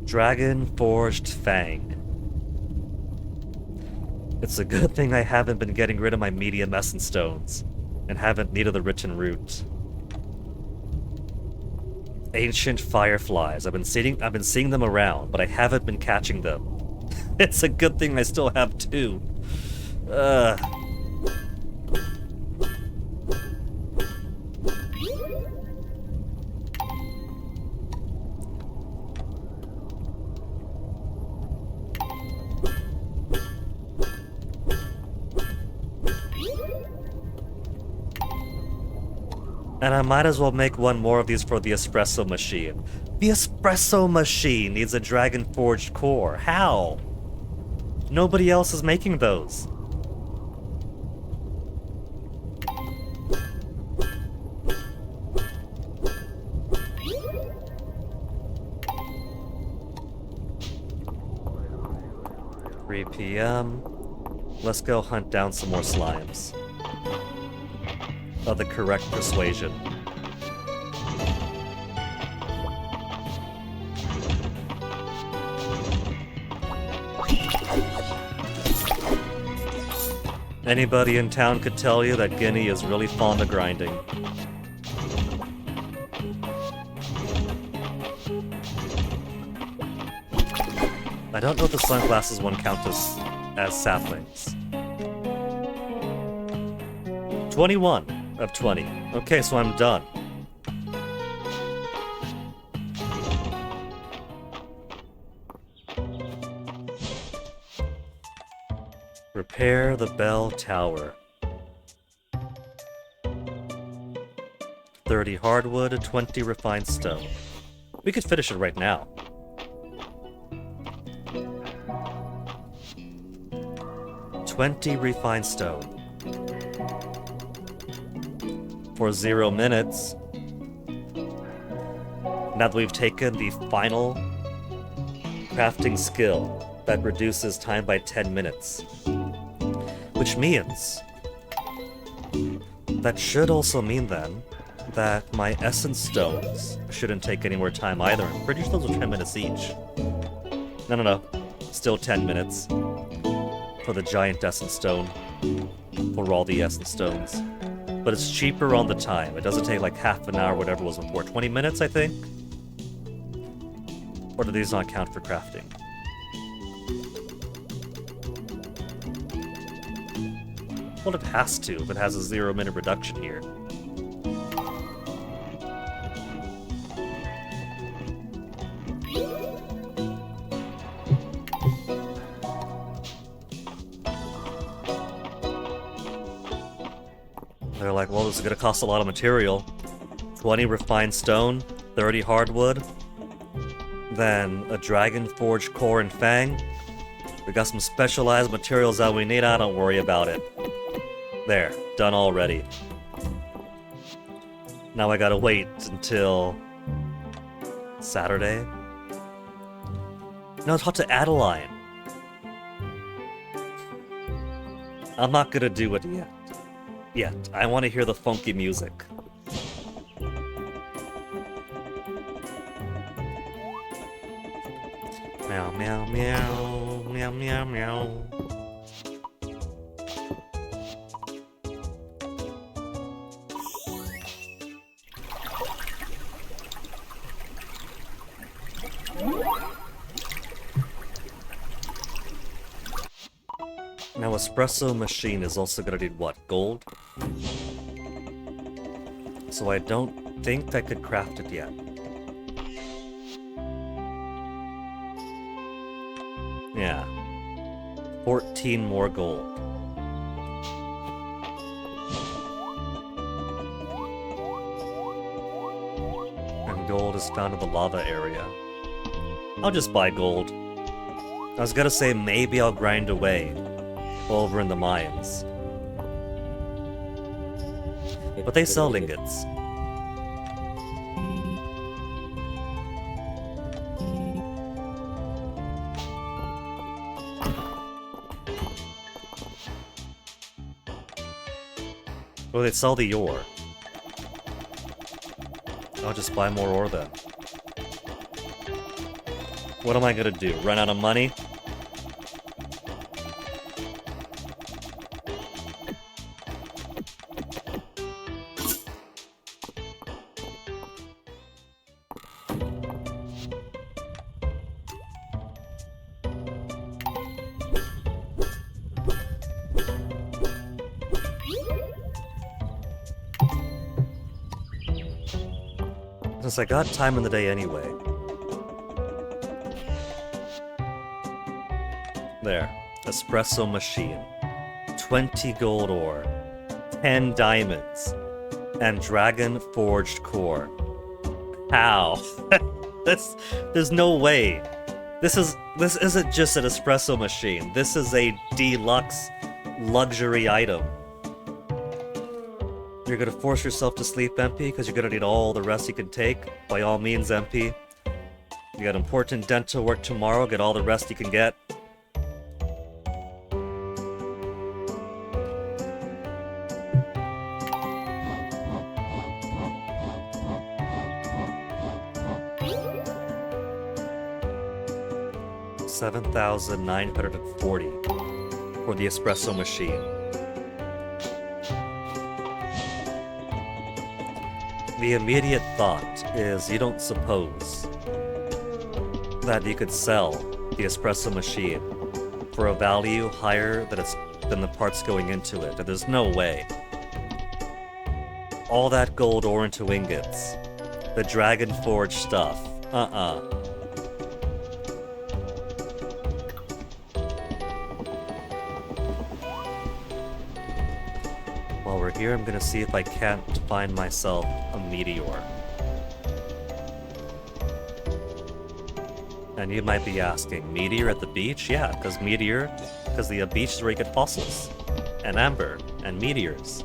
Dragon forged fang. It's a good thing I haven't been getting rid of my medium essence stones, and haven't needed the written root. Ancient fireflies. I've been seeing them around, but I haven't been catching them. It's a good thing I still have 2. And I might as well make one more of these for the espresso machine. The espresso machine needs a dragon forged core. How? Nobody else is making those. $3 p.m. Let's go hunt down some more slimes. Of the correct persuasion. Anybody in town could tell you that Guinea is really fond of grinding. I don't know if the sunglasses one counts as saplings. 21 of 20. Okay, so I'm done. Repair the bell tower. 30 hardwood, 20 refined stone. We could finish it right now. $20 refined stone. For 0 minutes. Now that we've taken the final crafting skill that reduces time by 10 minutes. Which means that should also mean then that my essence stones shouldn't take any more time either. I'm pretty sure those are 10 minutes each. No. Still 10 minutes for the giant essence stone. For all the essence stones. But it's cheaper on the time. It doesn't take like half an hour, whatever it was before. 20 minutes, I think? Or do these not count for crafting? Well, it has to, if it has a 0-minute reduction here. They're like, well, this is gonna cost a lot of material. 20 refined stone, 30 hardwood, then a dragon forged core and fang. We got some specialized materials that we need, I don't worry about it. There, done already. Now I gotta wait until Saturday? No, talk to Adeline. I'm not gonna do it yet. I want to hear the funky music. Meow, meow, meow, meow, meow, meow. Now, espresso machine is also gonna need what? Gold? So I don't think I could craft it yet. Yeah. 14 more gold. And gold is found in the lava area. I'll just buy gold. I was gonna say maybe I'll grind away over in the mines. But they sell ingots. Well, they sell the ore. I'll just buy more ore then. What am I gonna do? Run out of money? Since I got time in the day anyway. There. Espresso machine. 20 gold ore. 10 diamonds. And dragon forged core. How? There's no way. This isn't just an espresso machine. This is a deluxe luxury item. You're gonna force yourself to sleep, MP, because you're gonna need all the rest you can take. By all means, MP. You got important dental work tomorrow, get all the rest you can get. $7,940 for the espresso machine. The immediate thought is you don't suppose that you could sell the espresso machine for a value higher than the parts going into it. And there's no way. All that gold ore into ingots, the dragon forged stuff, While we're here, I'm gonna see if I can't find myself a meteor. And you might be asking, meteor at the beach? Yeah, because the beach is where you get fossils, and amber, and meteors.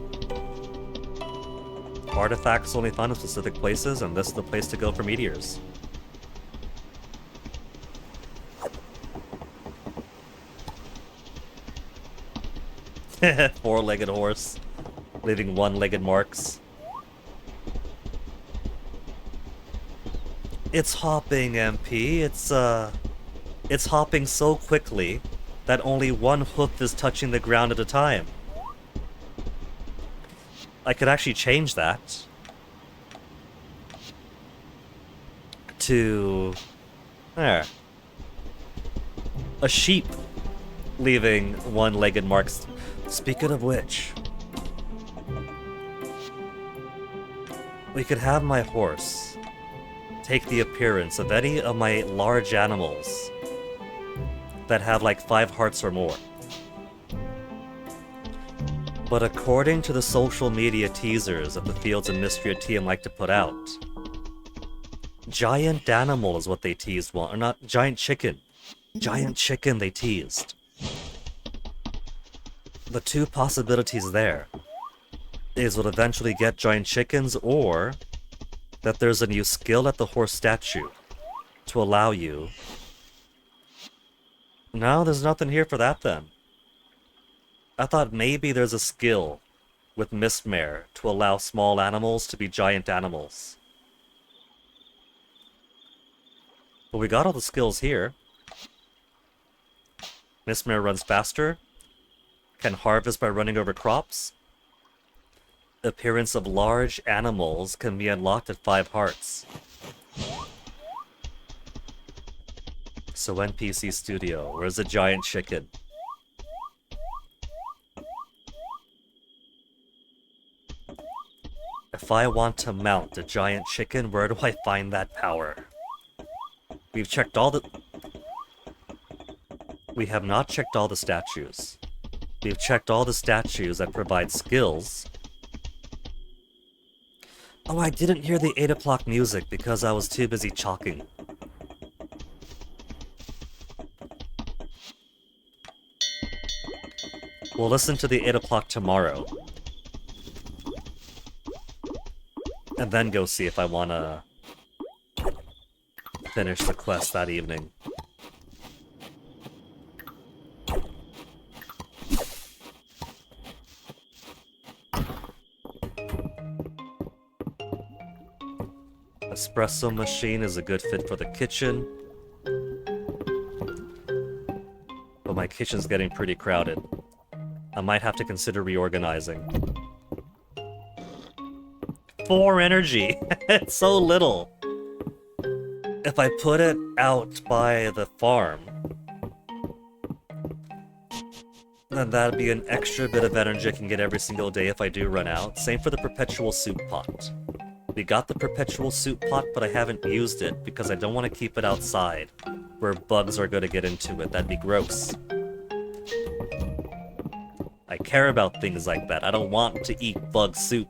Artifacts only found in specific places, and this is the place to go for meteors. Four-legged horse, leaving one-legged marks. It's hopping, MP. It's hopping so quickly that only one hoof is touching the ground at a time. I could actually change that to... there. A sheep leaving one-legged marks. Speaking of which, we could have my horse take the appearance of any of my large animals that have like 5 hearts or more. But according to the social media teasers that the Fields of Mistria team like to put out, giant animal is what they teased one, or not giant chicken. Giant chicken they teased. The two possibilities there is we'll eventually get giant chickens, or that there's a new skill at the horse statue to allow you... No, there's nothing here for that then. I thought maybe there's a skill with Mistmare to allow small animals to be giant animals. But we got all the skills here. Mistmare runs faster, can harvest by running over crops. Appearance of large animals can be unlocked at 5 hearts. So NPC Studio, where's the giant chicken? If I want to mount a giant chicken, where do I find that power? We've checked all the... We have not checked all the statues. We've checked all the statues that provide skills. Oh, I didn't hear the 8 o'clock music because I was too busy chalking. We'll listen to the 8 o'clock tomorrow. And then go see if I wanna finish the quest that evening. Espresso machine is a good fit for the kitchen. But my kitchen's getting pretty crowded. I might have to consider reorganizing. 4 energy! It's so little! If I put it out by the farm, then that'd be an extra bit of energy I can get every single day if I do run out. Same for the perpetual soup pot. We got the perpetual soup pot, but I haven't used it because I don't want to keep it outside, where bugs are going to get into it. That'd be gross. I care about things like that. I don't want to eat bug soup.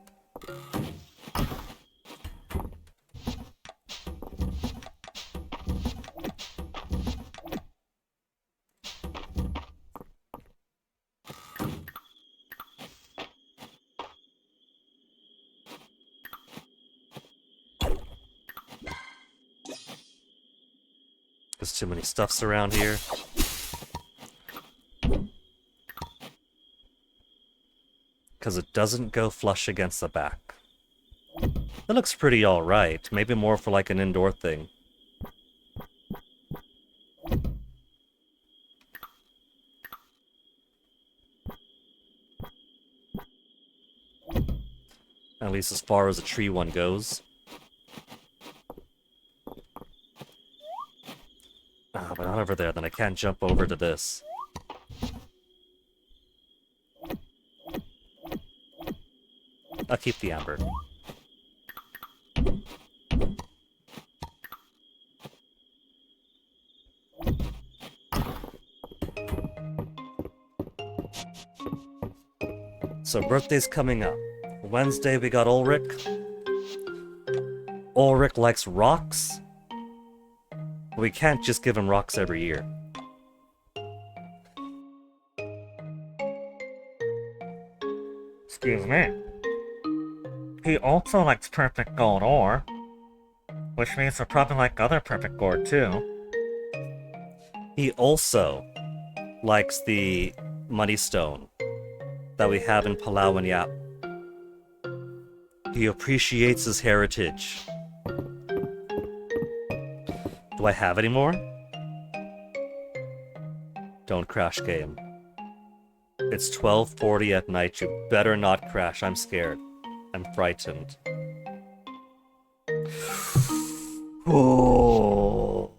There's too many stuffs around here. Because it doesn't go flush against the back. That looks pretty alright. Maybe more for like an indoor thing. At least as far as a tree one goes. Ah, but not over there, then I can't jump over to this. I'll keep the amber. So birthday's coming up. Wednesday we got Ulrich. Ulrich likes rocks. We can't just give him rocks every year. Excuse me. He also likes perfect gold ore, which means he'll probably like other perfect gold too. He also likes the money stone that we have in Palau and Yap. He appreciates his heritage. Do I have any more? Don't crash game. It's 12:40 at night. You better not crash. I'm scared. I'm frightened. Oh.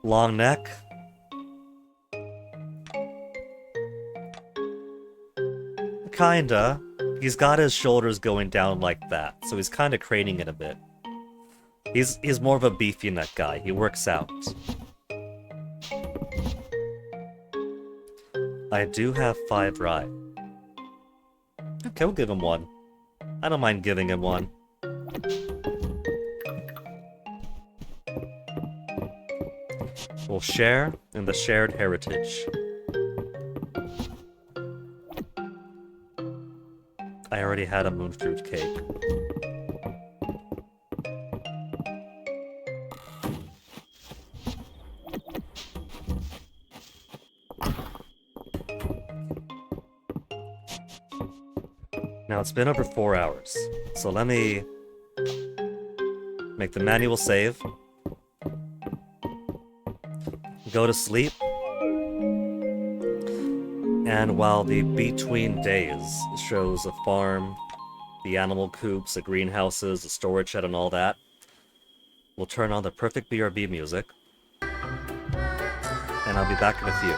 Long neck. Kinda. He's got his shoulders going down like that, so he's kinda craning it a bit. He's more of a beefy neck guy. He works out. I do have 5 rye. Okay, we'll give him 1. I don't mind giving him 1. We'll share in the shared heritage. I already had a moonfruit cake. Now it's been over 4 hours, so let me make the manual save, go to sleep, and while the between days shows a farm, the animal coops, the greenhouses, the storage shed, and all that, we'll turn on the perfect BRB music, and I'll be back in a few.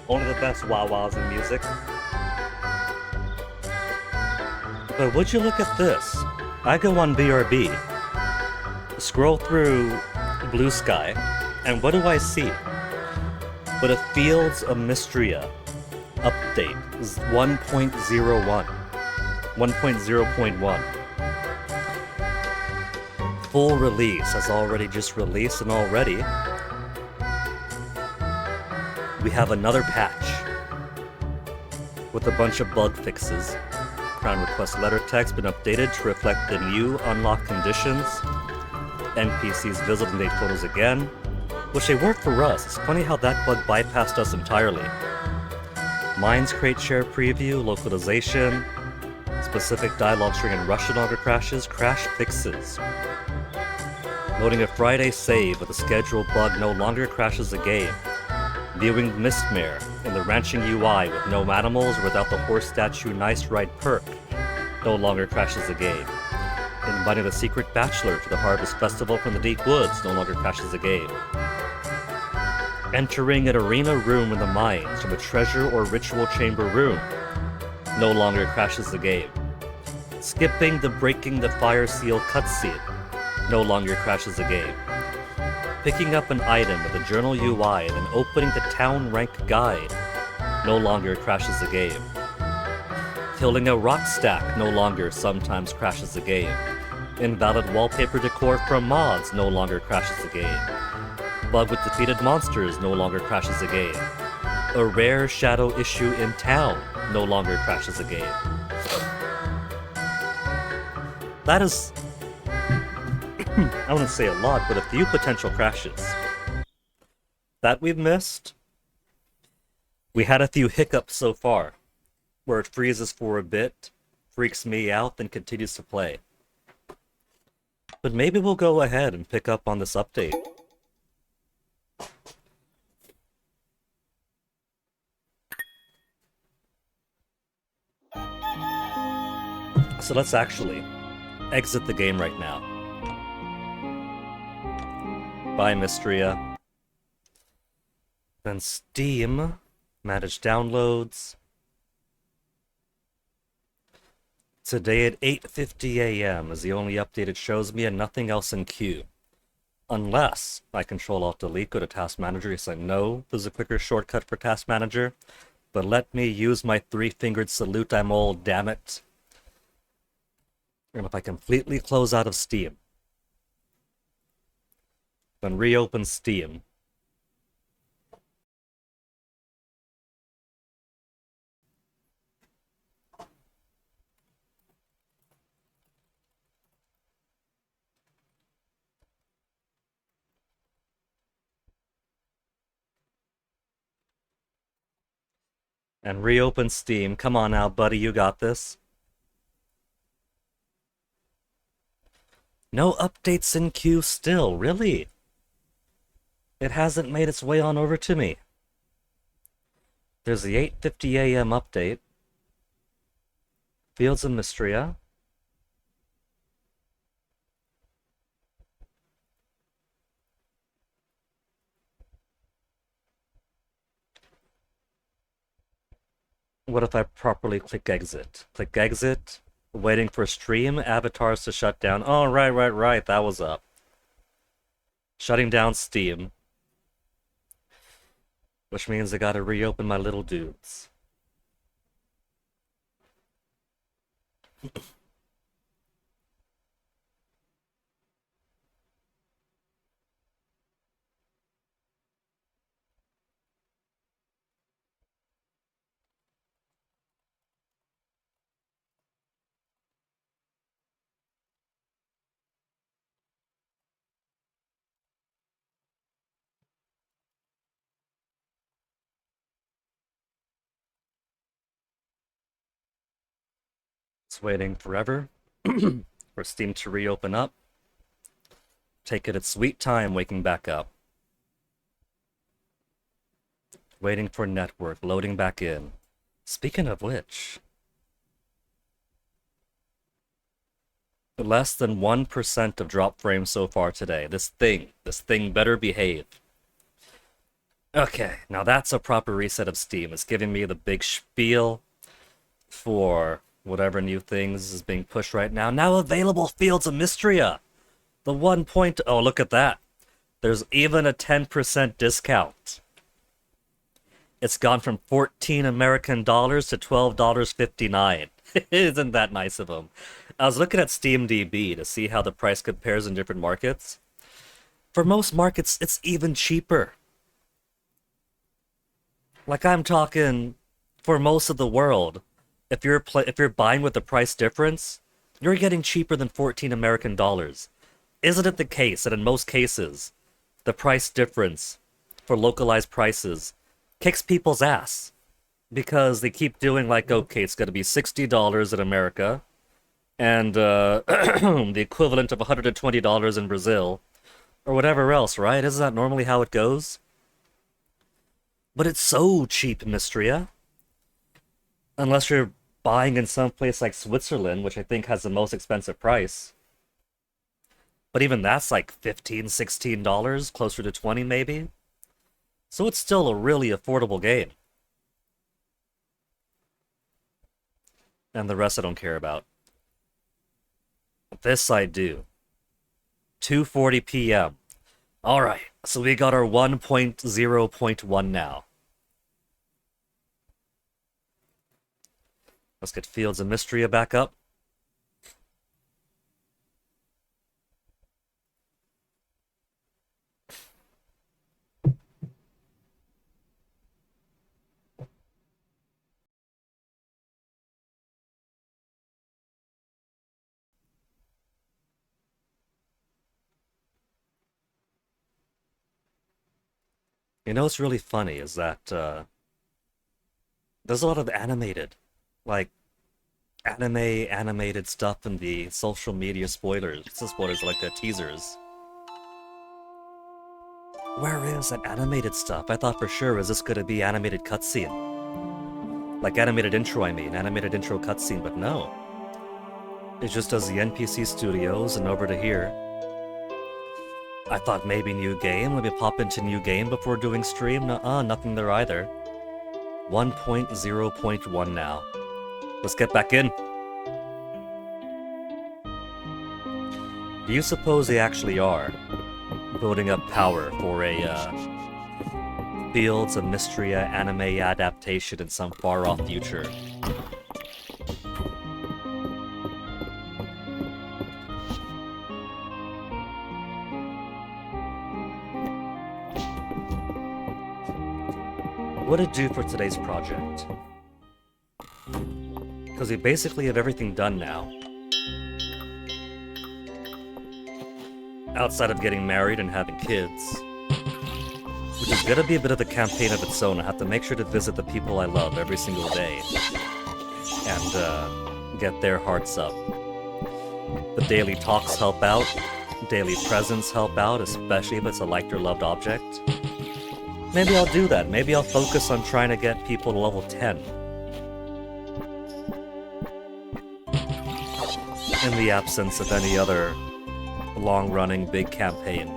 Only the best wah-wahs in music. But would you look at this? I go on BRB, scroll through Blue Sky, and what do I see? But a Fields of Mistria update is 1.01. 1.0.1. Full release has already just released, and already we have another patch with a bunch of bug fixes. Crown request letter text been updated to reflect the new unlock conditions. NPCs visit and date photos again, which they work for us. It's funny how that bug bypassed us entirely. Mines crate share preview, localization, specific dialogue string and Russian auger crashes, crash fixes. Loading a Friday save with a schedule bug no longer crashes the game. Viewing Mistria in the ranching UI with no animals or without the horse statue nice ride perk no longer crashes the game. Inviting the secret bachelor to the harvest festival from the deep woods no longer crashes the game. Entering an arena room in the mines from a treasure or ritual chamber room no longer crashes the game. Skipping the breaking the fire seal cutscene no longer crashes the game. Picking up an item with a journal UI and then opening the town rank guide no longer crashes the game. Killing a rock stack no longer sometimes crashes the game. Invalid wallpaper decor from mods no longer crashes the game. Bug with defeated monsters no longer crashes the game. A rare shadow issue in town no longer crashes the game. That is, I wouldn't say a lot, but a few potential crashes that we've missed. We had a few hiccups so far, where it freezes for a bit, freaks me out, then continues to play. But maybe we'll go ahead and pick up on this update. So let's actually exit the game right now. Bye, Mistria. Then Steam, manage downloads. Today at 8:50 a.m. is the only update it shows me and nothing else in queue. Unless I Control-Alt-Delete, go to Task Manager, yes I know there's a quicker shortcut for Task Manager, but let me use my three-fingered salute, I'm old, damn it. And if I completely close out of Steam, then reopen Steam, Come on now, buddy, you got this. No updates in queue still, really? It hasn't made its way on over to me. There's the 8:50 a.m. update. Fields of Mistria. What if I properly click exit? Click exit, waiting for stream avatars to shut down. Oh, right, that was up. Shutting down Steam. Which means I gotta reopen my little dudes. It's waiting forever for Steam to reopen up. Take it its sweet time waking back up. Waiting for network, loading back in. Speaking of which, less than 1% of drop frames so far today. This thing better behave. Okay, now that's a proper reset of Steam. It's giving me the big spiel for whatever new things is being pushed right now. Now available Fields of Mistria. The 1 point. Oh, look at that. There's even a 10% discount. It's gone from 14 American dollars to $12.59. Isn't that nice of them? I was looking at SteamDB to see how the price compares in different markets. For most markets, it's even cheaper. Like I'm talking, for most of the world, if you're buying with the price difference, you're getting cheaper than 14 American dollars. Isn't it the case that in most cases, the price difference for localized prices kicks people's ass? Because they keep doing like, okay, it's going to be $60 in America, and the equivalent of $120 in Brazil, or whatever else, right? Isn't that normally how it goes? But it's so cheap, Mistria. Unless you're buying in some place like Switzerland, which I think has the most expensive price. But even that's like $15, $16, closer to 20 maybe. So it's still a really affordable game. And the rest I don't care about. This I do. 2:40 p.m. Alright, so we got our 1.0.1 now. Let's get Fields of Mistria back up. You know what's really funny is that there's a lot of like animated stuff in the social media spoilers. It's not spoilers, like teasers. Where is that animated stuff? I thought for sure, is this gonna be animated cutscene? Like animated intro, I mean, animated intro cutscene, but no. It just does the NPC studios and over to here. I thought maybe new game, let me pop into new game before doing stream. Nuh-uh, nothing there either. 1.0.1 now. Let's get back in. Do you suppose they actually are building up power for a Fields of Mistria anime adaptation in some far-off future? What'd it do for today's project? Because we basically have everything done now. Outside of getting married and having kids. Which is gonna be a bit of a campaign of its own. I have to make sure to visit the people I love every single day. And get their hearts up. The daily talks help out. Daily presents help out, especially if it's a liked or loved object. Maybe I'll do that. Maybe I'll focus on trying to get people to level 10. In the absence of any other long-running big campaign.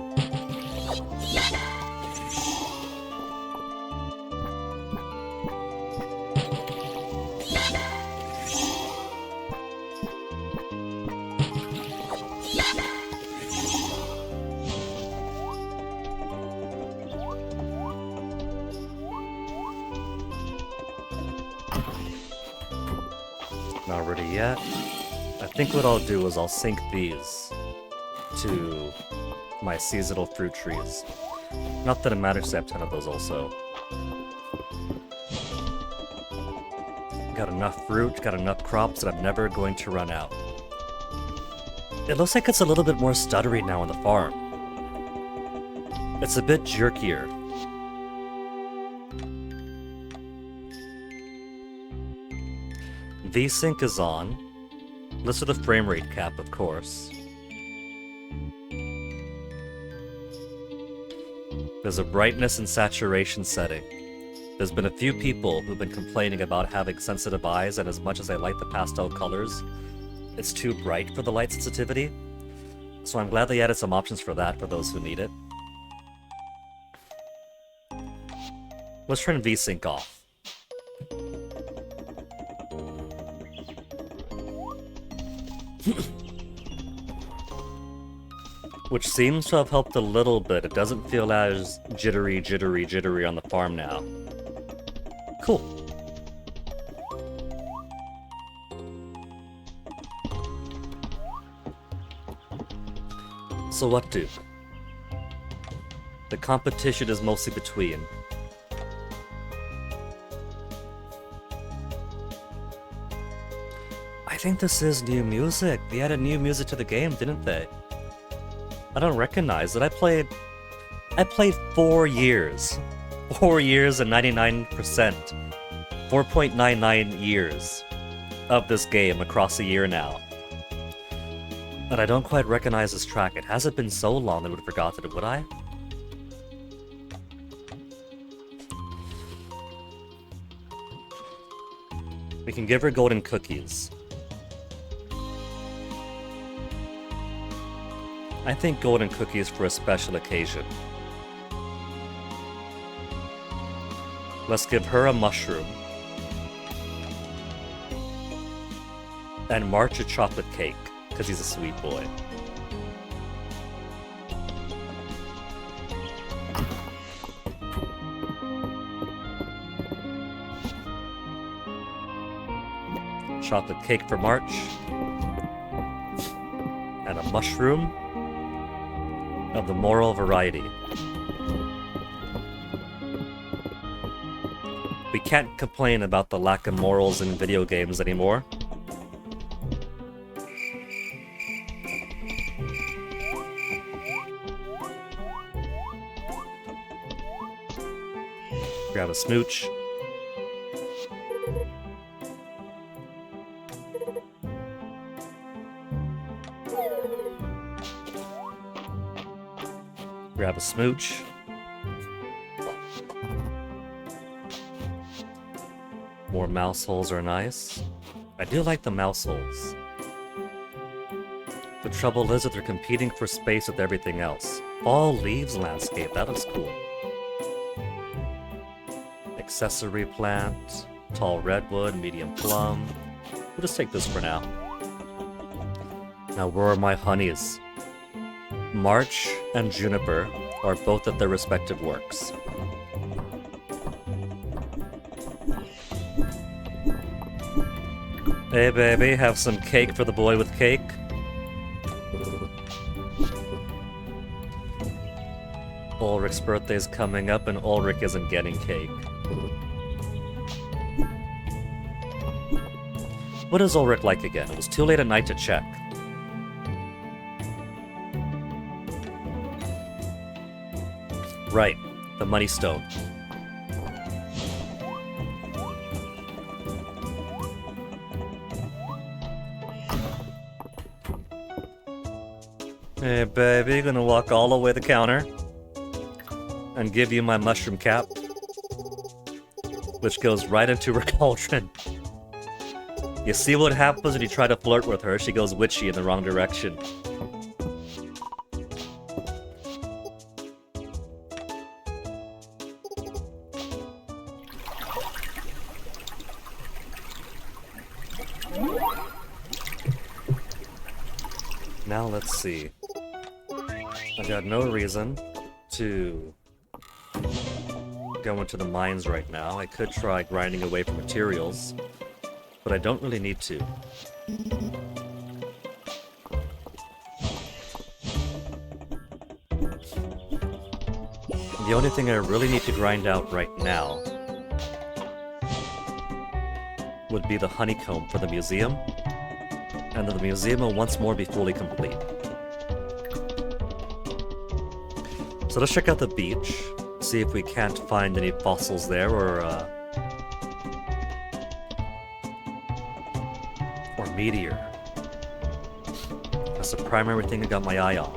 Not ready yet. I think what I'll do is I'll sync these to my seasonal fruit trees. Not that it matters to have 10 of those also. Got enough fruit, got enough crops that I'm never going to run out. It looks like it's a little bit more stuttery now on the farm. It's a bit jerkier. VSync is on. List of the frame rate cap, of course. There's a brightness and saturation setting. There's been a few people who've been complaining about having sensitive eyes, and as much as I like the pastel colors, it's too bright for the light sensitivity. So I'm glad they added some options for that for those who need it. Let's turn VSync off. Which seems to have helped a little bit. It doesn't feel as jittery on the farm now. Cool. So what do? The competition is mostly between. I think this is new music. They added new music to the game, didn't they? I don't recognize it. I played 4 years. 4 years and 99%. 4.99 years of this game across a year now. And I don't quite recognize this track. It hasn't been so long that I would have forgotten it, would I? We can give her golden cookies. I think golden cookies for a special occasion. Let's give her a mushroom. And March a chocolate cake, because he's a sweet boy. Chocolate cake for March. And a mushroom of the moral variety. We can't complain about the lack of morals in video games anymore. Grab a smooch. Grab a smooch. More mouse holes are nice. I do like the mouse holes. The trouble is that they're competing for space with everything else. Fall leaves landscape, that looks cool. Accessory plant, tall redwood, medium plum. We'll just take this for now. Now where are my honeys? March and Juniper are both at their respective works. Hey baby, have some cake for the boy with cake. Ulrich's birthday's coming up and Ulrich isn't getting cake. What is Ulrich like again? It was too late at night to check. Right, the money stone. Hey baby, gonna walk all the way to the counter and give you my mushroom cap, which goes right into her cauldron. You see what happens when you try to flirt with her? She goes witchy in the wrong direction. Now let's see. I've got no reason to go into the mines right now. I could try grinding away for materials, but I don't really need to. The only thing I really need to grind out right now would be the honeycomb for the museum, and then the museum will once more be fully complete. So let's check out the beach, see if we can't find any fossils there or meteor. That's the primary thing I got my eye on.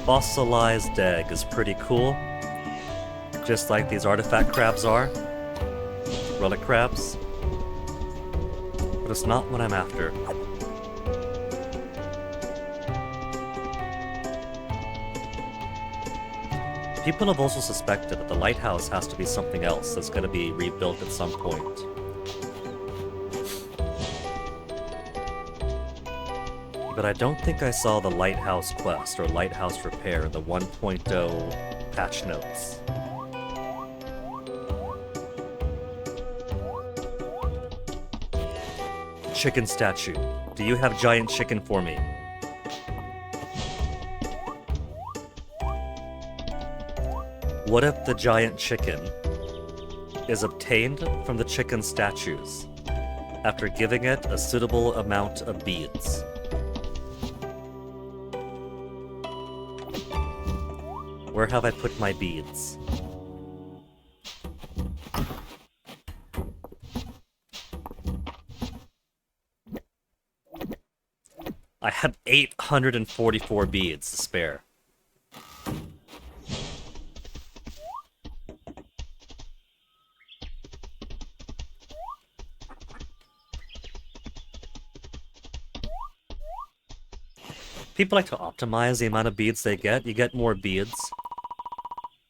Fossilized egg is pretty cool, just like these artifact crabs are. relic crabs. But it's not what I'm after. People have also suspected that the lighthouse has to be something else that's going to be rebuilt at some point. But I don't think I saw the lighthouse quest or lighthouse repair in the 1.0 patch notes. Chicken statue. Do you have giant chicken for me? What if the giant chicken is obtained from the chicken statues after giving it a suitable amount of beads? Where have I put my beads? I have 844 beads to spare. People like to optimize the amount of beads they get. You get more beads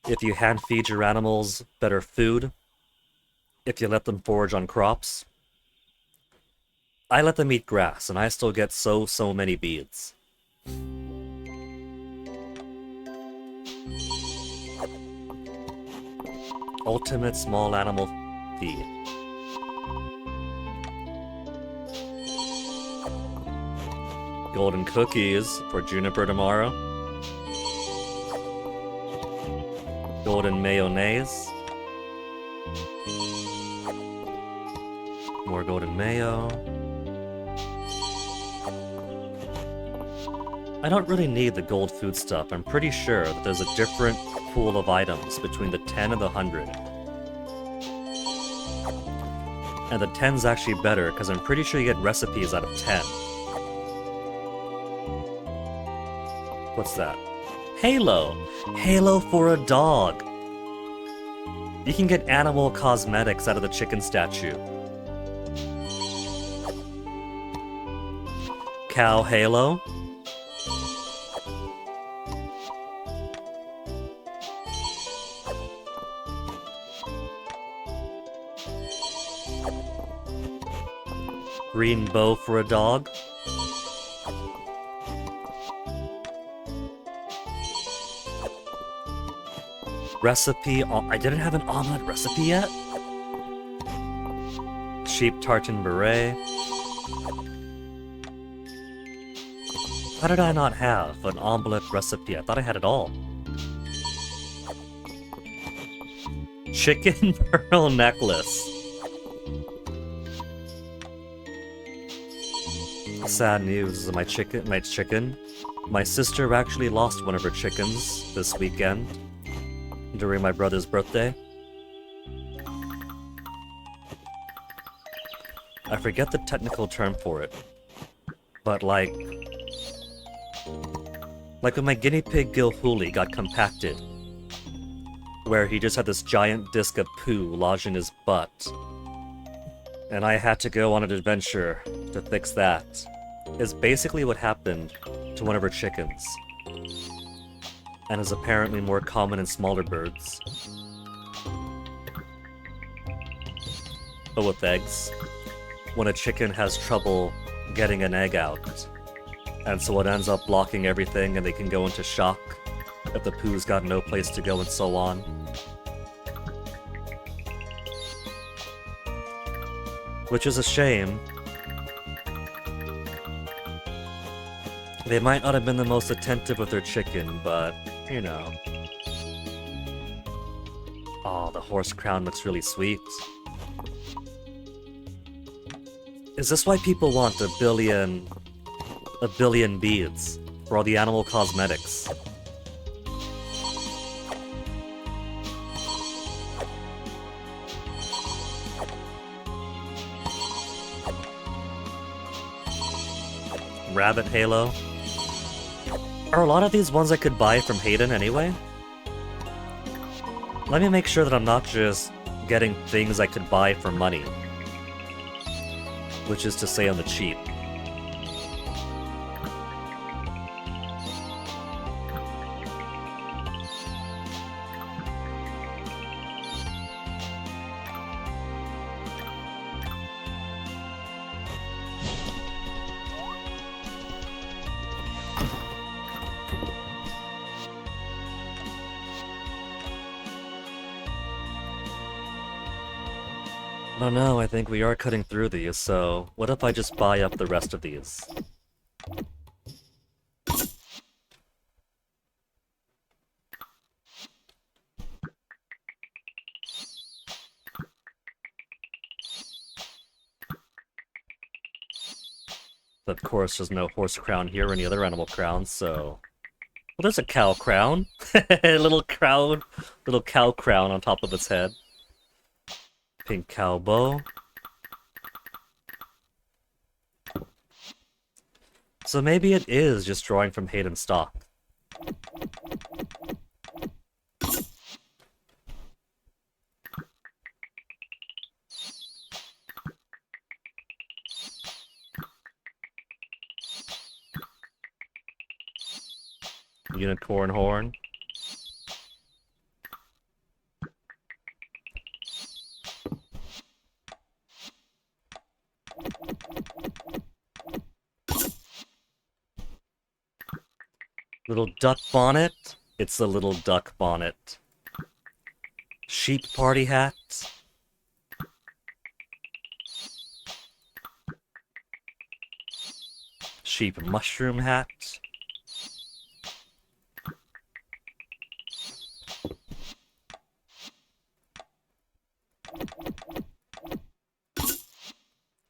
if you hand feed your animals better food, if you let them forage on crops. I let them eat grass, and I still get so many beads. Ultimate small animal feed. Golden cookies for Juniper tomorrow. Golden mayonnaise. More golden mayo. I don't really need the gold food stuff. I'm pretty sure that there's a different pool of items between the 10 and the 100. And the 10's actually better, because I'm pretty sure you get recipes out of 10. What's that? Halo! Halo for a dog! You can get animal cosmetics out of the chicken statue. Cow halo? Green bow for a dog? Recipe, I didn't have an omelet recipe yet? Sheep tartan beret. How did I not have an omelet recipe? I thought I had it all. Chicken pearl necklace. Sad news, my chicken. My sister actually lost one of her chickens this weekend during my brother's birthday. I forget the technical term for it, but like when my guinea pig Gilhooly got compacted, where he just had this giant disc of poo lodged in his butt, and I had to go on an adventure to fix that, is basically what happened to one of her chickens, and is apparently more common in smaller birds. But with eggs, when a chicken has trouble getting an egg out, and so it ends up blocking everything and they can go into shock if the poo's got no place to go and so on. Which is a shame. They might not have been the most attentive with their chicken, but, you know. Oh, the horse crown looks really sweet. Is this why people want a billion beads for all the animal cosmetics? Rabbit halo. Are a lot of these ones I could buy from Hayden anyway? Let me make sure that I'm not just getting things I could buy for money. Which is to say on the cheap. Oh no, I think we are cutting through these, so what if I just buy up the rest of these? But of course, there's no horse crown here or any other animal crowns, so... Well, there's a cow crown. Little cow crown on top of its head. Pink cow bow. So maybe it is just drawing from Hayden stock. Unicorn horn. Little duck bonnet. It's a little duck bonnet. Sheep party hat. Sheep mushroom hat.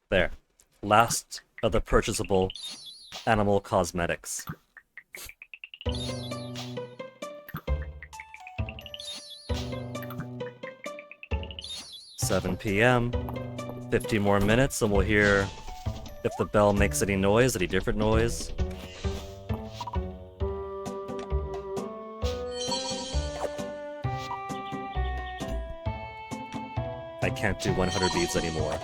There. Last of the purchasable animal cosmetics. 7 p.m. 50 more minutes and we'll hear if the bell makes any noise, any different noise. I can't do 100 beads anymore.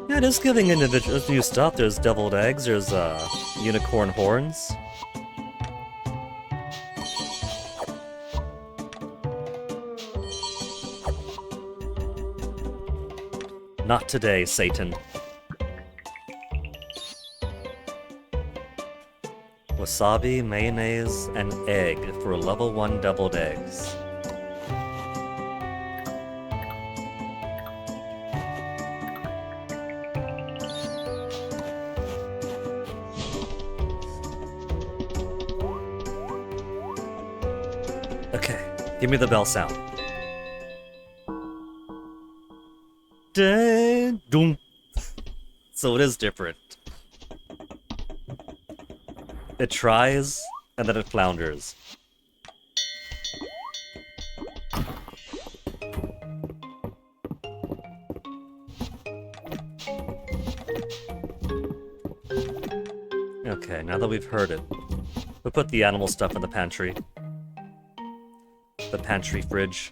Yeah, it is giving individuals new stuff. There's deviled eggs, there's unicorn horns. Not today, Satan. Wasabi, mayonnaise, and egg for level 1 deviled eggs. Okay, give me the bell sound. Doom. So it is different. It tries, and then it flounders. Okay, now that we've heard it, we'll put the animal stuff in the pantry. The pantry fridge.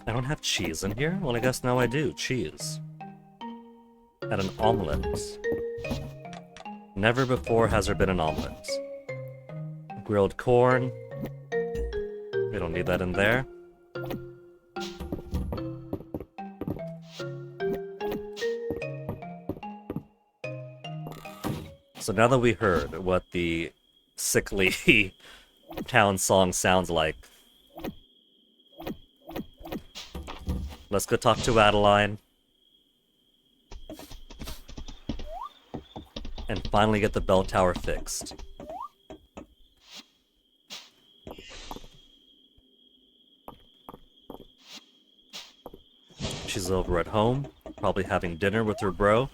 I don't have cheese in here? Well, I guess now I do. Cheese. And an omelet. Never before has there been an omelet. Grilled corn. We don't need that in there. So now that we heard what the sickly town song sounds like, let's go talk to Adeline. And finally get the bell tower fixed. She's over at home, probably having dinner with her bro.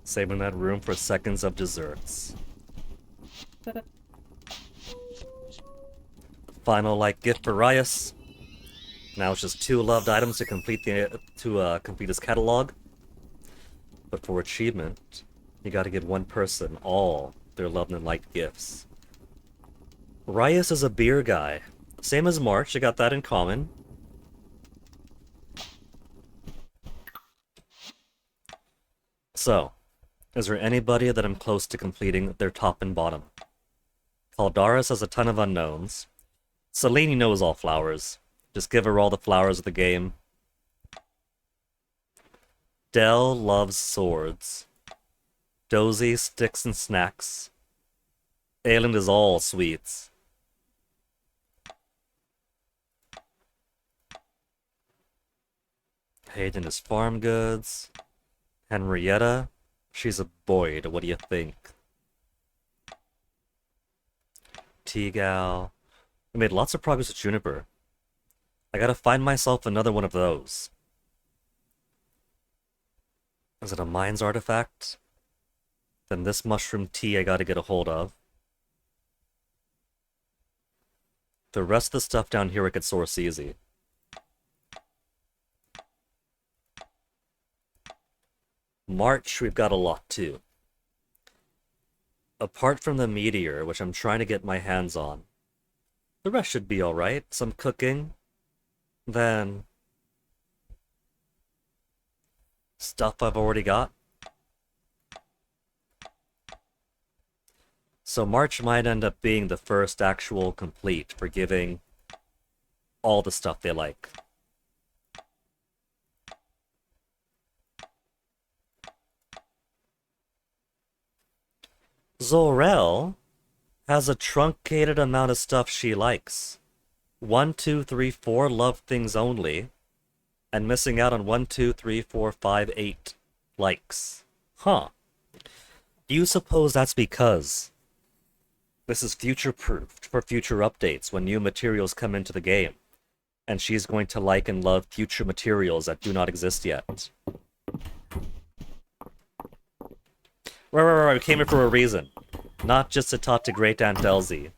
Saving that room for seconds of desserts. Final like gift for Rias. Now it's just 2 loved items to complete complete his catalog. But for achievement, you gotta give one person all their loved and liked gifts. Rias is a beer guy. Same as March, they got that in common. So, is there anybody that I'm close to completing their top and bottom? Caldaris has a ton of unknowns. Selene knows all flowers. Just give her all the flowers of the game. Dell loves swords. Dozy, sticks and snacks. Aelin is all sweets. Hayden is farm goods. Henrietta, she's a Boyd. What do you think? T-Gal. I made lots of progress with Juniper. I gotta find myself another one of those. Is it a Mind's artifact? Then this mushroom tea I gotta get a hold of. The rest of the stuff down here I could source easy. March, we've got a lot too. Apart from the meteor, which I'm trying to get my hands on, the rest should be alright. Some cooking. Then stuff I've already got. So March might end up being the first actual complete for giving all the stuff they like. Zorel has a truncated amount of stuff she likes. 1, 2, 3, 4 love things only, and missing out on 1, 2, 3, 4, 5, 8 likes. Huh. Do you suppose that's because this is future-proofed for future updates when new materials come into the game, and she's going to like and love future materials that do not exist yet? Right, we came here for a reason. Not just to talk to Great Aunt Elsie.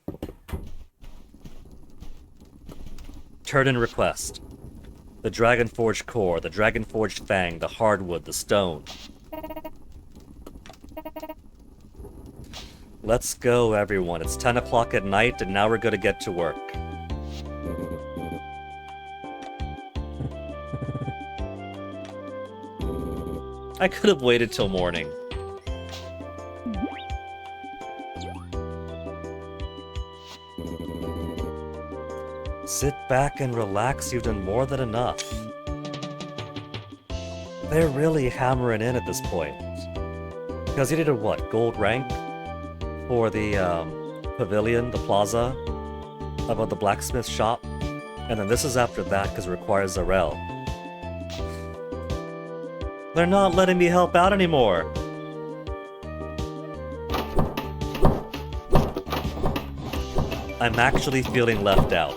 Turn in request. The Dragonforged core, the Dragonforged fang, the hardwood, the stone. Let's go, everyone. It's 10 o'clock at night, and now we're gonna get to work. I could have waited till morning. Sit back and relax, you've done more than enough. They're really hammering in at this point. Because you did a what, gold rank? For the pavilion, the plaza, above the blacksmith shop? And then this is after that because it requires Zarel. They're not letting me help out anymore! I'm actually feeling left out.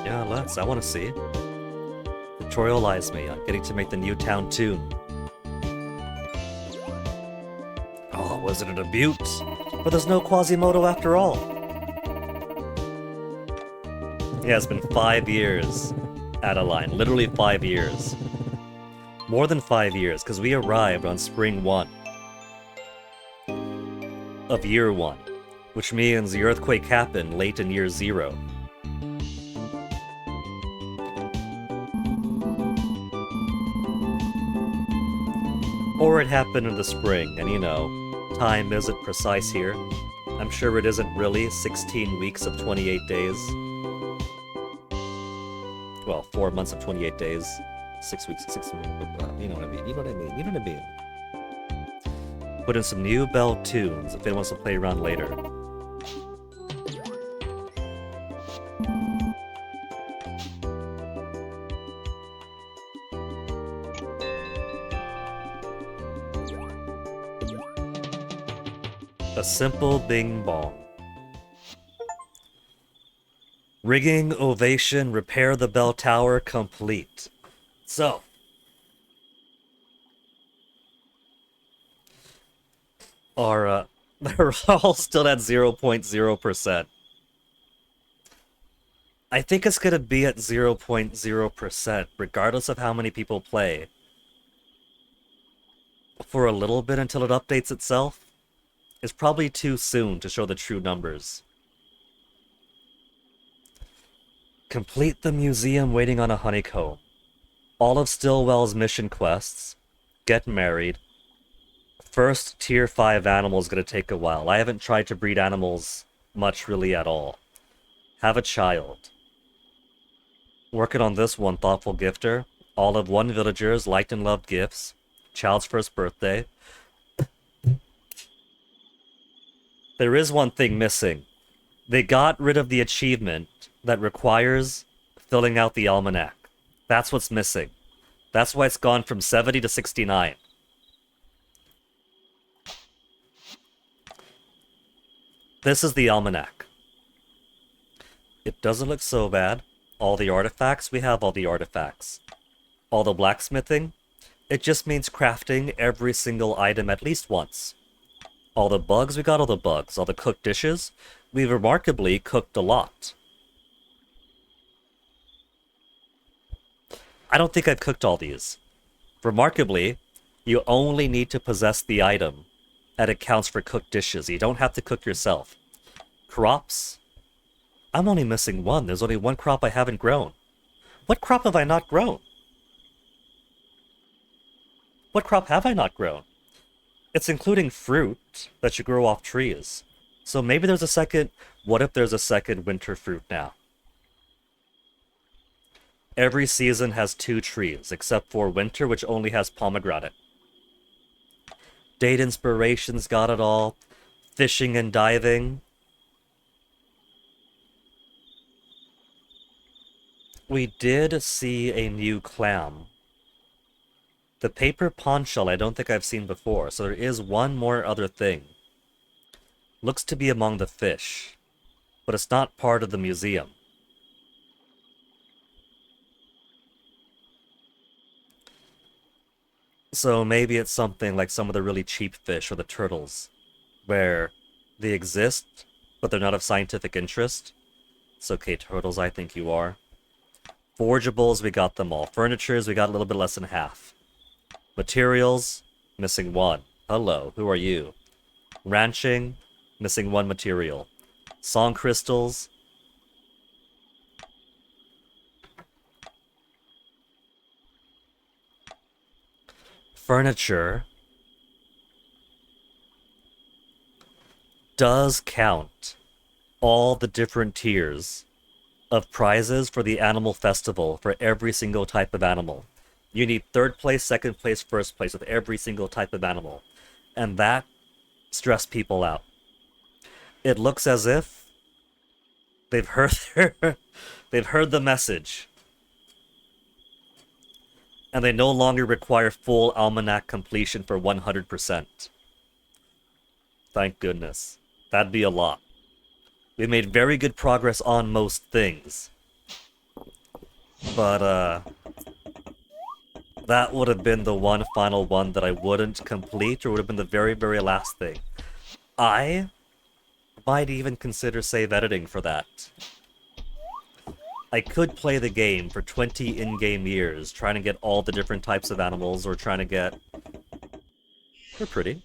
Yeah, let's. I want to see. Tutorialize me on getting to make the new town tune. Oh, was it a debut? But there's no Quasimodo after all. Yeah, it's been 5 years, Adeline. Literally 5 years. More than 5 years, because we arrived on spring 1 of year 1, which means the earthquake happened late in year 0. Or it happened in the spring, and you know, time isn't precise here. I'm sure it isn't really 16 weeks of 28 days. Well, 4 months of 28 days. 6 weeks, you know what I mean, you know what I mean, you know what I mean. Put in some new bell tunes if anyone wants to play around later. A simple bing bong. Rigging, ovation, repair the bell tower, complete. So, our, they're all still at 0.0%. I think it's gonna be at 0.0%, regardless of how many people play. For a little bit until it updates itself. It's probably too soon to show the true numbers. Complete the museum waiting on a honeycomb. All of Stillwell's mission quests. Get married. First tier 5 animal is going to take a while. I haven't tried to breed animals much really at all. Have a child. Working on this one, thoughtful gifter. All of 1 villagers liked and loved gifts. Child's first birthday. There is one thing missing. They got rid of the achievement that requires filling out the almanac. That's what's missing. That's why it's gone from 70 to 69. This is the almanac. It doesn't look so bad. All the artifacts, we have all the artifacts. All the blacksmithing, it just means crafting every single item at least once. All the bugs, we got all the bugs. All the cooked dishes, we've remarkably cooked a lot. I don't think I've cooked all these. Remarkably, you only need to possess the item that accounts for cooked dishes. You don't have to cook yourself. Crops, I'm only missing one. There's only one crop I haven't grown. What crop have I not grown? What crop have I not grown? It's including fruit that you grow off trees. So maybe there's a second... What if there's a second winter fruit now? Every season has 2 trees, except for winter, which only has pomegranate. Date inspirations got it all. Fishing and diving. We did see a new clam. The paper pawn shell I don't think I've seen before, so there is one more other thing. Looks to be among the fish, but it's not part of the museum. So maybe it's something like some of the really cheap fish or the turtles, where they exist, but they're not of scientific interest. It's okay, turtles, I think you are. Forgeables, we got them all. Furnitures, we got a little bit less than half. Materials, missing 1. Hello, who are you? Ranching, missing 1 material. Song crystals. Furniture does count all the different tiers of prizes for the animal festival for every single type of animal. You need 3rd place, 2nd place, 1st place with every single type of animal. And that stressed people out. It looks as if they've heard they've heard the message. And they no longer require full almanac completion for 100%. Thank goodness. That'd be a lot. We made very good progress on most things. But, that would have been the one final one that I wouldn't complete, or would have been the very, very last thing. I might even consider save editing for that. I could play the game for 20 in-game years, trying to get all the different types of animals, or trying to get... They're pretty.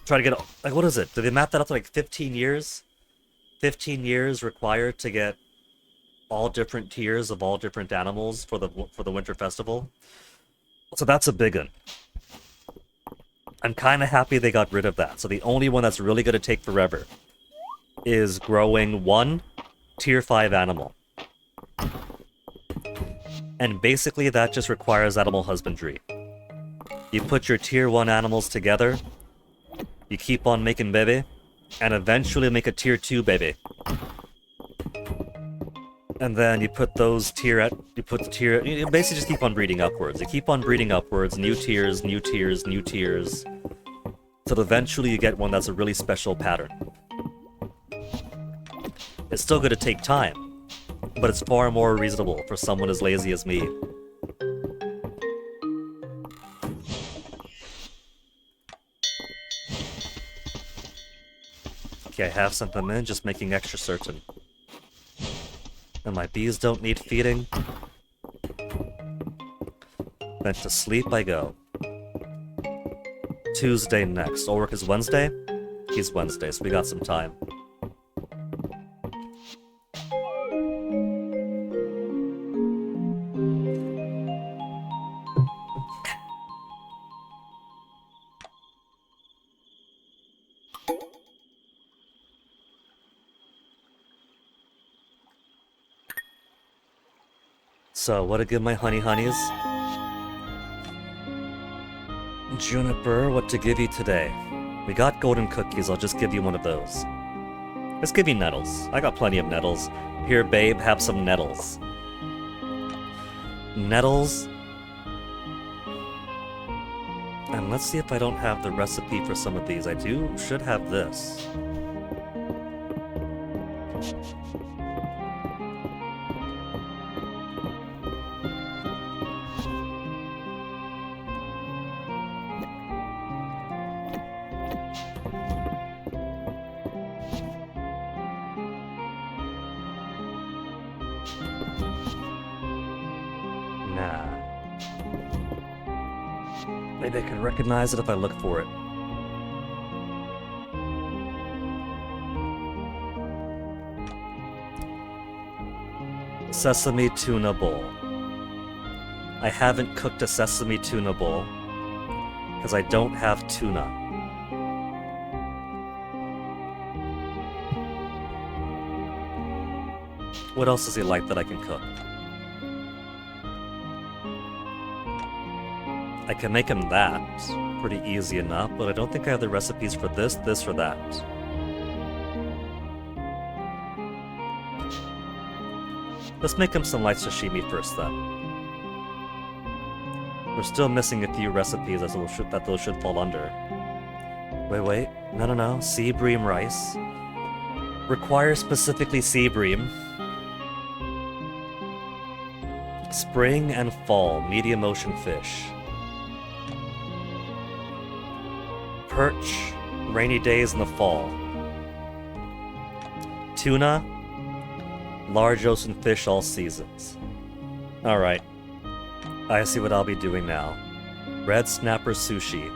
Try to get... Like, what is it? Did they map that up to, like, 15 years? 15 years required to get all different tiers of all different animals for the Winter Festival? So that's a big one. I'm kind of happy they got rid of that. So the only one that's really going to take forever is growing 1 tier 5 animal. And basically that just requires animal husbandry. You put your tier 1 animals together, you keep on making baby, and eventually make a tier 2 baby. And then you put those you basically just keep on breeding upwards. You keep on breeding upwards, new tiers, new tiers, new tiers, till eventually you get one that's a really special pattern. It's still going to take time, but it's far more reasonable for someone as lazy as me. Okay, I have sent them in, just making extra certain. And my bees don't need feeding. Then to sleep I go. Tuesday next. Ulrich is Wednesday? He's Wednesday, so we got some time. So, what to give my honeys? Juniper, what to give you today? We got golden cookies, I'll just give you one of those. Let's give you nettles. I got plenty of nettles. Here, babe, have some nettles. Nettles. And let's see if I don't have the recipe for some of these. I should have this. Maybe I can recognize it if I look for it. Sesame tuna bowl. I haven't cooked a sesame tuna bowl because I don't have tuna. What else does he like that I can cook? I can make him that. Pretty easy enough, but I don't think I have the recipes for this, or that. Let's make him some light sashimi first, then. We're still missing a few recipes that those should fall under. Wait. No. Sea bream rice. Requires specifically sea bream. Spring and fall, medium ocean fish. Perch, rainy days in the fall. Tuna, large ocean fish all seasons. Alright. I see what I'll be doing now. Red snapper sushi.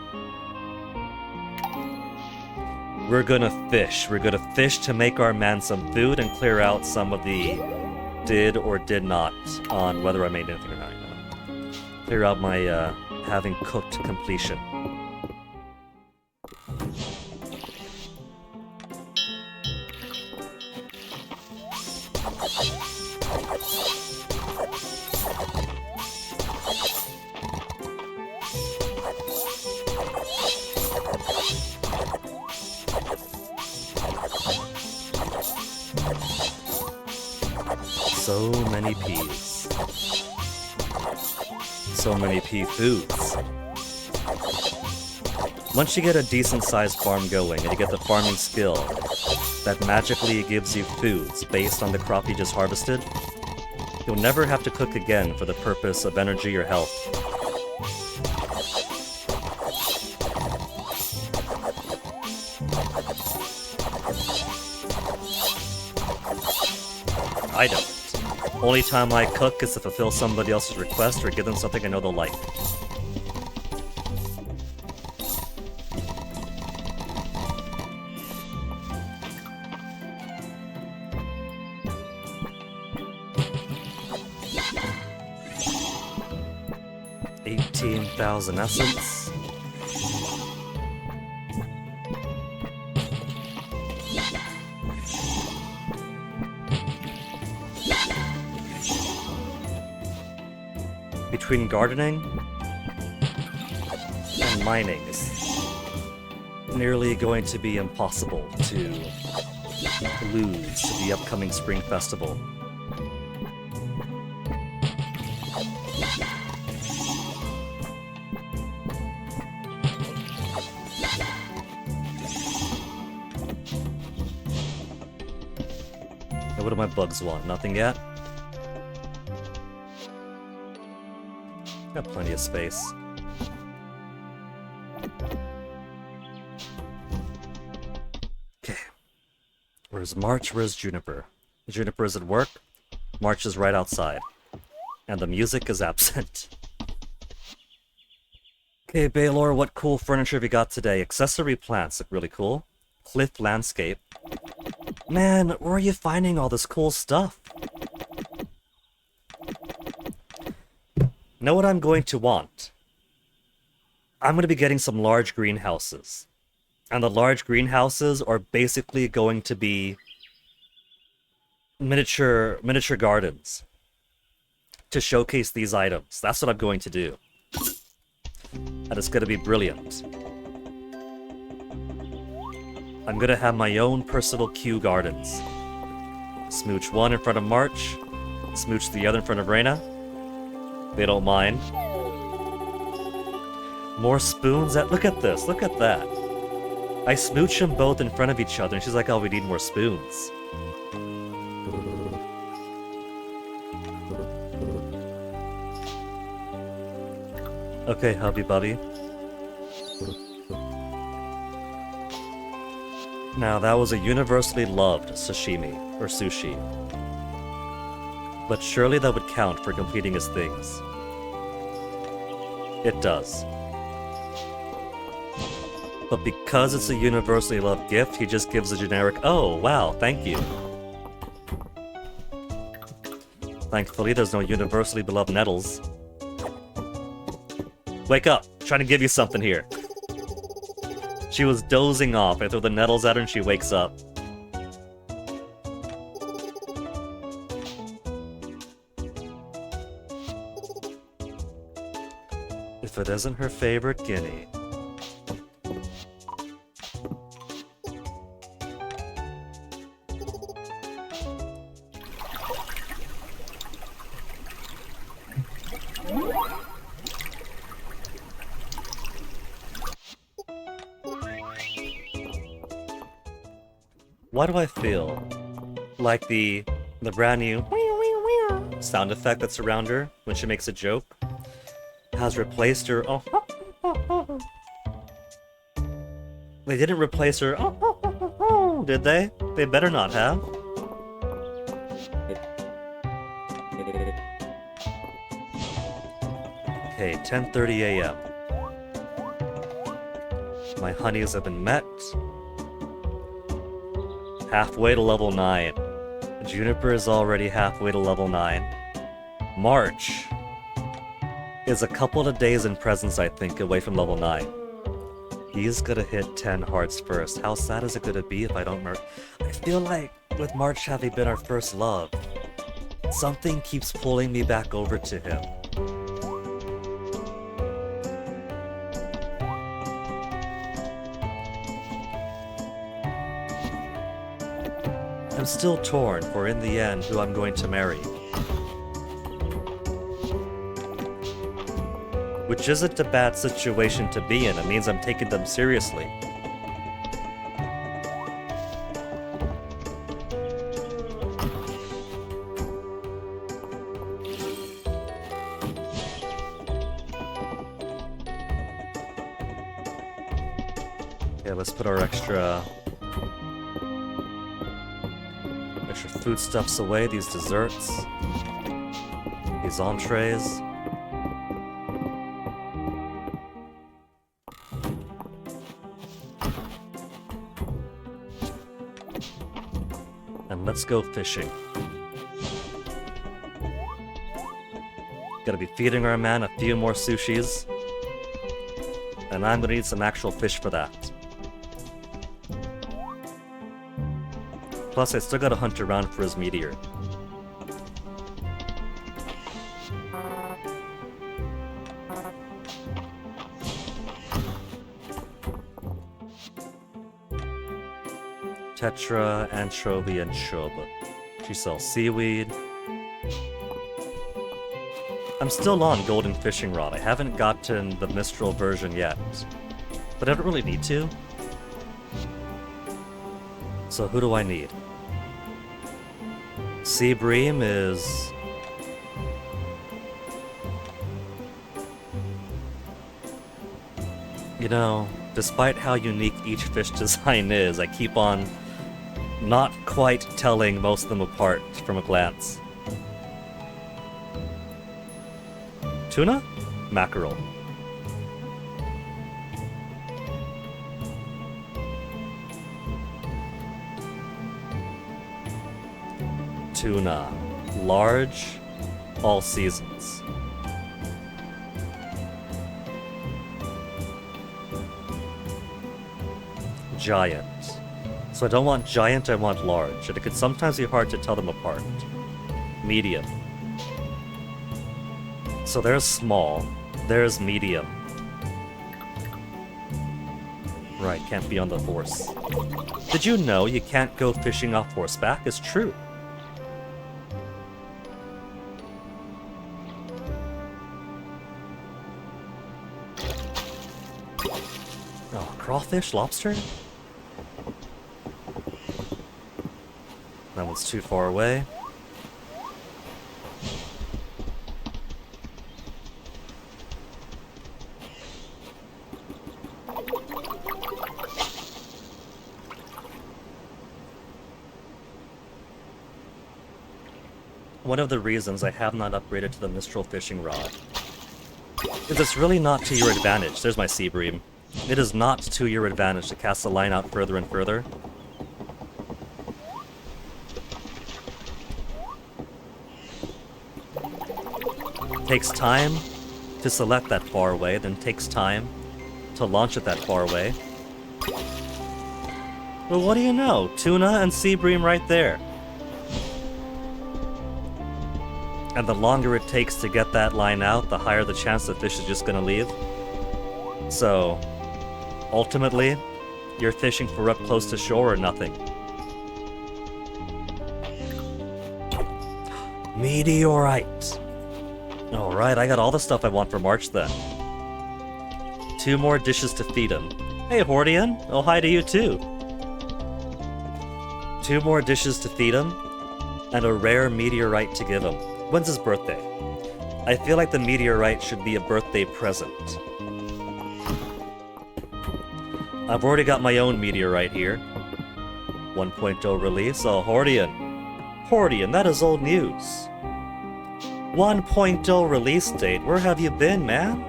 We're gonna fish. We're gonna fish to make our man some food and clear out some of the did or did not on whether I made anything or not. Clear out my having cooked completion. So many peas. So many pea foods. Once you get a decent-sized farm going and you get the farming skill that magically gives you foods based on the crop you just harvested, you'll never have to cook again for the purpose of energy or health. I don't. Only time I cook is to fulfill somebody else's request or give them something I know they'll like. $18,000 essence. Between gardening and mining is nearly going to be impossible to lose to the upcoming Spring Festival. And what do my bugs want? Nothing yet? Got plenty of space. Okay. Where's March? Where's Juniper? Juniper is at work. March is right outside. And the music is absent. Okay, Baylor, what cool furniture have you got today? Accessory plants look really cool. Cliff landscape. Man, where are you finding all this cool stuff? Know what I'm going to want? I'm going to be getting some large greenhouses. And the large greenhouses are basically going to be miniature gardens to showcase these items. That's what I'm going to do. And it's going to be brilliant. I'm going to have my own personal Q gardens. Smooch one in front of March. Smooch the other in front of Reina. They don't mind. More spoons? Look at this. Look at that. I smooch them both in front of each other, and she's like, oh, we need more spoons. Okay, hubby bubby. Now, that was a universally loved sashimi, or sushi. But surely that would count for completing his things. It does. But because it's a universally loved gift, he just gives a generic, oh, wow, thank you. Thankfully, there's no universally beloved nettles. Wake up! I'm trying to give you something here. She was dozing off. I throw the nettles at her and she wakes up. If it isn't her favorite guinea. Why do I feel like the brand new sound effect that's around her when she makes a joke has replaced her They didn't replace her did they? They better not have. Okay, 10:30 a.m. My honeys have been met. Halfway to level 9. Juniper is already halfway to level 9. March is a couple of days in presence, I think, away from level 9. He's gonna hit 10 hearts first. How sad is it gonna be if I don't merc? I feel like with March having been our first love, something keeps pulling me back over to him. I'm still torn for, in the end, who I'm going to marry. Which isn't a bad situation to be in, it means I'm taking them seriously. Okay, let's put our extra foodstuffs away, these desserts, these entrees. And let's go fishing. Gotta be feeding our man a few more sushis. And I'm gonna need some actual fish for that. Plus, I still gotta hunt around for his meteor. Tetra, anchovy, and chub. She sells seaweed. I'm still on golden fishing rod. I haven't gotten the Mistral version yet. But I don't really need to. So who do I need? Sea bream is... You know, despite how unique each fish design is, I keep on not quite telling most of them apart from a glance. Tuna? Mackerel. Tuna. Large, all seasons. Giant. So I don't want giant, I want large, and it could sometimes be hard to tell them apart. Medium. So there's small, there's medium. Right, can't be on the horse. Did you know you can't go fishing off horseback? It's true. Oh, crawfish? Lobster? That one's too far away. One of the reasons I have not upgraded to the Mistral fishing rod is it's really not to your advantage. There's my sea bream. It is not to your advantage to cast the line out further and further. Takes time to select that far away, then takes time to launch it that far away. Well, what do you know? Tuna and sea bream right there. And the longer it takes to get that line out, the higher the chance the fish is just gonna leave. So, ultimately, you're fishing for up close to shore or nothing. Meteorite! Alright, I got all the stuff I want for March then. 2 more dishes to feed him. Hey, Hordian! Oh, hi to you too! 2 more dishes to feed him, and a rare meteorite to give him. When's his birthday? I feel like the meteorite should be a birthday present. I've already got my own meteorite here. 1.0 release. Oh, Hordian. Hordian, that is old news. 1.0 release date. Where have you been, man?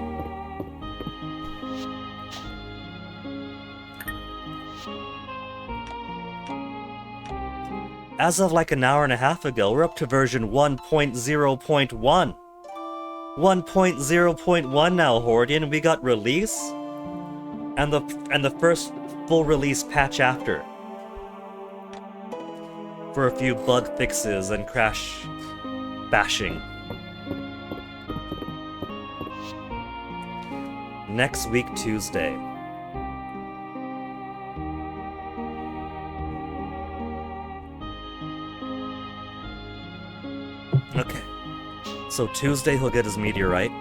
As of like an hour and a half ago, we're up to version 1.0.1. 1.0.1 now, Hordian, and we got release and the first full release patch after. For a few bug fixes and crash bashing. Next week, Tuesday. Okay. So Tuesday he'll get his meteorite.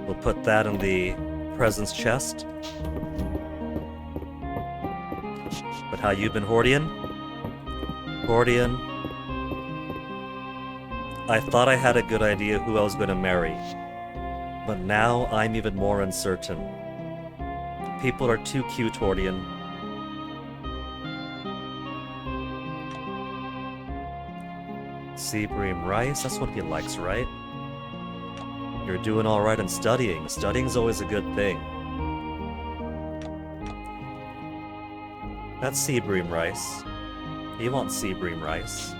We'll put that in the presents chest. But how you been, Hordian? Hordian? I thought I had a good idea who I was going to marry. But now I'm even more uncertain. People are too cute, Hordian. Sea bream rice, that's what he likes, right? You're doing alright in studying. Studying's always a good thing. That's sea bream rice. He wants sea bream rice.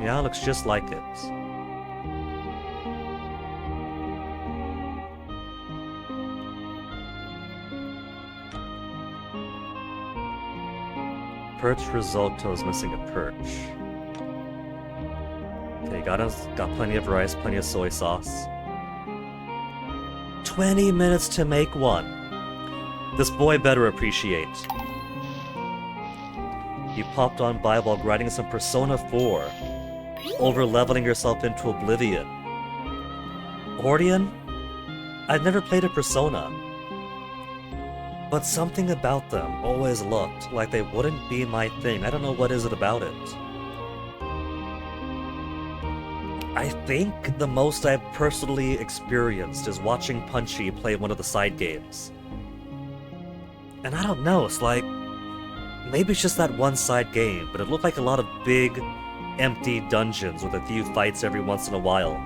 Yeah, it looks just like it. Perch risotto is missing a perch. Okay, got plenty of rice, plenty of soy sauce. 20 minutes to make one. This boy better appreciate. You popped on by while grinding some Persona 4, over-leveling yourself into oblivion. Hordian? I'd never played a Persona, but something about them always looked like they wouldn't be my thing. I don't know what is it about it. I think the most I've personally experienced is watching Punchy play one of the side games. And I don't know, it's like, maybe it's just that one side game, but it looked like a lot of big, empty dungeons with a few fights every once in a while.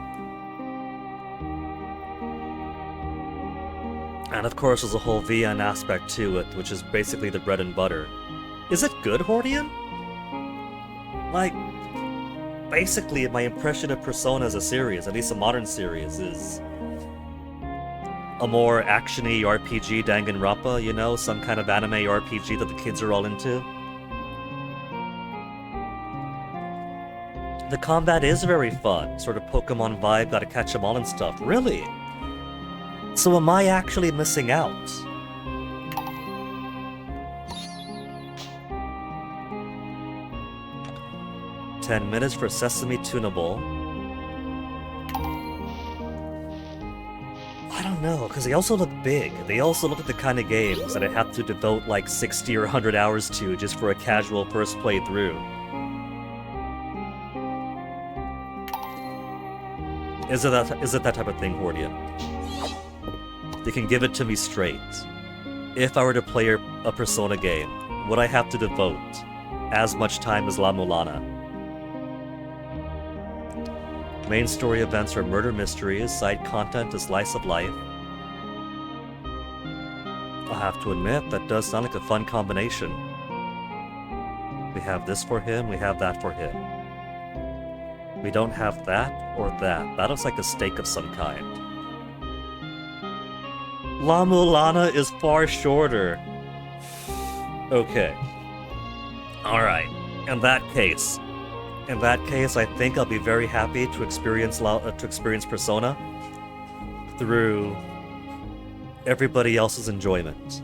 And of course there's a whole VN aspect to it, which is basically the bread and butter. Is it good, Hordian? Like, basically my impression of Persona as a series, at least a modern series, is a more action-y RPG Danganronpa, you know, some kind of anime RPG that the kids are all into. The combat is very fun, sort of Pokemon vibe, gotta catch them all and stuff. Really? So am I actually missing out? "10 minutes for Sesame Tunable." I don't know, because they also look big. They also look like the kind of games that I have to devote like 60 or 100 hours to just for a casual first playthrough. Is it that type of thing, Hordian? You can give it to me straight. If I were to play a Persona game, would I have to devote as much time as La Mulana? Main story events are murder mysteries, side content is slice of life. I have to admit, that does sound like a fun combination. We have this for him, we have that for him. We don't have that or that. That looks like a steak of some kind. La Mulana is far shorter. Okay. Alright. In that case, I think I'll be very happy to experience Persona through everybody else's enjoyment.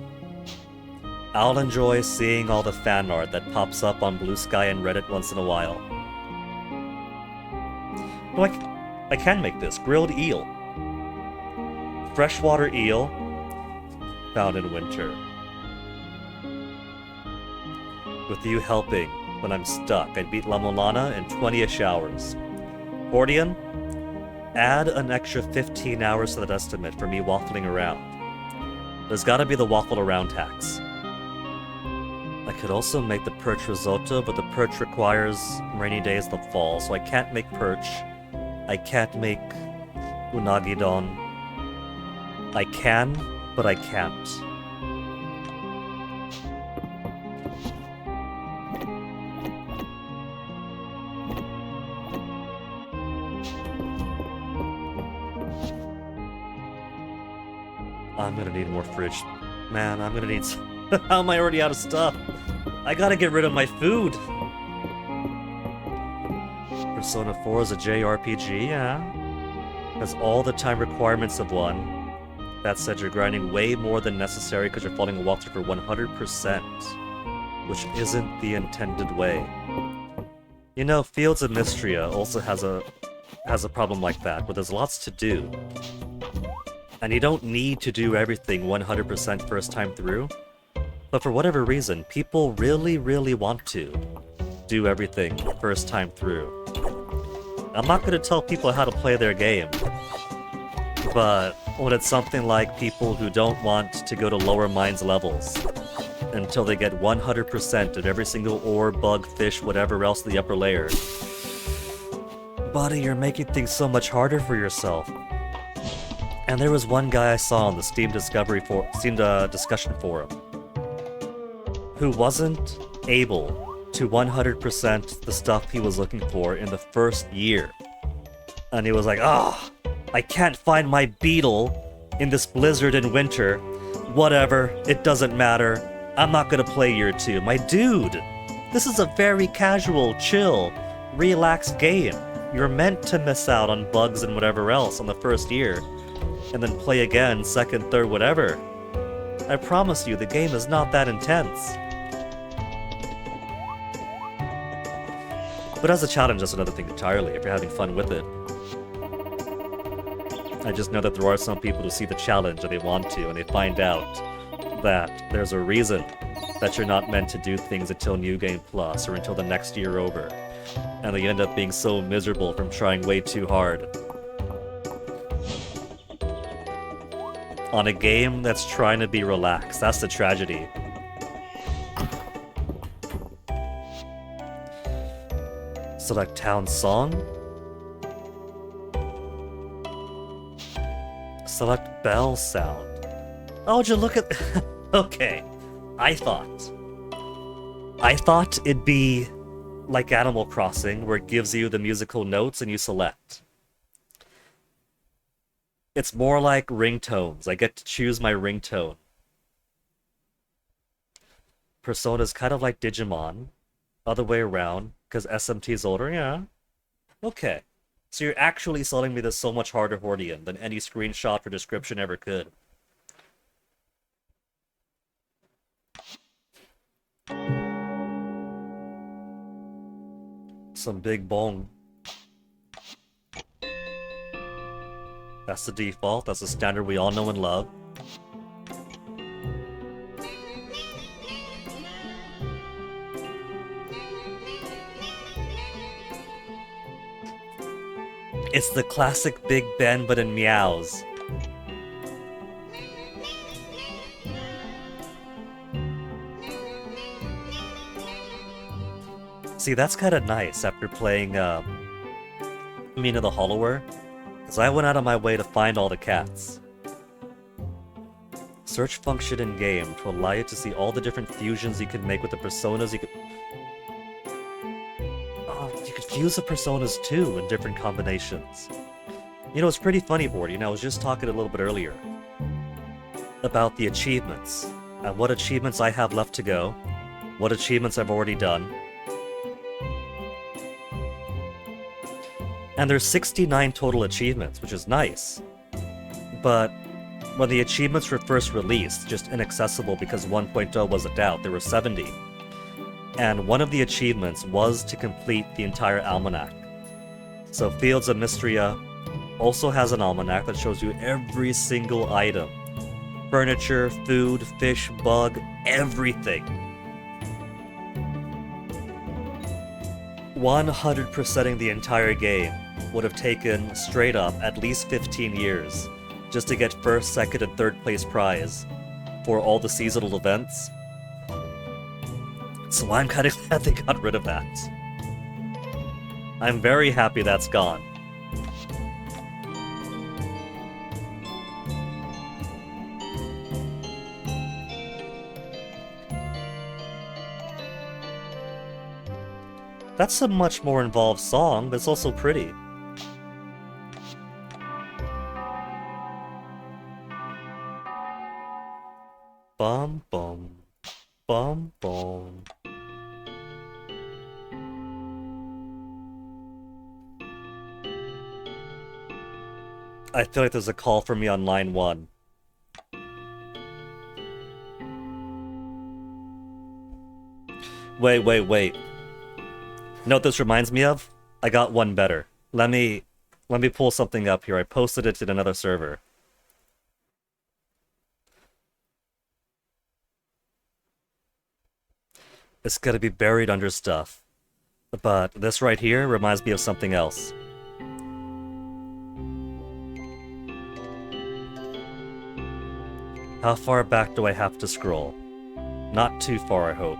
I'll enjoy seeing all the fan art that pops up on Blue Sky and Reddit once in a while. Oh, I can make this. Grilled eel. Freshwater eel, found in winter. With you helping when I'm stuck, I'd beat La Mulana in 20-ish hours. Hordian, add an extra 15 hours to that estimate for me waffling around. There's gotta be the waffle around tax. I could also make the perch risotto, but the perch requires rainy days in the fall, so I can't make perch. I can't make unagi don. I can, but I can't. I'm gonna need more fridge. Man, I'm gonna need How am I already out of stuff? I gotta get rid of my food! Persona 4 is a JRPG, yeah? Has all the time requirements of one. That said, you're grinding way more than necessary because you're following a walkthrough for 100%. Which isn't the intended way. You know, Fields of Mistria also has a problem like that, where there's lots to do. And you don't need to do everything 100% first time through. But for whatever reason, people really, really want to do everything first time through. I'm not going to tell people how to play their game. But when it's something like people who don't want to go to lower minds levels until they get 100% of every single ore, bug, fish, whatever else in the upper layer. Buddy, you're making things so much harder for yourself. And there was one guy I saw on the Steam discussion forum who wasn't able to 100% the stuff he was looking for in the first year. And he was like, I can't find my beetle in this blizzard in winter. Whatever, it doesn't matter. I'm not gonna play year 2. My dude, this is a very casual, chill, relaxed game. You're meant to miss out on bugs and whatever else on the first year. and then play again, second, third, whatever. I promise you, the game is not that intense. But as a challenge, that's another thing entirely, if you're having fun with it. I just know that there are some people who see the challenge and they want to, and they find out that there's a reason that you're not meant to do things until New Game Plus or until the next year over. And they end up being so miserable from trying way too hard on a game that's trying to be relaxed. That's the tragedy. Select town song. Select bell sound. Oh, would you look at... Okay. I thought it'd be like Animal Crossing, where it gives you the musical notes and you select. It's more like ringtones. I get to choose my ringtone. Persona's kind of like Digimon. Other way around, because SMT's older, yeah. Okay. So you're actually selling me this so much harder, Hordian, than any screenshot or description ever could. Some big bong. That's the default, that's the standard we all know and love. It's the classic Big Ben, but in meows. See, that's kind of nice after playing, Mina the Hollower, because I went out of my way to find all the cats. Search function in game to allow you to see all the different fusions you can make with the personas. You could fuse the personas too in different combinations. You know, it's pretty funny, Bordy, and I was just talking a little bit earlier about the achievements, and what achievements I have left to go, what achievements I've already done. And there's 69 total achievements, which is nice. But when the achievements were first released, just inaccessible because 1.0 wasn't out, there were 70. And one of the achievements was to complete the entire almanac. So Fields of Mistria also has an almanac that shows you every single item. Furniture, food, fish, bug, everything. 100%ing the entire game would have taken, straight up, at least 15 years just to get first, second, and third place prize for all the seasonal events. So I'm kind of glad they got rid of that. I'm very happy that's gone. That's a much more involved song, but it's also pretty. Bum bum. Bum bum. I feel like there's a call for me on line 1. Wait. You know what this reminds me of? I got one better. Let me pull something up here. I posted it to another server. It's gonna be buried under stuff. But this right here reminds me of something else. How far back do I have to scroll? Not too far, I hope.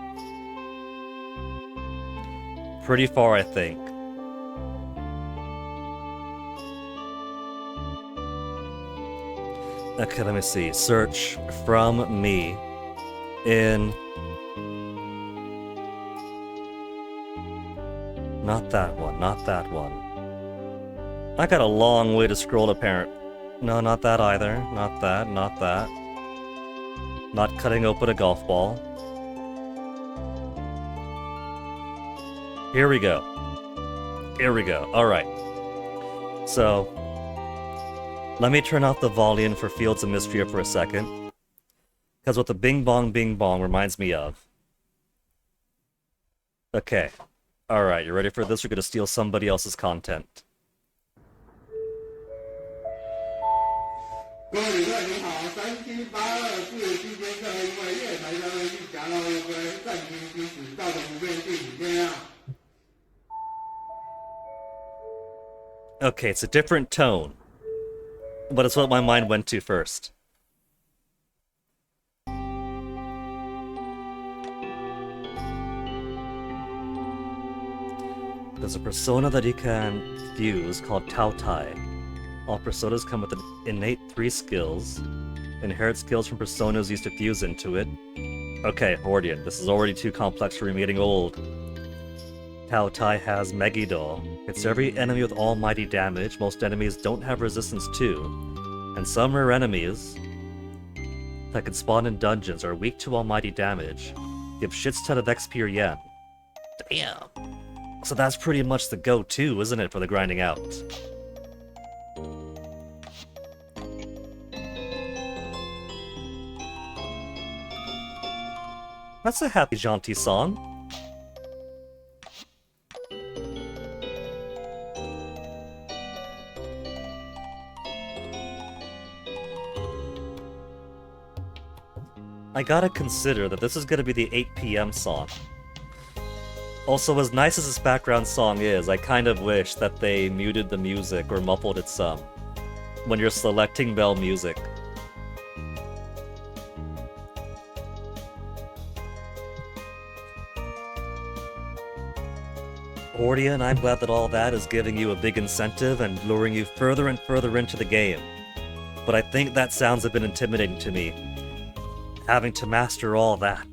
Pretty far, I think. Okay, let me see. Search from me in... Not that one, not that one. I got a long way to scroll, apparent. No, not that either. Not that, not that. Not cutting open a golf ball. Here we go. Here we go. Alright. So, Let me turn off the volume for Fields of Mistria for a second. Because what the bing bong reminds me of. Okay. Alright, you ready for this? We're gonna steal somebody else's content. 各位旅客您好，3782期间客因为月台上的地夹道违规暂停行驶，造成不便，敬请见谅。 Okay, it's a different tone. But it's what my mind went to first. There's a persona that you can fuse called Tao Tai. All personas come with an innate 3 skills. Inherit skills from personas used to fuse into it. Okay, Hordian, this is already too complex for me getting old. Tao Tai has Megiddo. Hits every enemy with almighty damage. Most enemies don't have resistance to. And some rare enemies that can spawn in dungeons are weak to almighty damage. Give shits ton of XP or yen. Damn. So that's pretty much the go-to, isn't it, for the grinding out? That's a happy, jaunty song. I gotta consider that this is gonna be the 8 PM song. Also, as nice as this background song is, I kind of wish that they muted the music or muffled it some when you're selecting bell music. Hordian, I'm glad that all that is giving you a big incentive and luring you further and further into the game. But I think that sounds a bit intimidating to me. Having to master all that.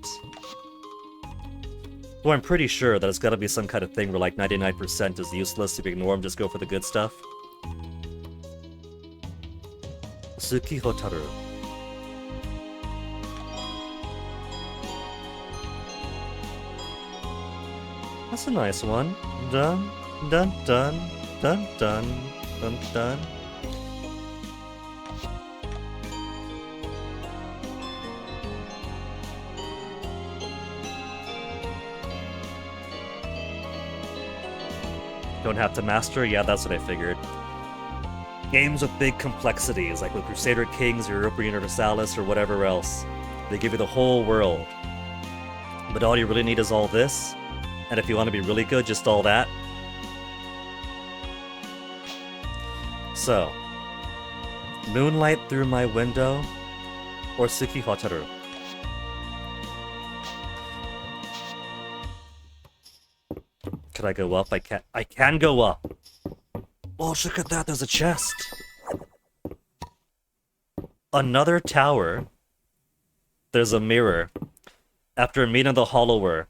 Well, I'm pretty sure that it's gotta be some kind of thing where like 99% is useless if you ignore them, just go for the good stuff. Suki Hotaru. That's a nice one. Dun, dun, dun, dun, dun, dun, dun. Don't have to master? Yeah, that's what I figured. Games with big complexities, like with Crusader Kings or Europa Universalis or whatever else. They give you the whole world. But all you really need is all this, and if you want to be really good, just all that. So, Moonlight Through My Window, or Suki Hotaru. Could I go up? I can go up! Oh, look at that, there's a chest! Another tower. There's a mirror. After meeting the Hollower,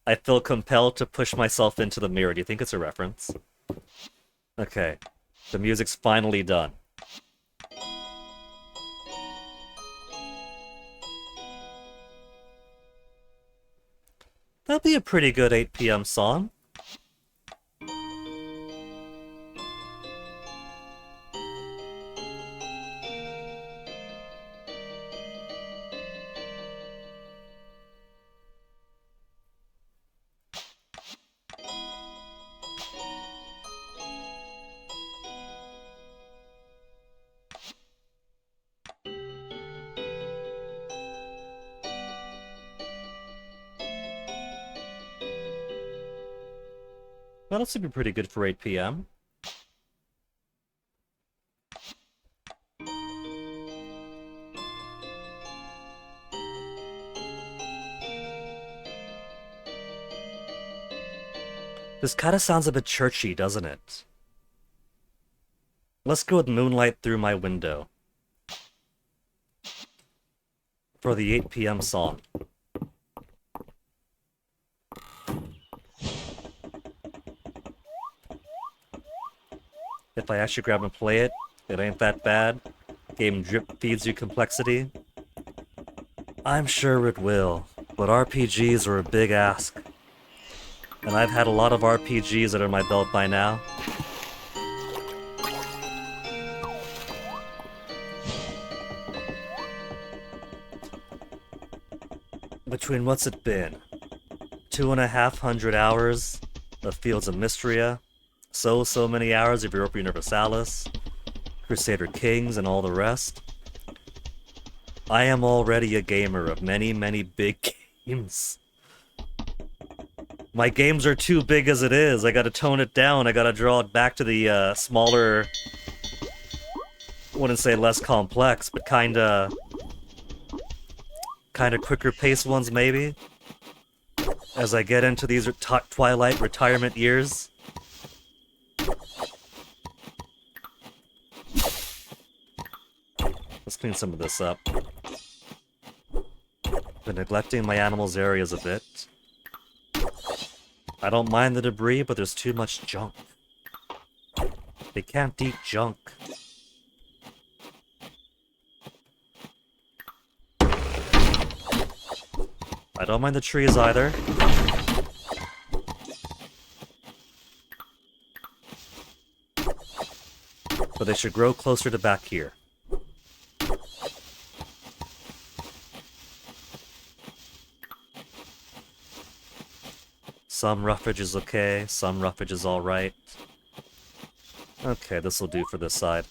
I feel compelled to push myself into the mirror. Do you think it's a reference? Okay. The music's finally done. That'd be a pretty good 8 PM song. That'll still be pretty good for 8 PM. This kinda sounds a bit churchy, doesn't it? Let's go with Moonlight Through My Window. For the 8 PM song. If I actually grab and play it, it ain't that bad. Game drip feeds you complexity. I'm sure it will, but RPGs are a big ask. And I've had a lot of RPGs under my belt by now. between what's it been? 2,500 hours of Fields of Mistria, so many hours of Europa Universalis, Crusader Kings, and all the rest. I am already a gamer of many big games. My games are too big as it is. I gotta tone it down. I gotta draw it back to the smaller, I wouldn't say less complex, but kinda quicker paced ones maybe. As I get into these Twilight retirement years. Let's clean some of this up. Been neglecting my animals' areas a bit. I don't mind the debris, but there's too much junk. They can't eat junk. I don't mind the trees either. But they should grow closer to back here. Some roughage is okay, some roughage is alright. Okay, this'll do for this side.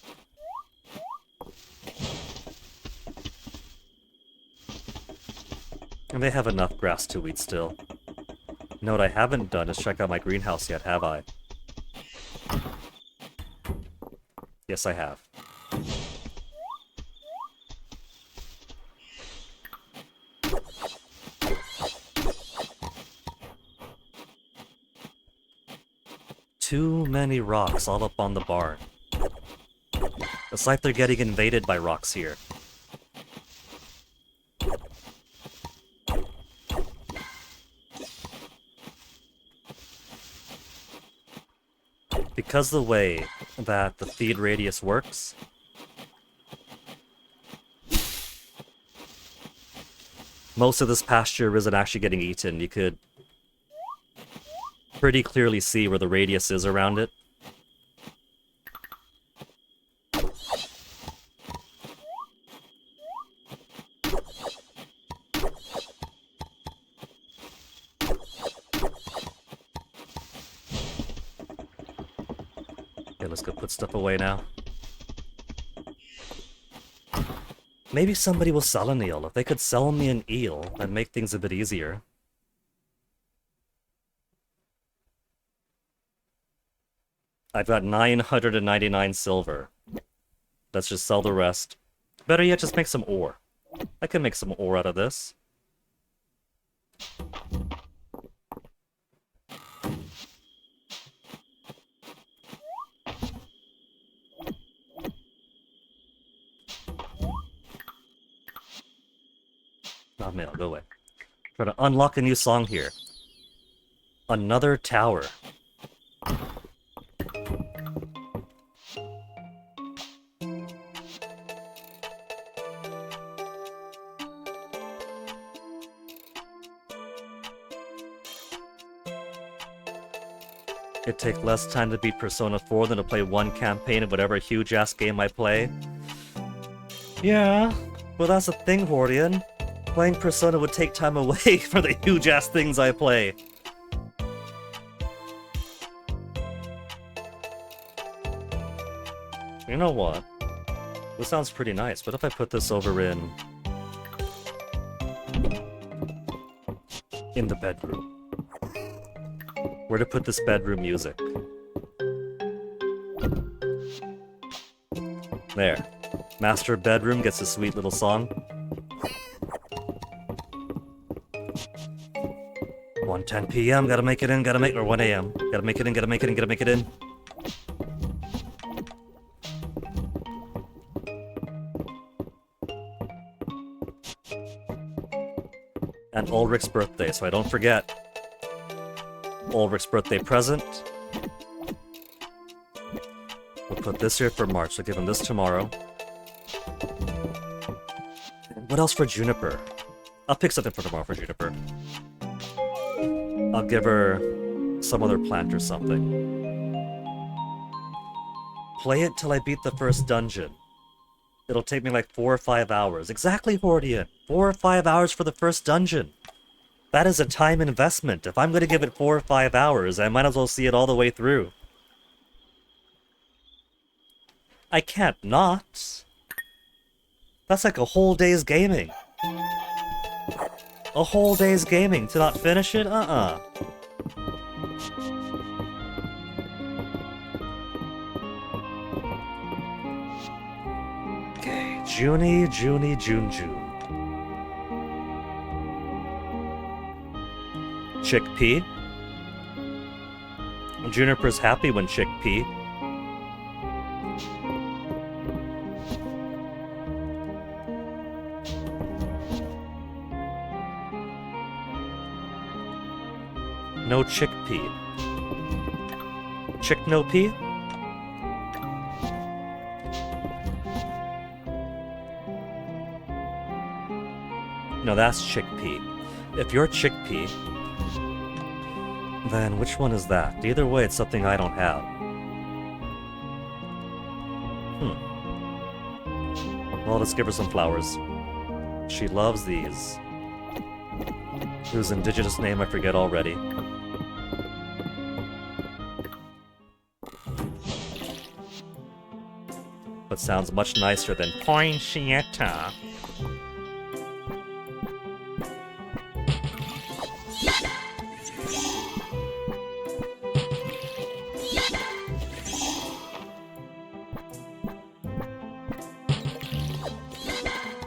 And they have enough grass to eat still. You know what I haven't done is check out my greenhouse yet, have I? Yes, I have. Too many rocks all up on the barn. It's like they're getting invaded by rocks here. Because the way that the feed radius works, most of this pasture isn't actually getting eaten. You could pretty clearly see where the radius is around it. Okay, let's go put stuff away now. Maybe somebody will sell an eel. If they could sell me an eel, that'd make things a bit easier. I've got 999 silver. Let's just sell the rest. Better yet, just make some ore. I can make some ore out of this. Oh, mail, go away. Try to unlock a new song here. Another tower. It'd take less time to beat Persona 4 than to play one campaign of whatever huge-ass game I play. Yeah, well that's the thing, Hordian. Playing Persona would take time away from the huge-ass things I play. You know what? This sounds pretty nice. What if I put this over in the bedroom? Where to put this bedroom music? There. Master bedroom gets a sweet little song. 1:10 p.m. Gotta make it in, gotta make, or 1 a.m. Gotta make it in, gotta make it in, gotta make it in. And Ulrich's birthday, so I don't forget. Ulrich's birthday present. We'll put this here for March, so give him this tomorrow. What else for Juniper? I'll pick something for tomorrow for Juniper. I'll give her some other plant or something. Play it till I beat the first dungeon. It'll take me like 4 or 5 hours. Exactly, Hordian! 4 or 5 hours for the first dungeon. That is a time investment. If I'm going to give it 4 or 5 hours, I might as well see it all the way through. I can't not. That's like a whole day's gaming. A whole day's gaming to not finish it? Uh-uh. Okay, Junie, June. Chickpea. Juniper's happy when chickpea. No chickpea. Chick no pea? No, that's chickpea. If you're chickpea, then which one is that? Either way, it's something I don't have. Well, let's give her some flowers. She loves these. Whose indigenous name I forget already. But sounds much nicer than poinsettia.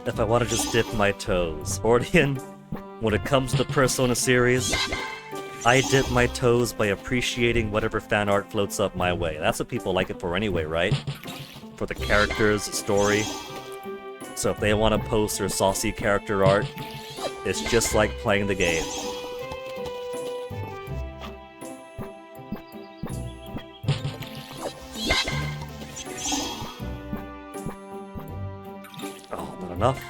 If I want to just dip my toes. Ordian, when it comes to the Persona series, I dip my toes by appreciating whatever fan art floats up my way. That's what people like it for anyway, right? For the characters, the story. So if they want to post their saucy character art, it's just like playing the game. Oh, not enough.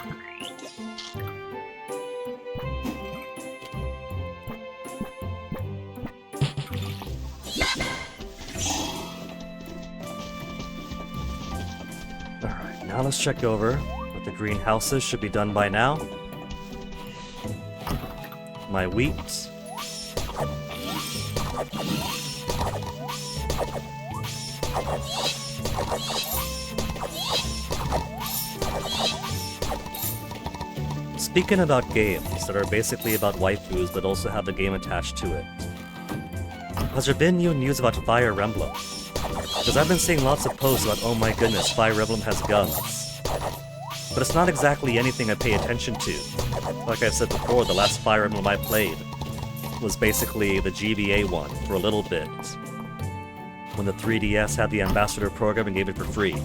Alright, now let's check over what the greenhouses should be done by now. My wheat. Speaking about games that are basically about waifus but also have the game attached to it, has there been new news about Fire Emblem? Because I've been seeing lots of posts about, oh my goodness, Fire Emblem has guns. But it's not exactly anything I pay attention to. Like I said before, the last Fire Emblem I played was basically the GBA one for a little bit, when the 3DS had the Ambassador program and gave it for free.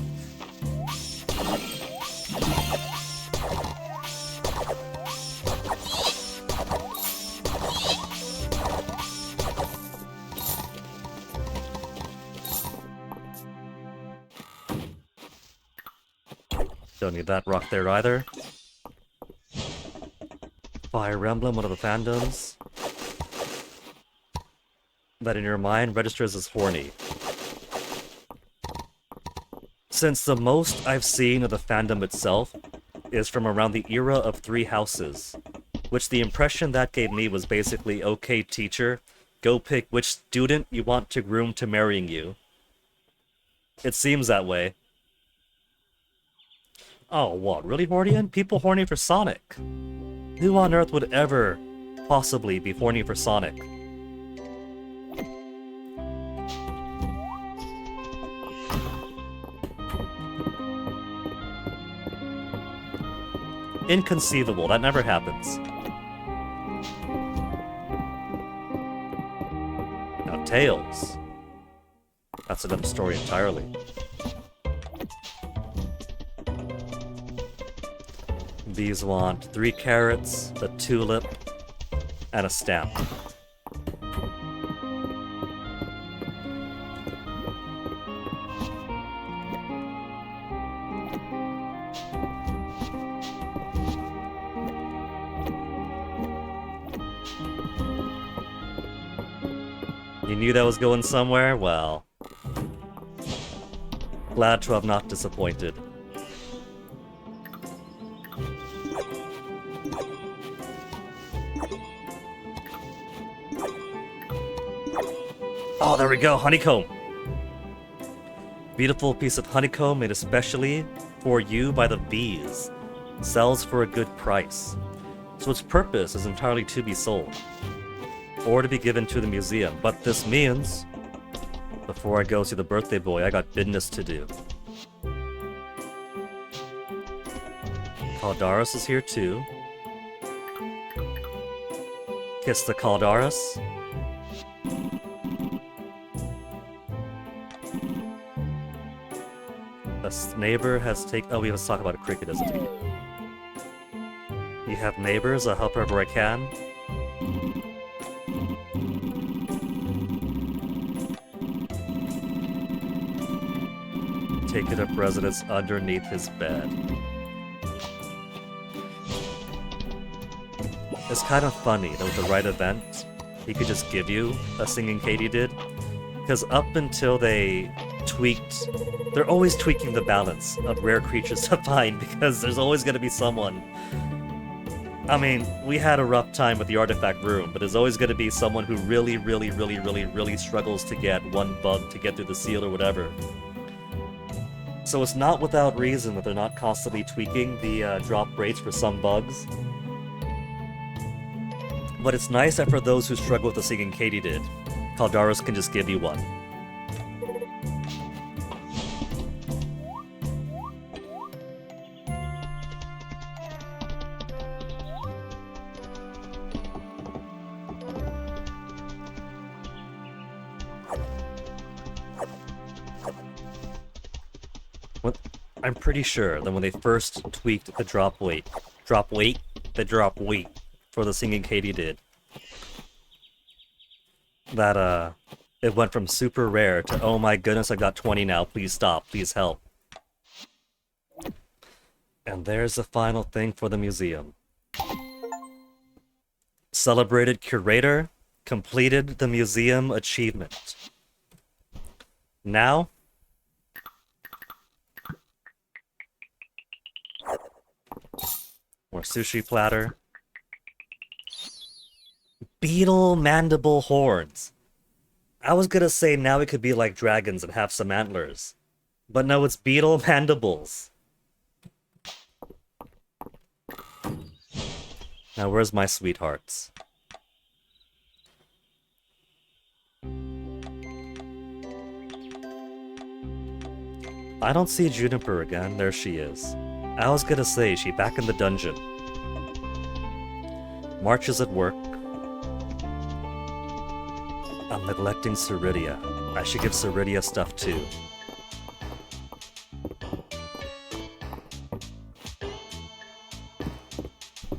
Don't need that rock there either. Fire Emblem, one of the fandoms that in your mind registers as horny. Since the most I've seen of the fandom itself is from around the era of Three Houses, which the impression that gave me was basically, okay teacher, go pick which student you want to groom to marrying you. It seems that way. Oh, what? Really, Hordian? People horny for Sonic? Who on earth would ever possibly be horny for Sonic? Inconceivable. That never happens. Now, Tails. That's another story entirely. These want 3 carrots, a tulip, and a stamp. You knew that was going somewhere? Well, glad to have not disappointed. Oh, there we go, honeycomb. Beautiful piece of honeycomb made especially for you by the bees. Sells for a good price. So its purpose is entirely to be sold. Or to be given to the museum. But this means, before I go see the birthday boy, I got business to do. Caldaris is here too. Kiss the Caldaris. The neighbor has taken... Oh, we have to talk about a cricket, doesn't he? You have neighbors, I'll help wherever I can. Taken up residence underneath his bed. It's kind of funny that with the right event, he could just give you a singing katydid. Because up until they tweaked... They're always tweaking the balance of rare creatures to find, because there's always going to be someone... I mean, we had a rough time with the artifact room, but there's always going to be someone who really struggles to get one bug to get through the seal or whatever. So it's not without reason that they're not constantly tweaking the drop rates for some bugs. But it's nice that for those who struggle with the singing katydid, Caldaris can just give you one. I'm pretty sure that when they first tweaked the drop weight for the singing katydid, that it went from super rare to, oh my goodness, I've got 20 now, please stop, please help. And there's the final thing for the museum. Celebrated Curator completed the museum achievement. Now, more sushi platter. Beetle mandible horns. I was gonna say now it could be like dragons and have some antlers. But no, it's beetle mandibles. Now where's my sweethearts? I don't see Juniper again. There she is. I was gonna say, is she back in the dungeon? March is at work. I'm neglecting Ceridia. I should give Ceridia stuff too.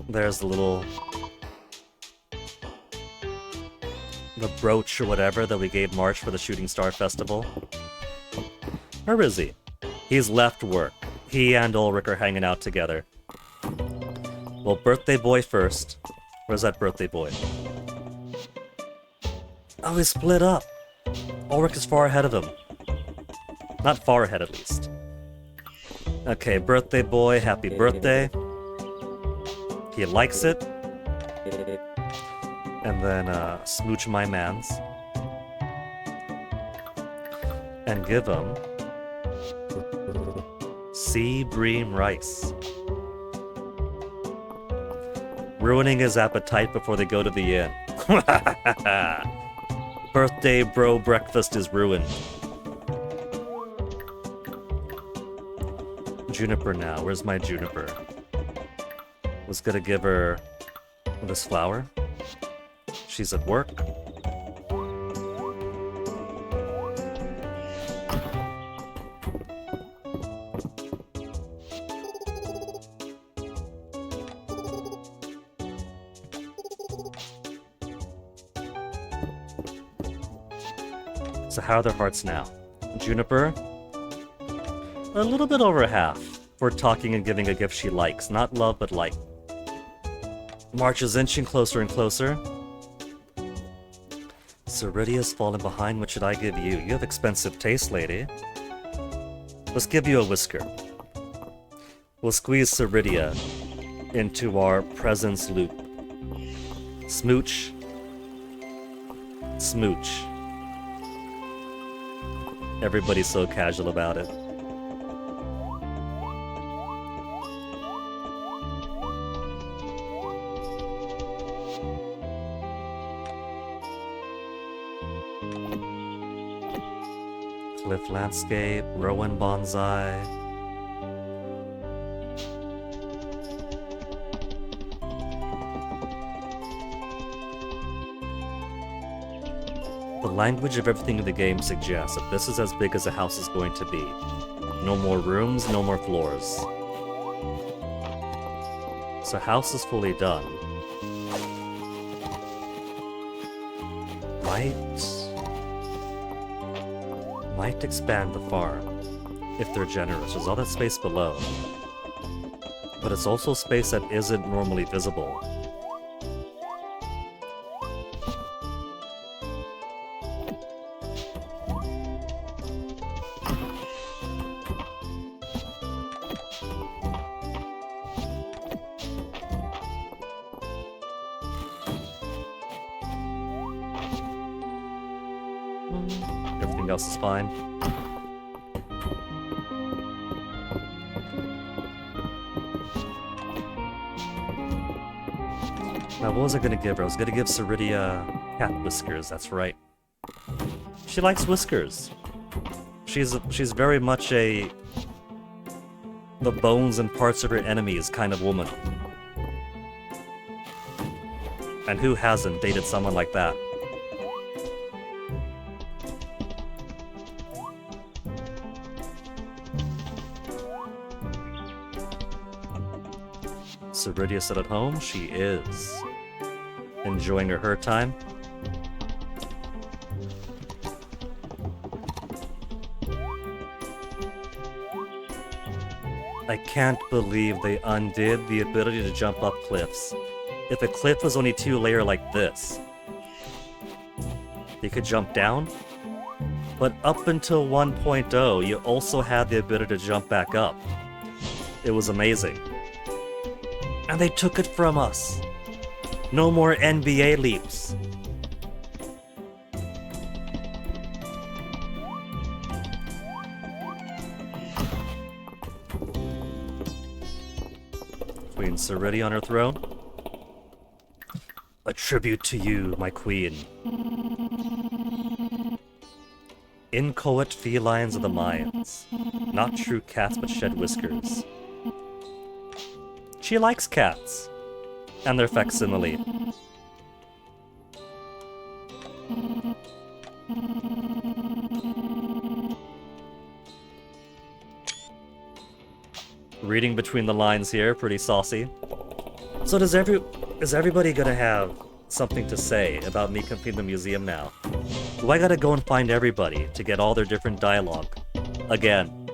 There's the little... the brooch or whatever that we gave March for the Shooting Star Festival. Where is he? He's left work. He and Ulrich are hanging out together. Well, birthday boy first. Where's that birthday boy? Oh, he's split up. Ulrich is far ahead of him. Not far ahead, at least. Okay, birthday boy, happy birthday. He likes it. And then, smooch my mans. And give him... sea bream rice. Ruining his appetite before they go to the inn. Birthday bro breakfast is ruined. Juniper now. Where's my Juniper? Was gonna give her this flower. She's at work. So how are their hearts now? Juniper? A little bit over half for talking and giving a gift she likes. Not love, but like. March is inching closer and closer. Ceridia's fallen behind. What should I give you? You have expensive taste, lady. Let's give you a whisker. We'll squeeze Ceridia into our presence loop. Smooch. smooch. Everybody's so casual about it. Cliff landscape, Rowan bonsai. The language of everything in the game suggests that this is as big as a house is going to be. No more rooms, no more floors. So house is fully done. Might expand the farm, if they're generous. There's all that space below. But it's also space that isn't normally visible. Everything else is fine. Now, what was I gonna give her? I was gonna give Ceridia cat whiskers, that's right. She likes whiskers. She's very much the bones and parts of her enemies kind of woman. And who hasn't dated someone like that? Ceridia still at home? She is. Enjoying her time. I can't believe they undid the ability to jump up cliffs. If a cliff was only 2-layer like this, you could jump down. But up until 1.0, you also had the ability to jump back up. It was amazing. And they took it from us. No more NBA leaps. Queen Ceridia on her throne. A tribute to you, my queen. Inchoate felines of the Mayans. Not true cats, but shed whiskers. She likes cats. And their facsimile. Reading between the lines here, pretty saucy. So is everybody gonna have something to say about me completing the museum now? Do I gotta go and find everybody to get all their different dialogue? Again.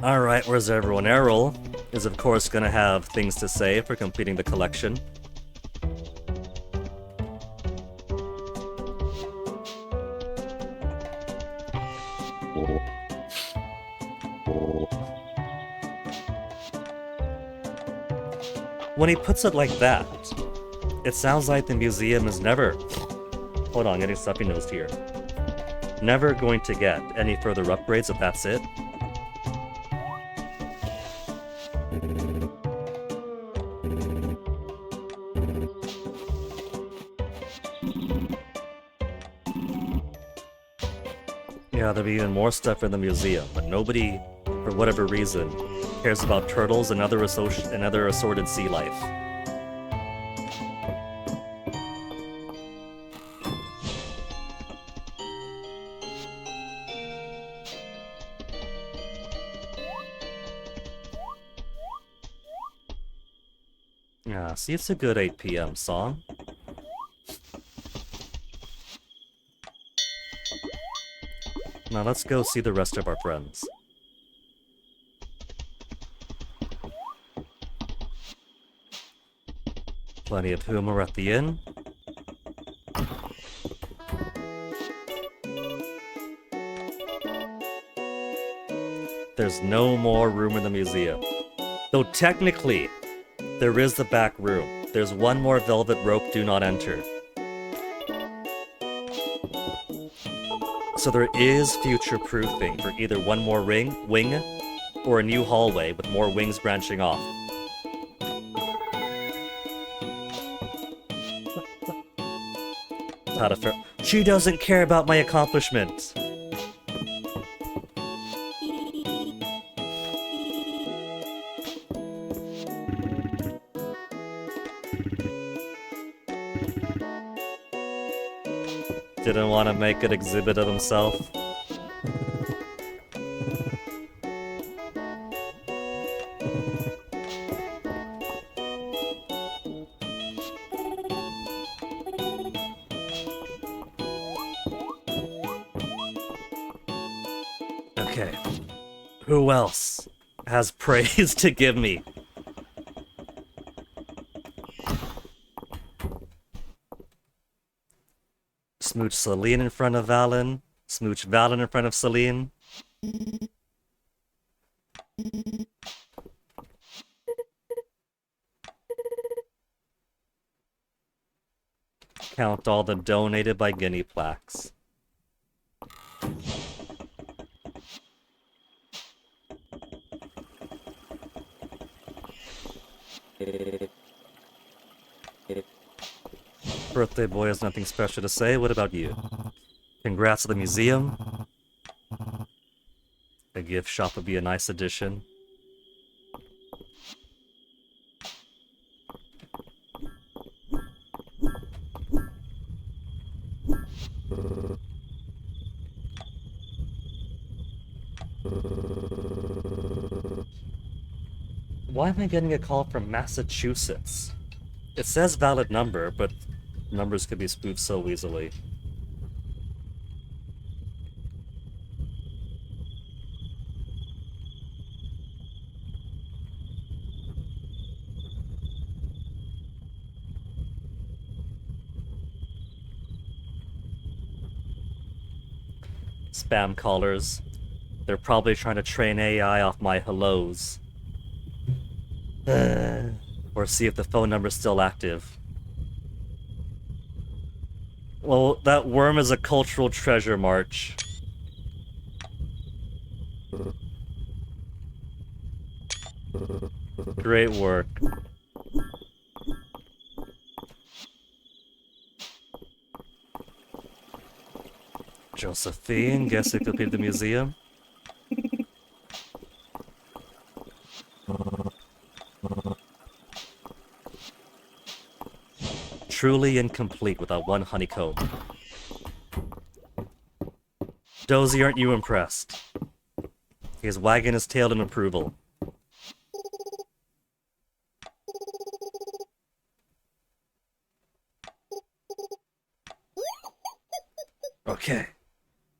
Alright, where's everyone? Errol is of course gonna have things to say for completing the collection. When he puts it like that, it sounds like the museum is never... Hold on, I'm getting stuffy nosed here. Never going to get any further upgrades if that's it. Yeah, there'll be even more stuff in the museum, but nobody, for whatever reason, cares about turtles and other assorted sea life. Yeah, see, it's a good 8 p.m. song. Now let's go see the rest of our friends. Plenty of whom are at the inn. There's no more room in the museum. Though technically, there is the back room. There's one more velvet rope, do not enter. So there is future proofing for either one more wing, or a new hallway with more wings branching off. She doesn't care about my accomplishments. Didn't want to make an exhibit of himself. Okay. Who else has praise to give me? Smooch Celine in front of Valen. Smooch Valen in front of Celine. Count all the donated by Guinea plaques. Birthday boy has nothing special to say. What about you? Congrats to the museum. A gift shop would be a nice addition. Why am I getting a call from Massachusetts? It says valid number, but numbers could be spoofed so easily. Spam callers. They're probably trying to train AI off my hellos. Or see if the phone number's still active. Well, that worm is a cultural treasure, March. Great work. Josephine, guess it could be the museum? Truly incomplete without one honeycomb. Dozy, aren't you impressed? He's wagging his tail in approval. Okay.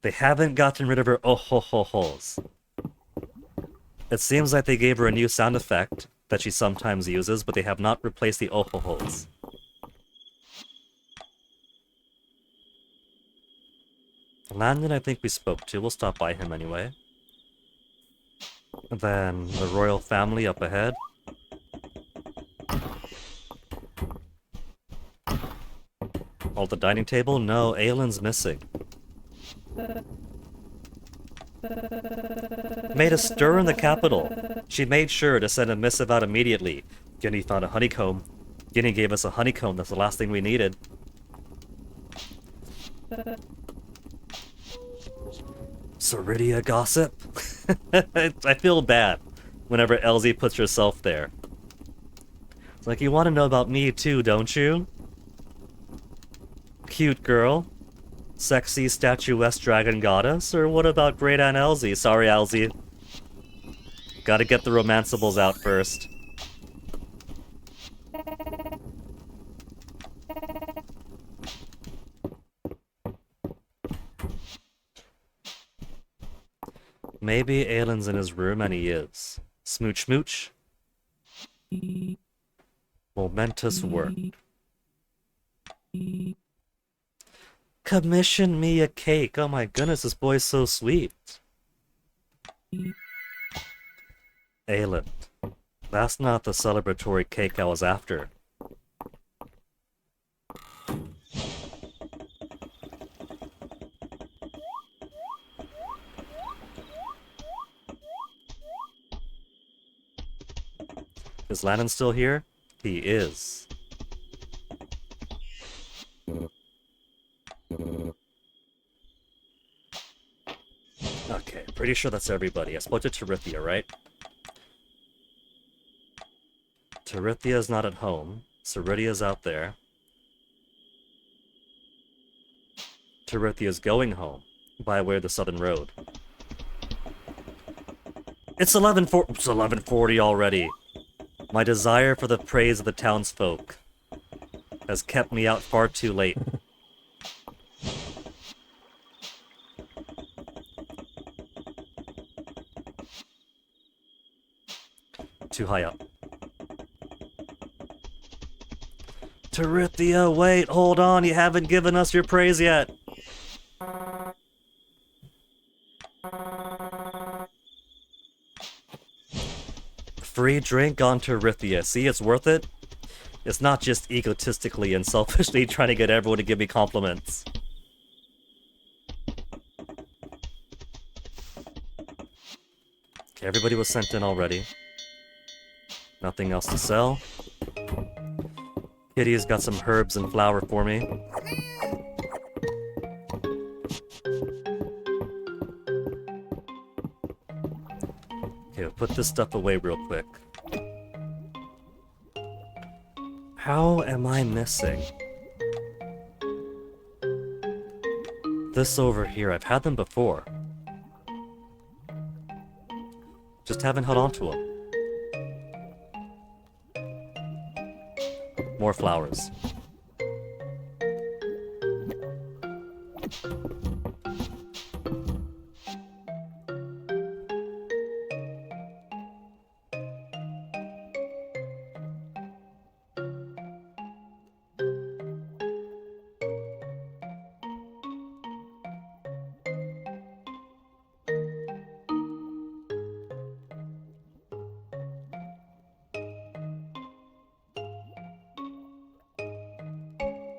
They haven't gotten rid of her oh-ho-ho-hos. It seems like they gave her a new sound effect that she sometimes uses, but they have not replaced the oh-ho-hos. Landon, I think we spoke to. We'll stop by him anyway. And then the royal family up ahead. All the dining table? No, Aylin's missing. Made a stir in the capital. She made sure to send a missive out immediately. Guinea found a honeycomb. Guinea gave us a honeycomb. That's the last thing we needed. Ceridia gossip? I feel bad whenever LZ puts herself there. It's like, you want to know about me too, don't you? Cute girl? Sexy statuesque dragon goddess? Or what about Great Aunt Elsie? Sorry, Elsie. Gotta get the romanceables out first. Maybe Aylin's in his room, and he is. Smooch smooch. Momentous work. Commission me a cake. Oh my goodness, this boy's so sweet. Aylin. That's not the celebratory cake I was after. Is Lannon still here? He is. Okay, pretty sure that's everybody. I spoke to Terithia, right? Terithia's not at home. Ceridia's out there. Terithia's going home by way of the Southern Road. It's 11:40 already. My desire for the praise of the townsfolk has kept me out far too late. Too high up. Terithia, wait, hold on, you haven't given us your praise yet. Free drink on Terithia. See, it's worth it. It's not just egotistically and selfishly trying to get everyone to give me compliments. Okay, everybody was sent in already. Nothing else to sell. Kitty's got some herbs and flour for me. Okay, we'll put this stuff away real quick. How am I missing? This over here, I've had them before. Just haven't held on to them. More flowers.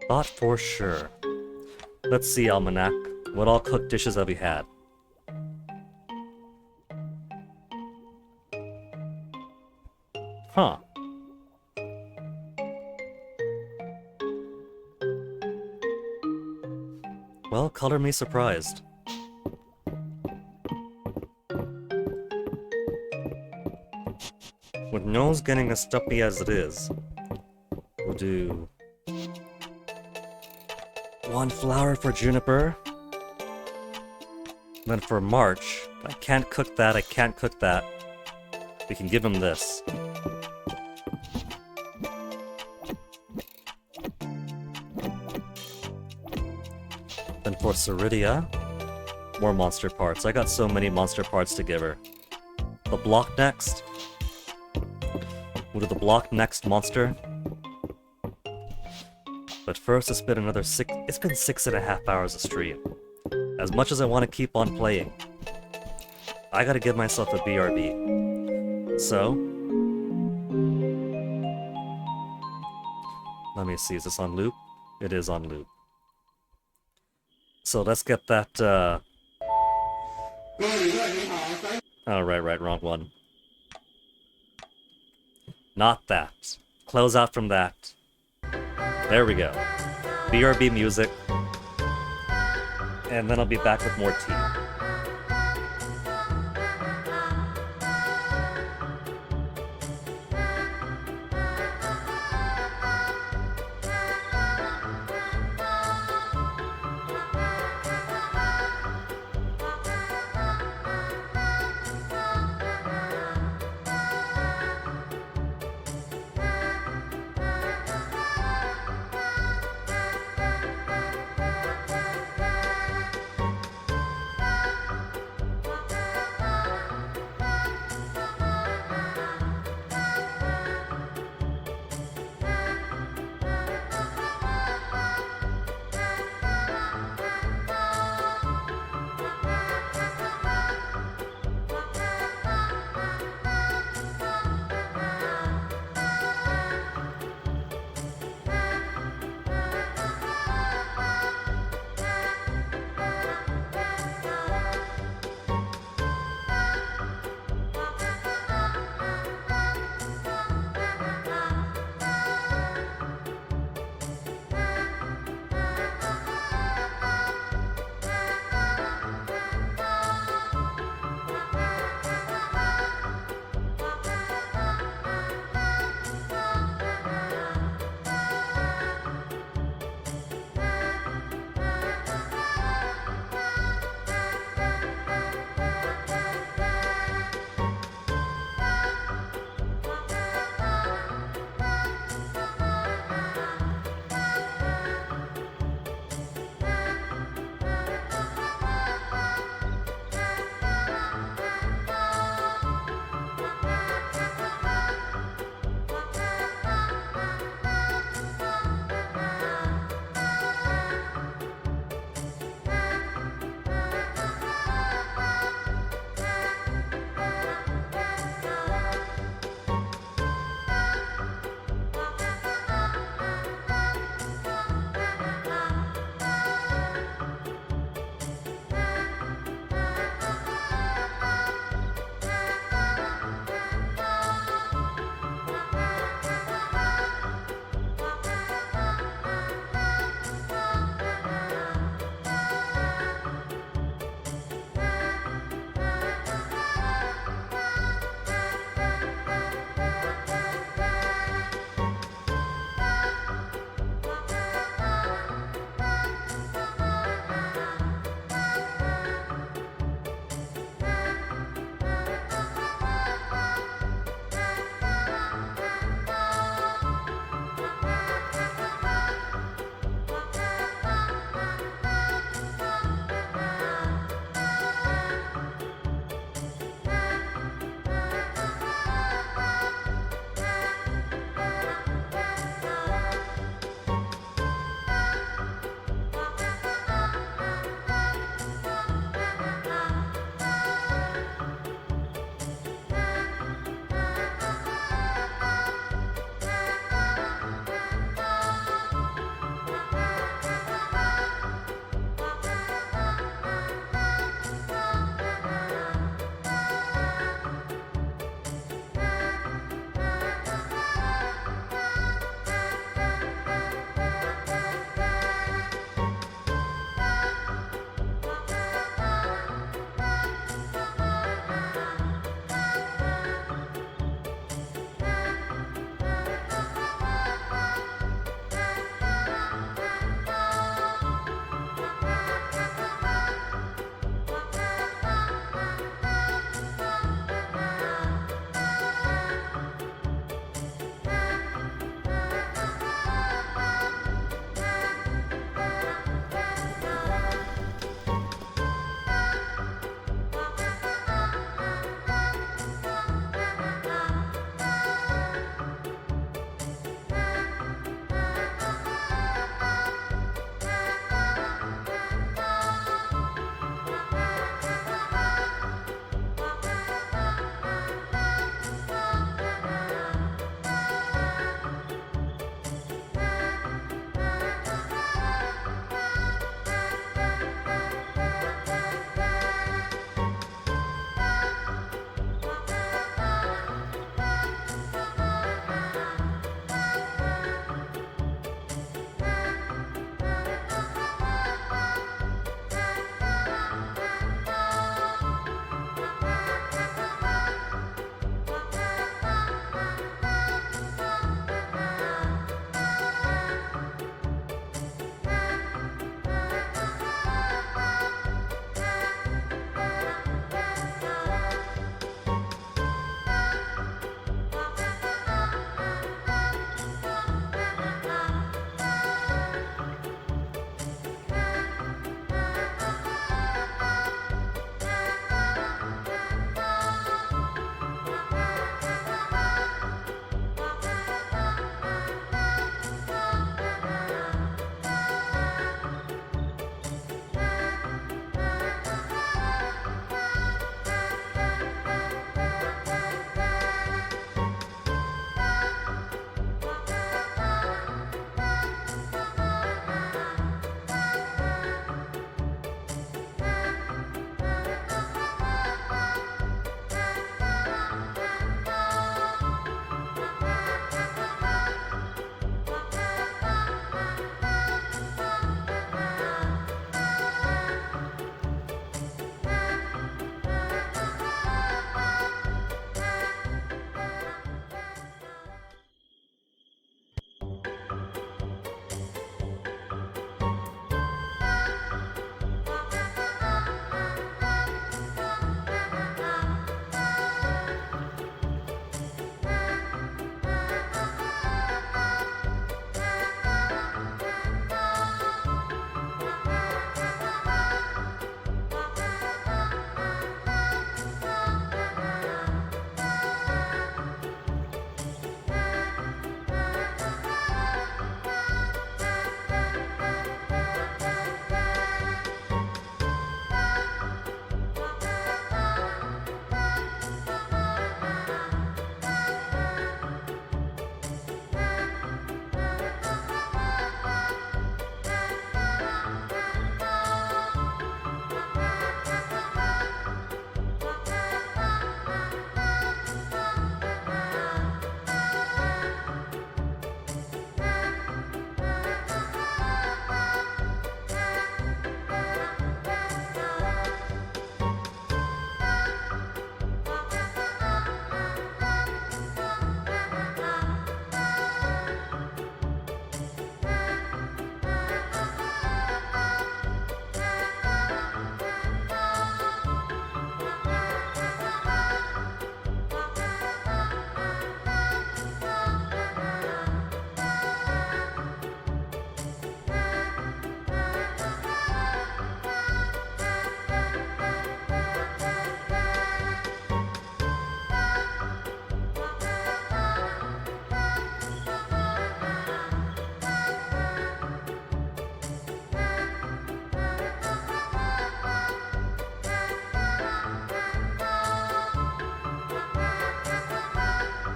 Thought for sure. Let's see, Almanac. What all cooked dishes have we had? Huh. Well, color me surprised. With nose getting as stuffy as it is, we'll do 1 flower for Juniper. Then for March, I can't cook that, I can't cook that. We can give him this. Then for Ceridia, more monster parts. I got so many monster parts to give her. The block next. We'll do the block next monster. But first, it's been another it's been 6.5 hours of stream. As much as I want to keep on playing, I gotta give myself a BRB. So, let me see, is this on loop? It is on loop. So let's get that, oh, right, wrong one. Not that. Close out from that. There we go. BRB music. And then I'll be back with more tea.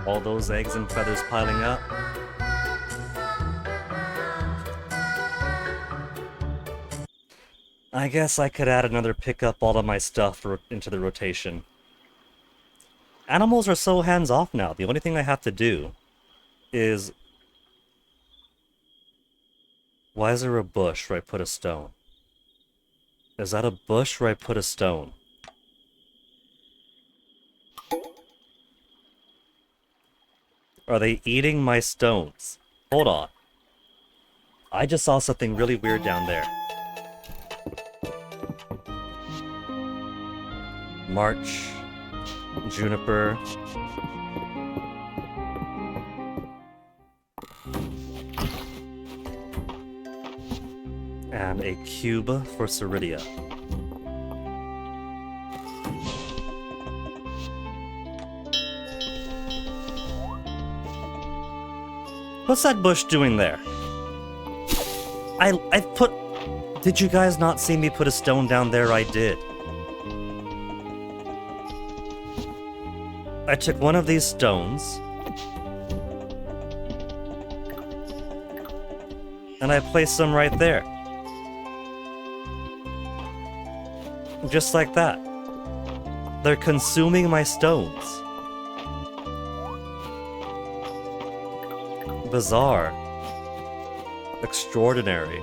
All those eggs and feathers piling up. I guess I could add another pick up all of my stuff into the rotation. Animals are so hands-off now. The only thing I have to do is... Why is there a bush where I put a stone? Is that a bush where I put a stone? Are they eating my stones? Hold on. I just saw something really weird down there. March, juniper. And a cube for Ceridia. What's that bush doing there? I put... Did you guys not see me put a stone down there? I did. I took one of these stones and I placed them right there. Just like that. They're consuming my stones. Bizarre. Extraordinary.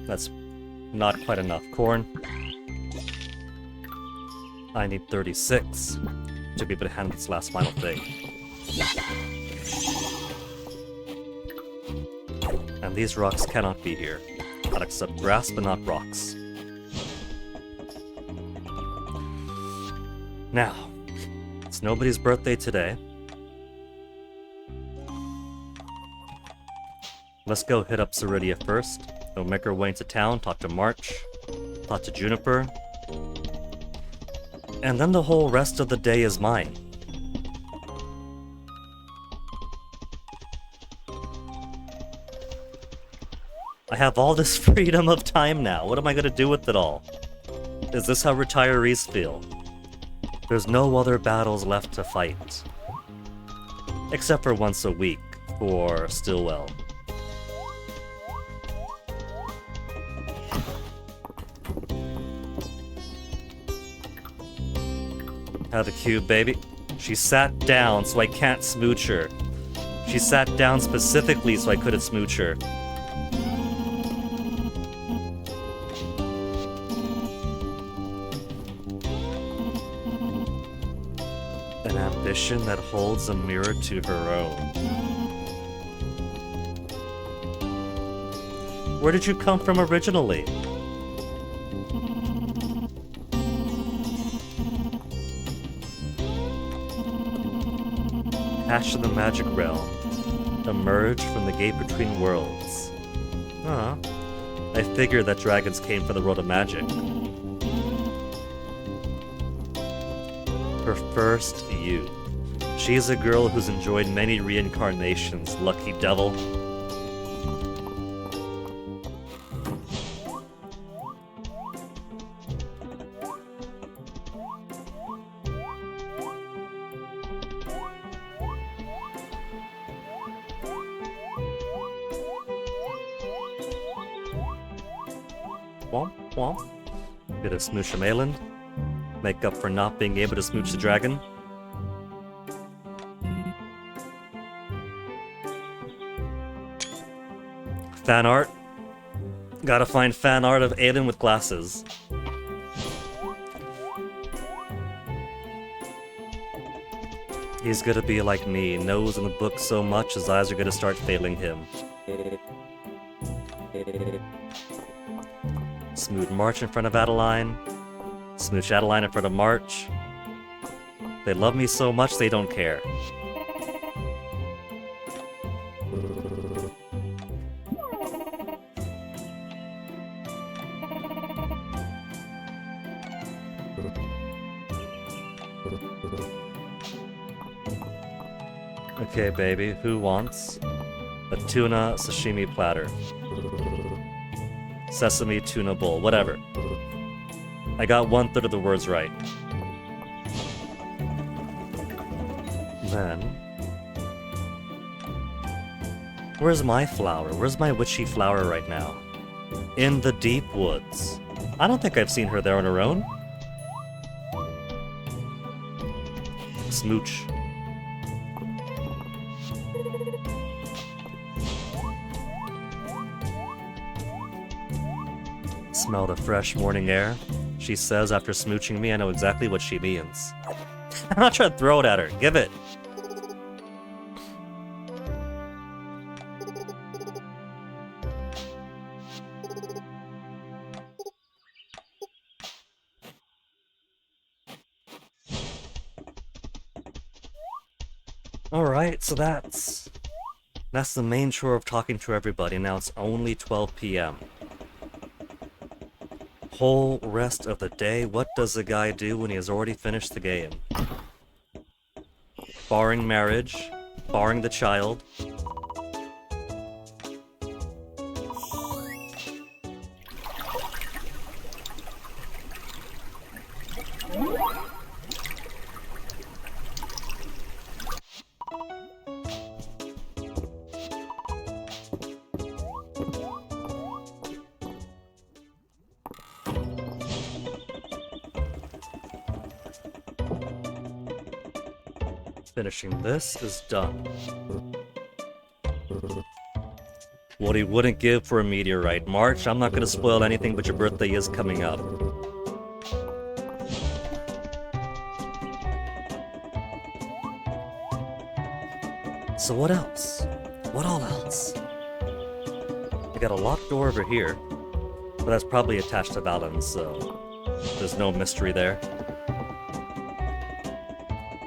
That's not quite enough corn. I need 36 to be able to handle this last final thing. And these rocks cannot be here. I'll accept grass, but not rocks. Now, it's nobody's birthday today. Let's go hit up Ceridia first. We'll make our way into town, talk to March, talk to Juniper, and then the whole rest of the day is mine. I have all this freedom of time now. What am I gonna do with it all? Is this how retirees feel? There's no other battles left to fight. Except for once a week for Stillwell. Have a cube, baby. She sat down so I can't smooch her. She sat down specifically so I couldn't smooch her. An ambition that holds a mirror to her own. Where did you come from originally? Hatch of the magic realm. Emerge from the gate between worlds. Huh. I figured that dragons came from the world of magic. Her first youth. She's a girl who's enjoyed many reincarnations, lucky devil. Womp womp. Bit of smooch from Ayland. Make up for not being able to smooch the dragon. Fan art. Gotta find fan art of Ayland with glasses. He's gonna be like me, knows in the book so much his eyes are gonna start failing him. Smooth March in front of Adeline. Smooch Adeline in front of March. They love me so much they don't care. Okay, baby, who wants a tuna sashimi platter? Sesame tuna bowl, whatever. I got 1/3 of the words right. Then... where's my flower? Where's my witchy flower right now? In the deep woods. I don't think I've seen her there on her own. Smooch. Smell the fresh morning air, she says after smooching me. I know exactly what she means. I'm not trying to throw it at her. Give it. Alright, so that's the main chore of talking to everybody. Now it's only 12 p.m. Whole rest of the day, what does the guy do when he has already finished the game? Barring marriage, barring the child. Finishing this is done. What he wouldn't give for a meteorite. March, I'm not gonna spoil anything, but your birthday is coming up. So what else? What all else? I got a locked door over here, but that's probably attached to Valen's, so there's no mystery there.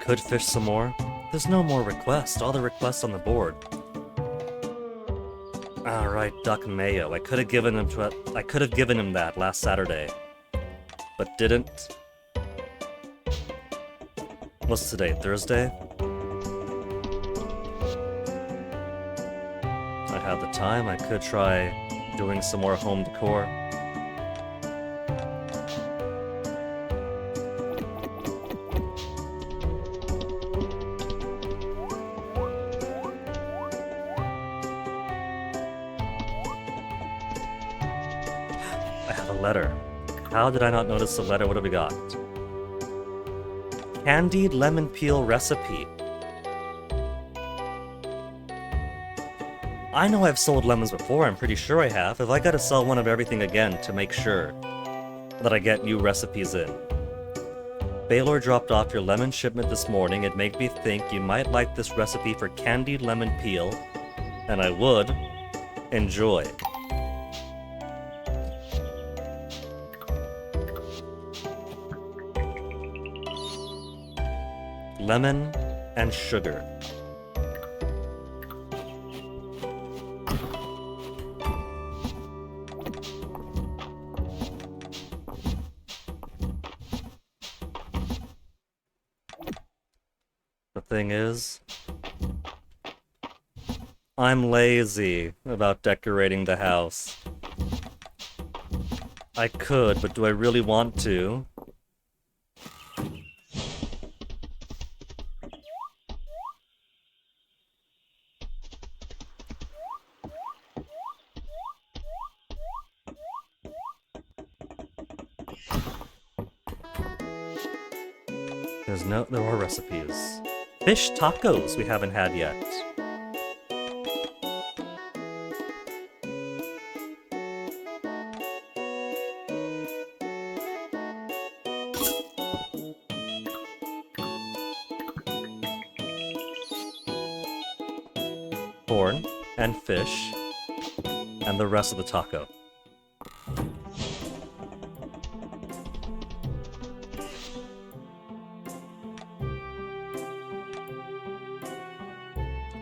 Could fish some more. There's no more requests. All the requests on the board. Alright, duck mayo. I could have given him that last Saturday, but didn't. What's today? Thursday? I have the time. I could try doing some more home decor. Letter. How did I not notice the letter? What have we got? Candied lemon peel recipe. I know I've sold lemons before, I'm pretty sure I have. If I gotta sell one of everything again to make sure that I get new recipes in. Baylor dropped off your lemon shipment this morning. It made me think you might like this recipe for candied lemon peel, and I would enjoy. Lemon and sugar. The thing is, I'm lazy about decorating the house. I could, but do I really want to? There are recipes. Fish tacos we haven't had yet. Corn and fish and the rest of the taco.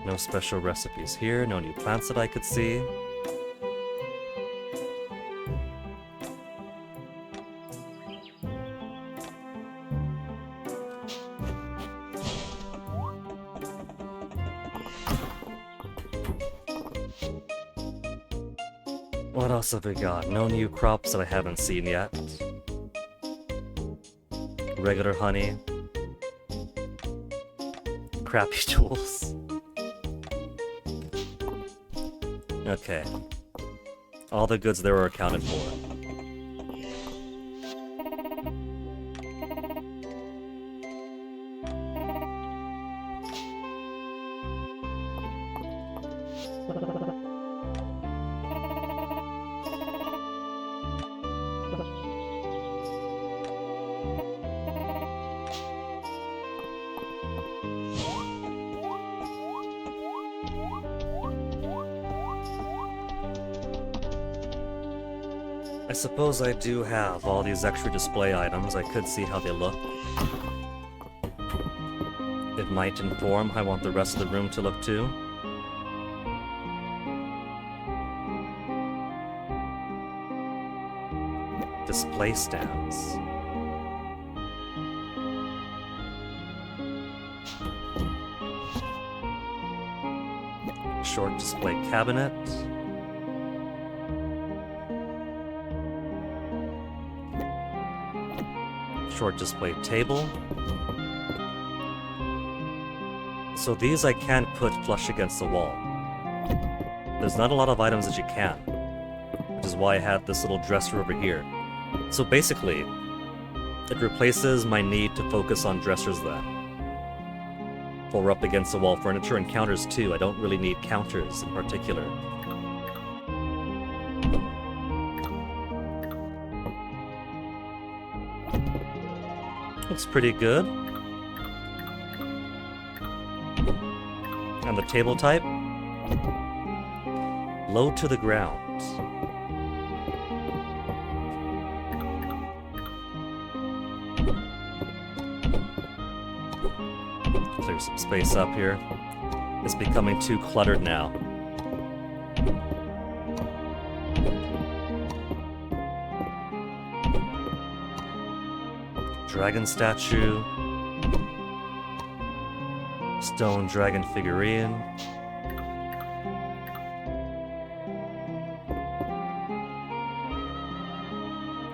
No special recipes here, no new plants that I could see. What else have we got? No new crops that I haven't seen yet. Regular honey. Crappy tools. Okay. All the goods there are accounted for. I suppose I do have all these extra display items. I could see how they look. It might inform how I want the rest of the room to look too. Display stands. Short display cabinet. Short display table. So these I can't put flush against the wall. There's not a lot of items that you can, which is why I have this little dresser over here. So basically, it replaces my need to focus on dressers then. For up against the wall furniture and counters too. I don't really need counters in particular. Looks pretty good. And the table type? Low to the ground. Clear some space up here. It's becoming too cluttered now. Dragon statue. Stone dragon figurine.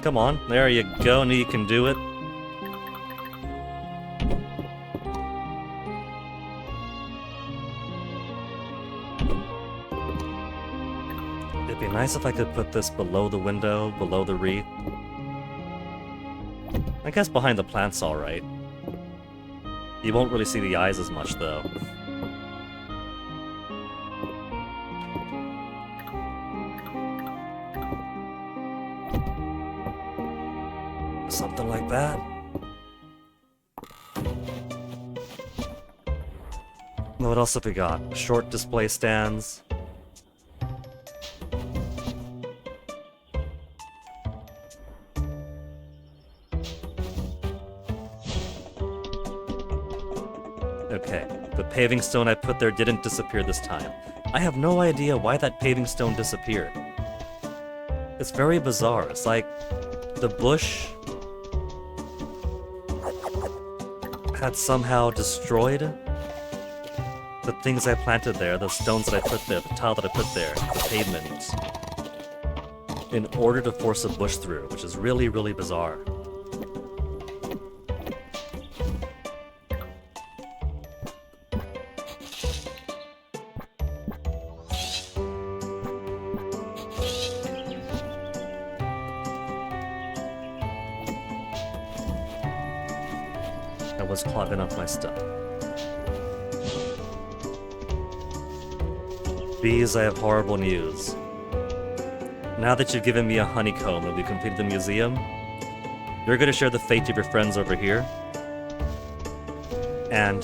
Come on, there you go, knew you can do it. It'd be nice if I could put this below the window, below the wreath. I guess behind the plant's alright. You won't really see the eyes as much, though. Something like that. What else have we got? Short display stands. Okay, the paving stone I put there didn't disappear this time. I have no idea why that paving stone disappeared. It's very bizarre. It's like the bush had somehow destroyed the things I planted there, the stones that I put there, the tile that I put there, the pavement, in order to force a bush through, which is really, really bizarre. I was clogging up my stuff. Bees, I have horrible news. Now that you've given me a honeycomb and we completed the museum, you're gonna share the fate of your friends over here. And,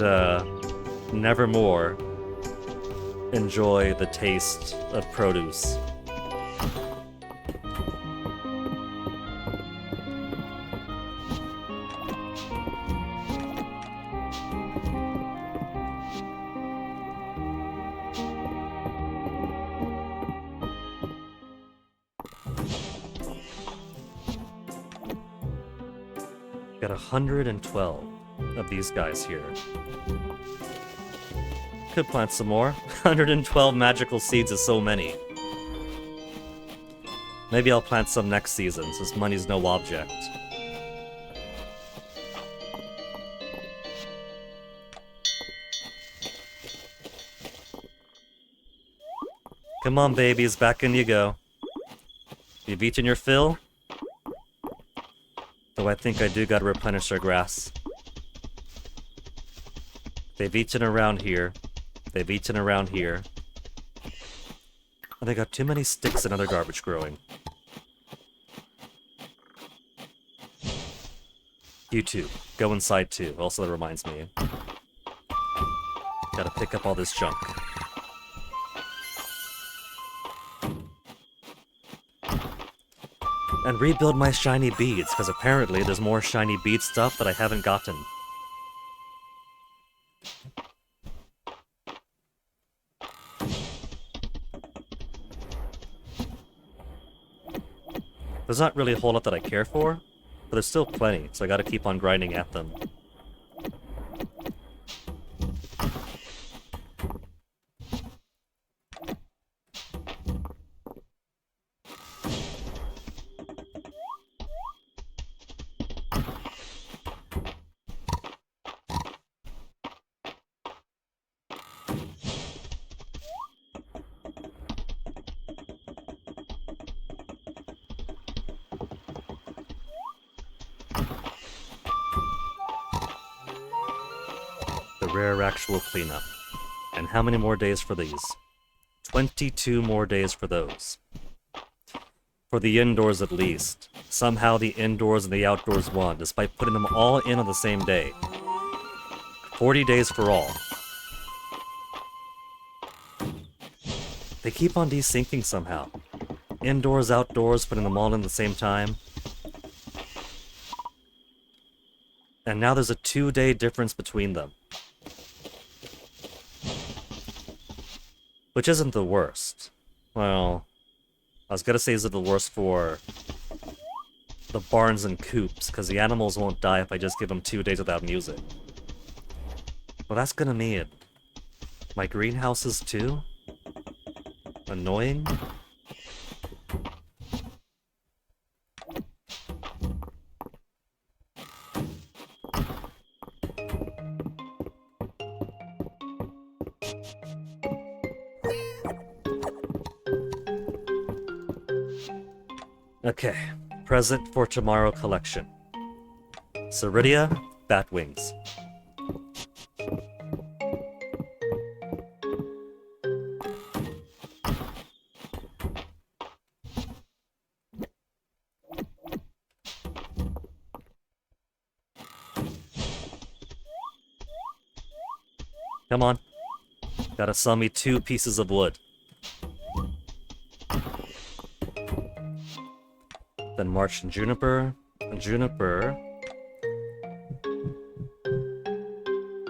never more enjoy the taste of produce. Got 112 of these guys here. Could plant some more. 112 magical seeds is so many. Maybe I'll plant some next season, since money's no object. Come on, babies, back in you go. You've eaten your fill? Though I think I do gotta replenish our grass. They've eaten around here. They've eaten around here. And they got too many sticks and other garbage growing. You too. Go inside too. Also, that reminds me. Gotta pick up all this junk. And rebuild my shiny beads, because apparently there's more shiny bead stuff that I haven't gotten. There's not really a whole lot that I care for, but there's still plenty, so I gotta keep on grinding at them. Rare actual cleanup. And how many more days for these? 22 more days for those. For the indoors at least. Somehow the indoors and the outdoors won, despite putting them all in on the same day. 40 days for all. They keep on desyncing somehow. Indoors, outdoors, putting them all in at the same time. And now there's a 2-day difference between them. Which isn't the worst. Well, I was gonna say is it the worst for the barns and coops, because the animals won't die if I just give them 2 days without music. Well, that's gonna mean my greenhouses too? Annoying? Okay, present for tomorrow collection. Ceridia, bat wings. Come on. Gotta sell me 2 pieces of wood. Then March and Juniper. Juniper.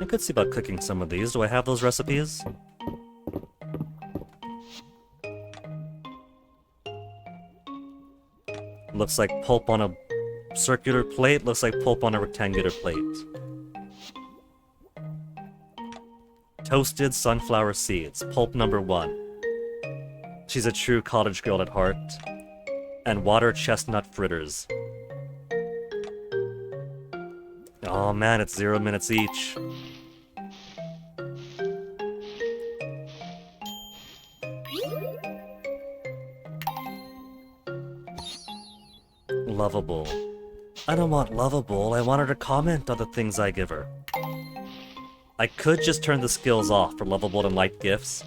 I could see about cooking some of these. Do I have those recipes? Looks like pulp on a circular plate. Looks like pulp on a rectangular plate. Toasted sunflower seeds. Pulp number 1. She's a true cottage girl at heart. And water chestnut fritters. Oh man, it's 0 minutes each. Lovable. I don't want lovable, I want her to comment on the things I give her. I could just turn the skills off for lovable and light gifts.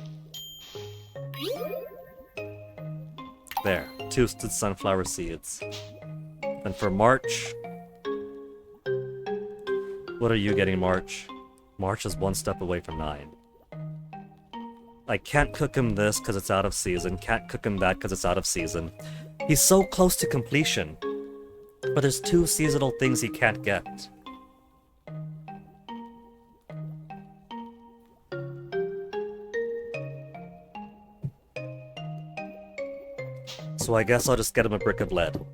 There, toasted sunflower seeds. And for March... What are you getting, March? March is 1 step away from 9. I can't cook him this because it's out of season. Can't cook him that because it's out of season. He's so close to completion. But there's 2 seasonal things he can't get. So I guess I'll just get him a brick of lead.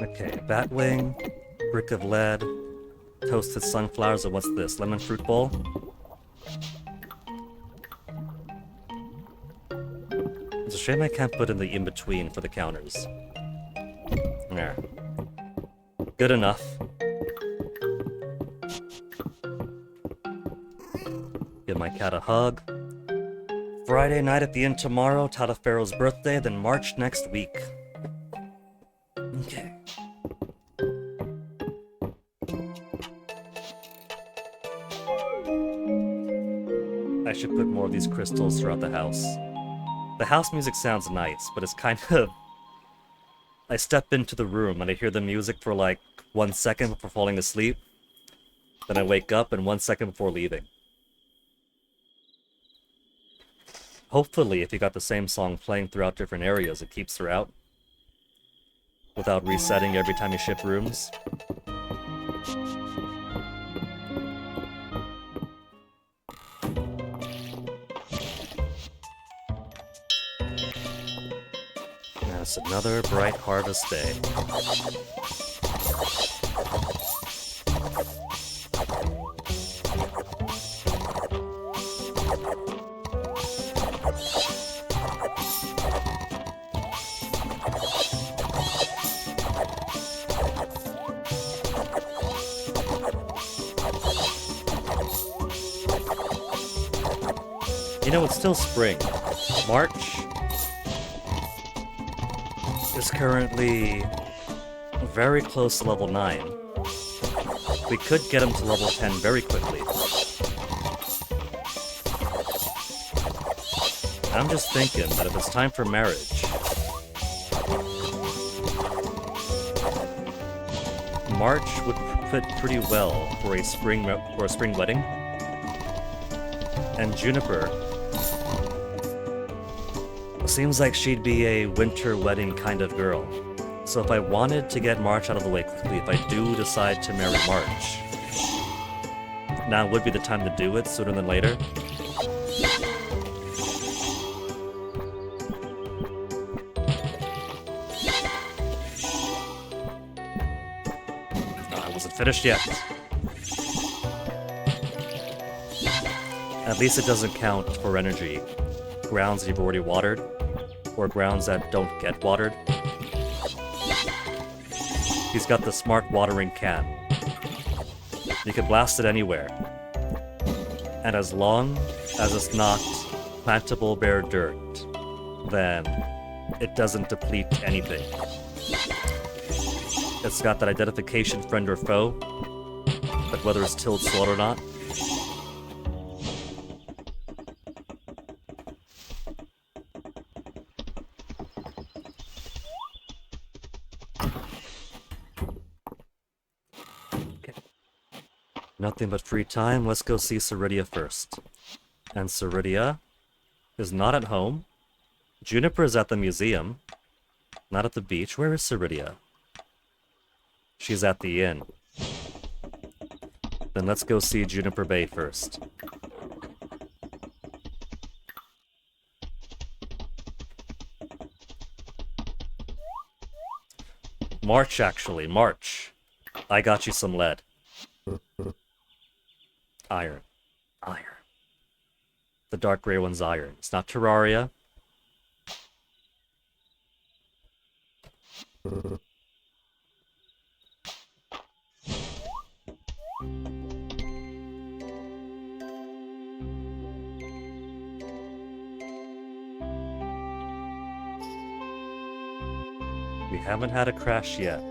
Okay, batwing, brick of lead, toasted sunflowers, and what's this? Lemon fruit bowl? It's a shame I can't put in the in-between for the counters. There. Good enough. Give my cat a hug. Friday night at the inn tomorrow, Tadafero's birthday, then March next week. Okay. I should put more of these crystals throughout the house. The house music sounds nice, but it's kind of... I step into the room and I hear the music for like 1 second before falling asleep. Then I wake up and 1 second before leaving. Hopefully, if you got the same song playing throughout different areas, it keeps throughout. Without resetting every time you ship rooms. That's another bright harvest day. You know, it's still spring. March is currently very close to level 9. We could get him to level 10 very quickly. I'm just thinking that if it's time for marriage, March would fit pretty well for a spring wedding. And Juniper seems like she'd be a winter wedding kind of girl. So if I wanted to get March out of the way quickly, if I do decide to marry March, now would be the time to do it sooner than later. I wasn't finished yet. At least it doesn't count for energy. Grounds you've already watered, or grounds that don't get watered. He's got the smart watering can. You can blast it anywhere. And as long as it's not plantable bare dirt, then it doesn't deplete anything. It's got that identification friend or foe, but whether it's tilled soil or not. Nothing but free time, let's go see Ceridia first. And Ceridia is not at home. Juniper is at the museum, not at the beach. Where is Ceridia? She's at the inn. Then let's go see Juniper Bay first. March, actually. March. I got you some lead. Iron. Iron. The dark gray one's iron. It's not Terraria. We haven't had a crash yet.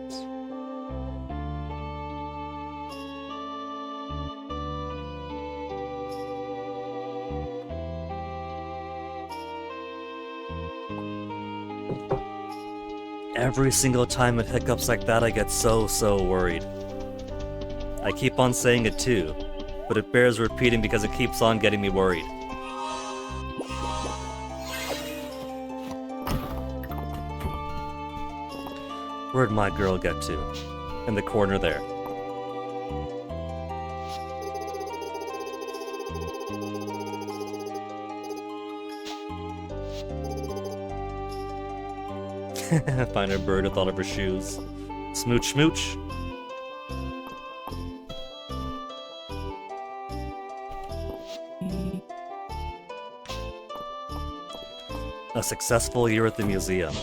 Every single time it hiccups like that, I get so worried. I keep on saying it too, but it bears repeating because it keeps on getting me worried. Where'd my girl get to? In the corner there. Find a bird with all of her shoes. Smooch, smooch. A successful year at the museum.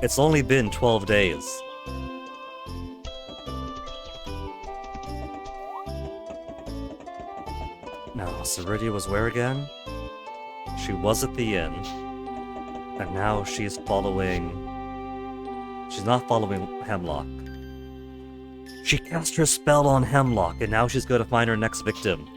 It's only been 12 days. Now, Ceridia was where again? She was at the inn. And now she's following... She's not following Hemlock. She cast her spell on Hemlock, and now she's going to find her next victim.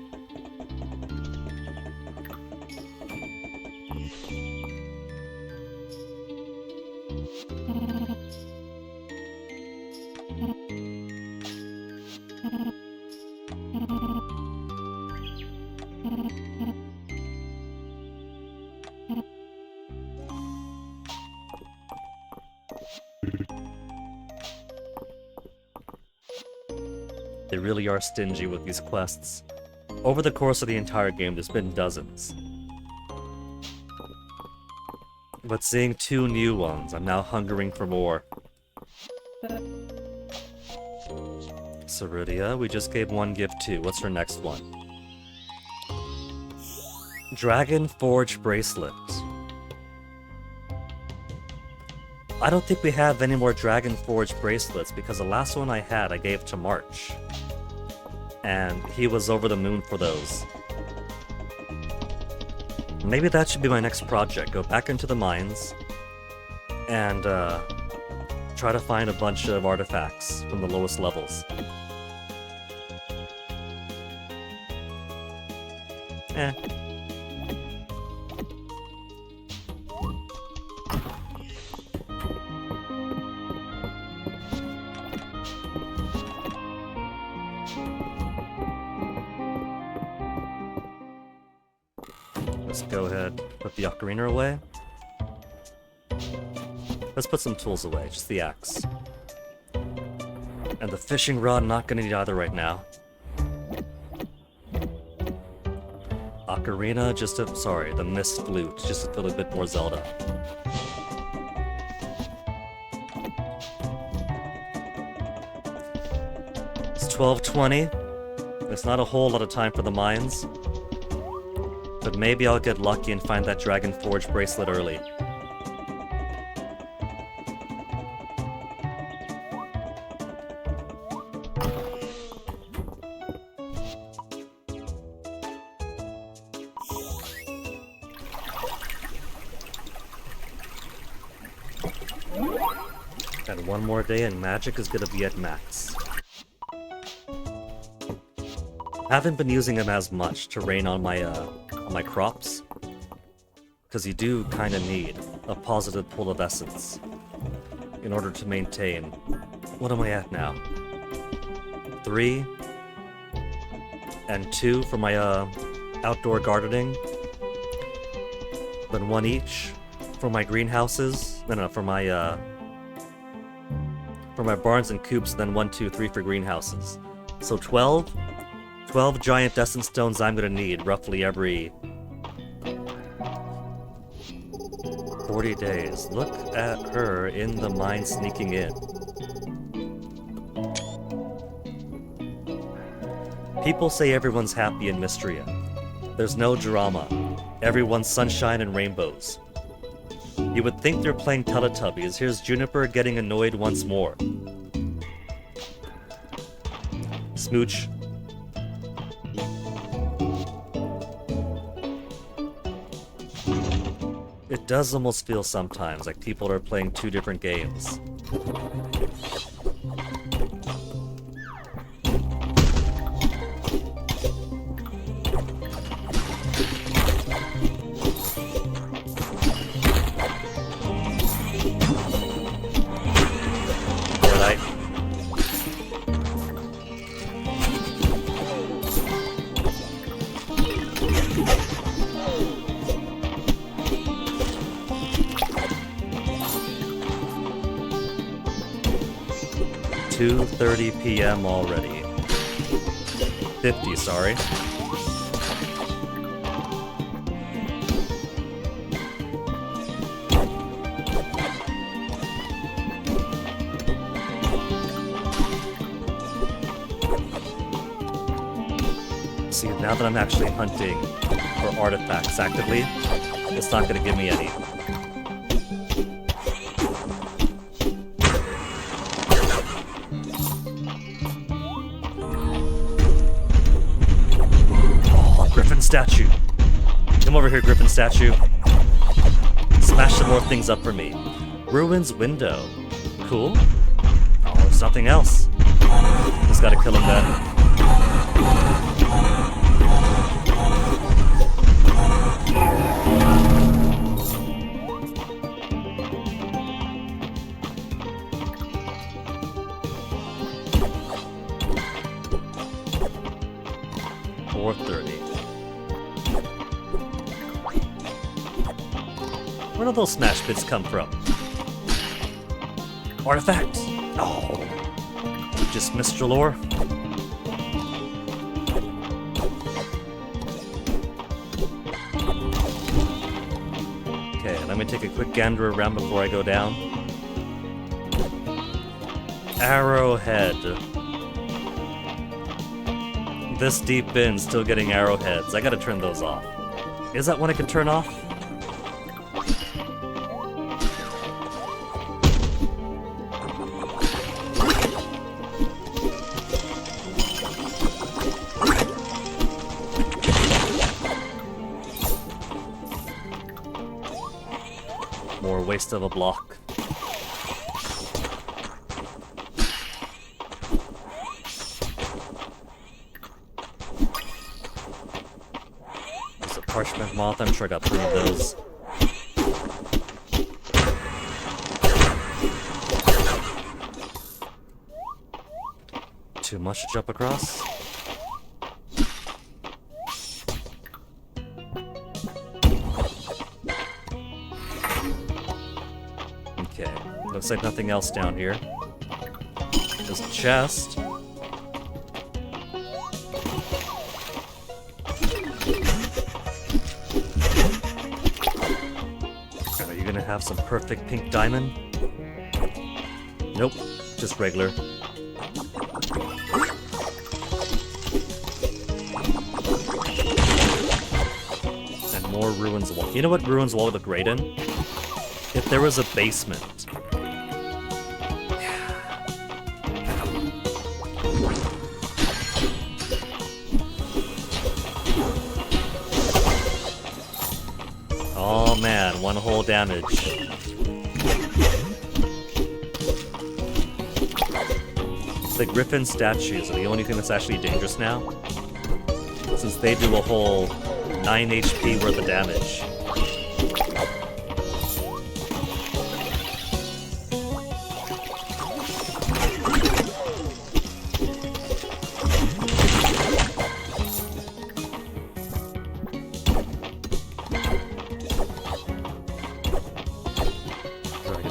They really are stingy with these quests. Over the course of the entire game, there's been dozens. But seeing 2 new ones, I'm now hungering for more. Ceridia, we just gave 1 gift too. What's her next one? Dragon Forge Bracelet. I don't think we have any more Dragon Forge bracelets because the last one I had I gave to March. And he was over the moon for those. Maybe that should be my next project. Go back into the mines and try to find a bunch of artifacts from the lowest levels. Let's go ahead, put the ocarina away. Let's put some tools away, just the axe. And the fishing rod, not gonna need either right now. Ocarina, just to, sorry, the mist flute, just to feel a bit more Zelda. It's 12:20. It's not a whole lot of time for the mines. But maybe I'll get lucky and find that Dragon Forge bracelet early. And 1 more day and magic is gonna be at max. Haven't been using him as much to rain on my crops, because you do kind of need a positive pool of essence in order to maintain. What am I at now? 3 and 2 for my outdoor gardening, then 1 each for my greenhouses. No, for my barns and coops, then 1, 2, 3 for greenhouses. So 12 giant essence stones I'm gonna need roughly every 40 days. Look at her in the mine sneaking in. People say everyone's happy in Mistria. There's no drama. Everyone's sunshine and rainbows. You would think they're playing Teletubbies. Here's Juniper getting annoyed once more. Smooch. It does almost feel sometimes like people are playing 2 different games. Alright. .30 p.m. already. 50, sorry. See, now that I'm actually hunting for artifacts actively, it's not gonna give me any. Oh, Griffin statue. Come over here, Griffin statue. Smash some more things up for me. Ruins window. Cool. Oh, there's nothing else. Just gotta kill him then. 4:30. Where do those smash bits come from? Artifacts? Oh. Just Mr. Lore? Okay, let me take a quick gander around before I go down. Arrowhead. This deep in, still getting arrowheads. I gotta turn those off. Is that one I can turn off? More waste of a block. Parchment moth, I'm sure I got 3 of those. Too much to jump across? Okay, looks like nothing else down here. There's a chest. Have some perfect pink diamond? Nope, just regular. And more ruins wall. You know what ruins wall would look great in? If there was a basement. Oh man, 1 whole damage. The Griffin statues are the only thing that's actually dangerous now, since they do a whole 9 HP worth of damage.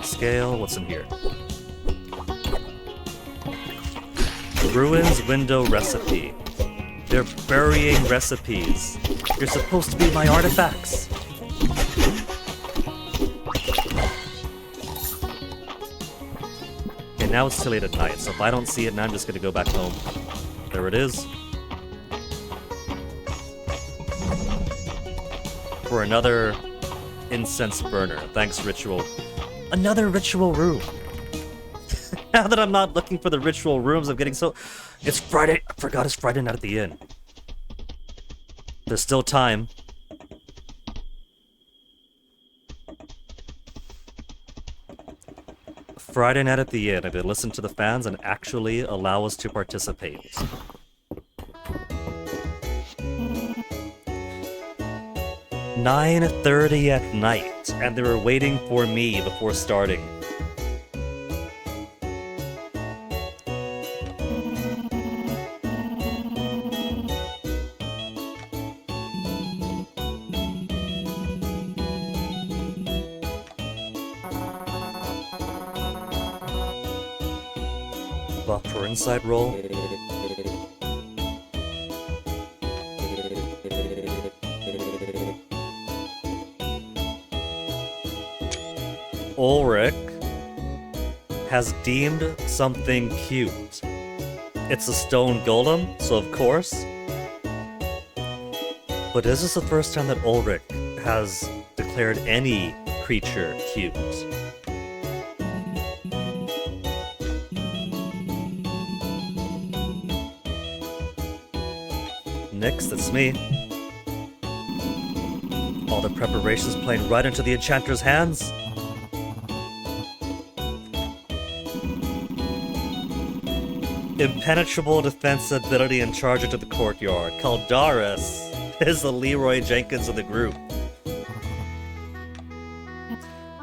Scale, what's in here? Ruins window recipe. They're burying recipes. You're supposed to be my artifacts. Okay, now it's too late at night, so if I don't see it now, I'm just gonna go back home. There it is. For another incense burner. Thanks, Ritual. Another ritual room. Now that I'm not looking for the ritual rooms, I'm getting so... It's Friday. I forgot it's Friday night at the inn. There's still time. Friday night at the inn. I did listen to the fans and actually allow us to participate. "9:30 at night, and they were waiting for me before starting." Buff for inside roll. Ulrich has deemed something cute. It's a stone golem, so of course, But is this the first time that Ulrich has declared any creature cute? Nix, that's me. All the preparations playing right into the enchanter's hands. Impenetrable defense ability and charge into the courtyard. Caldaris is the Leroy Jenkins of the group.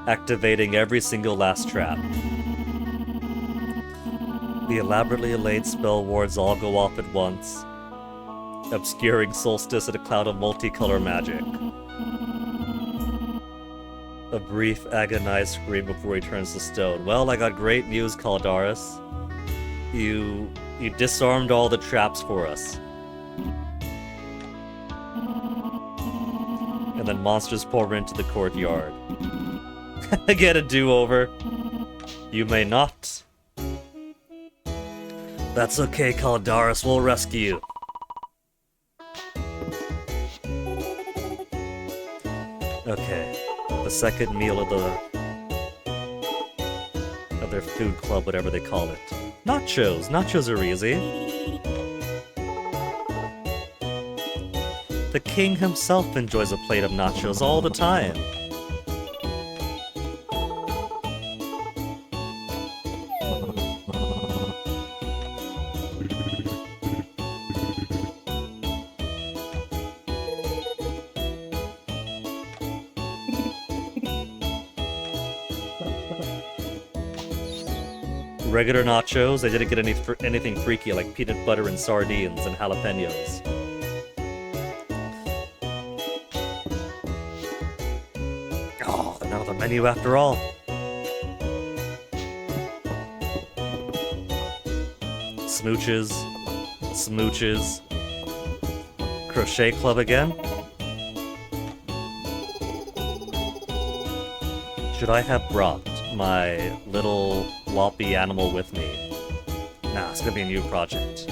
Activating every single last trap. The elaborately laid spell wards all go off at once, obscuring Solstice in a cloud of multicolor magic. A brief, agonized scream before he turns to stone. Well, I got great news, Caldaris. You disarmed all the traps for us. And then monsters pour into the courtyard. Get a do-over. You may not. That's okay, Caldaris, we'll rescue you. Okay, the second meal of their food club, whatever they call it. Nachos. Nachos are easy. The king himself enjoys a plate of nachos all the time. Regular nachos, I didn't get anything freaky like peanut butter and sardines and jalapenos. Oh, they're not on the menu after all. Smooches. Smooches. Crochet club again? Should I have brought my little floppy animal with me? Nah, it's gonna be a new project.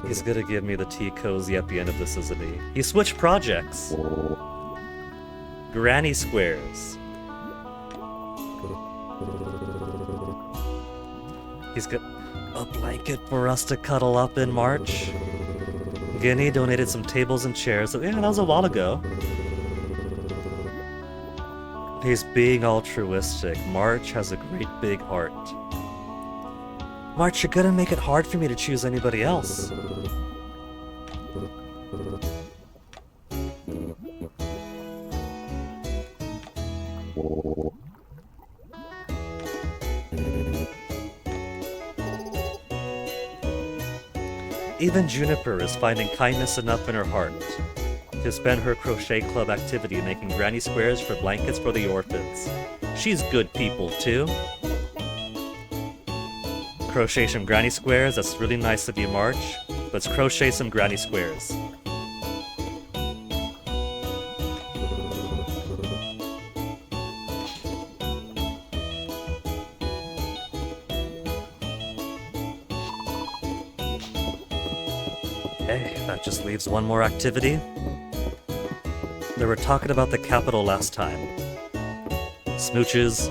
He's gonna give me the tea cozy at the end of this, isn't he? He switched projects. Granny squares. He's got a blanket for us to cuddle up in March. Guinea donated some tables and chairs. Yeah, that was a while ago. He's being altruistic. March has a great big heart. March, you're gonna make it hard for me to choose anybody else. Even Juniper is finding kindness enough in her heart to spend her crochet club activity making granny squares for blankets for the orphans. She's good people, too. Crochet some granny squares, that's really nice of you, March. Let's crochet some granny squares. Okay, that just leaves one more activity. They were talking about the capital last time. Smooches.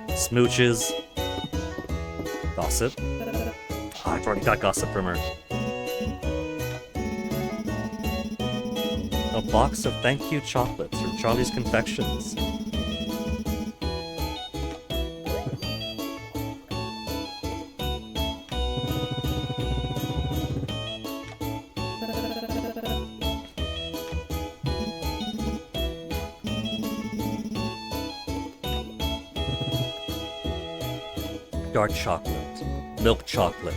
Smooches. Gossip. Oh, I've already got gossip from her. A box of thank you chocolates from Charlie's Confections. Dark chocolate, milk chocolate,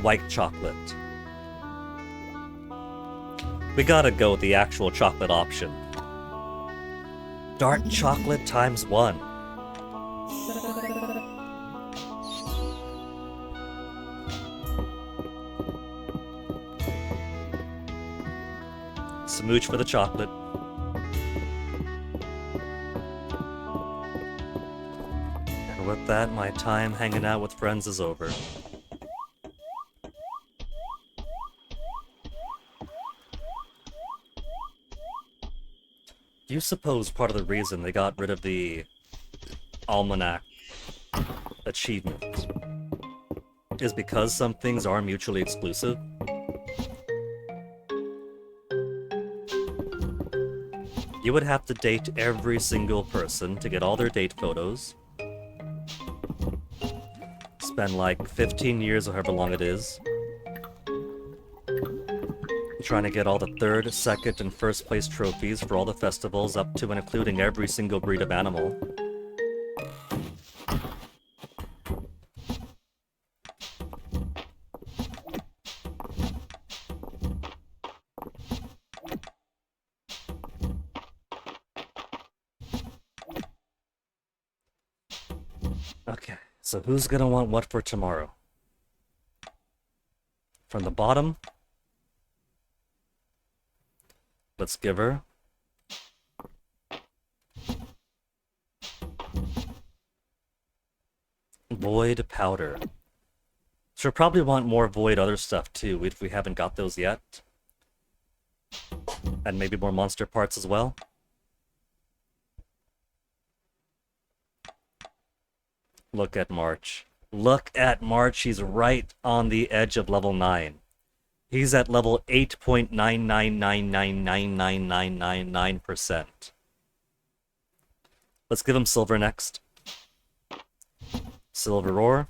white chocolate. We gotta go with the actual chocolate option. Dark chocolate times 1. Smooch for the chocolate. With that, my time hanging out with friends is over. Do you suppose part of the reason they got rid of the almanac achievement is because some things are mutually exclusive? You would have to date every single person to get all their date photos. Spend like 15 years or however long it is trying to get all the third, second, and first place trophies for all the festivals up to and including every single breed of animal. Okay, so who's gonna want what for tomorrow? From the bottom, let's give her void powder. She'll probably want more void other stuff too if we haven't got those yet. And maybe more monster parts as well. Look at March. Look at March, he's right on the edge of level 9. He's at level 8.999999999%. Let's give him silver next. Silver ore.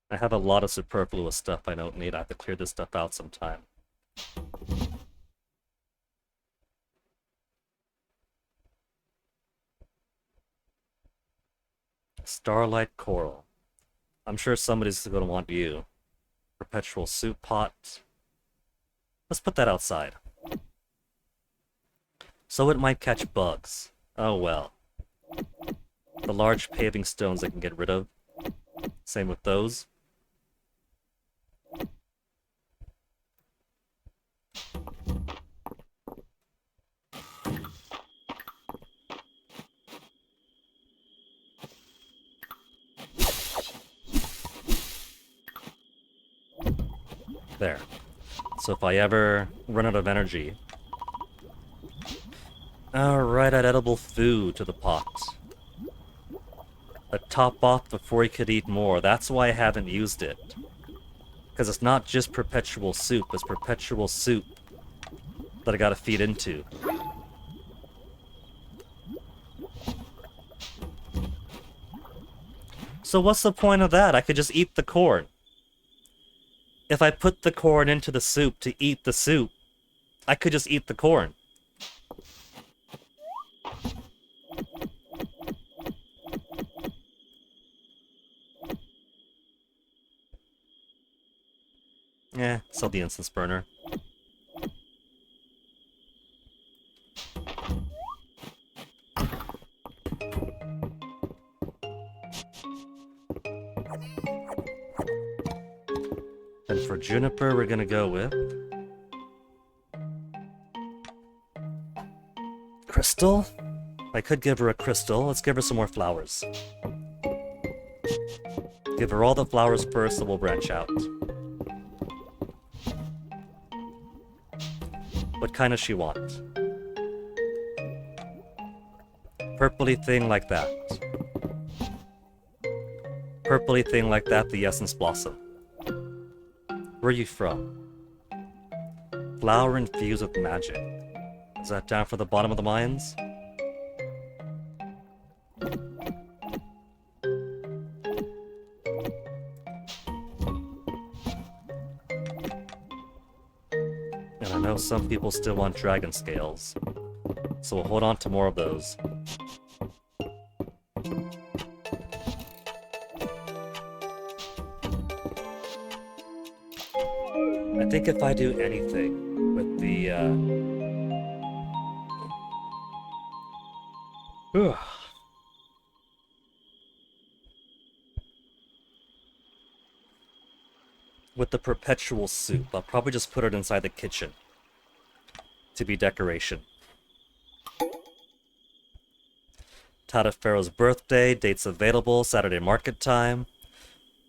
I have a lot of superfluous stuff I don't need. I have to clear this stuff out sometime. Starlight Coral. I'm sure somebody's going to want you. Perpetual soup pot. Let's put that outside. So it might catch bugs. Oh well. The large paving stones I can get rid of. Same with those. There. So if I ever run out of energy, alright, add edible food to the pot. A top off before he could eat more. That's why I haven't used it. Because it's not just perpetual soup, it's perpetual soup that I gotta feed into. So what's the point of that? I could just eat the corn. If I put the corn into the soup to eat the soup, I could just eat the corn. Sell the incense burner. And for Juniper, we're gonna go with crystal? I could give her a crystal. Let's give her some more flowers. Give her all the flowers first, and we'll branch out. What kind does she want? Purpley thing like that. Purpley thing like that, the essence blossom. Where are you from? Flower infused with magic. Is that down for the bottom of the mines? And I know some people still want dragon scales, so we'll hold on to more of those. I think if I do anything with the, with the perpetual soup. I'll probably just put it inside the kitchen to be decoration. Tadafero's birthday, dates available, Saturday market time.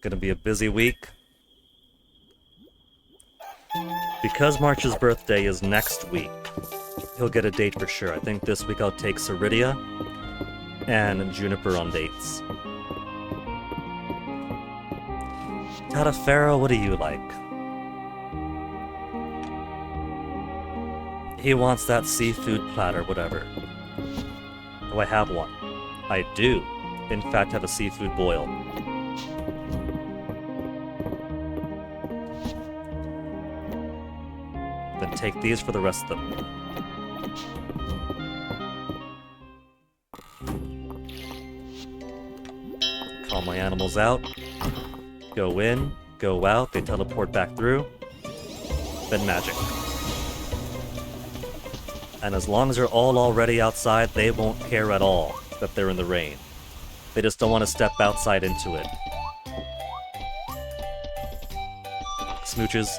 Gonna be a busy week. Because March's birthday is next week, he'll get a date for sure. I think this week I'll take Ceridia and Juniper on dates. Tadafero, what do you like? He wants that seafood platter, whatever. Do I have one? I do, in fact, have a seafood boil. Then take these for the rest of them. Call my animals out. Go in, go out, they teleport back through. Then magic. And as long as they're all already outside, they won't care at all that they're in the rain. They just don't want to step outside into it. Smooches.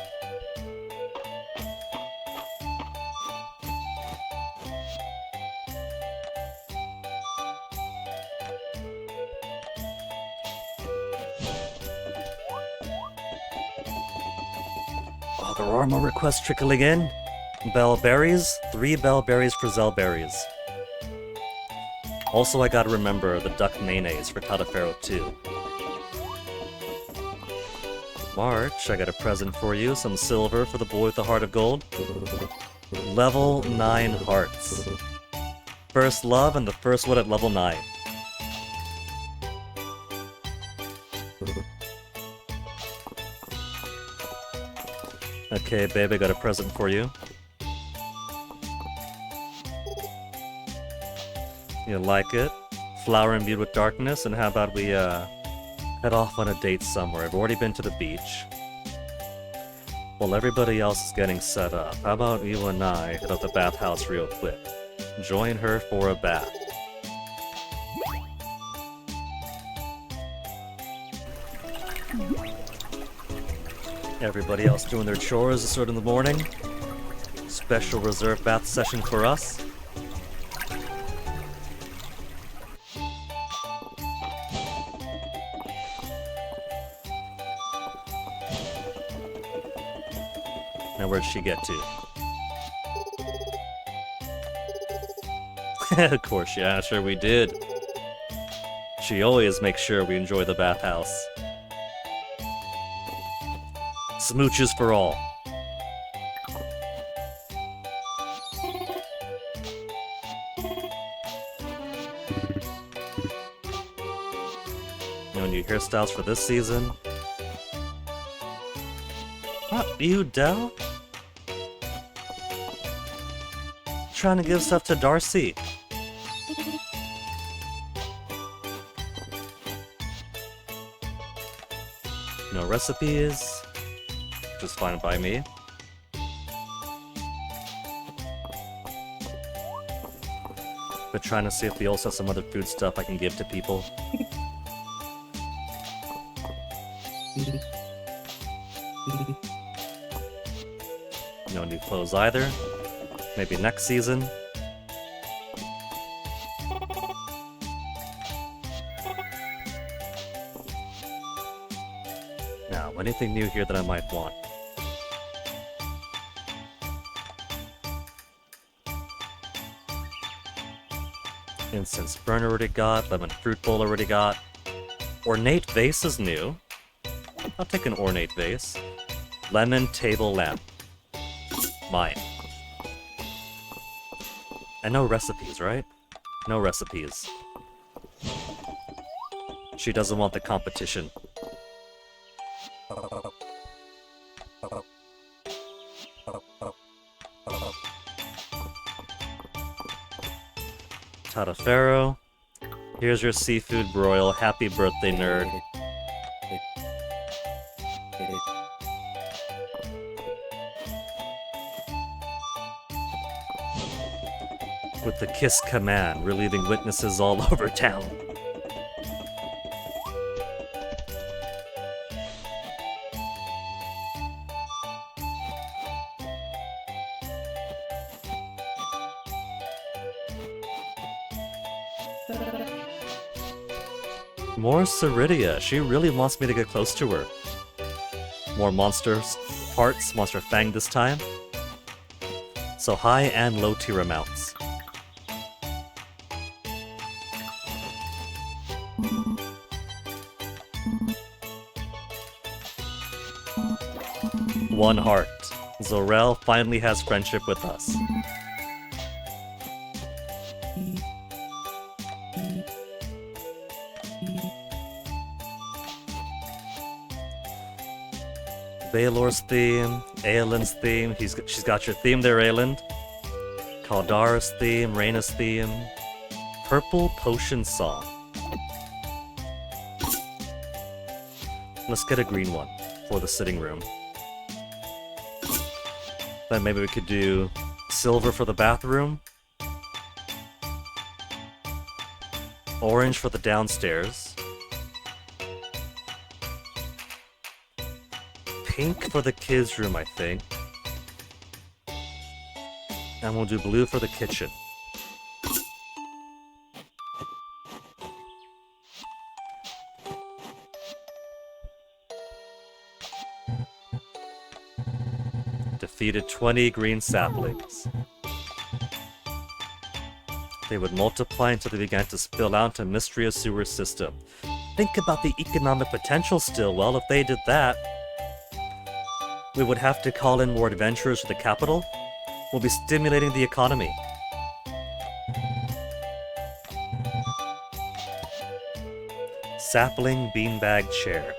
Oh, there are more requests trickling in. Bellberries, 3 bellberries for Zellberries. Also, I gotta remember the duck mayonnaise for Tadafero too. March, I got a present for you, some silver for the boy with the heart of gold. Level 9 hearts. First love and the first one at level 9. Okay, babe, I got a present for you. You like it? Flower imbued with darkness, and how about we head off on a date somewhere? I've already been to the beach. While everybody else is getting set up, how about you and I hit up the bathhouse real quick? Join her for a bath. Everybody else doing their chores this sort of in the morning. Special reserve bath session for us. Now where'd she get to? Of course, yeah, sure we did. She always makes sure we enjoy the bathhouse. Smooches for all. No new hairstyles for this season. What, you, Del? Trying to give stuff to Darcy. No recipes. Just fine by me. But trying to see if we also have some other food stuff I can give to people. No new clothes either. Maybe next season. Now, anything new here that I might want? Incense burner already got, lemon fruit bowl already got. Ornate vase is new. I'll take an ornate vase. Lemon table lamp. Mine. And no recipes, right? No recipes. She doesn't want the competition. Tadafero, here's your seafood broil. Happy birthday, nerd. With the kiss command, relieving witnesses all over town. More Ceridia. She really wants me to get close to her. More monster parts, monster fang this time. So high and low tier amounts. One heart. Zorel finally has friendship with us. Baylor's theme, Aelin's theme. She's got your theme there, Aelin. Kaldara's theme, Reyna's theme. Purple Potion Song. Let's get a green one for the sitting room. Then maybe we could do silver for the bathroom. Orange for the downstairs. Pink for the kids' room, I think. And we'll do blue for the kitchen. Defeated 20 green saplings. They would multiply until they began to spill out into Mistria sewer system. Think about the economic potential still. Well, if they did that, we would have to call in more adventurers to the capital. We'll be stimulating the economy. Sapling beanbag chair.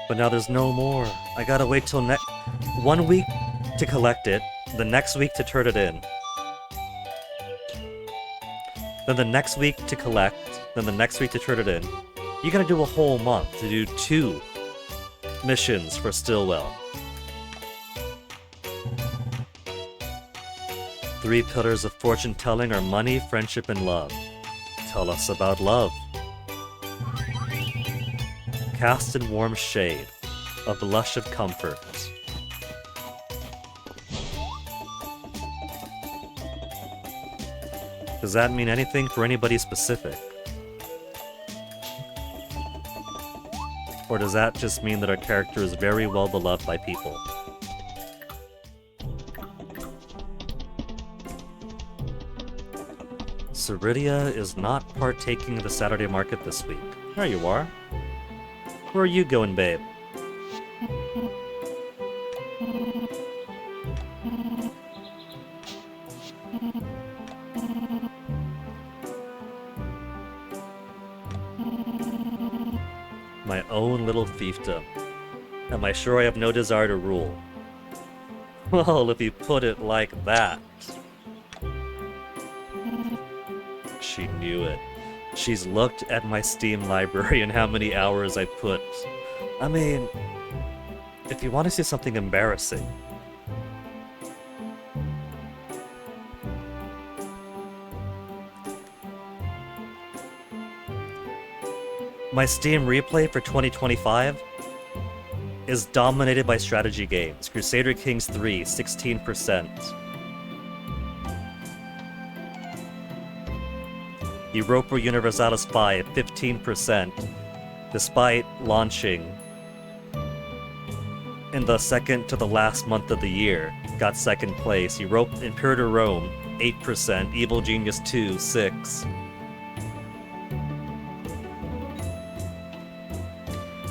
But now there's no more. I gotta wait till 1 week to collect it, the next week to turn it in. Then the next week to collect, then the next week to turn it in. You gotta do a whole month to do 2 missions for Stillwell. 3 pillars of fortune telling are money, friendship, and love. Tell us about love. Cast in warm shade, a blush of comfort. Does that mean anything for anybody specific? Or does that just mean that our character is very well beloved by people? Ceridia is not partaking in the Saturday market this week. There you are. Where are you going, babe? My own little fiefdom. Am I sure I have no desire to rule? Well, if you put it like that. She knew it. She's looked at my Steam library and how many hours I put. I mean, if you want to see something embarrassing, my Steam replay for 2025 is dominated by strategy games. Crusader Kings 3, 16%. Europa Universalis 5, 15%, despite launching in the second to the last month of the year, got second place. Europa Imperator Rome, 8%, Evil Genius 2, 6%.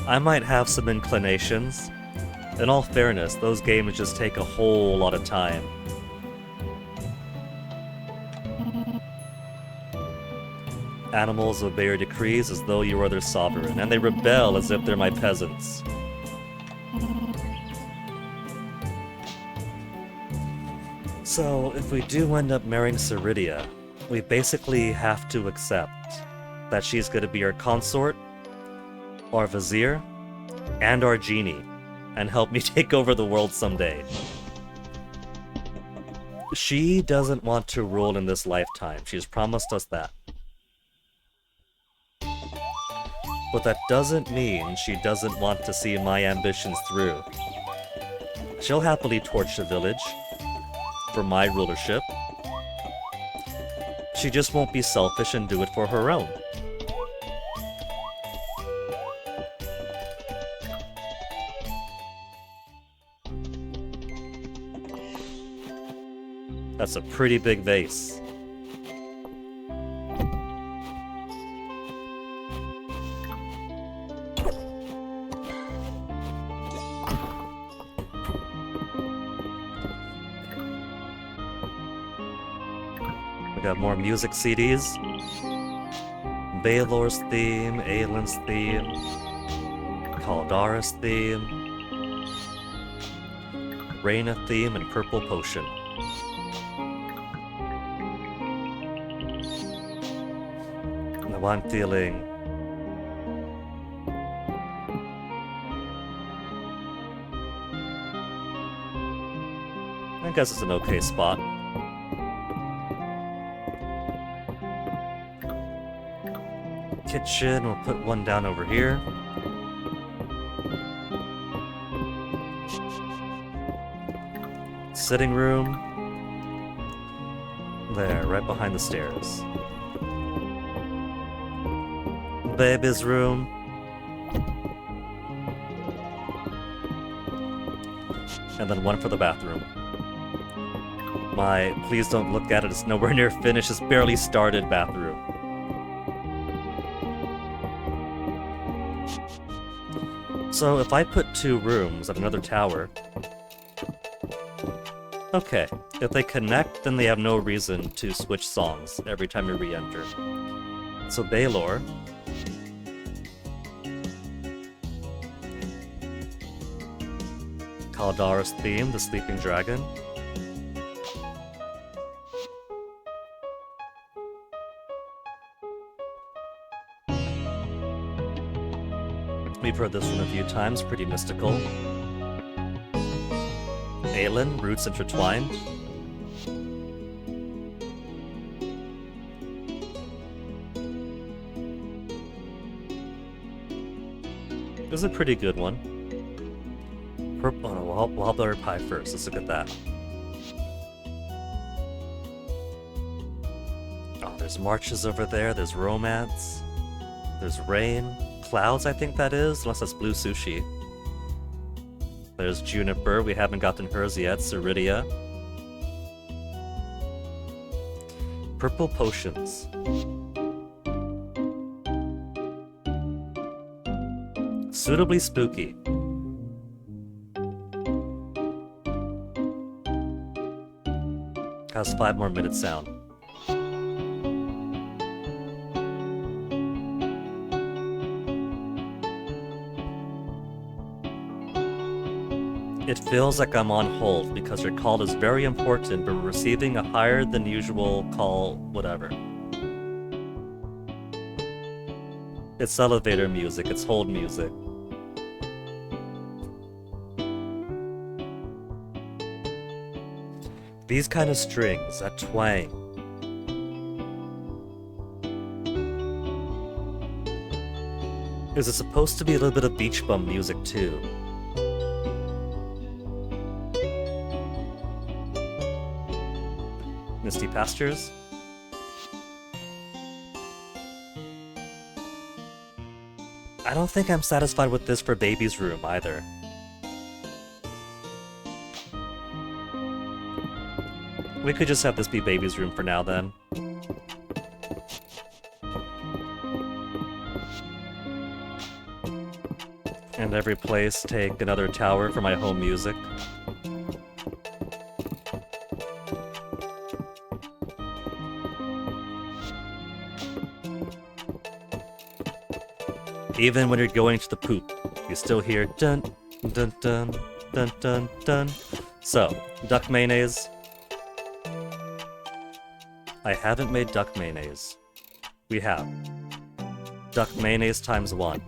I might have some inclinations. In all fairness, those games just take a whole lot of time. Animals obey your decrees as though you are their sovereign, and they rebel as if they're my peasants. So, if we do end up marrying Ceridia, we basically have to accept that she's gonna be our consort, our vizier, and our genie, and help me take over the world someday. She doesn't want to rule in this lifetime. She's promised us that. But that doesn't mean she doesn't want to see my ambitions through. She'll happily torch the village for my rulership. She just won't be selfish and do it for her own. That's a pretty big vase. We got more music CDs. Baylor's theme, Aylin's theme, Caldara's theme, Reyna theme, and Purple Potion. Now I'm feeling I guess it's an okay spot. Kitchen, we'll put one down over here. Sitting room. There, right behind the stairs. Baby's room. And then one for the bathroom. My please don't look at it, it's nowhere near finished, it's barely started bathroom. So if I put 2 rooms at another tower... Okay, if they connect, then they have no reason to switch songs every time you re-enter. So Baylor... Caldara's theme, the Sleeping Dragon. We've heard this one a few times, pretty mystical. Aylin, Roots Intertwined. This is a pretty good one. Purple, oh, no, we'll help our pie first, let's look at that. Oh, there's marches over there, there's romance, there's rain. Clouds, I think that is, unless that's blue sushi. There's Juniper, we haven't gotten hers yet, Ceridia. Purple Potions. Suitably spooky. Has 5 more minutes sound. It feels like I'm on hold because your call is very important, but we're receiving a higher than usual call, whatever. It's elevator music, it's hold music. These kind of strings, that twang. Is it supposed to be a little bit of beach bum music too? Misty Pastures. I don't think I'm satisfied with this for Baby's Room either. We could just have this be Baby's Room for now then. And every place take another tower for my home music. Even when you're going to the poop, you still hear dun dun dun dun dun dun. So, duck mayonnaise. I haven't made duck mayonnaise. We have. Duck mayonnaise times 1.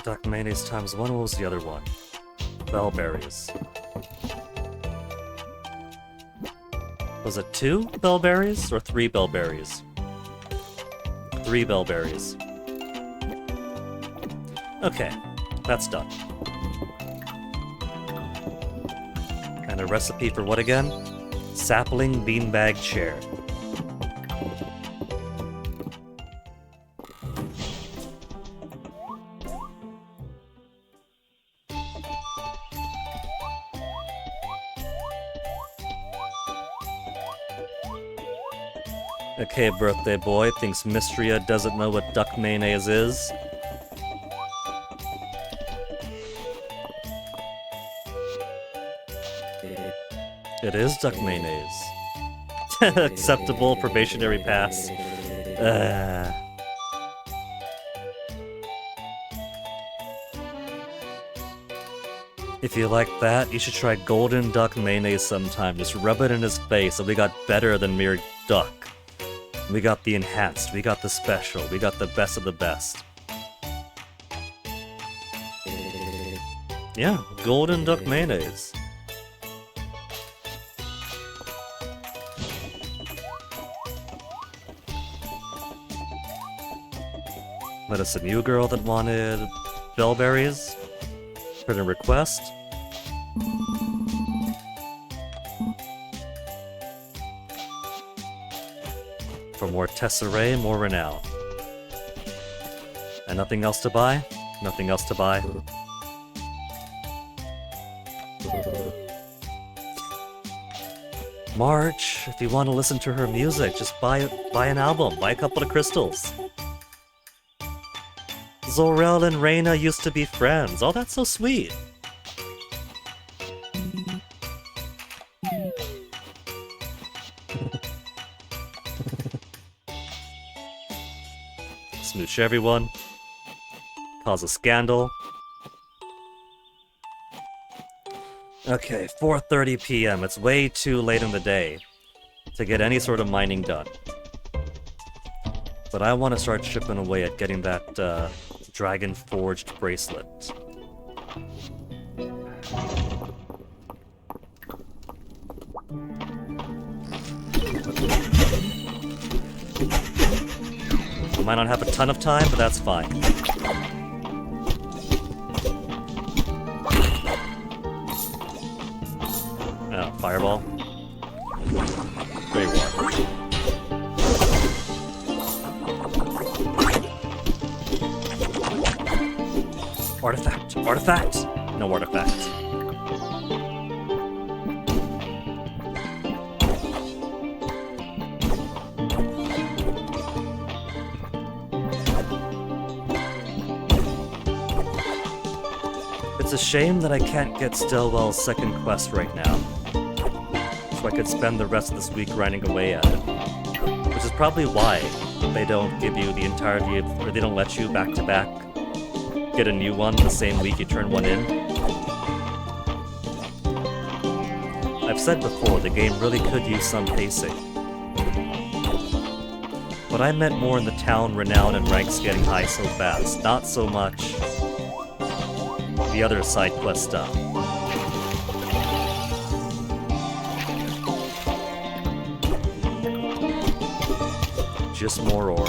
Duck mayonnaise times 1, what was the other one? Bellberries. Was it 2 bellberries or 3 bellberries? 3 bellberries. Okay, that's done. And a recipe for what again? Sapling beanbag chair. Okay, birthday boy thinks Mistria doesn't know what duck mayonnaise is. It is duck mayonnaise. Acceptable probationary pass. If you like that, you should try golden duck mayonnaise sometime. Just rub it in his face, and we got better than mere duck. We got the enhanced, we got the special, we got the best of the best. Yeah, golden duck mayonnaise. Let us a new girl that wanted bellberries. Put a request. For more tesserae, more renown. And nothing else to buy? Nothing else to buy? March, if you want to listen to her music, just buy an album, buy a couple of crystals. Zorel and Reina used to be friends. Oh, that's so sweet. Smooch everyone. Cause a scandal. Okay, 4:30 p.m. It's way too late in the day to get any sort of mining done. But I want to start chipping away at getting that dragon forged bracelet. I might not have a ton of time, but that's fine. Oh, fireball. Very warm. Artifact! Artifact! No artifact. It's a shame that I can't get Stillwell's second quest right now. So I could spend the rest of this week grinding away at it. Which is probably why they don't give you the entirety of, or they don't let you back to back get a new one the same week you turn one in. I've said before, the game really could use some pacing. But I meant more in the town renown and ranks getting high so fast, not so much the other side quest stuff. Just more ore.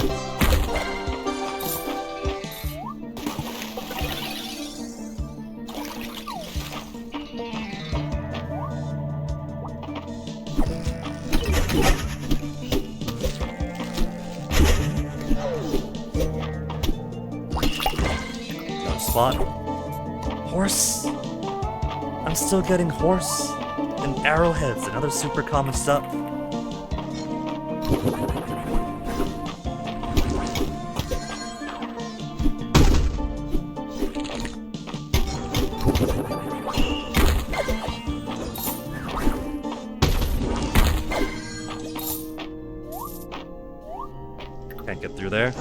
Spot. Horse. I'm still getting horse and arrowheads and other super common stuff. Can't get through there.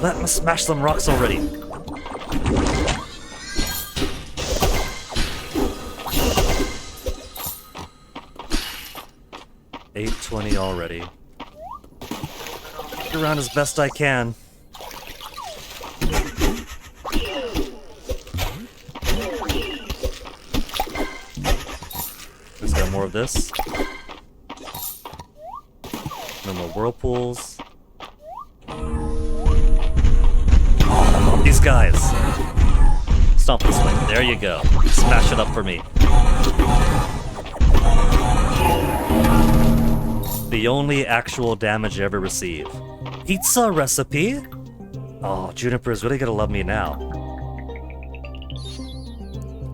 Let me smash some rocks already. $8:20 already. Get around as best I can. Let's get more of this. No more whirlpools. These guys. Stomp this way. There you go. Smash it up for me. The only actual damage I ever receive. Pizza recipe? Oh, Juniper is really gonna love me now.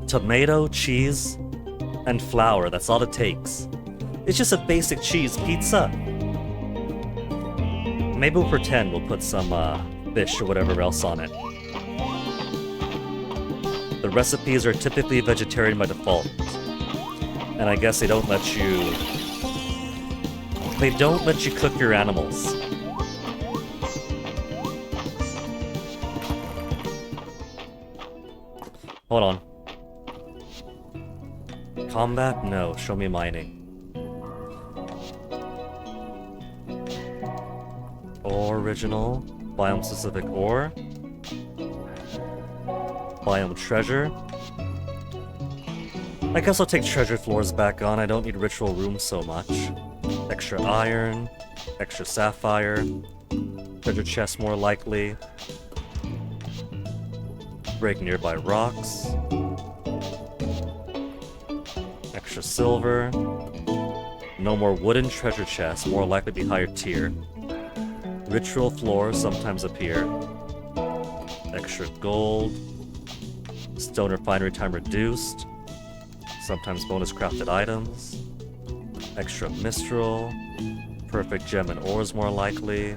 Tomato, cheese, and flour. That's all it takes. It's just a basic cheese pizza. Maybe we'll pretend we'll put some fish or whatever else on it. The recipes are typically vegetarian by default. And I guess they don't let you cook your animals. Hold on. Combat? No. Show me mining. Ore original. Biome specific ore. Biome treasure. I guess I'll take treasure floors back on. I don't need ritual rooms so much. Extra iron. Extra sapphire. Treasure chest more likely. Break nearby rocks. Extra silver. No more wooden treasure chests, more likely to be higher tier. Ritual floors sometimes appear. Extra gold. Stone refinery time reduced. Sometimes bonus crafted items. Extra mistral. Perfect gem and ores more likely.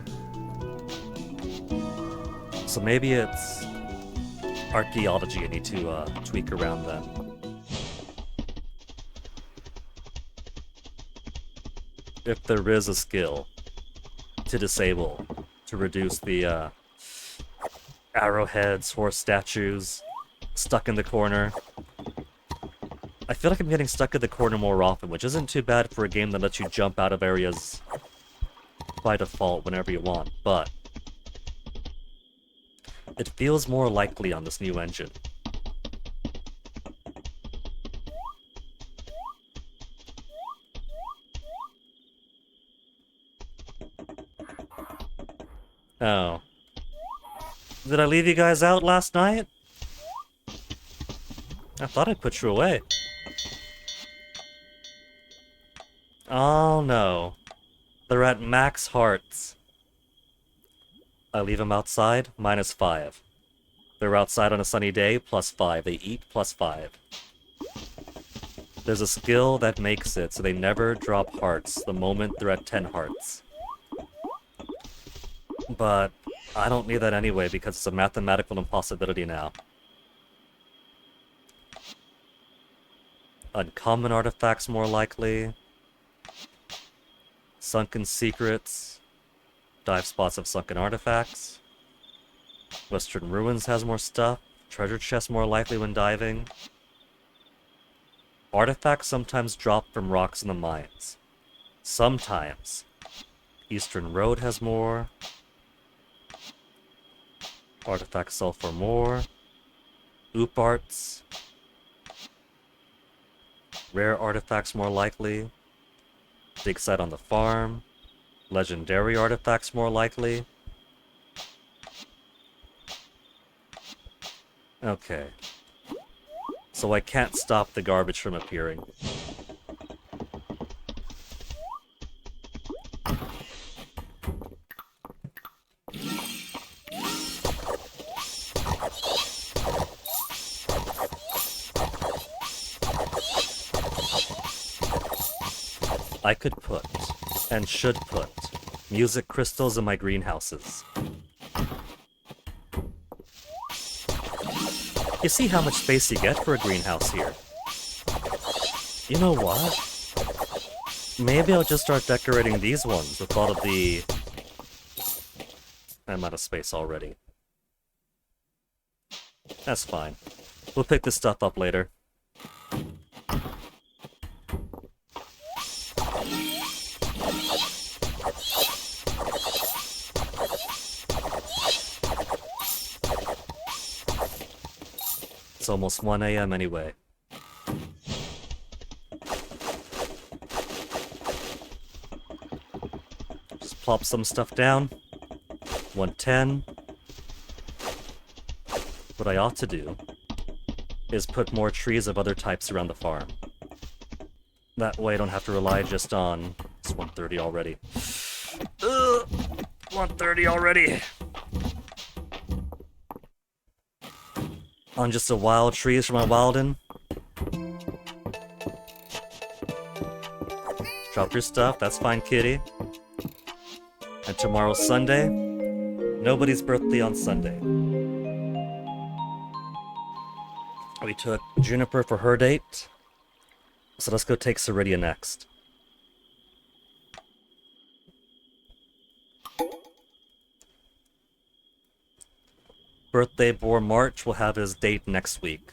So maybe it's archaeology I need to tweak around then. If there is a skill to disable, to reduce the arrowheads, horse statues, stuck in the corner. I feel like I'm getting stuck in the corner more often, which isn't too bad for a game that lets you jump out of areas by default whenever you want, but it feels more likely on this new engine. Oh. Did I leave you guys out last night? I thought I put you away. Oh no. They're at max hearts. I leave them outside, -5. They're outside on a sunny day, +5. They eat, +5. There's a skill that makes it so they never drop hearts the moment they're at 10 hearts. But I don't need that anyway because it's a mathematical impossibility now. Uncommon artifacts more likely. Sunken secrets. Dive spots of sunken artifacts. Western Ruins has more stuff. Treasure chests more likely when diving. Artifacts sometimes drop from rocks in the mines. Sometimes. Eastern Road has more. Artifacts sell for more. Oop arts. Rare artifacts more likely. Dig site on the farm. Legendary artifacts more likely. Okay. So I can't stop the garbage from appearing. I could put, and should put, music crystals in my greenhouses. You see how much space you get for a greenhouse here. You know what? Maybe I'll just start decorating these ones with all of the... I'm out of space already. That's fine. We'll pick this stuff up later. It's almost 1 AM anyway. Just plop some stuff down. 110. What I ought to do is put more trees of other types around the farm. That way I don't have to rely just on... It's 1:30 already. Ugh! 1:30 already! On just the wild trees from my Wilden. Drop your stuff, that's fine, kitty. And tomorrow's Sunday. Nobody's birthday on Sunday. We took Juniper for her date. So let's go take Ceridia next. Birthday boy March will have his date next week.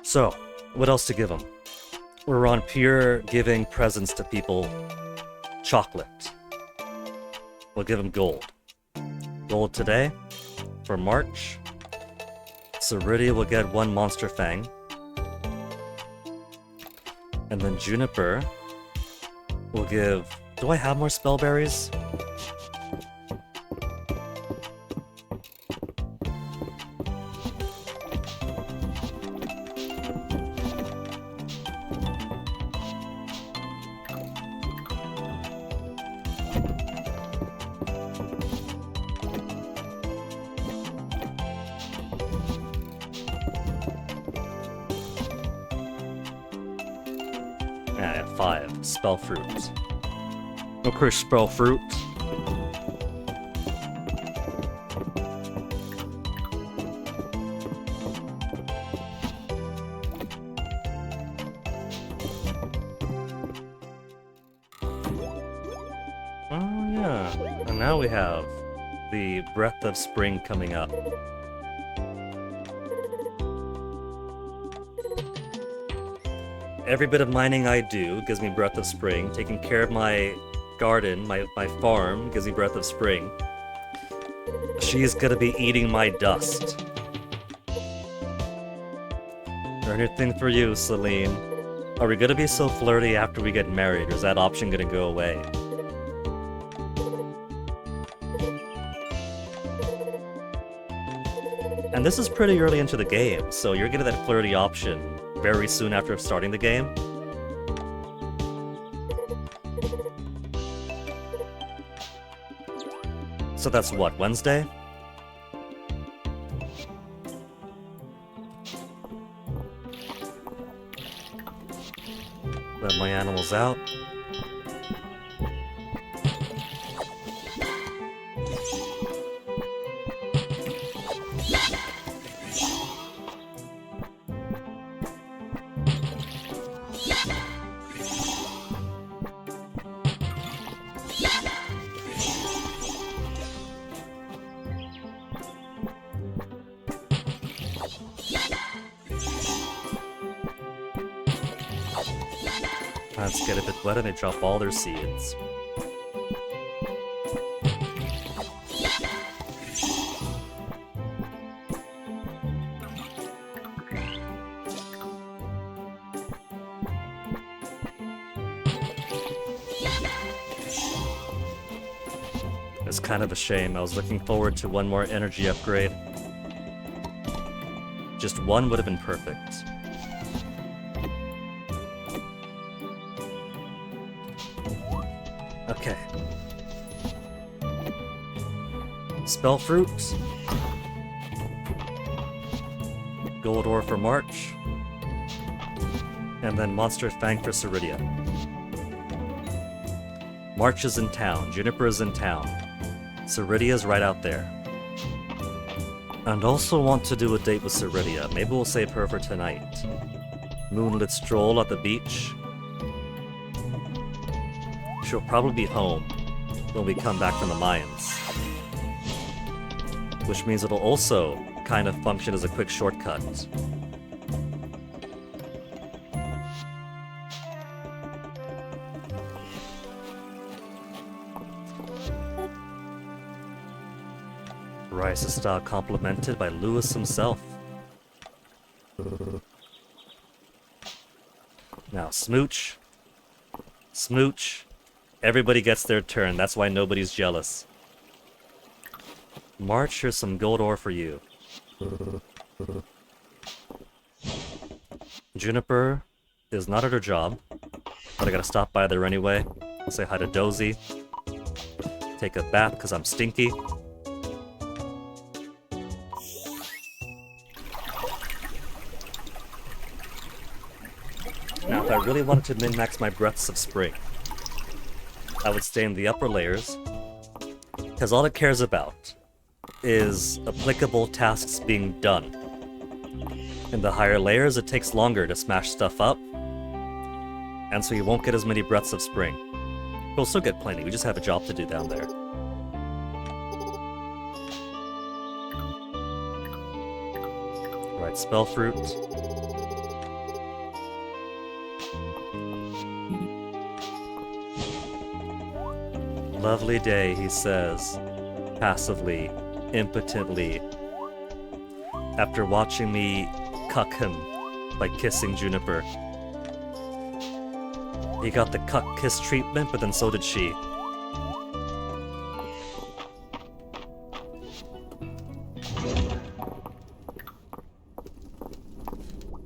So, what else to give him? We're on pure giving presents to people. Chocolate. We'll give him gold. Gold today for March. Ceridia will get 1 Monster Fang. And then Juniper will give... Do I have more spellberries? Yeah, 5. Spell fruit. Okay, spell fruit. Oh yeah, and now we have the Breath of Spring coming up. Every bit of mining I do gives me Breath of Spring. Taking care of my garden, my farm, gives me Breath of Spring. She's gonna be eating my dust. Anything for you, Celine. Are we gonna be so flirty after we get married, or is that option gonna go away? And this is pretty early into the game, so you're getting that flirty option very soon after starting the game. So that's what, Wednesday? Let my animals out. Plants get a bit wet and they drop all their seeds. It's kind of a shame. I was looking forward to one more energy upgrade. Just one would have been perfect. Okay. Spell fruit. Gold ore for March. And then Monster Fang for Ceridia. March is in town. Juniper is in town. Ceridia is right out there. And also want to do a date with Ceridia. Maybe we'll save her for tonight. Moonlit stroll at the beach. She'll probably be home when we come back from the mines. Which means it'll also kind of function as a quick shortcut. Rice's style complimented by Lewis himself. Now, smooch. Smooch. Everybody gets their turn. That's why nobody's jealous. March, here's some gold ore for you. Juniper is not at her job, but I gotta stop by there anyway. Say hi to Dozy. Take a bath because I'm stinky. Now, if I really wanted to min-max my breaths of spring, I would stay in the upper layers, because all it cares about is applicable tasks being done. In the higher layers, it takes longer to smash stuff up, and so you won't get as many breaths of spring. We'll still get plenty, we just have a job to do down there. Right, spell fruit. Lovely day, he says, passively, impotently, after watching me cuck him by kissing Juniper. He got the cuck kiss treatment, but then so did she.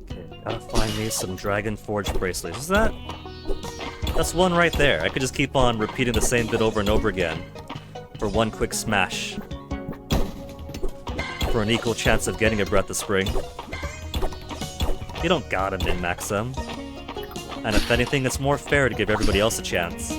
Okay, gotta find me some Dragon Forge bracelets. Is that? That's one right there. I could just keep on repeating the same bit over and over again for one quick smash. For an equal chance of getting a Breath of Spring. You don't gotta min-max them. And if anything, it's more fair to give everybody else a chance.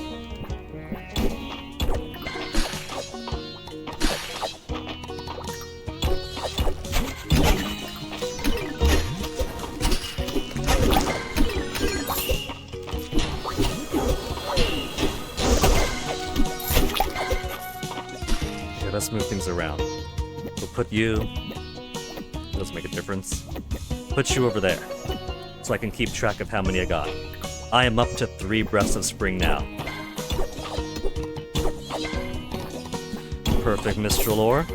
Okay, let's move things around. We'll put you... Doesn't make a difference. Put you over there, so I can keep track of how many I got. I am up to 3 Breaths of Spring now. Perfect Mistral ore.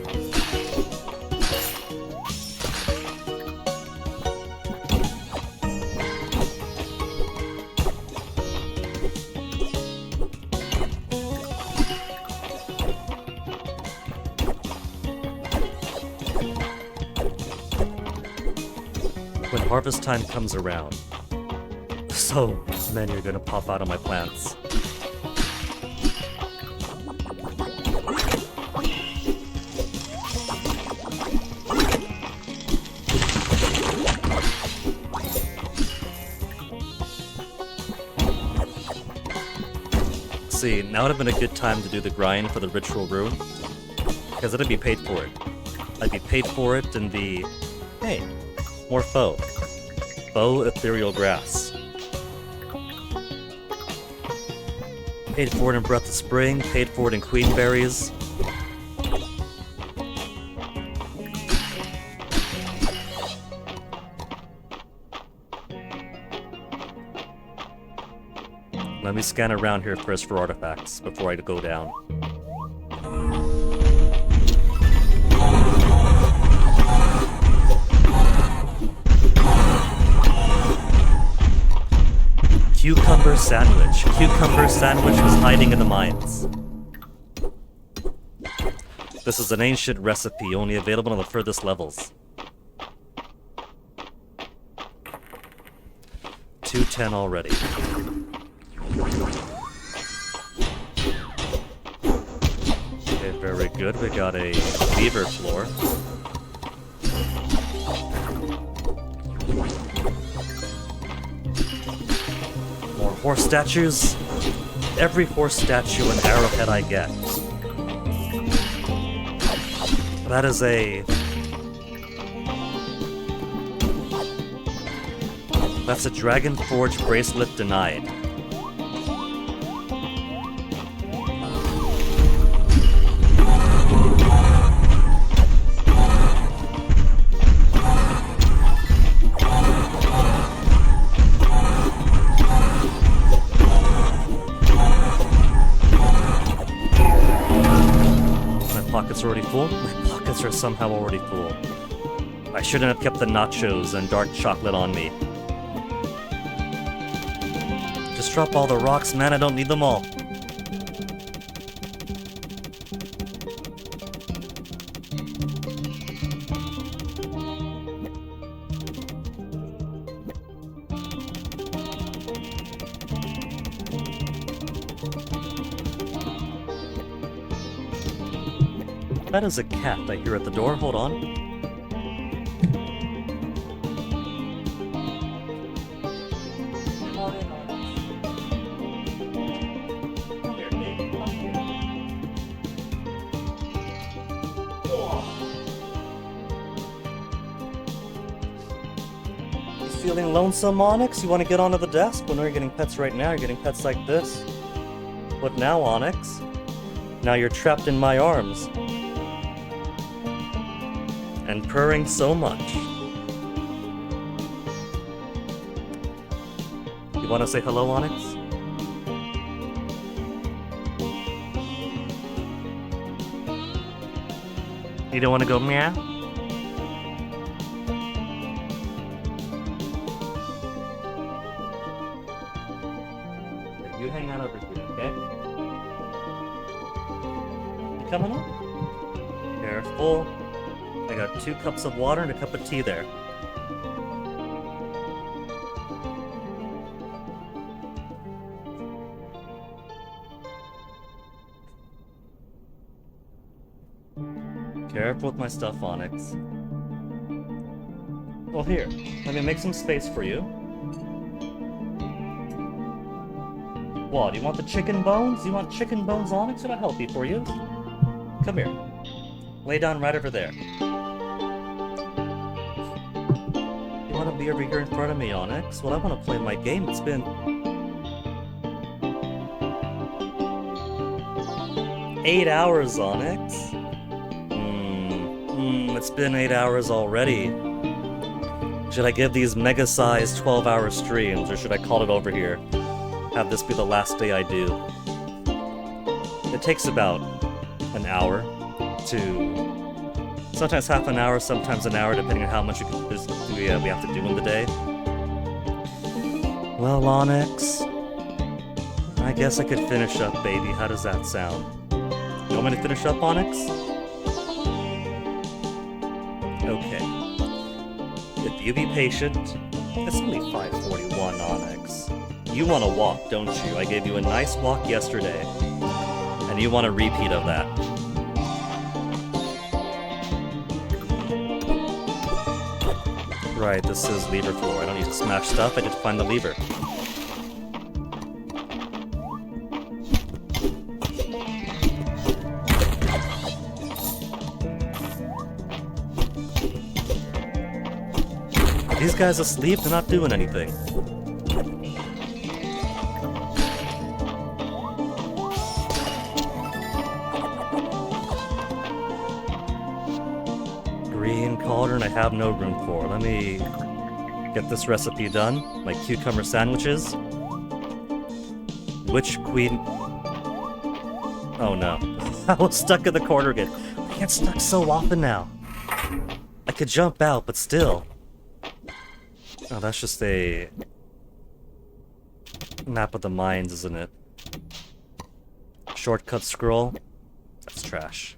When harvest time comes around, so many are gonna pop out of my plants. See, now would have been a good time to do the grind for the ritual room, because I'd be paid for it. I'd be paid for it in the... Hey, more foe. Bow Ethereal Grass. Paid for it in Breath of Spring, paid for it in Queen Berries. Let me scan around here first for artifacts before I go down. Cucumber sandwich. Cucumber sandwich was hiding in the mines. This is an ancient recipe, only available on the furthest levels. 210 already. Okay, very good. We got a beaver floor. More horse statues. Every horse statue and arrowhead I get. That is a... That's a Dragon Forge bracelet denied. Pockets already full? My pockets are somehow already full. I shouldn't have kept the nachos and dark chocolate on me. Just drop all the rocks, man, I don't need them all. That is a cat I hear at the door. Hold on. You feeling lonesome, Onyx? You want to get onto the desk? Well, no, you're getting pets right now. You're getting pets like this. What now, Onyx? Now you're trapped in my arms. And purring so much. You want to say hello, Onyx? You don't want to go meow? You hang out over here, okay? You coming up? Careful. I got 2 cups of water and a cup of tea there. Careful with my stuff, Onyx. Well, here, let me make some space for you. What, do you want the chicken bones? You want chicken bones, Onyx? It'll help you for you. Come here. Lay down right over there. You want to be over here in front of me, Onyx? Well, I want to play my game. It's been 8 hours, Onyx. It's been 8 hours already. Should I give these mega-sized 12-hour streams, or should I call it over here? Have this be the last day I do? It takes about an hour to... sometimes half an hour, sometimes an hour, depending on how much we have to do in the day. Well, Onyx, I guess I could finish up, baby. How does that sound? You want me to finish up, Onyx? Okay. If you be patient, it's only 5:41, Onyx. You want to walk, don't you? I gave you a nice walk yesterday, and you want a repeat of that. Right, this is lever floor. I don't need to smash stuff, I just find the lever. These guys asleep? They're not doing anything. Green cauldron I have no room for. Let me get this recipe done. My cucumber sandwiches. Which queen... Oh no. I was stuck in the corner again. I get stuck so often now. I could jump out, but still. Oh, that's just a map of the mines, isn't it? Shortcut scroll? That's trash.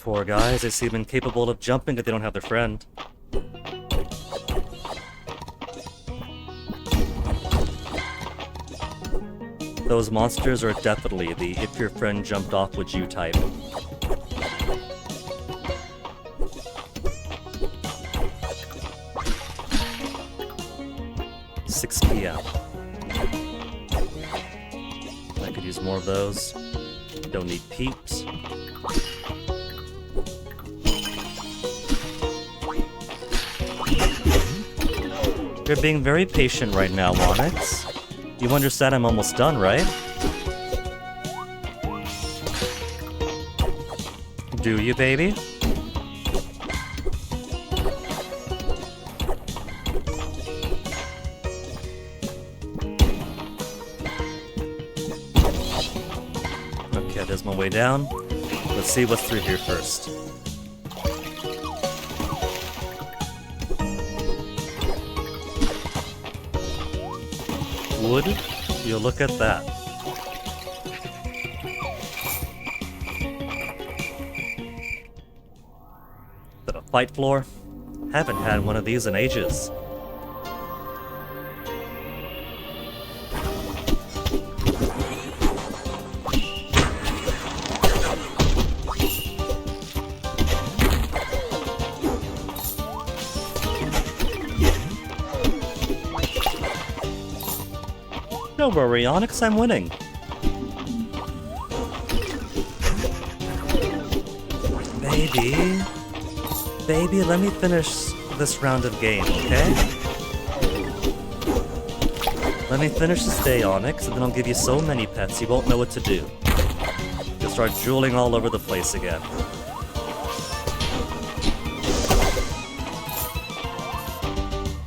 Poor guys, they seem incapable of jumping if they don't have their friend. Those monsters are definitely the if your friend jumped off would you type. $6 p.m. I could use more of those. Don't need peeps. You're being very patient right now, Onyx. You understand I'm almost done, right? Do you, baby? Okay, there's my way down. Let's see what's through here first. Wood? You look at that. Is that a fight floor? Haven't had one of these in ages. Don't worry, Onyx, I'm winning. Baby. Baby, let me finish this round of game, okay? Let me finish this day, Onyx, and then I'll give you so many pets you won't know what to do. You'll start drooling all over the place again.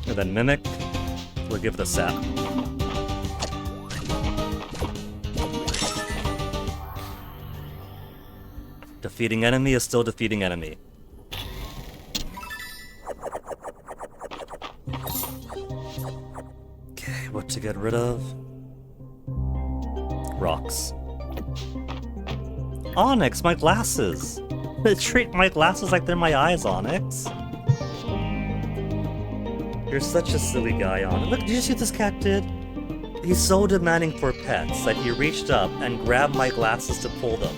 And then Mimic, we'll give it a sap. Defeating enemy is still defeating enemy. Okay, what to get rid of? Rocks. Onyx, my glasses! Treat my glasses like they're my eyes, Onyx. You're such a silly guy, Onyx. Look, did you see what this cat did? He's so demanding for pets that he reached up and grabbed my glasses to pull them.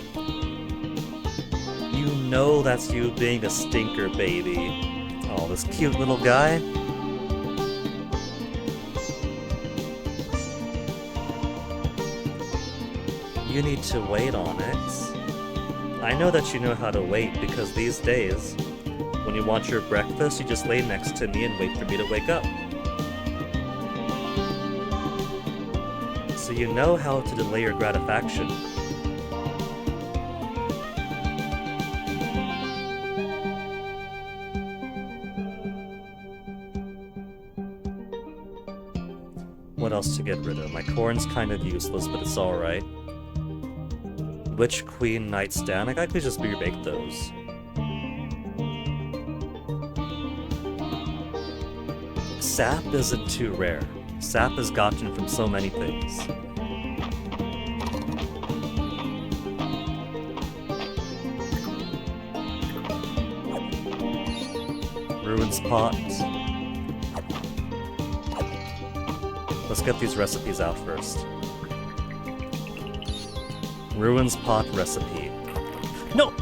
You know that's you being a stinker, baby. Oh, this cute little guy. You need to wait, Onyx. I know that you know how to wait because these days, when you want your breakfast, you just lay next to me and wait for me to wake up. So you know how to delay your gratification. What else to get rid of? My corn's kind of useless, but it's alright. Witch Queen Nightstand? I could just rebake those. Sap isn't too rare. Sap is gotten from so many things. Ruins pot. Let's get these recipes out first. Ruins pot recipe. No!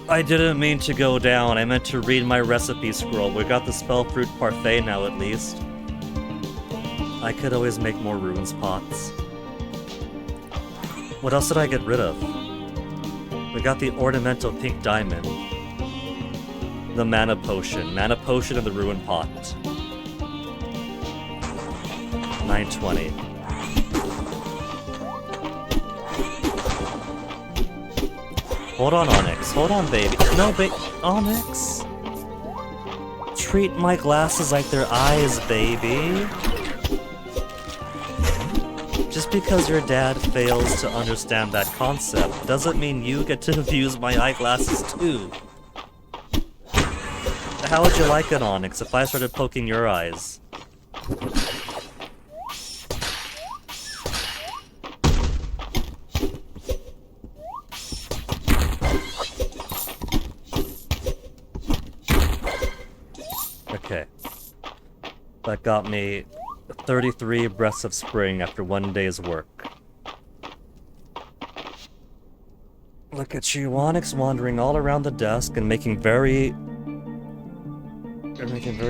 I didn't mean to go down. I meant to read my recipe scroll. We got the spell fruit parfait now at least. I could always make more ruins pots. What else did I get rid of? We got the ornamental pink diamond. The mana potion. Mana potion and the ruin pot. 920. Hold on, Onyx. Hold on, baby. No, Onyx. Treat my glasses like they're eyes, baby. Just because your dad fails to understand that concept doesn't mean you get to use my eyeglasses too. How would you like it, Onyx, if I started poking your eyes? Okay. That got me 33 breaths of spring after one day's work. Look at you, Onyx, wandering all around the desk and making very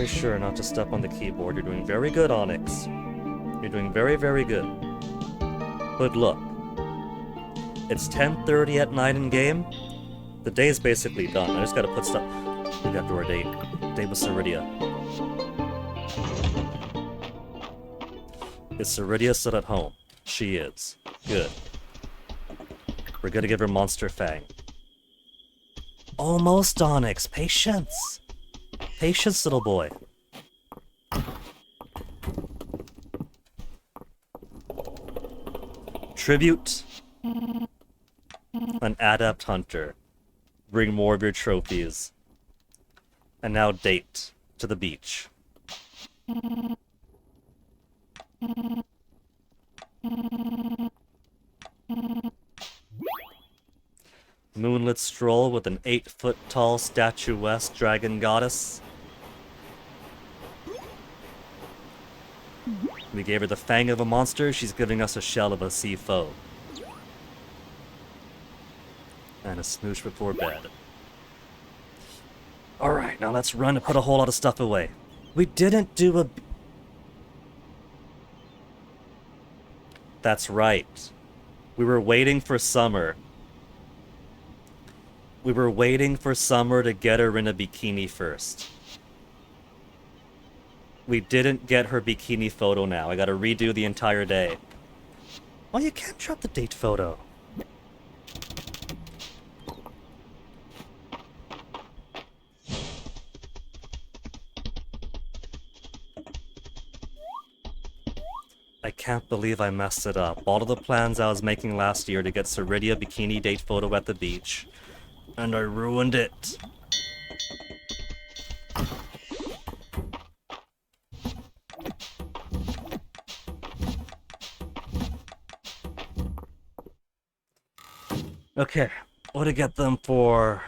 sure not to step on the keyboard. You're doing very good, Onyx. You're doing very, very good. But look, it's 10:30 at night in game. The day's basically done. I just gotta put stuff. We got to our date. Date with Ceridia. Is Ceridia still at home? She is. Good. We're gonna give her Monster Fang. Almost, Onyx. Patience. Patience, little boy. Tribute. An Adept Hunter. Bring more of your trophies. And now date to the beach. Moonlit stroll with an 8-foot-tall statuesque dragon goddess. We gave her the fang of a monster, she's giving us a shell of a sea foe. And a smooch before bed. Alright, now let's run and put a whole lot of stuff away. We didn't do a... That's right. We were waiting for summer. We were waiting for summer to get her in a bikini first. We didn't get her bikini photo now. I gotta redo the entire day. Oh, you can't drop the date photo. I can't believe I messed it up. All of the plans I was making last year to get Ceridia bikini date photo at the beach. And I ruined it. Okay, what to get them for...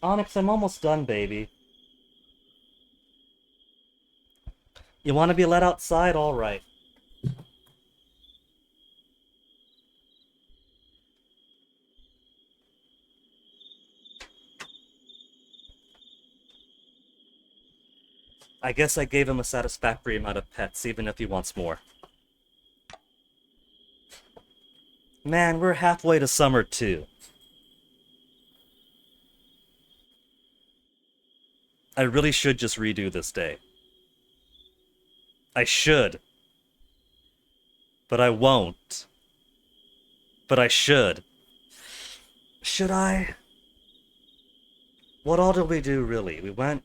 Onyx, I'm almost done, baby. You want to be let outside? All right. I guess I gave him a satisfactory amount of pets, even if he wants more. Man, we're halfway to summer, too. I really should just redo this day. I should. But I won't. But I should. Should I? What all did we do, really? We went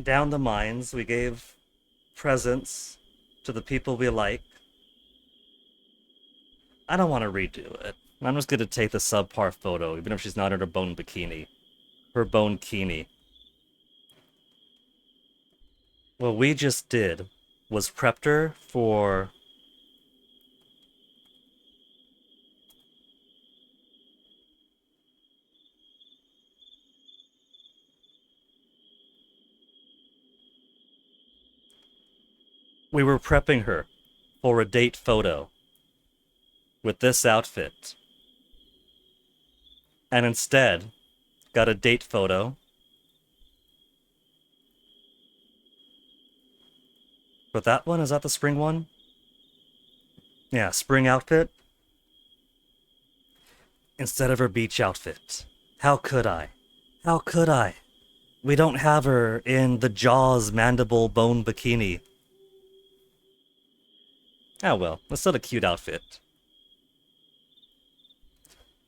down the mines, we gave presents to the people we like. I don't want to redo it. I'm just gonna take the subpar photo, even if she's not in her bone bikini. Her bone kini. What we just did was prepped her for... We were prepping her for a date photo with this outfit. And instead, got a date photo but that one, is that the spring one? Yeah, spring outfit. Instead of her beach outfit. How could I? How could I? We don't have her in the Jaws mandible bone bikini. Oh well, that's still a cute outfit.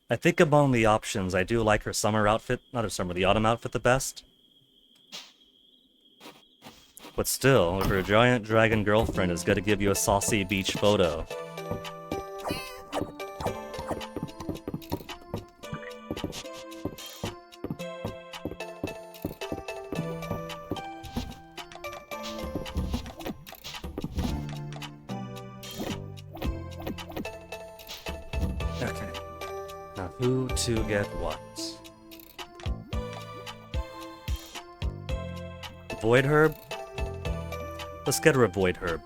I think among the options, I do like her summer outfit, not her summer, the autumn outfit the best. But still, if her giant dragon girlfriend is gonna give you a saucy beach photo. Okay. Now, who to get what? Void Herb? Let's get her a Void Herb.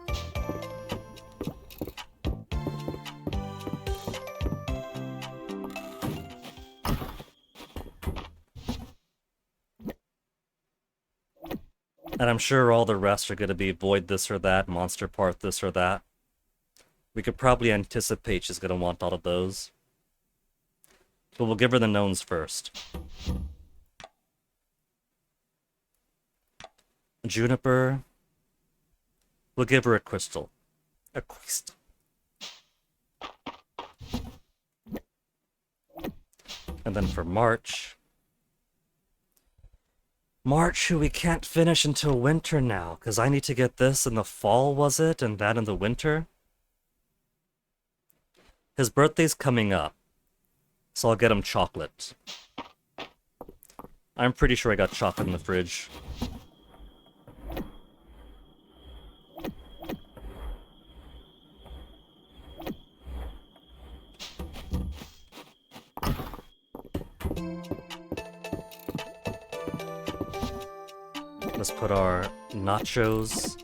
And I'm sure all the rest are going to be Void this or that, Monster Part this or that. We could probably anticipate she's going to want all of those. But we'll give her the knowns first. Juniper. We'll give her a crystal. A crystal. And then for March... March, who we can't finish until winter now, because I need to get this in the fall, was it? And that in the winter? His birthday's coming up, so I'll get him chocolate. I'm pretty sure I got chocolate in the fridge. Let's put our nachos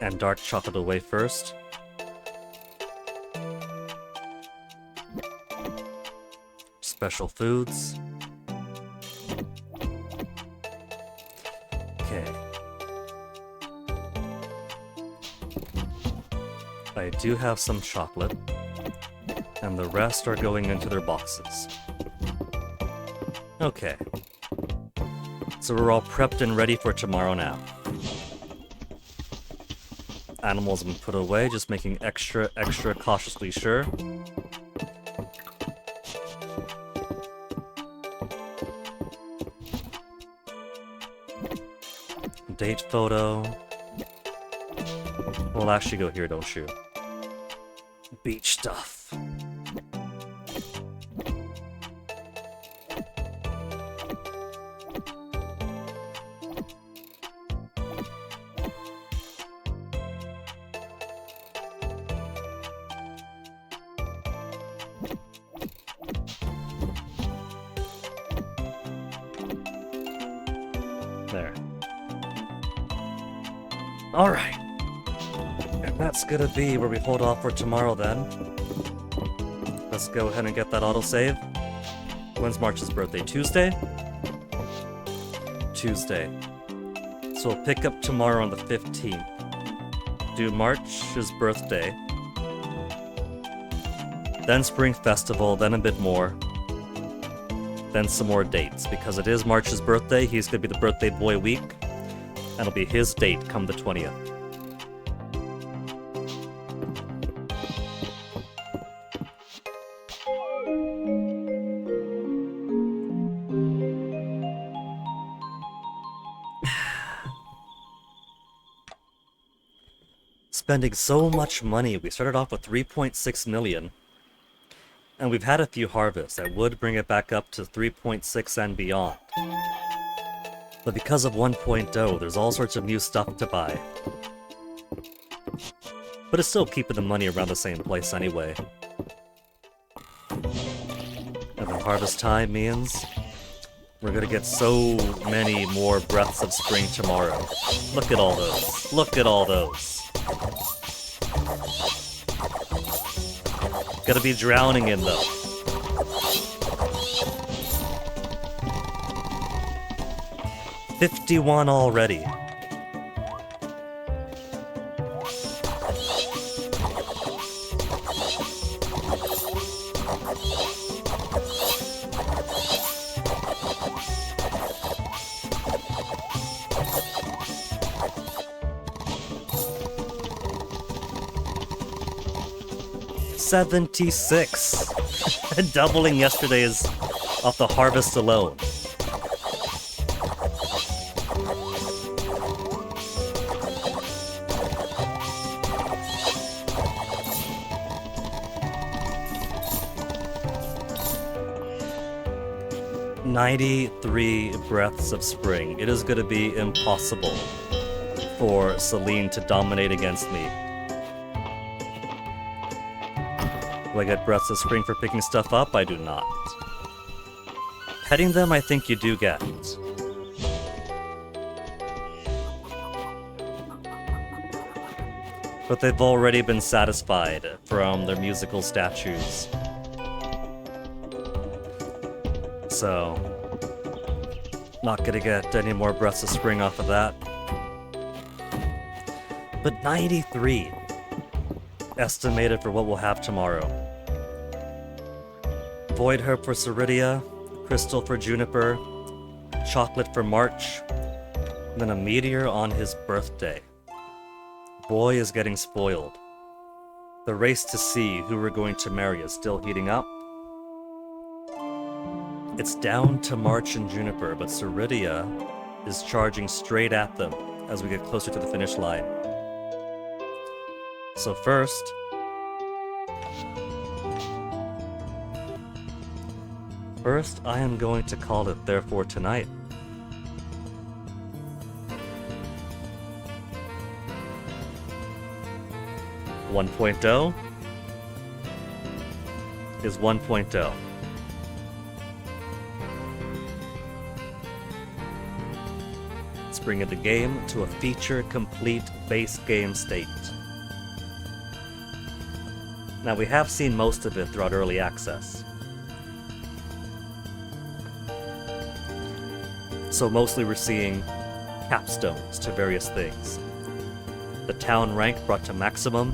and dark chocolate away first. Special foods. Okay. I do have some chocolate, and the rest are going into their boxes. Okay. So we're all prepped and ready for tomorrow now. Animals have been put away, just making extra cautiously sure. Date photo. We'll actually go here, don't you? Beach stuff. There. Alright. And that's gonna be where we hold off for tomorrow then. Let's go ahead and get that autosave. When's March's birthday? Tuesday? Tuesday. So we'll pick up tomorrow on the 15th. Do March's birthday. Then Spring Festival, then a bit more. Then some more dates, because it is March's birthday. He's gonna be the birthday boy week. And it'll be his date come the 20th. Spending so much money. We started off with 3.6 million. And we've had a few harvests. I would bring it back up to 3.6 and beyond. But because of 1.0, there's all sorts of new stuff to buy. But it's still keeping the money around the same place anyway. And then harvest time means we're gonna get so many more breaths of spring tomorrow. Look at all those. Look at all those. Gonna be drowning in them. $51 already. $76. Doubling yesterday's off the harvest alone. $93 breaths of spring. It is going to be impossible for Celine to dominate against me. Do I get breaths of spring for picking stuff up? I do not. Petting them, I think you do get. But they've already been satisfied from their musical statues. So, not gonna get any more breaths of spring off of that. But 93 estimated for what we'll have tomorrow. Void herb for Ceridia, crystal for Juniper, chocolate for March, and then a meteor on his birthday. Boy is getting spoiled. The race to see who we're going to marry is still heating up. It's down to March and Juniper, but Ceridia is charging straight at them as we get closer to the finish line. So first, I am going to call it therefore tonight. One point oh is 1.0. Let's bring the game to a feature-complete base game state. Now, we have seen most of it throughout early access. So mostly we're seeing capstones to various things. The town rank brought to maximum,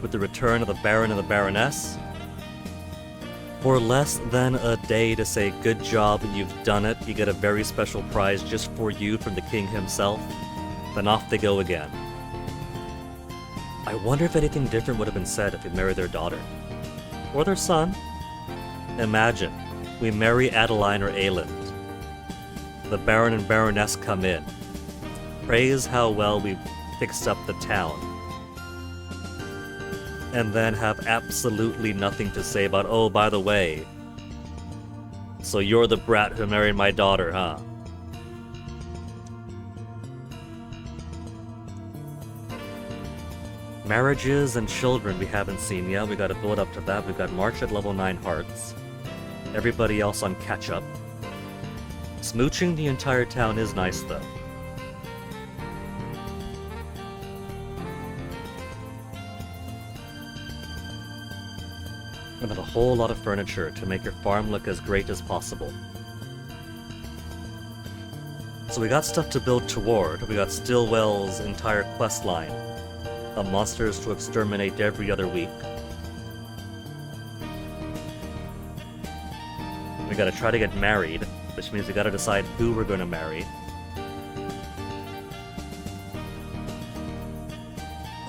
with the return of the Baron and the Baroness. For less than a day to say good job and you've done it, you get a very special prize just for you from the king himself. Then off they go again. I wonder if anything different would have been said if we married their daughter. Or their son. Imagine, we marry Adeline or Aeland. The Baron and Baroness come in. Praise how well we've fixed up the town. And then have absolutely nothing to say about, oh, by the way, so you're the brat who married my daughter, huh? Marriages and children we haven't seen yet. We gotta build up to that. We've got March at level 9 hearts. Everybody else on catch-up. Smooching the entire town is nice, though. And then a whole lot of furniture to make your farm look as great as possible. So we got stuff to build toward. We got Stillwell's entire quest line. Monsters to exterminate every other week. We gotta try to get married, which means we gotta decide who we're gonna marry.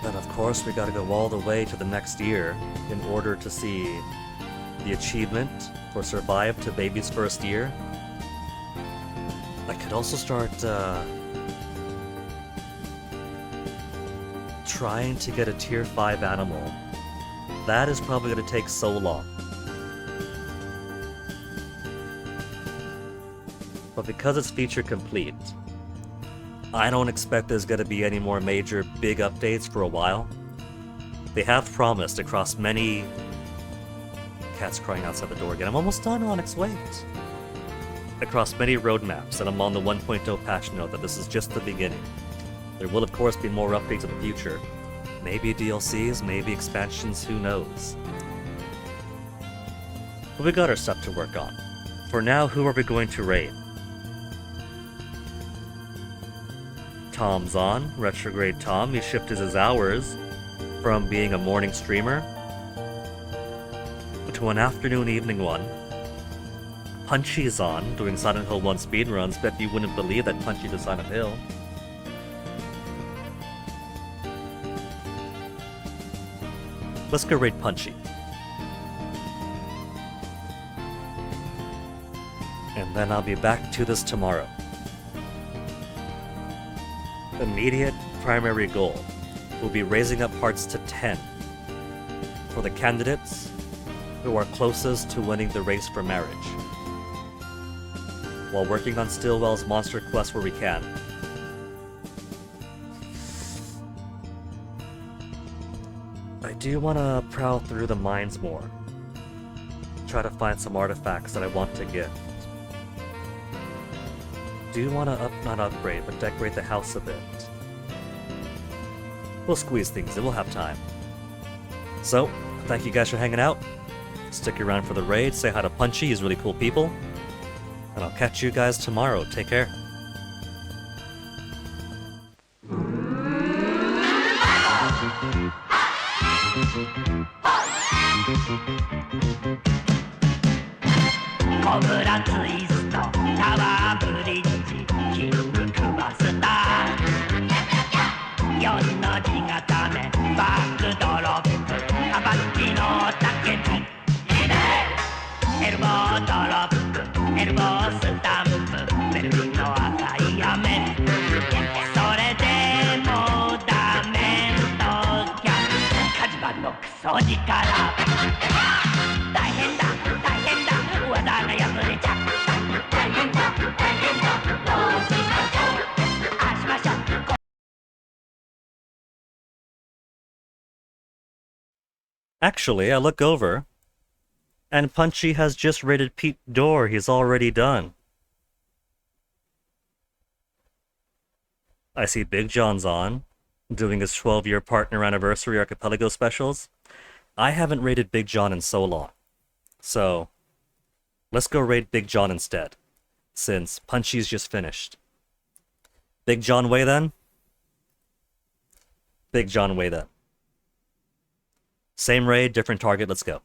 Then of course we gotta go all the way to the next year in order to see the achievement for Survive to Baby's First Year. I could also start trying to get a tier 5 animal. That is probably going to take so long. But because it's feature complete, I don't expect there's going to be any more major big updates for a while. They have promised across many... Cat's crying outside the door again. I'm almost done, Onyx, wait. Across many roadmaps, and I'm on the 1.0 patch note that this is just the beginning. There will of course be more updates in the future. Maybe DLCs, maybe expansions, who knows. But we got our stuff to work on. For now, who are we going to raid? Tom's on, Retrograde Tom. He shifted his hours from being a morning streamer to an afternoon evening one. Punchy's on, doing Silent Hill 1 speedruns. Bet you wouldn't believe that Punchy does Silent Hill. Let's go raid Punchy. And then I'll be back to this tomorrow. Immediate primary goal will be raising up hearts to 10 for the candidates who are closest to winning the race for marriage, while working on Stillwell's monster quest where we can. I do want to prowl through the mines more. Try to find some artifacts that I want to get. Do want to not upgrade, but decorate the house a bit. We'll squeeze things in, we'll have time. So, thank you guys for hanging out. Stick around for the raid, say hi to Punchy, he's really cool people. And I'll catch you guys tomorrow. Take care. Actually, I look over, and Punchy has just raided Pete Door. He's already done. I see Big John's on, doing his 12-year partner anniversary archipelago specials. I haven't rated Big John in so long. So, let's go raid Big John instead, since Punchy's just finished. Big John way then? Big John way then. Same raid, different target, let's go.